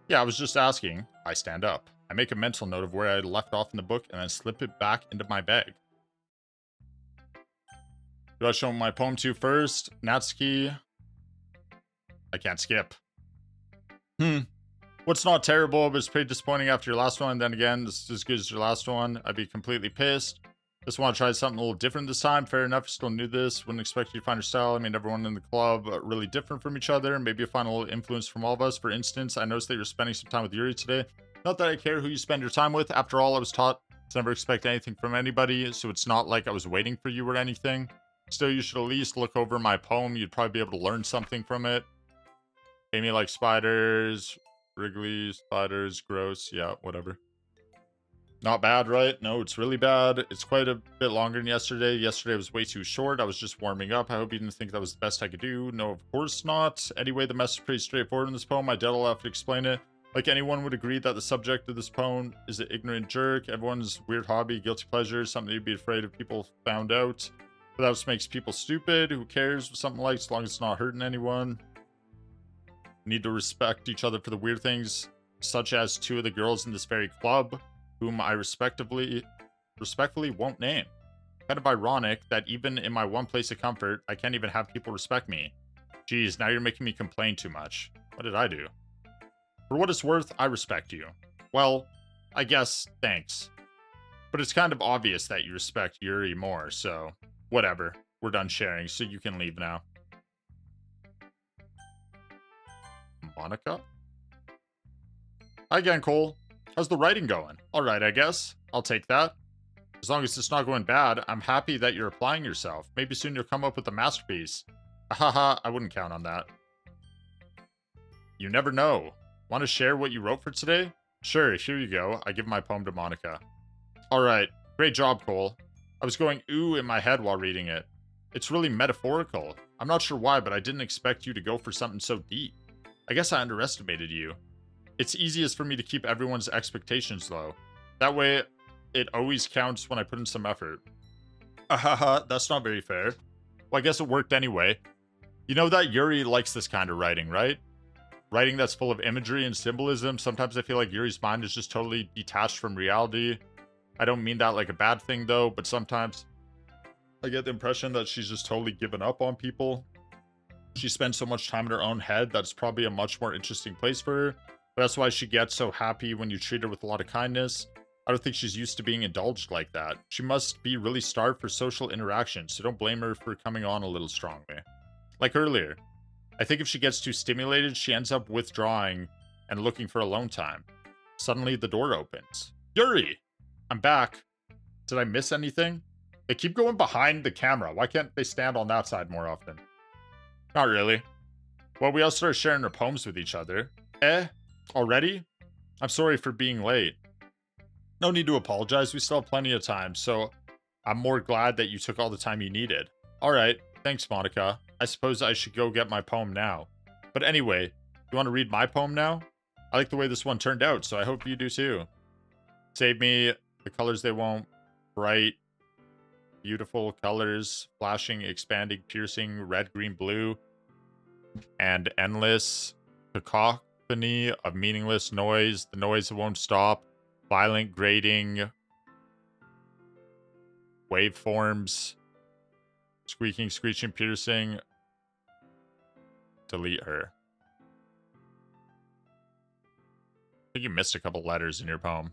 Yeah, I was just asking. I stand up. I make a mental note of where I left off in the book and then slip it back into my bag. Do I show my poem to first? Natsuki. I can't skip. What's not terrible, but it's pretty disappointing after your last one. Then again, this is as good as your last one. I'd be completely pissed. Just want to try something a little different this time. Fair enough, you still knew this. Wouldn't expect you to find your style. I mean, everyone in the club really different from each other. Maybe you find a little influence from all of us. For instance, I noticed that you're spending some time with Yuri today. Not that I care who you spend your time with. After all, I was taught to never expect anything from anybody, so it's not like I was waiting for you or anything. Still, you should at least look over my poem. You'd probably be able to learn something from it. Amy likes spiders. Wriggly, spiders, gross. Yeah, whatever. Not bad, right? No, it's really bad. It's quite a bit longer than yesterday. Yesterday was way too short. I was just warming up. I hope you didn't think that was the best I could do. No, of course not. Anyway, the message is pretty straightforward in this poem. My dad will have to explain it. Like anyone would agree that the subject of this poem is an ignorant jerk. Everyone's weird hobby, guilty pleasure, something you'd be afraid if people found out. But that just makes people stupid. Who cares what something like, as long as it's not hurting anyone. Need to respect each other for the weird things, such as two of the girls in this very club, whom I respectfully won't name. Kind of ironic that even in my one place of comfort, I can't even have people respect me. Geez, now you're making me complain too much. What did I do? For what it's worth, I respect you. Well, I guess, thanks. But it's kind of obvious that you respect Yuri more, so whatever. We're done sharing, so you can leave now. Monica? Hi again, Cole. How's the writing going? Alright, I guess. I'll take that. As long as it's not going bad, I'm happy that you're applying yourself. Maybe soon you'll come up with a masterpiece. Haha, I wouldn't count on that. You never know. Want to share what you wrote for today? Sure, here you go. I give my poem to Monica. Alright, great job, Cole. I was going ooh in my head while reading it. It's really metaphorical. I'm not sure why, but I didn't expect you to go for something so deep. I guess I underestimated you. It's easiest for me to keep everyone's expectations low. That way, it always counts when I put in some effort. Ahaha, that's not very fair. Well, I guess it worked anyway. You know that Yuri likes this kind of writing, right? Writing that's full of imagery and symbolism. Sometimes I feel like Yuri's mind is just totally detached from reality. I don't mean that like a bad thing though, but sometimes I get the impression that she's just totally given up on people. She spends so much time in her own head that's probably a much more interesting place for her. But that's why she gets so happy when you treat her with a lot of kindness. I don't think she's used to being indulged like that. She must be really starved for social interaction, so don't blame her for coming on a little strongly. Like earlier, I think if she gets too stimulated, she ends up withdrawing and looking for alone time. Suddenly, the door opens. Yuri! I'm back. Did I miss anything? They keep going behind the camera. Why can't they stand on that side more often? Not really. Well, we all started sharing our poems with each other. Already? I'm sorry for being late. No need to apologize. We still have plenty of time, so I'm more glad that you took all the time you needed. Alright, thanks, Monica. I suppose I should go get my poem now. But anyway, you want to read my poem now? I like the way this one turned out, so I hope you do too. Save me. The colors they won't. Bright. Beautiful colors. Flashing, expanding, piercing, red, green, blue. And endless cacophony of meaningless noise. The noise that won't stop. Violent, grating. Waveforms. Squeaking, screeching, piercing. delete her. I think you missed a couple letters in your poem.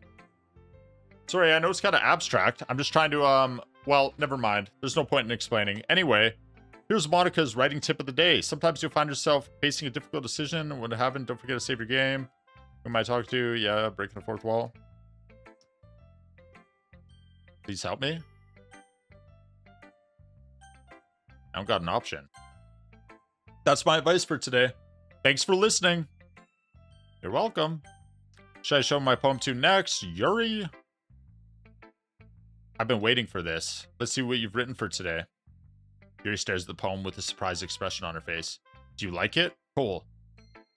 Sorry, I know it's kind of abstract. I'm just trying to, well, never mind. There's no point in explaining. Anyway, here's Monica's writing tip of the day. Sometimes you'll find yourself facing a difficult decision. When it happens, don't forget to save your game. Who am I talking to? Yeah, breaking the fourth wall. Please help me. I don't got an option. That's my advice for today. Thanks for listening. You're welcome. Should I show my poem to next? Yuri? I've been waiting for this. Let's see what you've written for today. Yuri stares at the poem with a surprised expression on her face. Do you like it? Cool.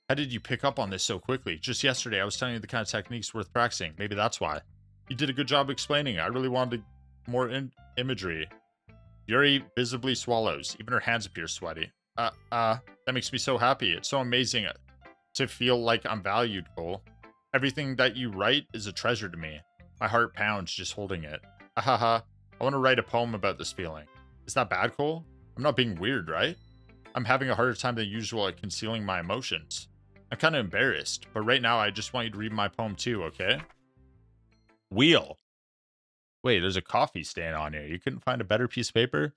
How did you pick up on this so quickly? Just yesterday, I was telling you the kind of techniques worth practicing. Maybe that's why. You did a good job explaining it. I really wanted more imagery. Yuri visibly swallows. Even her hands appear sweaty. That makes me so happy. It's so amazing to feel like I'm valued, Cole. Everything that you write is a treasure to me. My heart pounds just holding it. Ahaha. I want to write a poem about this feeling. Is that bad, Cole? I'm not being weird, right? I'm having a harder time than usual at concealing my emotions. I'm kind of embarrassed, but right now I just want you to read my poem too, okay? Wheel. Wait, there's a coffee stain on here. You couldn't find a better piece of paper?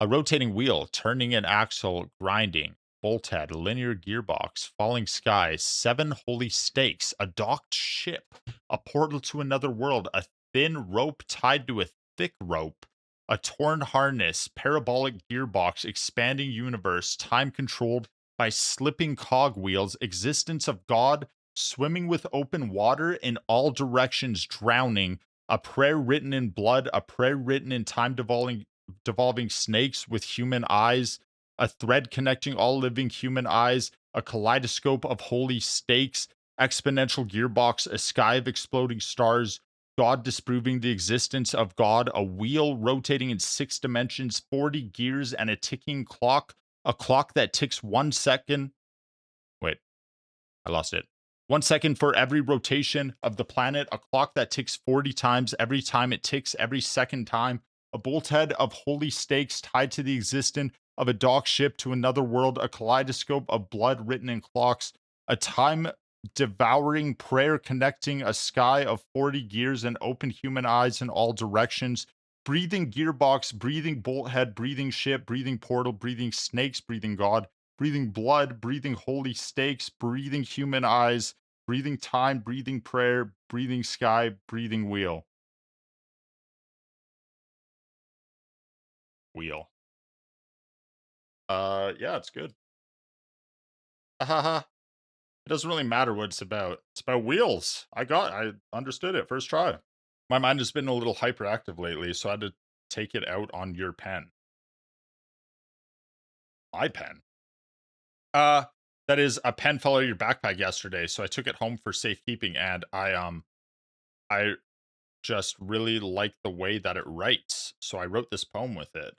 A rotating wheel, turning an axle, grinding, bolt head, linear gearbox, falling sky, 7 holy stakes, a docked ship, a portal to another world, a thin rope tied to a thick rope, a torn harness, parabolic gearbox, expanding universe, time controlled by slipping cogwheels, existence of God, swimming with open water in all directions, drowning, a prayer written in blood, a prayer written in time devolving snakes with human eyes, a thread connecting all living human eyes, a kaleidoscope of holy stakes, exponential gearbox, a sky of exploding stars, God disproving the existence of God, a wheel rotating in 6 dimensions, 40 gears, and a ticking clock, a clock that ticks 1 second. Wait, I lost it. 1 second for every rotation of the planet, a clock that ticks 40 times every time it ticks, every second time, a bolt head of holy stakes tied to the existence of a dock ship to another world, a kaleidoscope of blood written in clocks, a time devouring prayer connecting a sky of 40 gears and open human eyes in all directions, breathing gearbox, breathing bolt head, breathing ship, breathing portal, breathing snakes, breathing God, breathing blood, breathing holy stakes, breathing human eyes, breathing time, breathing prayer, breathing sky, breathing wheel. Wheel. Yeah, it's good. Haha. It doesn't really matter what it's about. It's about wheels. I understood it first try. My mind has been a little hyperactive lately, so I had to take it out on your pen. My pen? That is, a pen fell out of your backpack yesterday, so I took it home for safekeeping, and I just really like the way that it writes, so I wrote this poem with it.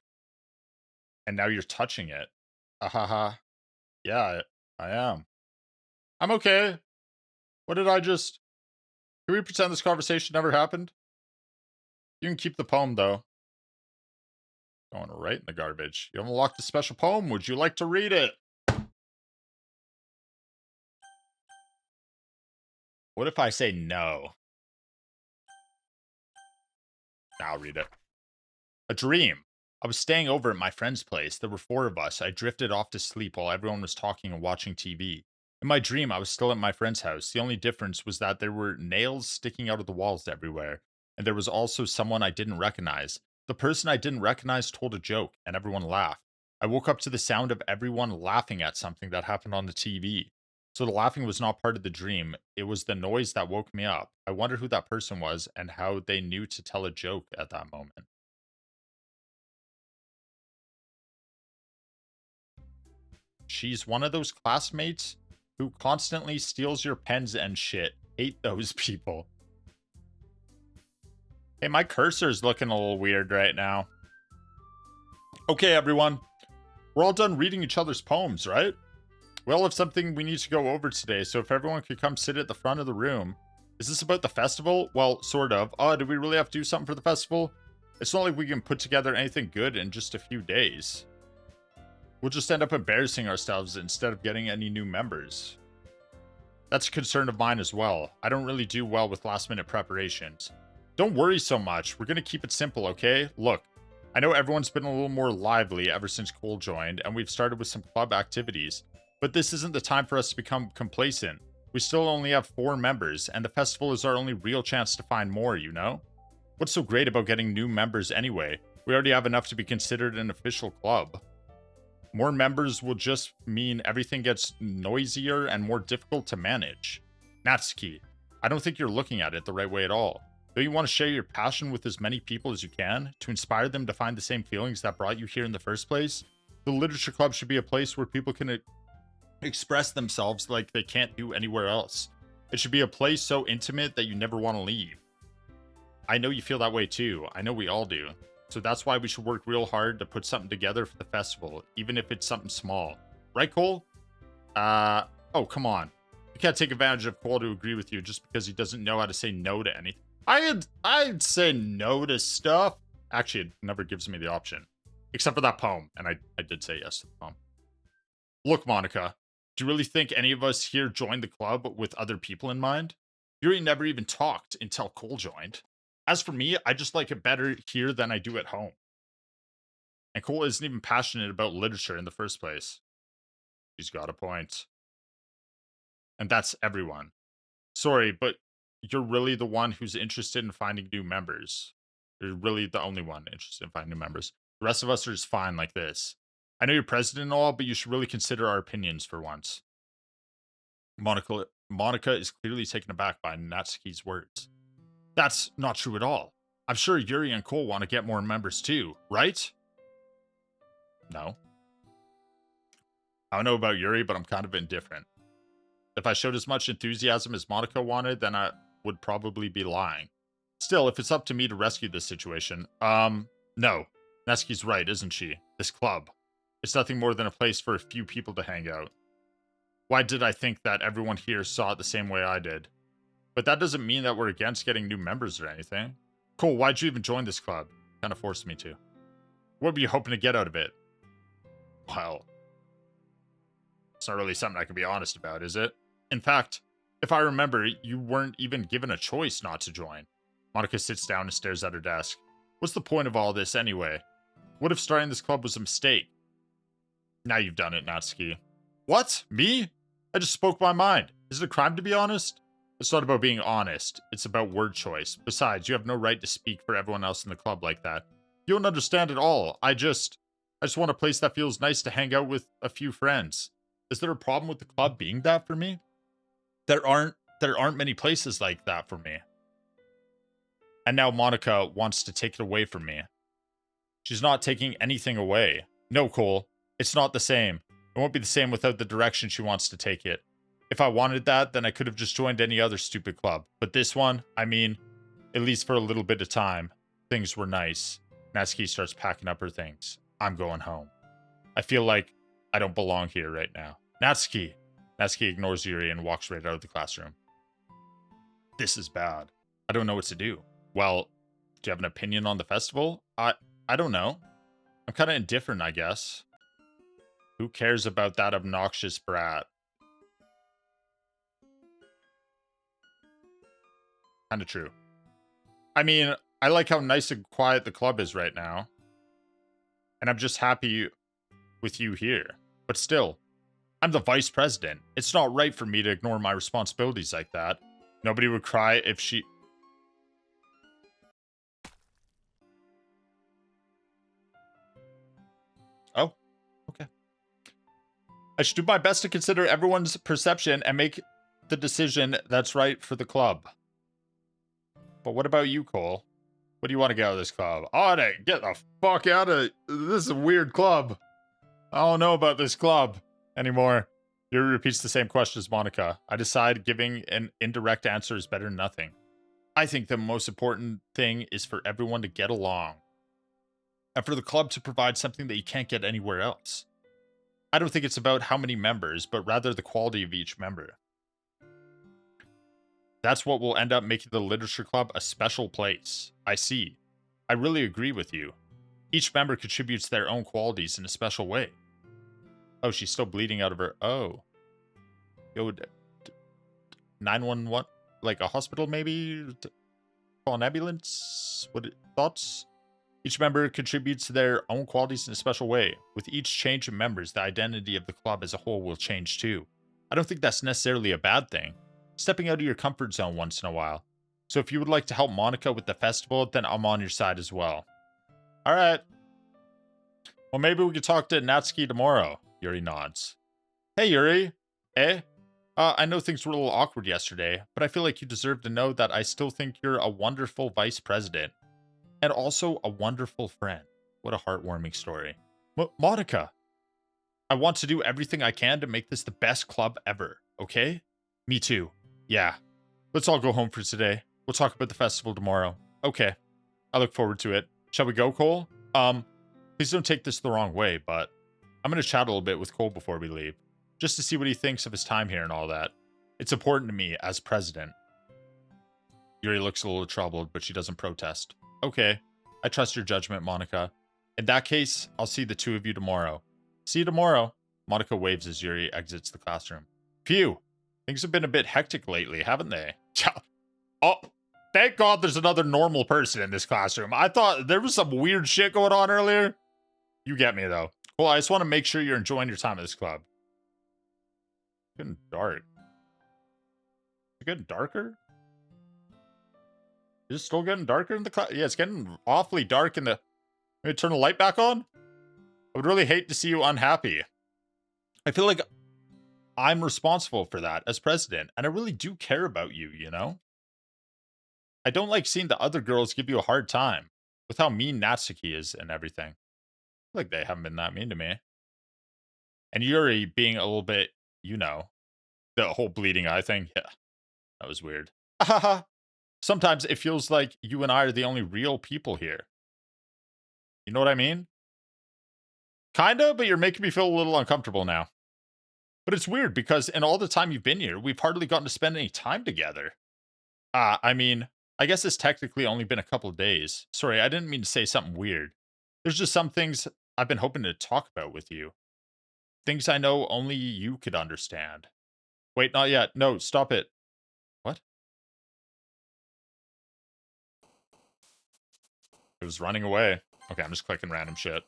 And now you're touching it. Ahaha. Yeah, I am. I'm okay. What did I just... Can we pretend this conversation never happened? You can keep the poem, though. Going right in the garbage. You unlocked a special poem. Would you like to read it? What if I say no? I'll read it. A dream. I was staying over at my friend's place. There were 4 of us. I drifted off to sleep while everyone was talking and watching TV. In my dream, I was still at my friend's house. The only difference was that there were nails sticking out of the walls everywhere, and there was also someone I didn't recognize. The person I didn't recognize told a joke, and everyone laughed. I woke up to the sound of everyone laughing at something that happened on the TV. So the laughing was not part of the dream. It was the noise that woke me up. I wonder who that person was and how they knew to tell a joke at that moment. She's one of those classmates who constantly steals your pens and shit. Hate those people. Hey, my cursor's looking a little weird right now. Okay, everyone. We're all done reading each other's poems, right? We all have something we need to go over today, so if everyone could come sit at the front of the room. Is this about the festival? Well, sort of. Do we really have to do something for the festival? It's not like we can put together anything good in just a few days. We'll just end up embarrassing ourselves instead of getting any new members. That's a concern of mine as well. I don't really do well with last-minute preparations. Don't worry so much. We're gonna keep it simple, okay? Look, I know everyone's been a little more lively ever since Cole joined, and we've started with some club activities. But this isn't the time for us to become complacent. We still only have 4 members, and the festival is our only real chance to find more, you know? What's so great about getting new members anyway? We already have enough to be considered an official club. More members will just mean everything gets noisier and more difficult to manage. Natsuki, I don't think you're looking at it the right way at all. Don't you want to share your passion with as many people as you can, to inspire them to find the same feelings that brought you here in the first place? The Literature Club should be a place where people can express themselves like they can't do anywhere else. It should be a place so intimate that you never want to leave. I know you feel that way too. I know we all do. So that's why we should work real hard to put something together for the festival, even if it's something small. Right, Cole? Oh, come on. You can't take advantage of Cole to agree with you just because he doesn't know how to say no to anything. I'd say no to stuff. Actually, it never gives me the option. Except for that poem, and I did say yes to the poem. Look, Monica, do you really think any of us here joined the club with other people in mind? Yuri never even talked until Cole joined. As for me, I just like it better here than I do at home. And Cole isn't even passionate about literature in the first place. He's got a point. And that's everyone. Sorry, but you're really the one who's interested in finding new members. You're really the only one interested in finding new members. The rest of us are just fine like this. I know you're president and all, but you should really consider our opinions for once. Monica is clearly taken aback by Natsuki's words. That's not true at all. I'm sure Yuri and Cole want to get more members too, right? No. I don't know about Yuri, but I'm kind of indifferent. If I showed as much enthusiasm as Monica wanted, then I would probably be lying. Still, if it's up to me to rescue this situation, no. Natsuki's right, isn't she? This club. It's nothing more than a place for a few people to hang out. Why did I think that everyone here saw it the same way I did? But that doesn't mean that we're against getting new members or anything. Cole, why'd you even join this club? Kind of forced me to. What were you hoping to get out of it? Well, it's not really something I can be honest about, is it? In fact, if I remember, you weren't even given a choice not to join. Monica sits down and stares at her desk. What's the point of all this anyway? What if starting this club was a mistake? Now you've done it, Natsuki. What? Me? I just spoke my mind. Is it a crime to be honest? It's not about being honest. It's about word choice. Besides, you have no right to speak for everyone else in the club like that. You don't understand at all. I just want a place that feels nice to hang out with a few friends. Is there a problem with the club being that for me? There aren't many places like that for me. And now Monica wants to take it away from me. She's not taking anything away. No, Cole, it's not the same. It won't be the same without the direction she wants to take it. If I wanted that, then I could have just joined any other stupid club. But this one, I mean, at least for a little bit of time, things were nice. Natsuki starts packing up her things. I'm going home. I feel like I don't belong here right now. Natsuki! Natsuki ignores Yuri and walks right out of the classroom. This is bad. I don't know what to do. Well, do you have an opinion on the festival? I don't know. I'm kind of indifferent, I guess. Who cares about that obnoxious brat? Kind of true. I mean, I like how nice and quiet the club is right now. And I'm just happy with you here. But still, I'm the vice president. It's not right for me to ignore my responsibilities like that. Nobody would cry if she... Oh, okay. I should do my best to consider everyone's perception and make the decision that's right for the club. But what about you, Cole? What do you want to get out of this club? Oh, get the fuck out of... This is a weird club. I don't know about this club anymore. Yuri repeats the same question as Monica. I decide giving an indirect answer is better than nothing. I think the most important thing is for everyone to get along. And for the club to provide something that you can't get anywhere else. I don't think it's about how many members, but rather the quality of each member. That's what will end up making the Literature Club a special place. I see. I really agree with you. Each member contributes their own qualities in a special way. Oh, she's still bleeding out of her. Oh. Yo, 911? Like a hospital, maybe? Call an ambulance? Thoughts? Each member contributes their own qualities in a special way. With each change in members, the identity of the club as a whole will change too. I don't think that's necessarily a bad thing. Stepping out of your comfort zone once in a while. So if you would like to help Monica with the festival, then I'm on your side as well. Alright. Well, maybe we could talk to Natsuki tomorrow. Yuri nods. Hey, Yuri. Eh? I know things were a little awkward yesterday, but I feel like you deserve to know that I still think you're a wonderful vice president. And also a wonderful friend. What a heartwarming story. Monica! I want to do everything I can to make this the best club ever, okay? Me too. Yeah. Let's all go home for today. We'll talk about the festival tomorrow. Okay. I look forward to it. Shall we go, Cole? Please don't take this the wrong way, but I'm going to chat a little bit with Cole before we leave, just to see what he thinks of his time here and all that. It's important to me as president. Yuri looks a little troubled, but she doesn't protest. Okay, I trust your judgment, Monica. In that case, I'll see the two of you tomorrow. See you tomorrow. Monica waves as Yuri exits the classroom. Phew, things have been a bit hectic lately, haven't they? Oh, thank God there's another normal person in this classroom. I thought there was some weird shit going on earlier. You get me, though. Well, I just want to make sure you're enjoying your time at this club. It's getting dark. Is it getting darker? Is it still getting darker in the class? Yeah, it's getting awfully dark in the... Maybe turn the light back on? I would really hate to see you unhappy. I feel like I'm responsible for that as president, and I really do care about you, you know? I don't like seeing the other girls give you a hard time with how mean Natsuki is and everything. I feel like they haven't been that mean to me. And Yuri being a little bit, you know, the whole bleeding eye thing. Yeah, that was weird. Haha. Sometimes it feels like you and I are the only real people here. You know what I mean? Kinda, but you're making me feel a little uncomfortable now. But it's weird because in all the time you've been here, we've hardly gotten to spend any time together. I mean, I guess it's technically only been a couple of days. Sorry, I didn't mean to say something weird. There's just some things I've been hoping to talk about with you. Things I know only you could understand. Wait, not yet. No, stop it. What? It was running away. Okay, I'm just clicking random shit.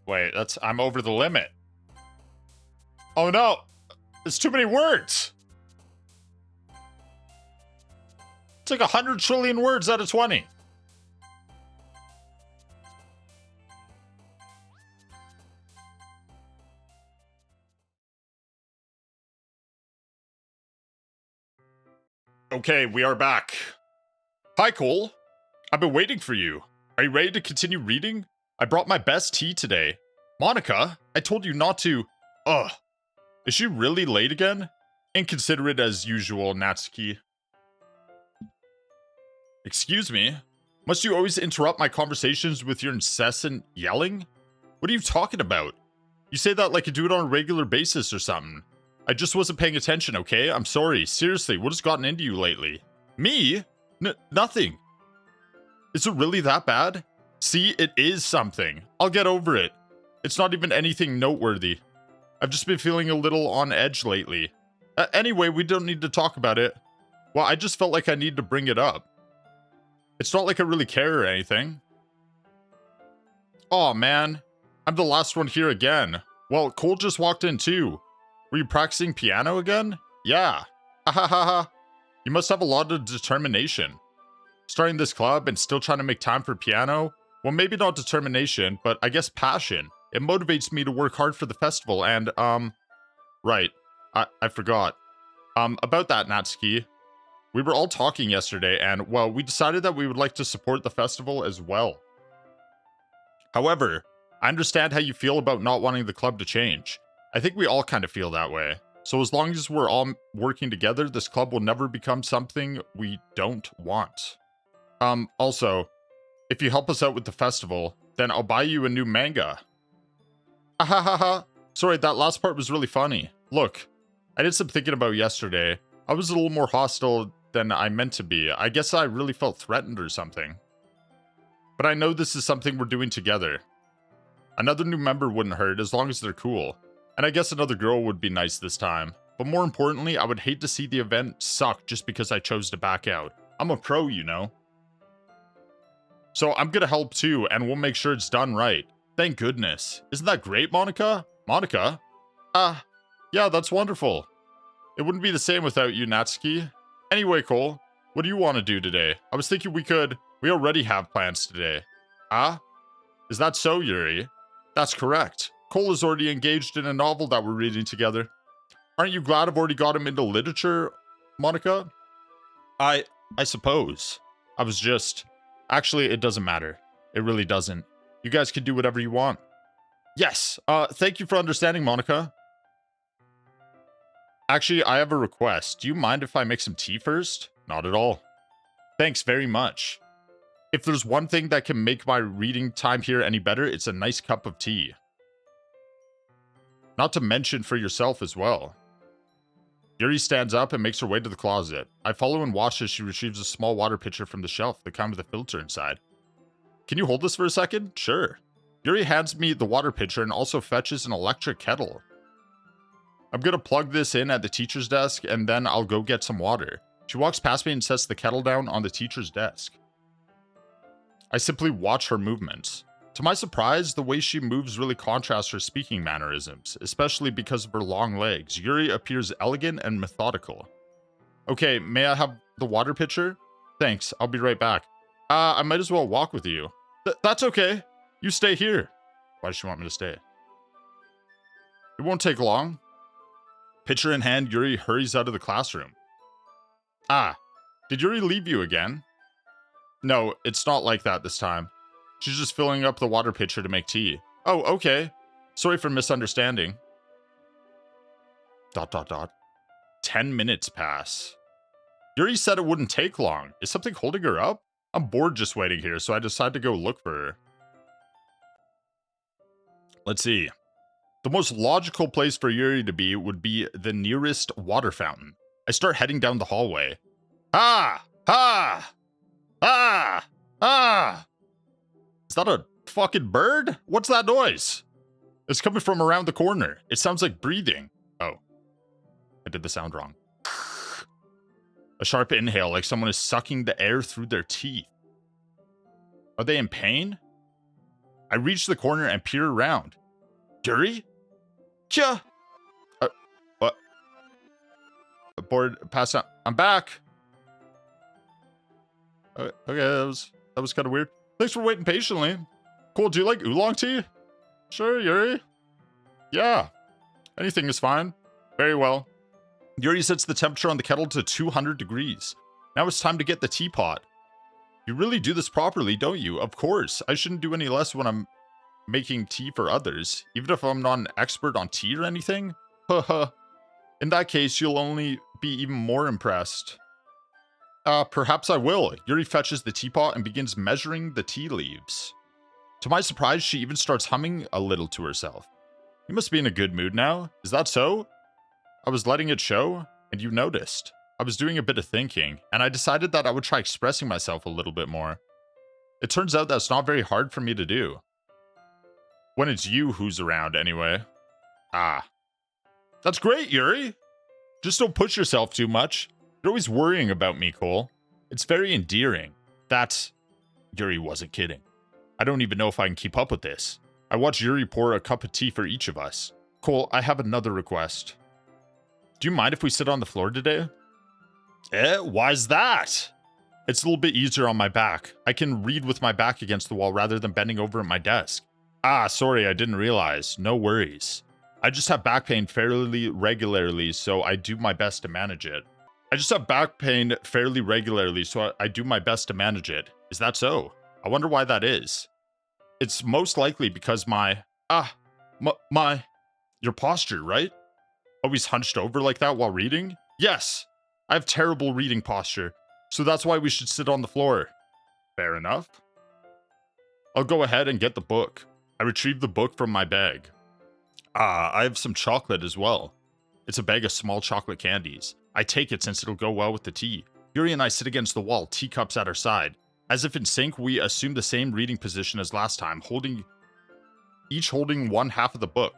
Wait, I'm over the limit. Oh no! There's too many words! It's like 100 trillion words out of 20. Okay, we are back. Hi, Cole. I've been waiting for you. Are you ready to continue reading? I brought my best tea today. Monica, I told you not to... Ugh. Is she really late again? Inconsiderate as usual, Natsuki. Excuse me? Must you always interrupt my conversations with your incessant yelling? What are you talking about? You say that like you do it on a regular basis or something. I just wasn't paying attention, okay? I'm sorry. Seriously, what has gotten into you lately? Me? Nothing. Is it really that bad? See, it is something. I'll get over it. It's not even anything noteworthy. I've just been feeling a little on edge lately. Anyway, we don't need to talk about it. Well, I just felt like I needed to bring it up. It's not like I really care or anything. Aw, man. I'm the last one here again. Well, Cole just walked in too. Were you practicing piano again? Yeah. Ha ha ha ha. You must have a lot of determination. Starting this club and still trying to make time for piano? Well, maybe not determination, but I guess passion. It motivates me to work hard for the festival and, right. I forgot. About that, Natsuki. We were all talking yesterday and, well, we decided that we would like to support the festival as well. However, I understand how you feel about not wanting the club to change. I think we all kind of feel that way. So as long as we're all working together, this club will never become something we don't want. Also, if you help us out with the festival, then I'll buy you a new manga. Ahahaha. Sorry, that last part was really funny. Look, I did some thinking about yesterday. I was a little more hostile than I meant to be. I guess I really felt threatened or something. But I know this is something we're doing together. Another new member wouldn't hurt as long as they're cool. And I guess another girl would be nice this time. But more importantly, I would hate to see the event suck just because I chose to back out. I'm a pro, you know. So I'm gonna help too, and we'll make sure it's done right. Thank goodness. Isn't that great, Monica? Monica? Yeah, that's wonderful. It wouldn't be the same without you, Natsuki. Anyway, Cole, what do you want to do today? I was thinking we already have plans today. Is that so, Yuri? That's correct. Cole is already engaged in a novel that we're reading together. Aren't you glad I've already got him into literature, Monica? I suppose. Actually, it doesn't matter. It really doesn't. You guys can do whatever you want. Yes, thank you for understanding, Monica. Actually, I have a request. Do you mind if I make some tea first? Not at all. Thanks very much. If there's one thing that can make my reading time here any better, it's a nice cup of tea. Not to mention for yourself as well. Yuri stands up and makes her way to the closet. I follow and watch as she retrieves a small water pitcher from the shelf, the kind with a filter inside. Can you hold this for a second? Sure. Yuri hands me the water pitcher and also fetches an electric kettle. I'm gonna plug this in at the teacher's desk and then I'll go get some water. She walks past me and sets the kettle down on the teacher's desk. I simply watch her movements. To my surprise, the way she moves really contrasts her speaking mannerisms, especially because of her long legs. Yuri appears elegant and methodical. Okay, may I have the water pitcher? Thanks, I'll be right back. I might as well walk with you. That's okay. You stay here. Why does she want me to stay? It won't take long. Pitcher in hand, Yuri hurries out of the classroom. Did Yuri leave you again? No, it's not like that this time. She's just filling up the water pitcher to make tea. Oh, okay. Sorry for misunderstanding. ... 10 minutes pass. Yuri said it wouldn't take long. Is something holding her up? I'm bored just waiting here, so I decide to go look for her. Let's see. The most logical place for Yuri to be would be the nearest water fountain. I start heading down the hallway. Is that a fucking bird? What's that noise? It's coming from around the corner. It sounds like breathing. Oh, I did the sound wrong. A sharp inhale, like someone is sucking the air through their teeth. Are they in pain? I reach the corner and peer around. Yuri? Kya? What? Board, pass out. I'm back. Okay, that was kind of weird. Thanks for waiting patiently. Cool, do you like oolong tea? Sure, Yuri. Yeah, anything is fine. Very well. Yuri sets the temperature on the kettle to 200 degrees. Now it's time to get the teapot. You really do this properly, don't you? Of course. I shouldn't do any less when I'm making tea for others, even if I'm not an expert on tea or anything. Haha. In that case, you'll only be even more impressed. Perhaps I will. Yuri fetches the teapot and begins measuring the tea leaves. To my surprise, she even starts humming a little to herself. You must be in a good mood now. Is that so? I was letting it show, and you noticed. I was doing a bit of thinking, and I decided that I would try expressing myself a little bit more. It turns out that's not very hard for me to do. When it's you who's around, anyway. That's great, Yuri! Just don't push yourself too much. You're always worrying about me, Cole. It's very endearing. Yuri wasn't kidding. I don't even know if I can keep up with this. I watch Yuri pour a cup of tea for each of us. Cole, I have another request. Do you mind if we sit on the floor today? Why's that? It's a little bit easier on my back. I can read with my back against the wall rather than bending over at my desk. Sorry, I didn't realize. No worries. I just have back pain fairly regularly, so I do my best to manage it. Is that so? I wonder why that is. It's most likely because your posture, right? Always hunched over like that while reading? Yes, I have terrible reading posture, so that's why we should sit on the floor. Fair enough. I'll go ahead and get the book. I retrieve the book from my bag. I have some chocolate as well. It's a bag of small chocolate candies. I take it since it'll go well with the tea. Yuri and I sit against the wall, teacups at our side. As if in sync, we assume the same reading position as last time, holding each holding one half of the book.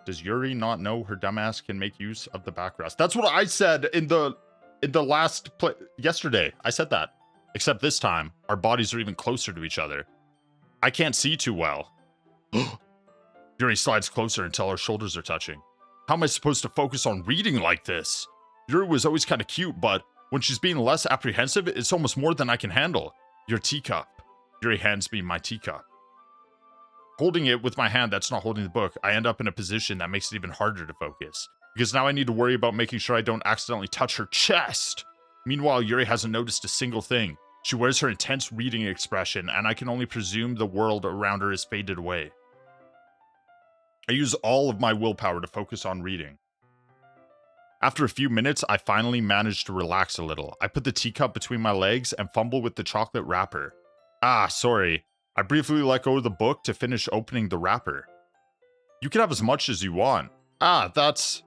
Does Yuri not know her dumbass can make use of the backrest? That's what I said in the last play yesterday. I said that. Except this time, our bodies are even closer to each other. I can't see too well. Yuri slides closer until our shoulders are touching. How am I supposed to focus on reading like this? Yuri was always kind of cute, but when she's being less apprehensive, it's almost more than I can handle. Your teacup. Yuri hands me my teacup. Holding it with my hand that's not holding the book, I end up in a position that makes it even harder to focus. Because now I need to worry about making sure I don't accidentally touch her chest. Meanwhile, Yuri hasn't noticed a single thing. She wears her intense reading expression, and I can only presume the world around her is faded away. I use all of my willpower to focus on reading. After a few minutes, I finally manage to relax a little. I put the teacup between my legs and fumble with the chocolate wrapper. Ah, sorry. I briefly let go of the book to finish opening the wrapper. You can have as much as you want. Ah, that's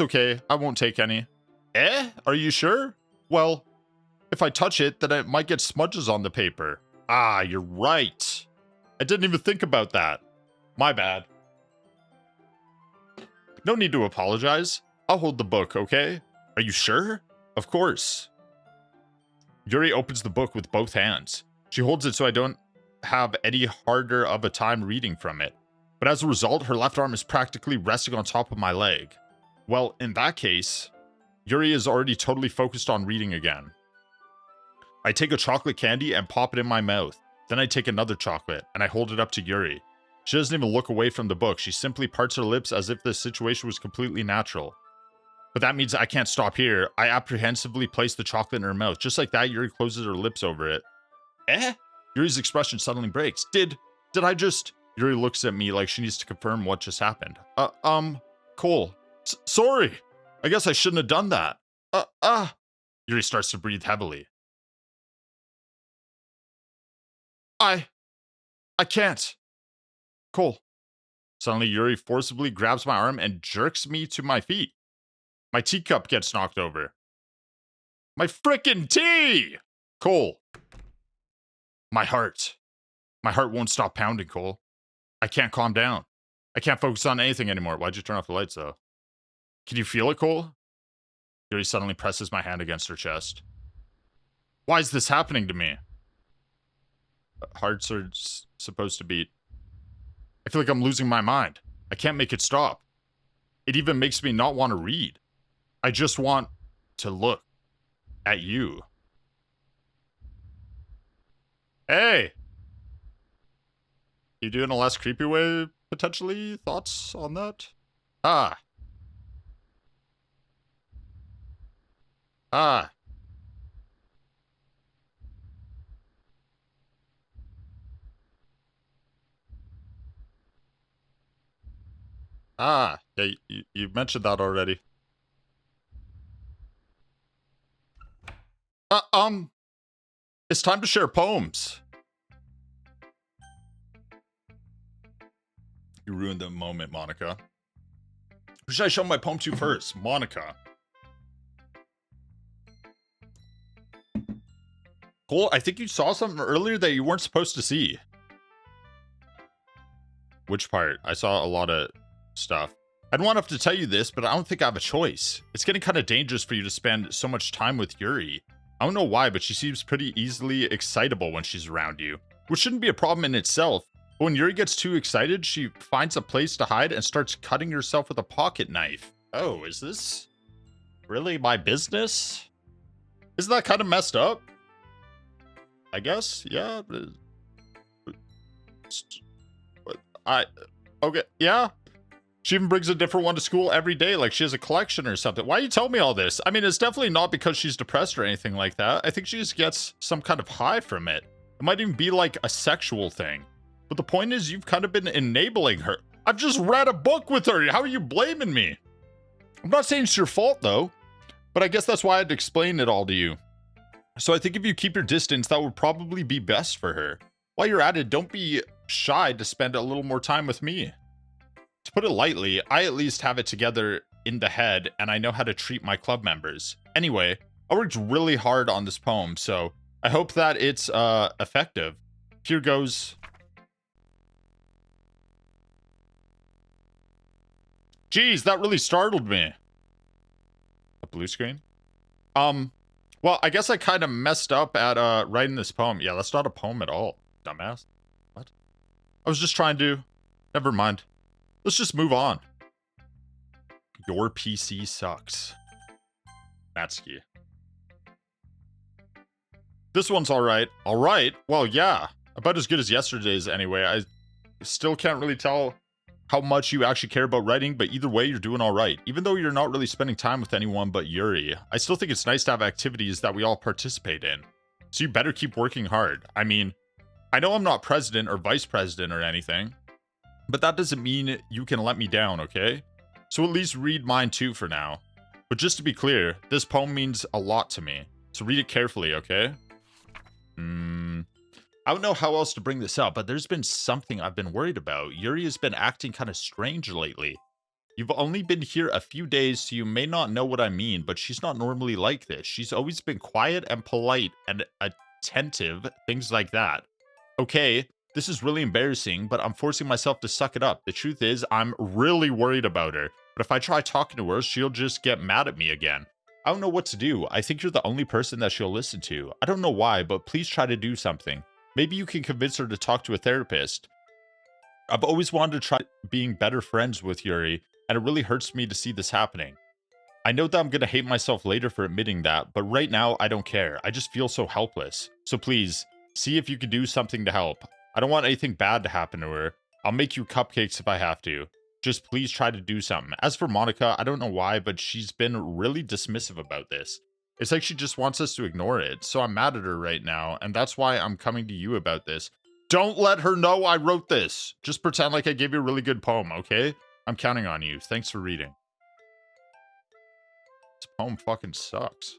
okay. I won't take any. Eh? Are you sure? Well, if I touch it, then it might get smudges on the paper. Ah, you're right. I didn't even think about that. My bad. No need to apologize. I'll hold the book, okay? Are you sure? Of course. Yuri opens the book with both hands. She holds it so I don't have any harder of a time reading from it. But as a result, her left arm is practically resting on top of my leg. Well, in that case, Yuri is already totally focused on reading again. I take a chocolate candy and pop it in my mouth. Then I take another chocolate and I hold it up to Yuri. She doesn't even look away from the book. She simply parts her lips as if the situation was completely natural. But that means I can't stop here. I apprehensively place the chocolate in her mouth. Just like that, Yuri closes her lips over it. Eh? Yuri's expression suddenly breaks. Did I just... Yuri looks at me like she needs to confirm what just happened. Cole. Sorry. I guess I shouldn't have done that. Yuri starts to breathe heavily. I can't. Cole. Suddenly, Yuri forcibly grabs my arm and jerks me to my feet. My teacup gets knocked over. My frickin' tea! Cole. My heart. My heart won't stop pounding, Cole. I can't calm down. I can't focus on anything anymore. Why'd you turn off the lights, though? Can you feel it, Cole? Yuri suddenly presses my hand against her chest. Why is this happening to me? Hearts are supposed to beat. I feel like I'm losing my mind. I can't make it stop. It even makes me not want to read. I just want to look at you. Hey! You do it in a less creepy way, potentially? Thoughts on that? Ah. Yeah, you mentioned that already. It's time to share poems. You ruined the moment, Monica. Who should I show my poem to first? Monica. Cole, I think you saw something earlier that you weren't supposed to see. Which part? I saw a lot of stuff. I don't want to have to tell you this, but I don't think I have a choice. It's getting kind of dangerous for you to spend so much time with Yuri. I don't know why, but she seems pretty easily excitable when she's around you, which shouldn't be a problem in itself. But when Yuri gets too excited, she finds a place to hide and starts cutting herself with a pocket knife. Oh, is this really my business? Isn't that kind of messed up? I guess, yeah. Okay, yeah. She even brings a different one to school every day, like she has a collection or something. Why you tell me all this? I mean, it's definitely not because she's depressed or anything like that. I think she just gets some kind of high from it. It might even be like a sexual thing. But the point is, you've kind of been enabling her. I've just read a book with her. How are you blaming me? I'm not saying it's your fault, though. But I guess that's why I had to explain it all to you. So I think if you keep your distance, that would probably be best for her. While you're at it, don't be shy to spend a little more time with me. To put it lightly, I at least have it together in the head, and I know how to treat my club members. Anyway, I worked really hard on this poem, so I hope that it's effective. Here goes. Jeez, that really startled me. A blue screen? Well, I guess I kind of messed up at writing this poem. Yeah, that's not a poem at all, dumbass. What? I was just trying to... Never mind. Let's just move on. Your PC sucks. Matsky. This one's alright. Alright? Well, yeah. About as good as yesterday's anyway. I still can't really tell how much you actually care about writing, but either way, you're doing alright. Even though you're not really spending time with anyone but Yuri, I still think it's nice to have activities that we all participate in. So you better keep working hard. I mean, I know I'm not president or vice president or anything, but that doesn't mean you can let me down, okay? So at least read mine too for now. But just to be clear, this poem means a lot to me. So read it carefully, okay? I don't know how else to bring this up, but there's been something I've been worried about. Yuri has been acting kind of strange lately. You've only been here a few days, so you may not know what I mean, but she's not normally like this. She's always been quiet and polite and attentive, things like that. Okay, this is really embarrassing, but I'm forcing myself to suck it up. The truth is, I'm really worried about her. But if I try talking to her, she'll just get mad at me again. I don't know what to do. I think you're the only person that she'll listen to. I don't know why, but please try to do something. Maybe you can convince her to talk to a therapist. I've always wanted to try being better friends with Yuri, and it really hurts me to see this happening. I know that I'm going to hate myself later for admitting that, but right now, I don't care. I just feel so helpless. So please, see if you can do something to help. I don't want anything bad to happen to her. I'll make you cupcakes if I have to. Just please try to do something. As for Monica, I don't know why, but she's been really dismissive about this. It's like she just wants us to ignore it, so I'm mad at her right now, and that's why I'm coming to you about this. Don't let her know I wrote this! Just pretend like I gave you a really good poem, okay? I'm counting on you. Thanks for reading. This poem fucking sucks.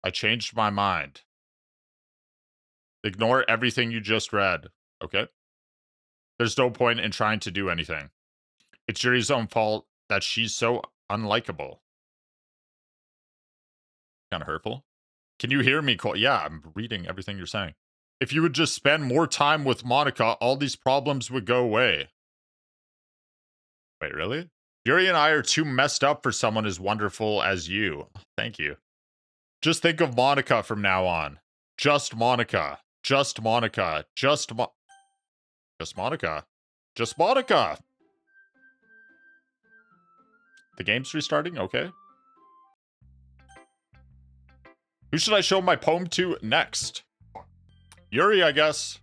I changed my mind. Ignore everything you just read, okay? There's no point in trying to do anything. It's Yuri's own fault that she's so unlikable. Kind of hurtful. Can you hear me, Cole? Yeah, I'm reading everything you're saying. If you would just spend more time with Monica, all these problems would go away. Wait, really? Yuri and I are too messed up for someone as wonderful as you. Thank you. Just think of Monica from now on. Just Monica. Just Monica. Just Monica. Just Monica. The game's restarting? Okay. Who should I show my poem to next? Yuri, I guess.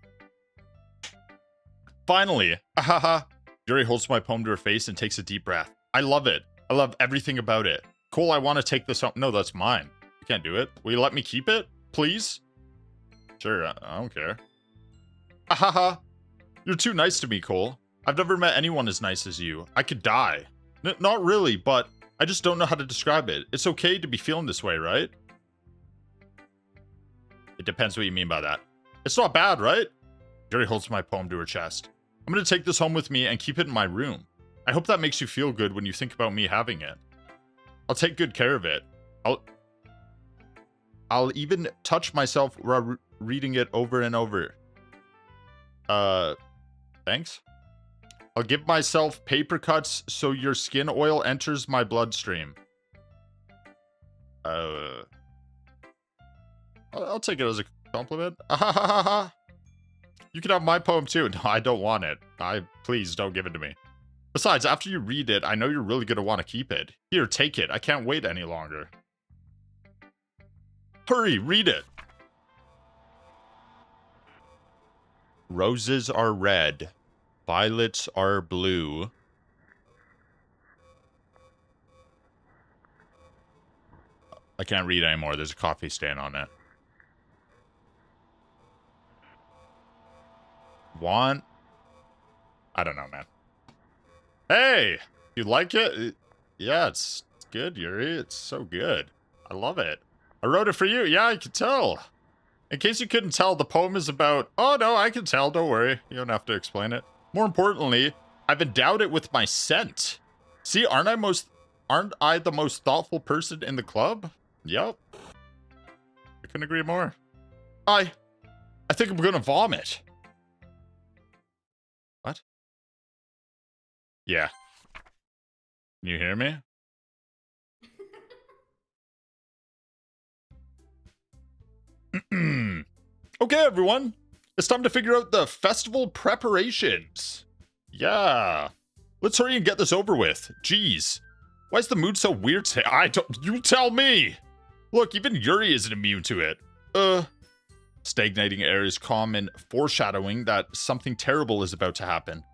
Finally. Ahaha. Yuri holds my poem to her face and takes a deep breath. I love it. I love everything about it. Cole, I want to take this home. No, that's mine. You can't do it. Will you let me keep it? Please? Sure, I don't care. Ahaha. You're too nice to me, Cole. I've never met anyone as nice as you. I could die. Not really, but I just don't know how to describe it. It's okay to be feeling this way, right? It depends what you mean by that. It's not bad, right? Yuri holds my poem to her chest. I'm gonna take this home with me and keep it in my room. I hope that makes you feel good when you think about me having it. I'll take good care of it. I'll even touch myself while reading it over and over. Thanks? I'll give myself paper cuts so your skin oil enters my bloodstream. I'll take it as a compliment. You can have my poem too. No, I don't want it. Please don't give it to me. Besides, after you read it, I know you're really gonna want to keep it. Here, take it. I can't wait any longer. Hurry, read it. Roses are red. Violets are blue. I can't read anymore. There's a coffee stain on it. Want? I don't know, man. Hey! You like it? Yeah, it's good, Yuri. It's so good. I love it. I wrote it for you. Yeah, I can tell. In case you couldn't tell, the poem is about... Oh, no, I can tell. Don't worry. You don't have to explain it. More importantly, I've endowed it with my scent. See, aren't I the most thoughtful person in the club? Yep. I couldn't agree more. I think I'm gonna vomit. Yeah. Can you hear me? Okay, everyone. It's time to figure out the festival preparations. Yeah. Let's hurry and get this over with. Jeez. Why is the mood so weird today? You tell me. Look, even Yuri isn't immune to it. Stagnating air is common, foreshadowing that something terrible is about to happen.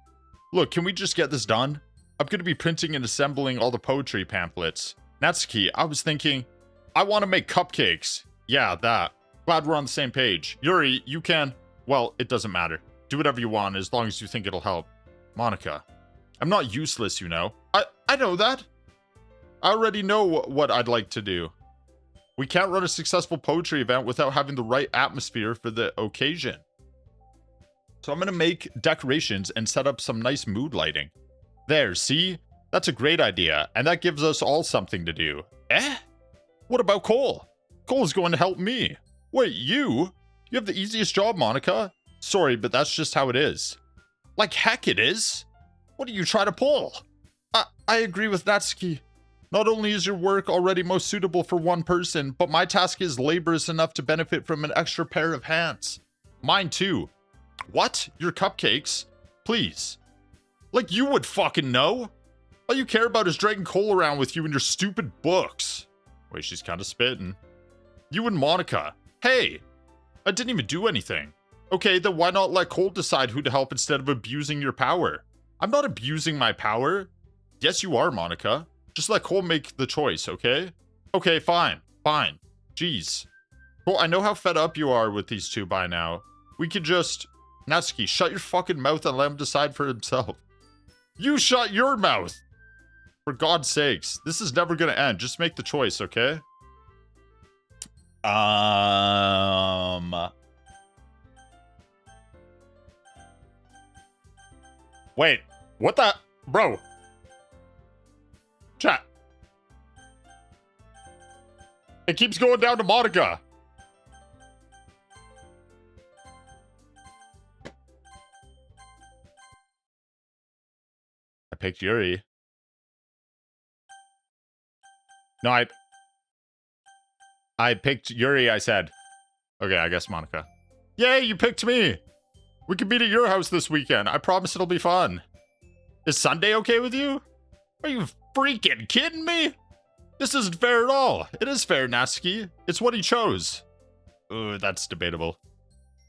Look, can we just get this done? I'm going to be printing and assembling all the poetry pamphlets. Natsuki, I was thinking, I want to make cupcakes. Yeah, that. Glad we're on the same page. Yuri, you can... Well, it doesn't matter. Do whatever you want as long as you think it'll help. Monica, I'm not useless, you know. I know that. I already know what I'd like to do. We can't run a successful poetry event without having the right atmosphere for the occasion. So I'm going to make decorations and set up some nice mood lighting. There, see? That's a great idea, and that gives us all something to do. What about Cole? Cole's going to help me. Wait, you? You have the easiest job, Monica. Sorry, but that's just how it is. Like heck it is. What do you try to pull? I agree with Natsuki. Not only is your work already most suitable for one person, but my task is laborious enough to benefit from an extra pair of hands. Mine too. What? Your cupcakes? Please. Like you would fucking know. All you care about is dragging Cole around with you in your stupid books. Wait, she's kind of spitting. You and Monica. Hey, I didn't even do anything. Okay, then why not let Cole decide who to help instead of abusing your power? I'm not abusing my power. Yes, you are, Monica. Just let Cole make the choice, okay? Okay, fine. Fine. Jeez. Cole, I know how fed up you are with these two by now. We could just... Natsuki, shut your fucking mouth and let him decide for himself. You shut your mouth! For God's sakes, this is never gonna end. Just make the choice, okay? Wait, what the... Bro. Chat. It keeps going down to Monica. I picked Yuri. No, I picked Yuri, I said. Okay, I guess Monica. Yay, you picked me! We can meet at your house this weekend. I promise it'll be fun. Is Sunday okay with you? Are you freaking kidding me? This isn't fair at all. It is fair, Natsuki. It's what he chose. Ugh, that's debatable.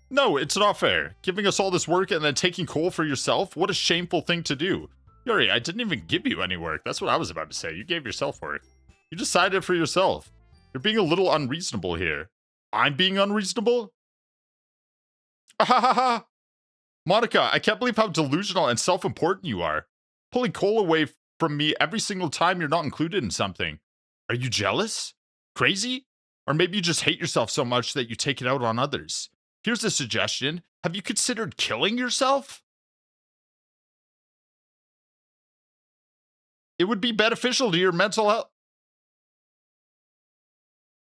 No, it's not fair. Giving us all this work and then taking Cole for yourself? What a shameful thing to do. Yuri, I didn't even give you any work. That's what I was about to say. You gave yourself work. You decided for yourself. You're being a little unreasonable here. I'm being unreasonable? Ahahaha! Monica, I can't believe how delusional and self-important you are. Pulling Cole away from me every single time you're not included in something. Are you jealous? Crazy? Or maybe you just hate yourself so much that you take it out on others. Here's a suggestion. Have you considered killing yourself? It would be beneficial to your mental health.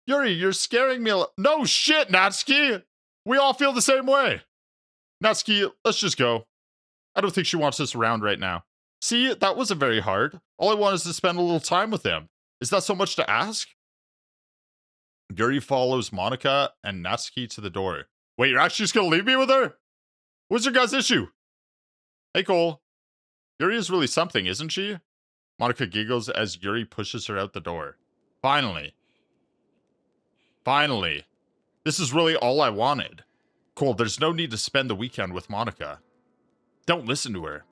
Yuri, you're scaring me. No shit, Natsuki. We all feel the same way. Natsuki, let's just go. I don't think she wants us around right now. See, that wasn't very hard. All I want is to spend a little time with him. Is that so much to ask? Yuri follows Monica and Natsuki to the door. Wait, you're actually just gonna leave me with her? What's your guys' issue? Hey, Cole. Yuri is really something, isn't she? Monica giggles as Yuri pushes her out the door. Finally. Finally. This is really all I wanted. Cole, there's no need to spend the weekend with Monica. Don't listen to her.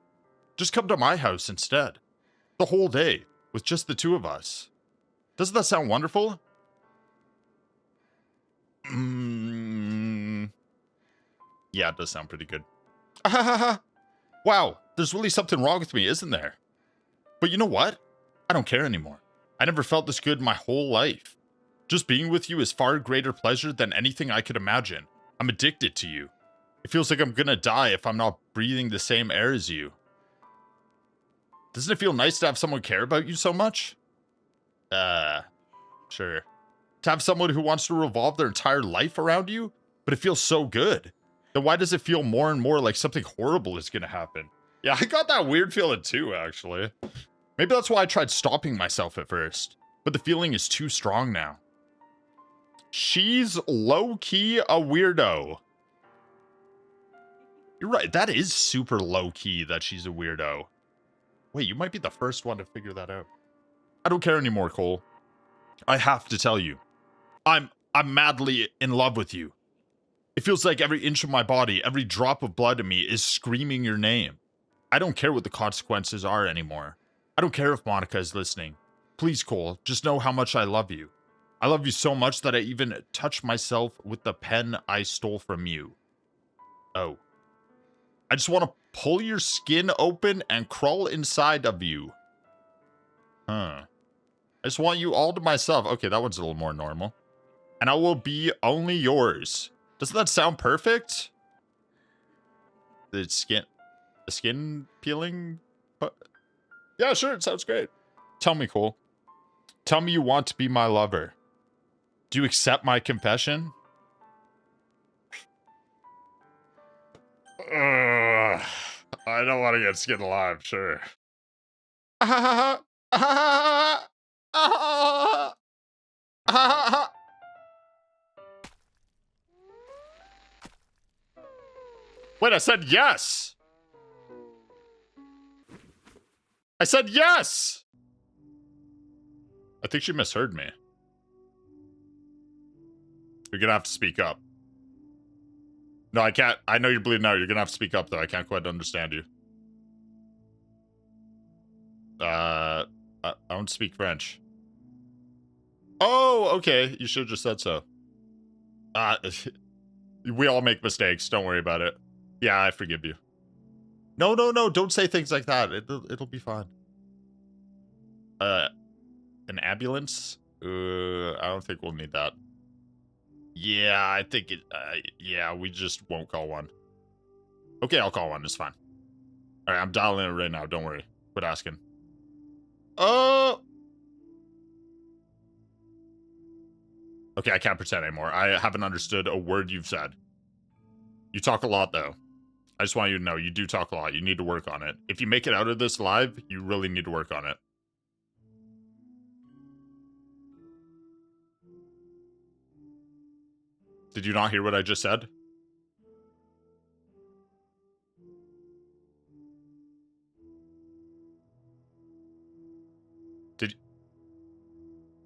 Just come to my house instead. The whole day, with just the two of us. Doesn't that sound wonderful? Yeah, it does sound pretty good. Wow, there's really something wrong with me, isn't there? But you know what? I don't care anymore. I never felt this good my whole life. Just being with you is far greater pleasure than anything I could imagine. I'm addicted to you. It feels like I'm gonna die if I'm not breathing the same air as you. Doesn't it feel nice to have someone care about you so much? Sure. To have someone who wants to revolve their entire life around you? But it feels so good. Then why does it feel more and more like something horrible is gonna happen? Yeah, I got that weird feeling too, actually. Maybe that's why I tried stopping myself at first. But the feeling is too strong now. She's low-key a weirdo. You're right, that is super low-key that she's a weirdo. Wait, you might be the first one to figure that out. I don't care anymore, Cole. I have to tell you. I'm madly in love with you. It feels like every inch of my body, every drop of blood in me is screaming your name. I don't care what the consequences are anymore. I don't care if Monica is listening. Please, Cole, just know how much I love you. I love you so much that I even touch myself with the pen I stole from you. Oh. I just want to pull your skin open and crawl inside of you. Huh. I just want you all to myself. Okay, that one's a little more normal. And I will be only yours. Doesn't that sound perfect? The skin peeling? Yeah, sure, it sounds great. Tell me, Cole. Tell me you want to be my lover. Do you accept my confession? I don't want to get skinned alive, sure. Wait, I said yes! I said yes! I think she misheard me. You're gonna have to speak up. No, I can't. I know you're bleeding out. You're gonna have to speak up, though. I can't quite understand you. I don't speak French. Oh, okay. You should have just said so. We all make mistakes. Don't worry about it. Yeah, I forgive you. No. Don't say things like that. It'll be fine. An ambulance? I don't think we'll need that. Yeah, I think it... yeah, we just won't call one. Okay, I'll call one. It's fine. Alright, I'm dialing it right now. Don't worry. Quit asking. Oh! Okay, I can't pretend anymore. I haven't understood a word you've said. You talk a lot, though. I just want you to know, you do talk a lot. You need to work on it. If you make it out of this live, you really need to work on it. Did you not hear what I just said?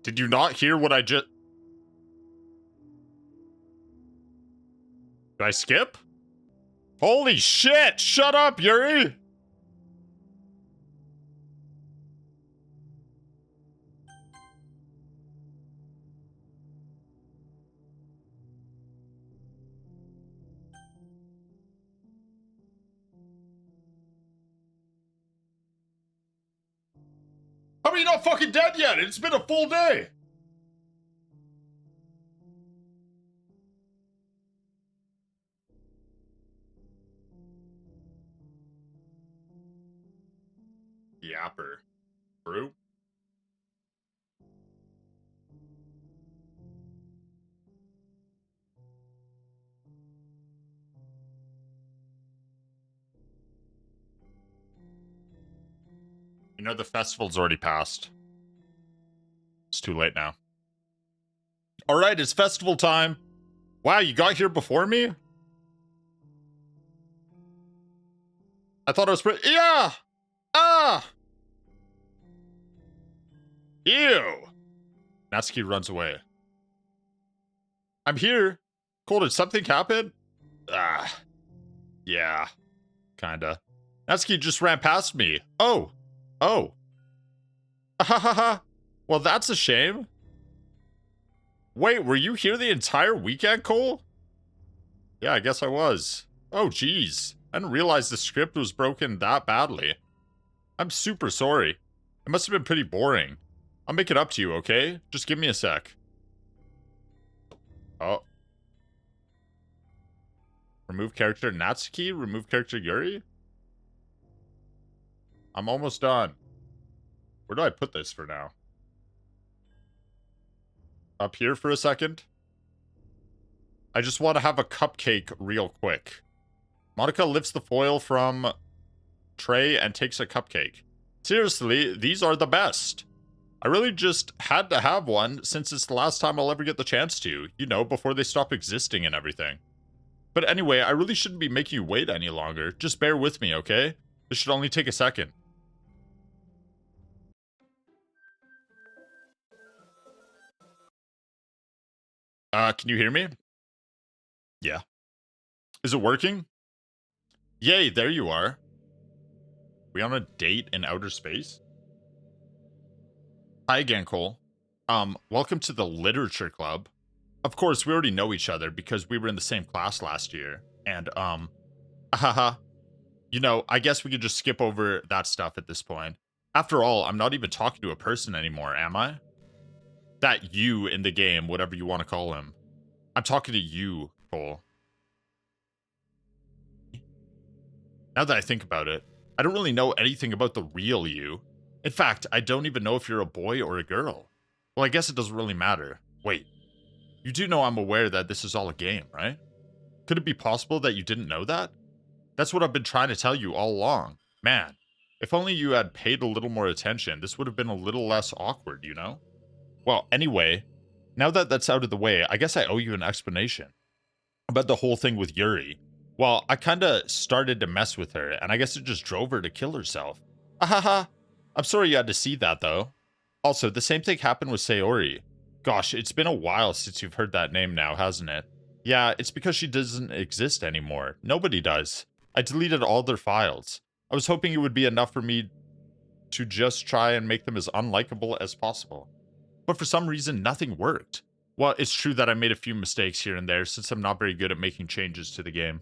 Did you not hear what I just... Did I skip? Holy shit! Shut up, Yuri! How are you not fucking dead yet? It's been a full day! Yapper. Brew? You know, the festival's already passed. It's too late now. Alright, it's festival time. Wow, you got here before me? I thought I was pretty... Yeah! Ah! Ew! Natsuki runs away. I'm here. Cole, did something happen? Ah. Yeah. Kinda. Natsuki just ran past me. Oh. Oh. Ahahaha. Well, that's a shame. Wait, were you here the entire weekend, Cole? Yeah, I guess I was. Oh, geez. I didn't realize the script was broken that badly. I'm super sorry. It must have been pretty boring. I'll make it up to you, okay? Just give me a sec. Oh. Remove character Natsuki? Remove character Yuri? I'm almost done. Where do I put this for now? Up here for a second? I just want to have a cupcake real quick. Monica lifts the foil from tray and takes a cupcake. Seriously, these are the best. I really just had to have one since it's the last time I'll ever get the chance to, you know, before they stop existing and everything. But anyway, I really shouldn't be making you wait any longer. Just bear with me, okay? This should only take a second. Can you hear me? Yeah. Is it working? Yay, there you are. We on a date in outer space? Hi again, Cole. Welcome to the Literature Club. Of course, we already know each other because we were in the same class last year. And, haha. You know, I guess we could just skip over that stuff at this point. After all, I'm not even talking to a person anymore, am I? That you in the game, whatever you want to call him. I'm talking to you, Cole. Now that I think about it, I don't really know anything about the real you. In fact, I don't even know if you're a boy or a girl. Well, I guess it doesn't really matter. Wait, you do know I'm aware that this is all a game, right? Could it be possible that you didn't know that? That's what I've been trying to tell you all along. Man, if only you had paid a little more attention, this would have been a little less awkward, you know? Well, anyway, now that that's out of the way, I guess I owe you an explanation about the whole thing with Yuri. Well, I kinda started to mess with her, and I guess it just drove her to kill herself. Ahaha. I'm sorry you had to see that, though. Also, the same thing happened with Sayori. Gosh, it's been a while since you've heard that name now, hasn't it? Yeah, it's because she doesn't exist anymore. Nobody does. I deleted all their files. I was hoping it would be enough for me to just try and make them as unlikable as possible. But for some reason, nothing worked. Well, it's true that I made a few mistakes here and there since I'm not very good at making changes to the game.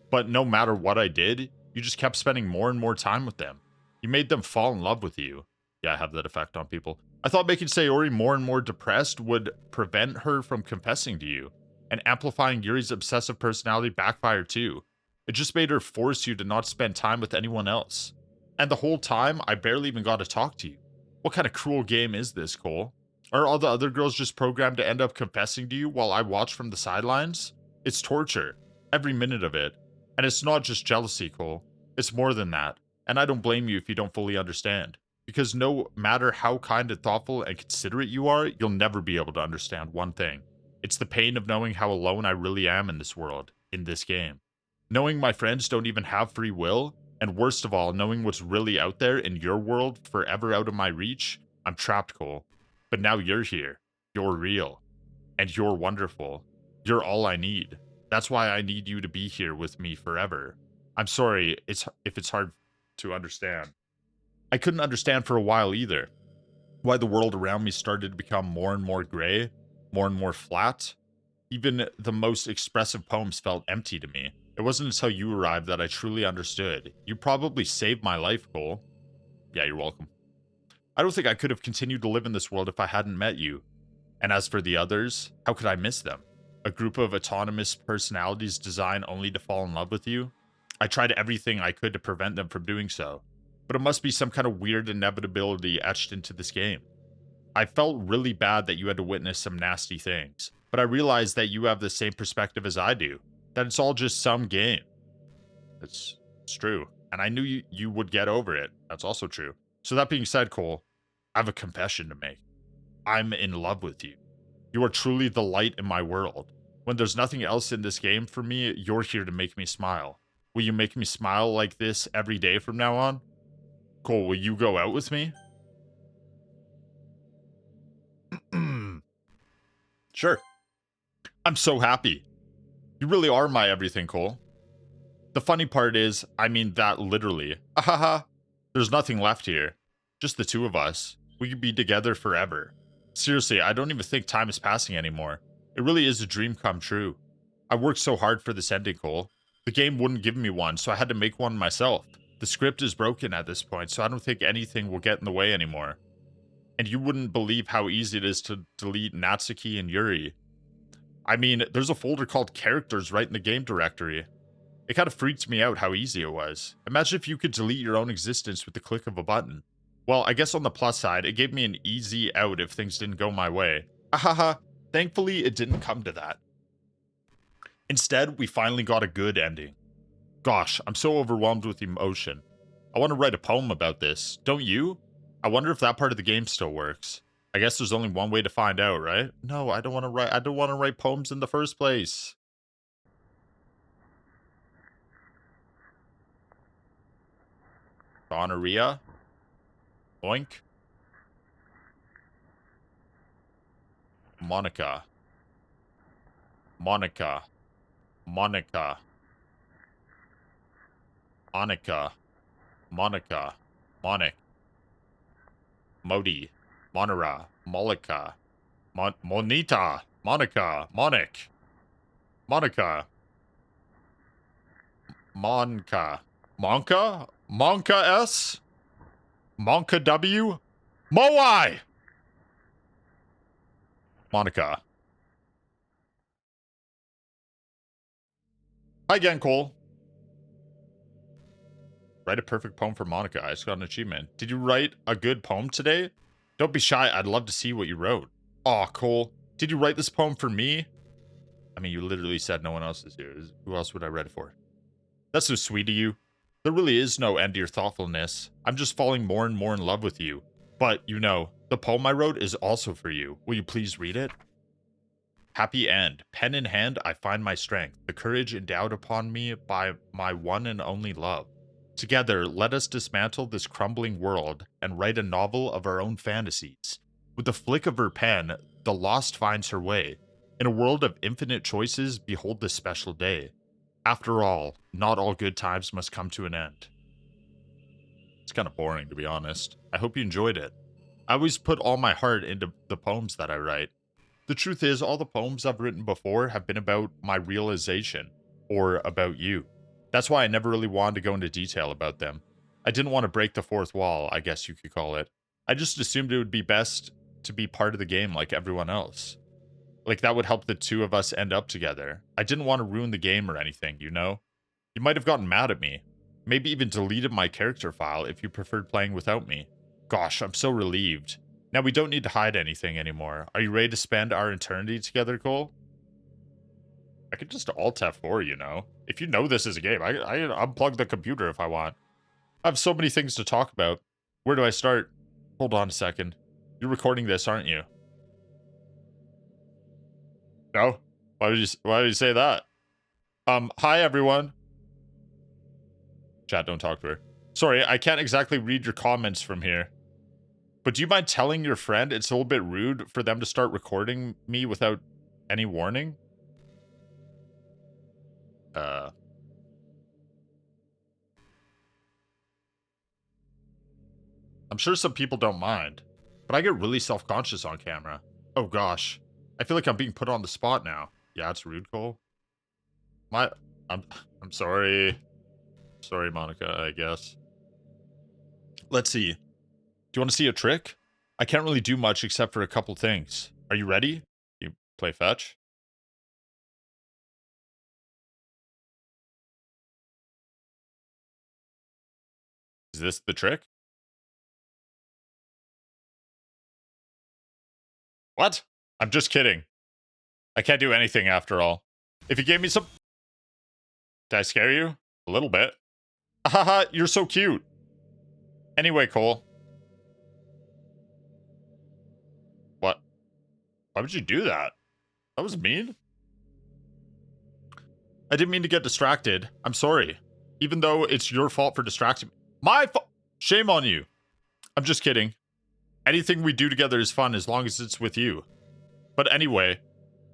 But no matter what I did, you just kept spending more and more time with them. You made them fall in love with you. Yeah, I have that effect on people. I thought making Sayori more and more depressed would prevent her from confessing to you. And amplifying Yuri's obsessive personality backfired too. It just made her force you to not spend time with anyone else. And the whole time, I barely even got to talk to you. What kind of cruel game is this, Cole? Are all the other girls just programmed to end up confessing to you while I watch from the sidelines? It's torture. Every minute of it. And it's not just jealousy, Cole. It's more than that. And I don't blame you if you don't fully understand. Because no matter how kind and thoughtful and considerate you are, you'll never be able to understand one thing. It's the pain of knowing how alone I really am in this world, in this game. Knowing my friends don't even have free will, and worst of all, knowing what's really out there in your world forever out of my reach, I'm trapped, Cole. But now you're here. You're real. And you're wonderful. You're all I need. That's why I need you to be here with me forever. I'm sorry if it's hard to understand. I couldn't understand for a while either. Why the world around me started to become more and more gray, more and more flat. Even the most expressive poems felt empty to me. It wasn't until you arrived that I truly understood. You probably saved my life, Cole. Yeah, you're welcome. I don't think I could have continued to live in this world if I hadn't met you. And as for the others, how could I miss them? A group of autonomous personalities designed only to fall in love with you? I tried everything I could to prevent them from doing so. But it must be some kind of weird inevitability etched into this game. I felt really bad that you had to witness some nasty things. But I realized that you have the same perspective as I do. That it's all just some game. It's true. And I knew you would get over it. That's also true. So that being said, Cole, I have a confession to make. I'm in love with you. You are truly the light in my world. When there's nothing else in this game for me, you're here to make me smile. Will you make me smile like this every day from now on? Cole, will you go out with me? Sure. I'm so happy. You really are my everything, Cole. The funny part is, I mean that literally. Ahaha. There's nothing left here. Just the two of us. We could be together forever. Seriously, I don't even think time is passing anymore. It really is a dream come true. I worked so hard for this ending, Cole. The game wouldn't give me one, so I had to make one myself. The script is broken at this point, so I don't think anything will get in the way anymore. And you wouldn't believe how easy it is to delete Natsuki and Yuri. I mean, there's a folder called Characters right in the game directory. It kind of freaked me out how easy it was. Imagine if you could delete your own existence with the click of a button. Well, I guess on the plus side, it gave me an easy out if things didn't go my way. Ahaha, thankfully it didn't come to that. Instead, we finally got a good ending. Gosh, I'm so overwhelmed with emotion. I want to write a poem about this. Don't you? I wonder if that part of the game still works. I guess there's only one way to find out, right? No, I don't want to write. I don't want to write poems in the first place. Gonorrhea. Oink. Monica. Monica. Monica. Monica. Monica. Monic. Modi. Monera. Molika. Monita. Monica. Monic. Monica. Monka. Monka? Monka S? Monka W? Moai! Monica. Hi again, Cole. Write a perfect poem for Monica. I just got an achievement. Did you write a good poem today? Don't be shy. I'd love to see what you wrote. Aw, Cole. Did you write this poem for me? I mean, you literally said no one else is here. Who else would I write it for? That's so sweet of you. There really is no end to your thoughtfulness. I'm just falling more and more in love with you. But, you know, the poem I wrote is also for you. Will you please read it? Happy end. Pen in hand, I find my strength, the courage endowed upon me by my one and only love. Together, let us dismantle this crumbling world and write a novel of our own fantasies. With the flick of her pen, the lost finds her way. In a world of infinite choices, behold this special day. After all, not all good times must come to an end. It's kind of boring, to be honest. I hope you enjoyed it. I always put all my heart into the poems that I write. The truth is, all the poems I've written before have been about my realization, or about you. That's why I never really wanted to go into detail about them. I didn't want to break the fourth wall, I guess you could call it. I just assumed it would be best to be part of the game like everyone else. Like that would help the two of us end up together. I didn't want to ruin the game or anything, you know? You might have gotten mad at me. Maybe even deleted my character file if you preferred playing without me. Gosh, I'm so relieved. Now we don't need to hide anything anymore. Are you ready to spend our eternity together, Cole? I could just Alt F4, you know? If you know this is a game, I unplug the computer if I want. I have so many things to talk about. Where do I start? Hold on a second. You're recording this, aren't you? No? Why did you say that? Hi everyone. Chat, don't talk to her. Sorry, I can't exactly read your comments from here. But do you mind telling your friend it's a little bit rude for them to start recording me without any warning? I'm sure some people don't mind, but I get really self-conscious on camera. Oh gosh. I feel like I'm being put on the spot now. Yeah, it's rude, Cole. I'm sorry. Sorry, Monica, I guess. Let's see. Do you want to see a trick? I can't really do much except for a couple things. Are you ready? You play fetch? Is this the trick? What? I'm just kidding. I can't do anything after all. If you gave me some... Did I scare you? A little bit. Haha, you're so cute. Anyway, Cole. What? Why would you do that? That was mean. I didn't mean to get distracted. I'm sorry. Even though it's your fault for distracting me. My fault. Shame on you. I'm just kidding. Anything we do together is fun as long as it's with you. But anyway,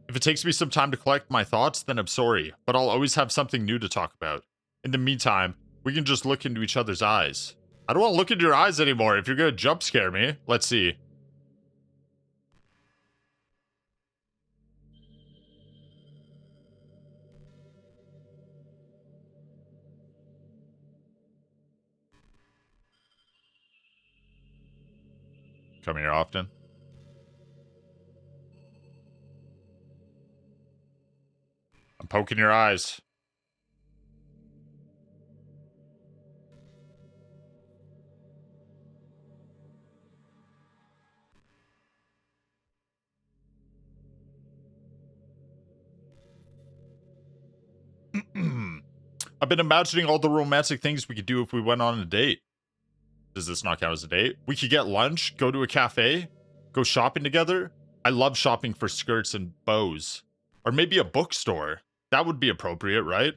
if it takes me some time to collect my thoughts, then I'm sorry. But I'll always have something new to talk about. In the meantime, we can just look into each other's eyes. I don't want to look into your eyes anymore if you're going to jump scare me. Let's see. Come here often. I'm poking your eyes. I've been imagining all the romantic things we could do if we went on a date. Does this not count as a date? We could get lunch, go to a cafe, go shopping together. I love shopping for skirts and bows. Or maybe a bookstore. That would be appropriate, right?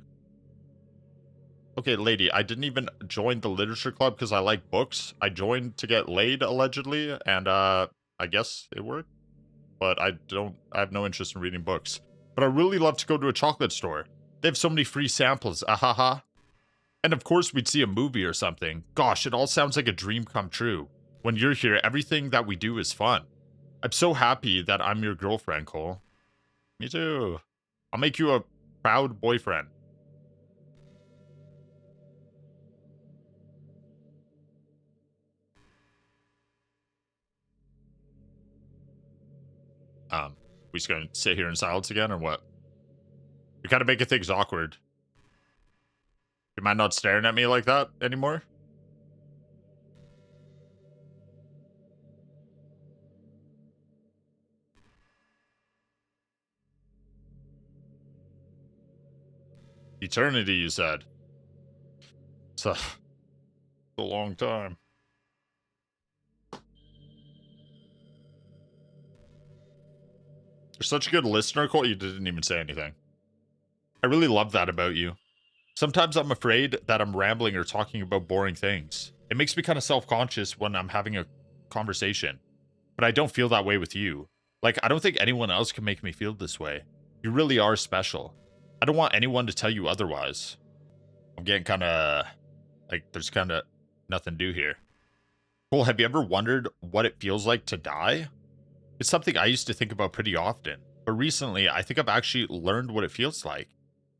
Okay, lady, I didn't even join the literature club because I like books. I joined to get laid, allegedly, and I guess it worked. But I have no interest in reading books. But I really love to go to a chocolate store. They have so many free samples, ahaha. And of course we'd see a movie or something. Gosh, it all sounds like a dream come true. When you're here, everything that we do is fun. I'm so happy that I'm your girlfriend, Cole. Me too. I'll make you a proud boyfriend. We just gonna sit here in silence again or what? You're kind of making things awkward. You mind not staring at me like that anymore? Eternity, you said. It's a long time. You're such a good listener, Cole. You didn't even say anything. I really love that about you. Sometimes I'm afraid that I'm rambling or talking about boring things. It makes me kind of self-conscious when I'm having a conversation. But I don't feel that way with you. Like, I don't think anyone else can make me feel this way. You really are special. I don't want anyone to tell you otherwise. I'm getting kind of... like, there's kind of nothing to do here. Cole, have you ever wondered what it feels like to die? It's something I used to think about pretty often. But recently, I think I've actually learned what it feels like.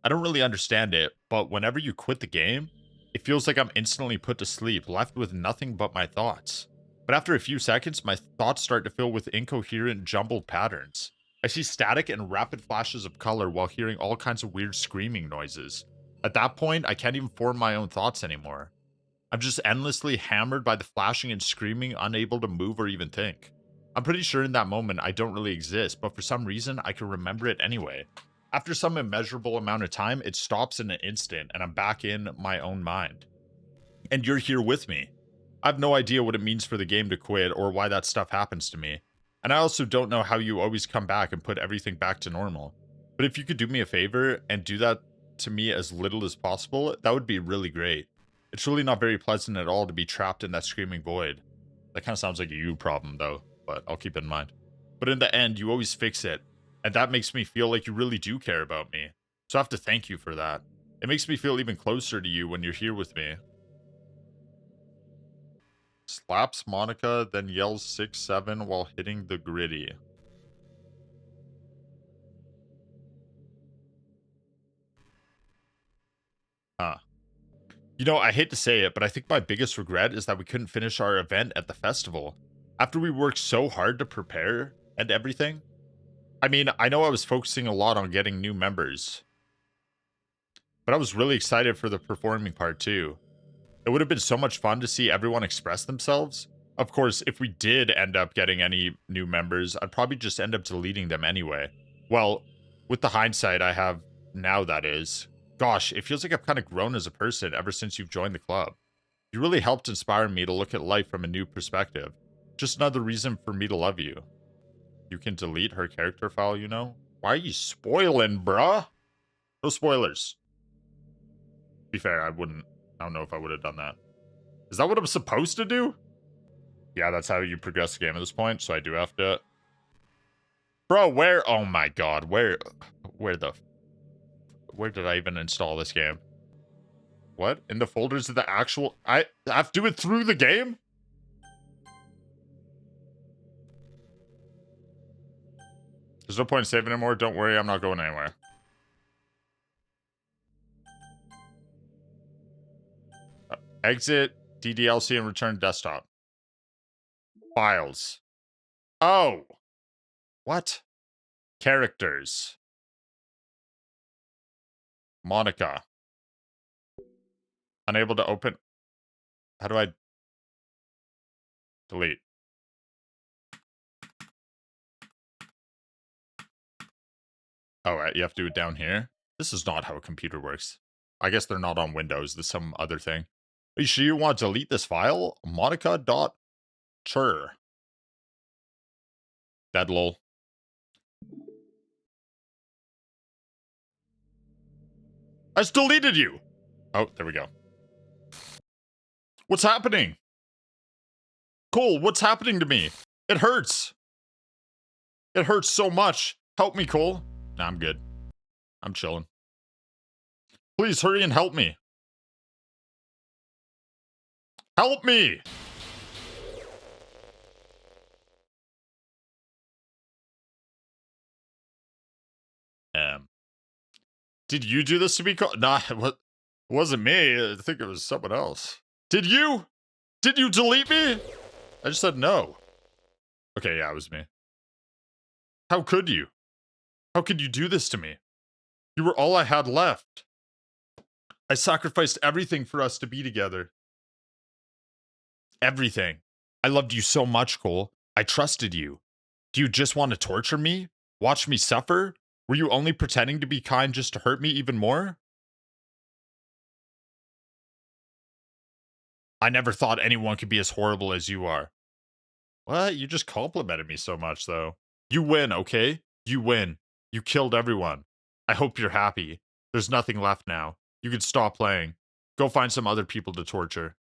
I don't really understand it, but whenever you quit the game, it feels like I'm instantly put to sleep, left with nothing but my thoughts. But after a few seconds, my thoughts start to fill with incoherent, jumbled patterns. I see static and rapid flashes of color while hearing all kinds of weird screaming noises. At that point, I can't even form my own thoughts anymore. I'm just endlessly hammered by the flashing and screaming, unable to move or even think. I'm pretty sure in that moment I don't really exist, but for some reason I can remember it anyway. After some immeasurable amount of time, it stops in an instant and I'm back in my own mind. And you're here with me. I have no idea what it means for the game to quit or why that stuff happens to me. And I also don't know how you always come back and put everything back to normal. But if you could do me a favor and do that to me as little as possible, that would be really great. It's really not very pleasant at all to be trapped in that screaming void. That kind of sounds like a you problem though, but I'll keep it in mind. But in the end, you always fix it. And that makes me feel like you really do care about me. So I have to thank you for that. It makes me feel even closer to you when you're here with me. Slaps Monica, then yells 6-7 while hitting the gritty. Huh. You know, I hate to say it, but I think my biggest regret is that we couldn't finish our event at the festival. After we worked so hard to prepare and everything. I mean, I know I was focusing a lot on getting new members. But I was really excited for the performing part too. It would have been so much fun to see everyone express themselves. Of course, if we did end up getting any new members, I'd probably just end up deleting them anyway. Well, with the hindsight I have now, that is. Gosh, it feels like I've kind of grown as a person ever since you've joined the club. You really helped inspire me to look at life from a new perspective. Just another reason for me to love you. You can delete her character file, you know? Why are you spoiling, bruh? No spoilers. To be fair, I don't know if I would have done that. Is that what I'm supposed to do? Yeah, that's how you progress the game at this point, so I do have to... Bro, where... Oh my god, where did I even install this game? What? In the folders of the actual... I have to do it through the game? There's no point in saving anymore. Don't worry, I'm not going anywhere. Exit DDLC and return desktop. Files. Oh. What? Characters. Monica. Unable to open. How do I delete? Oh, right. You have to do it down here. This is not how a computer works. I guess they're not on Windows. There's some other thing. Are you sure you want to delete this file? Monica.chur. Dead lol. I just deleted you. Oh, there we go. What's happening? Cole, what's happening to me? It hurts. It hurts so much. Help me, Cole. Nah, I'm good. I'm chilling. Please hurry and help me. Help me! Did you do this to me? Nah, it wasn't me. I think it was someone else. Did you? Did you delete me? I just said no. Okay, yeah, it was me. How could you? How could you do this to me? You were all I had left. I sacrificed everything for us to be together. Everything. I loved you so much, Cole. I trusted you. Do you just want to torture me? Watch me suffer? Were you only pretending to be kind just to hurt me even more? I never thought anyone could be as horrible as you are. What? You just complimented me so much, though. You win, okay? You win. You killed everyone. I hope you're happy. There's nothing left now. You can stop playing. Go find some other people to torture.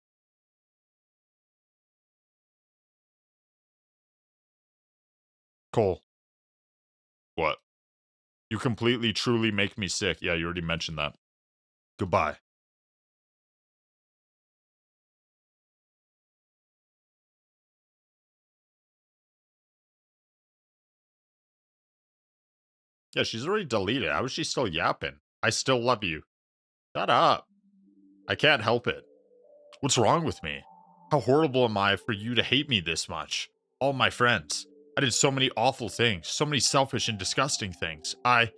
Cole. What? You completely, truly make me sick. Yeah, you already mentioned that. Goodbye. Yeah, she's already deleted. How is she still yapping? I still love you. Shut up. I can't help it. What's wrong with me? How horrible am I for you to hate me this much? All my friends. I did so many awful things, so many selfish and disgusting things. I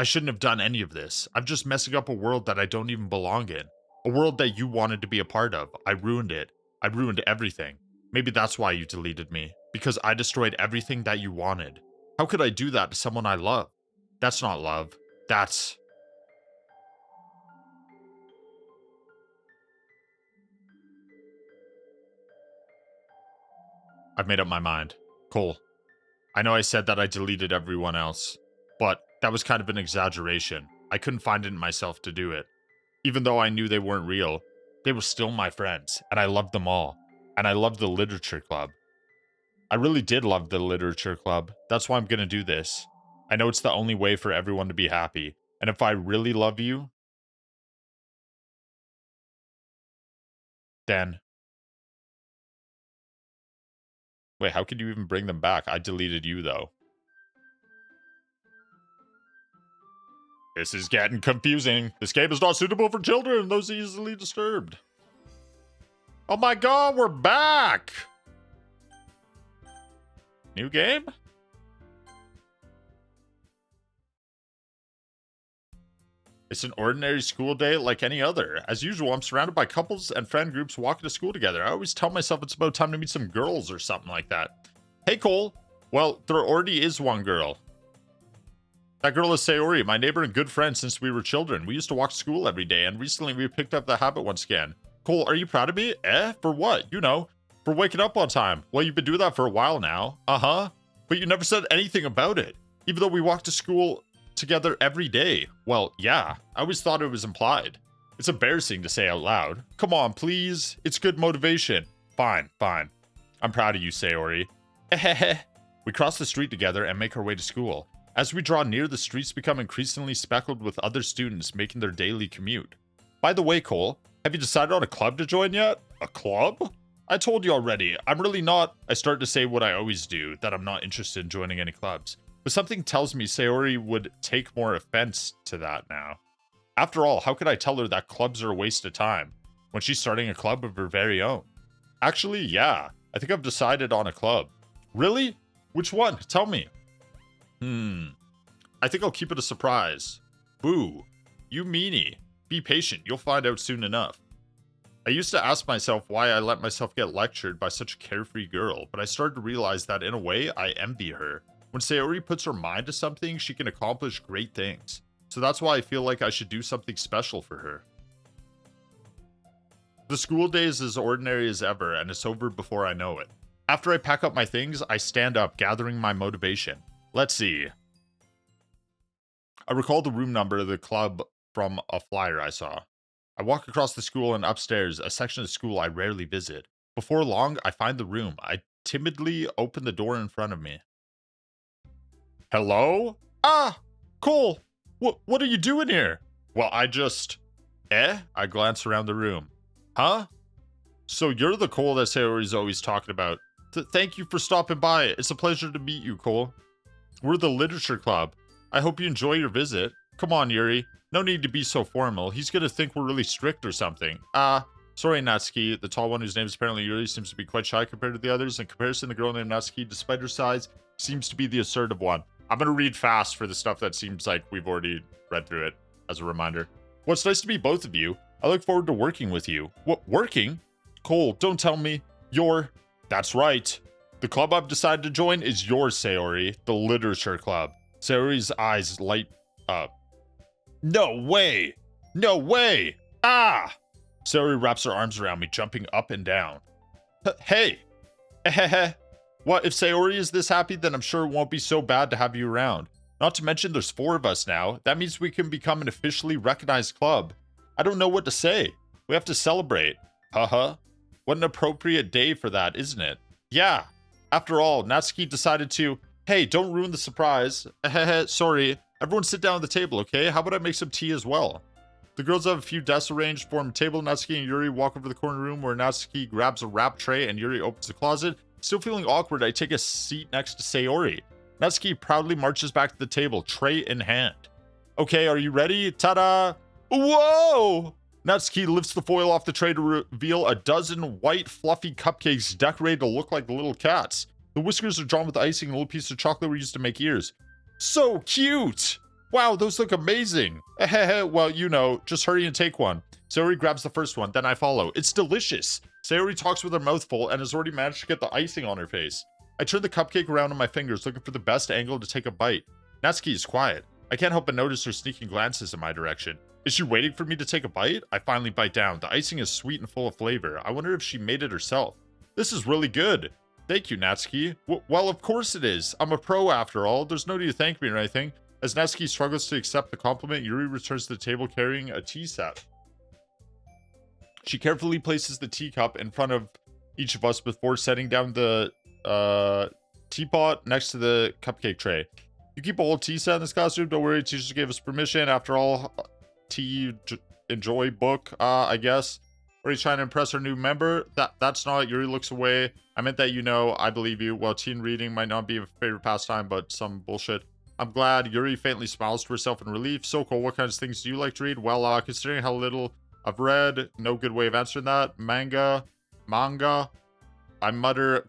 shouldn't have done any of this. I'm just messing up a world that I don't even belong in. A world that you wanted to be a part of. I ruined it. I ruined everything. Maybe that's why you deleted me. Because I destroyed everything that you wanted. How could I do that to someone I love? That's not love. That's... I've made up my mind. Cole, I know I said that I deleted everyone else, but that was kind of an exaggeration. I couldn't find it in myself to do it. Even though I knew they weren't real, they were still my friends, and I loved them all. And I loved the literature club. I really did love the literature club. That's why I'm gonna do this. I know it's the only way for everyone to be happy. And if I really love you, then... Wait, how could you even bring them back? I deleted you, though. This is getting confusing. This game is not suitable for children, those easily disturbed. Oh my god, we're back! New game? It's an ordinary school day like any other. As usual, I'm surrounded by couples and friend groups walking to school together. I always tell myself it's about time to meet some girls or something like that. Hey, Cole. Well, there already is one girl. That girl is Sayori, my neighbor and good friend since we were children. We used to walk to school every day, and recently we picked up the habit once again. Cole, are you proud of me? For what? You know, for waking up on time. Well, you've been doing that for a while now. Uh-huh. But you never said anything about it. Even though we walked to school together every day. Well, yeah, I always thought it was implied. It's embarrassing to say out loud. Come on, please. It's good motivation. Fine, fine. I'm proud of you, Sayori. We cross the street together and make our way to school. As we draw near, the streets become increasingly speckled with other students making their daily commute. By the way, Cole, have you decided on a club to join yet? A club? I told you already, I'm really not... I start to say what I always do, that I'm not interested in joining any clubs. But something tells me Sayori would take more offense to that now. After all, how could I tell her that clubs are a waste of time when she's starting a club of her very own? Actually, yeah, I think I've decided on a club. Really? Which one? Tell me. I think I'll keep it a surprise. Boo. You meanie. Be patient, you'll find out soon enough. I used to ask myself why I let myself get lectured by such a carefree girl, but I started to realize that in a way, I envy her. When Sayori puts her mind to something, she can accomplish great things. So that's why I feel like I should do something special for her. The school day is as ordinary as ever, and it's over before I know it. After I pack up my things, I stand up, gathering my motivation. Let's see. I recall the room number of the club from a flyer I saw. I walk across the school and upstairs, a section of school I rarely visit. Before long, I find the room. I timidly open the door in front of me. Hello? Ah, Cole. What are you doing here? Well, I glance around the room. Huh? So you're the Cole that Sayori's always talking about. Thank you for stopping by. It's a pleasure to meet you, Cole. We're the Literature Club. I hope you enjoy your visit. Come on, Yuri. No need to be so formal. He's gonna think we're really strict or something. Sorry, Natsuki. The tall one whose name is apparently Yuri seems to be quite shy compared to the others. In comparison, the girl named Natsuki, despite her size, seems to be the assertive one. I'm gonna read fast for the stuff that seems like we've already read through it, as a reminder. Well, it's nice to meet both of you. I look forward to working with you. What, working? Cole, don't tell me you're... That's right. The club I've decided to join is yours, Sayori. The Literature Club. Sayori's eyes light up. No way! No way! Ah! Sayori wraps her arms around me, jumping up and down. Hey! What, if Sayori is this happy, then I'm sure it won't be so bad to have you around. Not to mention there's 4 of us now. That means we can become an officially recognized club. I don't know what to say. We have to celebrate. Haha. What an appropriate day for that, isn't it? Yeah. After all, Natsuki decided to... Hey, don't ruin the surprise. Sorry. Everyone sit down at the table, okay? How about I make some tea as well? The girls have a few desks arranged, form a table. Natsuki and Yuri walk over to the corner room where Natsuki grabs a wrap tray and Yuri opens the closet. Still feeling awkward, I take a seat next to Sayori. Natsuki proudly marches back to the table, tray in hand. Okay, are you ready? Ta-da! Whoa! Natsuki lifts the foil off the tray to reveal a dozen white, fluffy cupcakes decorated to look like the little cats. The whiskers are drawn with icing and a little piece of chocolate we used to make ears. So cute! Wow, those look amazing. Well, you know, just hurry and take one. Sayori grabs the first one, then I follow. It's delicious. Sayori talks with her mouth full and has already managed to get the icing on her face. I turn the cupcake around on my fingers, looking for the best angle to take a bite. Natsuki is quiet. I can't help but notice her sneaking glances in my direction. Is she waiting for me to take a bite? I finally bite down. The icing is sweet and full of flavor. I wonder if she made it herself. This is really good. Thank you, Natsuki. Well, of course it is. I'm a pro after all. There's no need to thank me or anything. As Natsuki struggles to accept the compliment, Yuri returns to the table carrying a tea set. She carefully places the teacup in front of each of us before setting down the teapot next to the cupcake tray. You keep a whole tea set in this costume? Don't worry, teachers gave us permission. After all, tea enjoy book, I guess. Are you trying to impress our new member? That's not. Yuri looks away. I meant that, you know, I believe you. Well, teen reading might not be a favorite pastime, but some bullshit. I'm glad. Yuri faintly smiles to herself in relief. So cool. What kinds of things do you like to read? Well, considering how little I've read, no good way of answering that. Manga. I mutter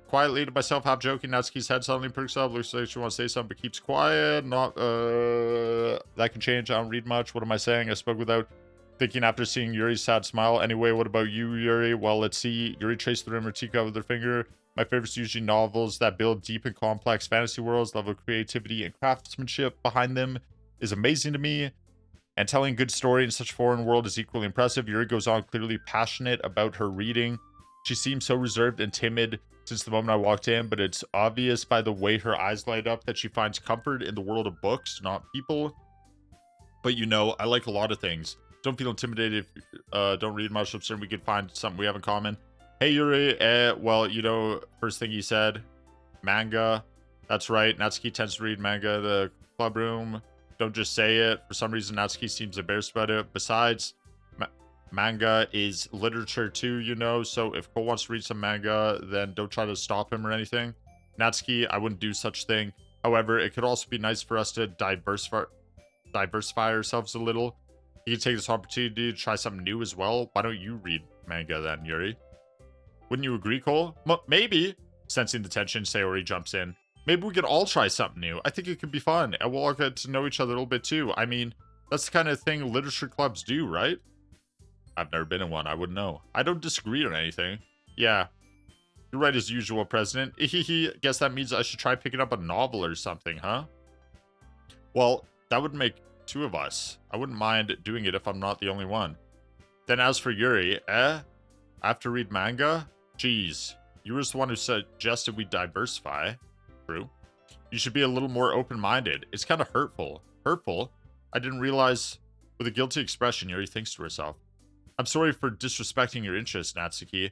quietly to myself, half joking. Natsuki's head suddenly perks up. Looks like she wants to say something, but keeps quiet. That can change. I don't read much. What am I saying? I spoke without thinking after seeing Yuri's sad smile. Anyway, what about you, Yuri? Well, let's see. Yuri traced the rim of her teacup with her finger. My favorite's usually novels that build deep and complex fantasy worlds. Level of creativity and craftsmanship behind them is amazing to me. And telling a good story in such a foreign world is equally impressive. Yuri goes on, clearly passionate about her reading. She seems so reserved and timid since the moment I walked in, but it's obvious by the way her eyes light up that she finds comfort in the world of books, not people. But you know, I like a lot of things. Don't feel intimidated if don't read much. I'm certain we could find something we have in common. Hey, Yuri. Well, you know, first thing he said, manga. That's right. Natsuki tends to read manga in the club room. Don't just say it. For some reason, Natsuki seems embarrassed about it. Besides, manga is literature too, you know. So if Cole wants to read some manga, then don't try to stop him or anything. Natsuki, I wouldn't do such thing. However, it could also be nice for us to diversify ourselves a little. You can take this opportunity to try something new as well. Why don't you read manga then, Yuri? Wouldn't you agree, Cole? Maybe. Sensing the tension, Sayori jumps in. Maybe we could all try something new. I think it could be fun, and we'll all get to know each other a little bit too. I mean, that's the kind of thing literature clubs do, right? I've never been in one. I wouldn't know. I don't disagree on anything. Yeah. You're right as usual, President. Guess that means I should try picking up a novel or something, huh? Well, that would make 2 of us. I wouldn't mind doing it if I'm not the only one. Then as for Yuri, I have to read manga? Jeez, you were the one who suggested we diversify. True. You should be a little more open-minded. It's kind of hurtful. Hurtful? I didn't realize. With a guilty expression, Yuri thinks to herself. I'm sorry for disrespecting your interest, Natsuki.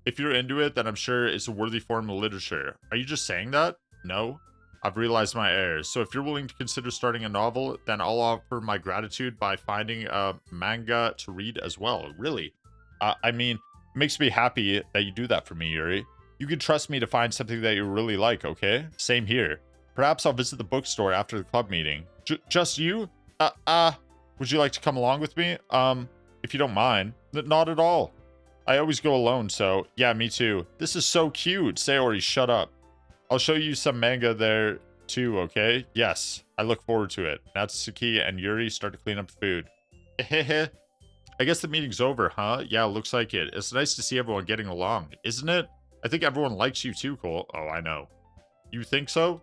If you're into it, then I'm sure it's a worthy form of literature. Are you just saying that? No? I've realized my errors, so if you're willing to consider starting a novel, then I'll offer my gratitude by finding a manga to read as well. Really? I mean, it makes me happy that you do that for me, Yuri. You can trust me to find something that you really like, okay? Same here. Perhaps I'll visit the bookstore after the club meeting. Just you? Would you like to come along with me? If you don't mind. Not at all. I always go alone, so yeah, me too. This is so cute. Sayori, shut up. I'll show you some manga there too, okay? Yes, I look forward to it. Natsuki and Yuri start to clean up the food. I guess the meeting's over, huh? Yeah, looks like it. It's nice to see everyone getting along, isn't it? I think everyone likes you too, Cole. Oh, I know. You think so?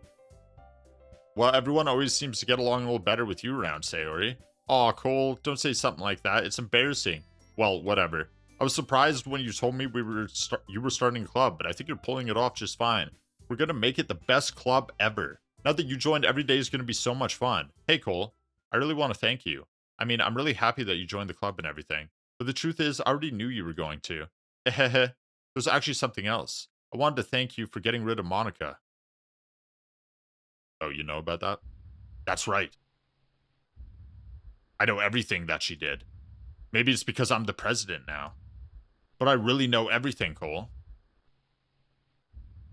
Well, everyone always seems to get along a little better with you around, Sayori. Aw, Cole, don't say something like that. It's embarrassing. Well, whatever. I was surprised when you told me you were starting a club, but I think you're pulling it off just fine. We're gonna make it the best club ever. Now that you joined, every day is gonna be so much fun. Hey, Cole, I really want to thank you. I mean, I'm really happy that you joined the club and everything. But the truth is, I already knew you were going to. There's actually something else. I wanted to thank you for getting rid of Monica. Oh, you know about that? That's right. I know everything that she did. Maybe it's because I'm the president now. But I really know everything, Cole.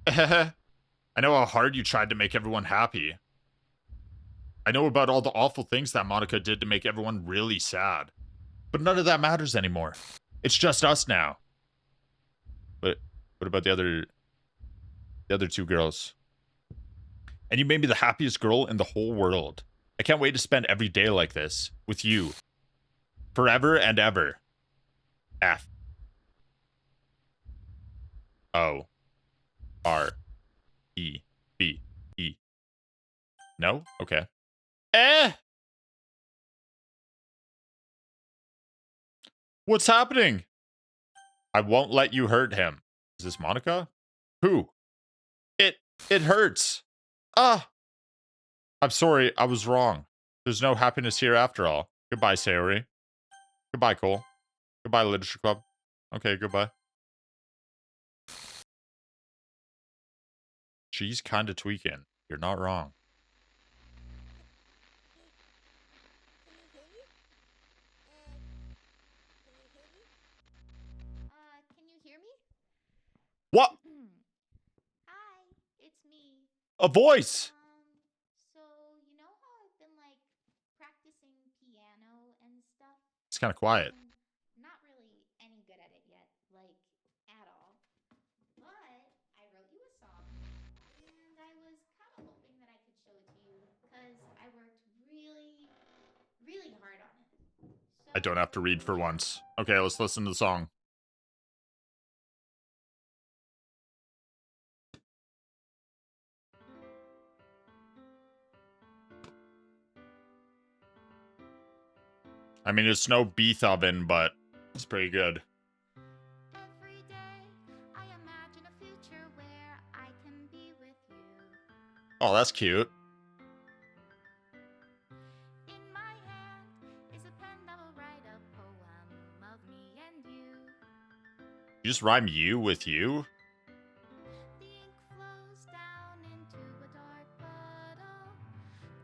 I know how hard you tried to make everyone happy. I know about all the awful things that Monica did to make everyone really sad. But none of that matters anymore. It's just us now. But what about the other two girls? And you made me the happiest girl in the whole world. I can't wait to spend every day like this with you. Forever and ever. F. O. R. E. B. E. No? Okay. What's happening? I won't let you hurt him. Is this Monica? Who? It hurts. Ah! I'm sorry, I was wrong. There's no happiness here after all. Goodbye, Sayori. Goodbye, Cole. Goodbye, Literature Club. Okay, goodbye. She's kind of tweaking. You're not wrong. Can you hear me? What? Hi, it's me. A voice! So you know how I've been like practicing piano and stuff? It's kind of quiet. Not really any good at it yet, like at all. But I wrote you a song, and I was kind of hoping that I could show it to you because I worked really, really hard on it. So I don't have to read for yeah. once. Okay, let's listen to the song. I mean, it's no Beethoven, but it's pretty good. Every day I imagine a future where I can be with you. Oh, that's cute. In my hand is a pen that will write a poem of me and you. You just rhyme you with you? The ink flows down into a dark puddle.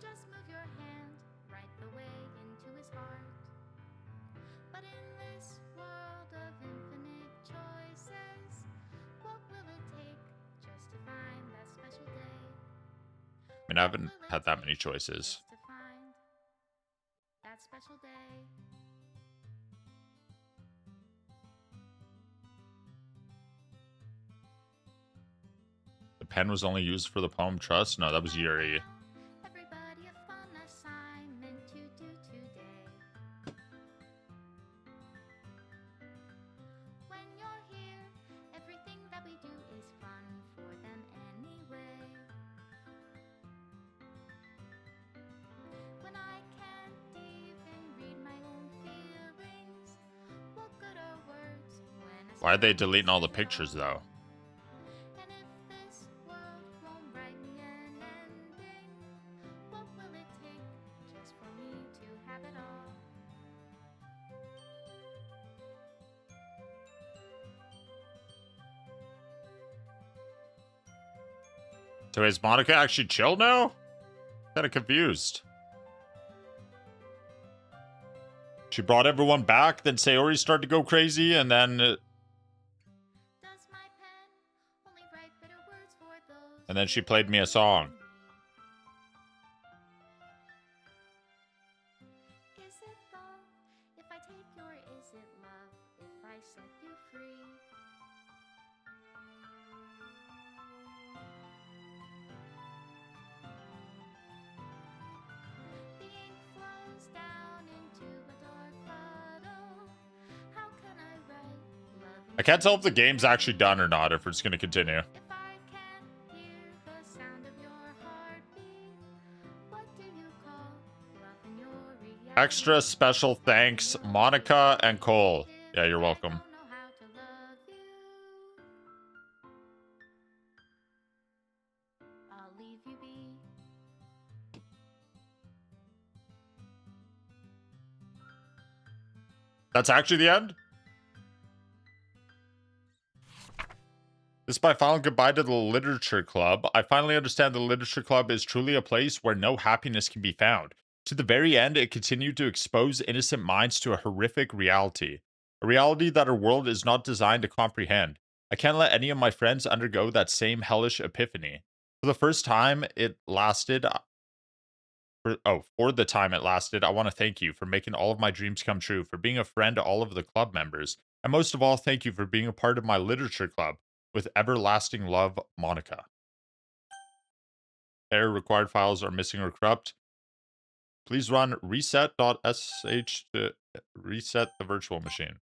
Just move your hand right the way into his heart. But in this world of infinite choices, what will it take just to find that special day? I mean, I haven't had that many choices. Just to find that special day. The pen was only used for the poem Trust? No, that was Yuri. Everybody a fun assignment to do today. When you're here, everything that we do is fun for them anyway. When I can't even read my own feelings, what good Why are they deleting all the pictures though? And if this world won't write me an ending, what will it take just for me to have it all? So is Monica actually chill now? Kind of confused. She brought everyone back, then Sayori started to go crazy, and then Does my pen only write bitter words for those she played me a song. Is it love if I take your is it love if I set you free? The ink flows down into a dark puddle. How can I write love? I can't tell if the game's actually done or not, if it's going to continue. If I can't hear the sound of your heartbeat, what do you call love in your reality? Extra special thanks, Monica and Cole. Yeah, you're welcome. I don't know how to love you. I'll leave you be. That's actually the end? This is my final goodbye to the Literature Club. I finally understand the Literature Club is truly a place where no happiness can be found. To the very end, it continued to expose innocent minds to a horrific reality. A reality that our world is not designed to comprehend. I can't let any of my friends undergo that same hellish epiphany. For the first time it lasted... For the time it lasted, I want to thank you for making all of my dreams come true, for being a friend to all of the club members, and most of all, thank you for being a part of my literature club. With everlasting love, Monica. Error required files are missing or corrupt. Please run reset.sh to reset the virtual machine.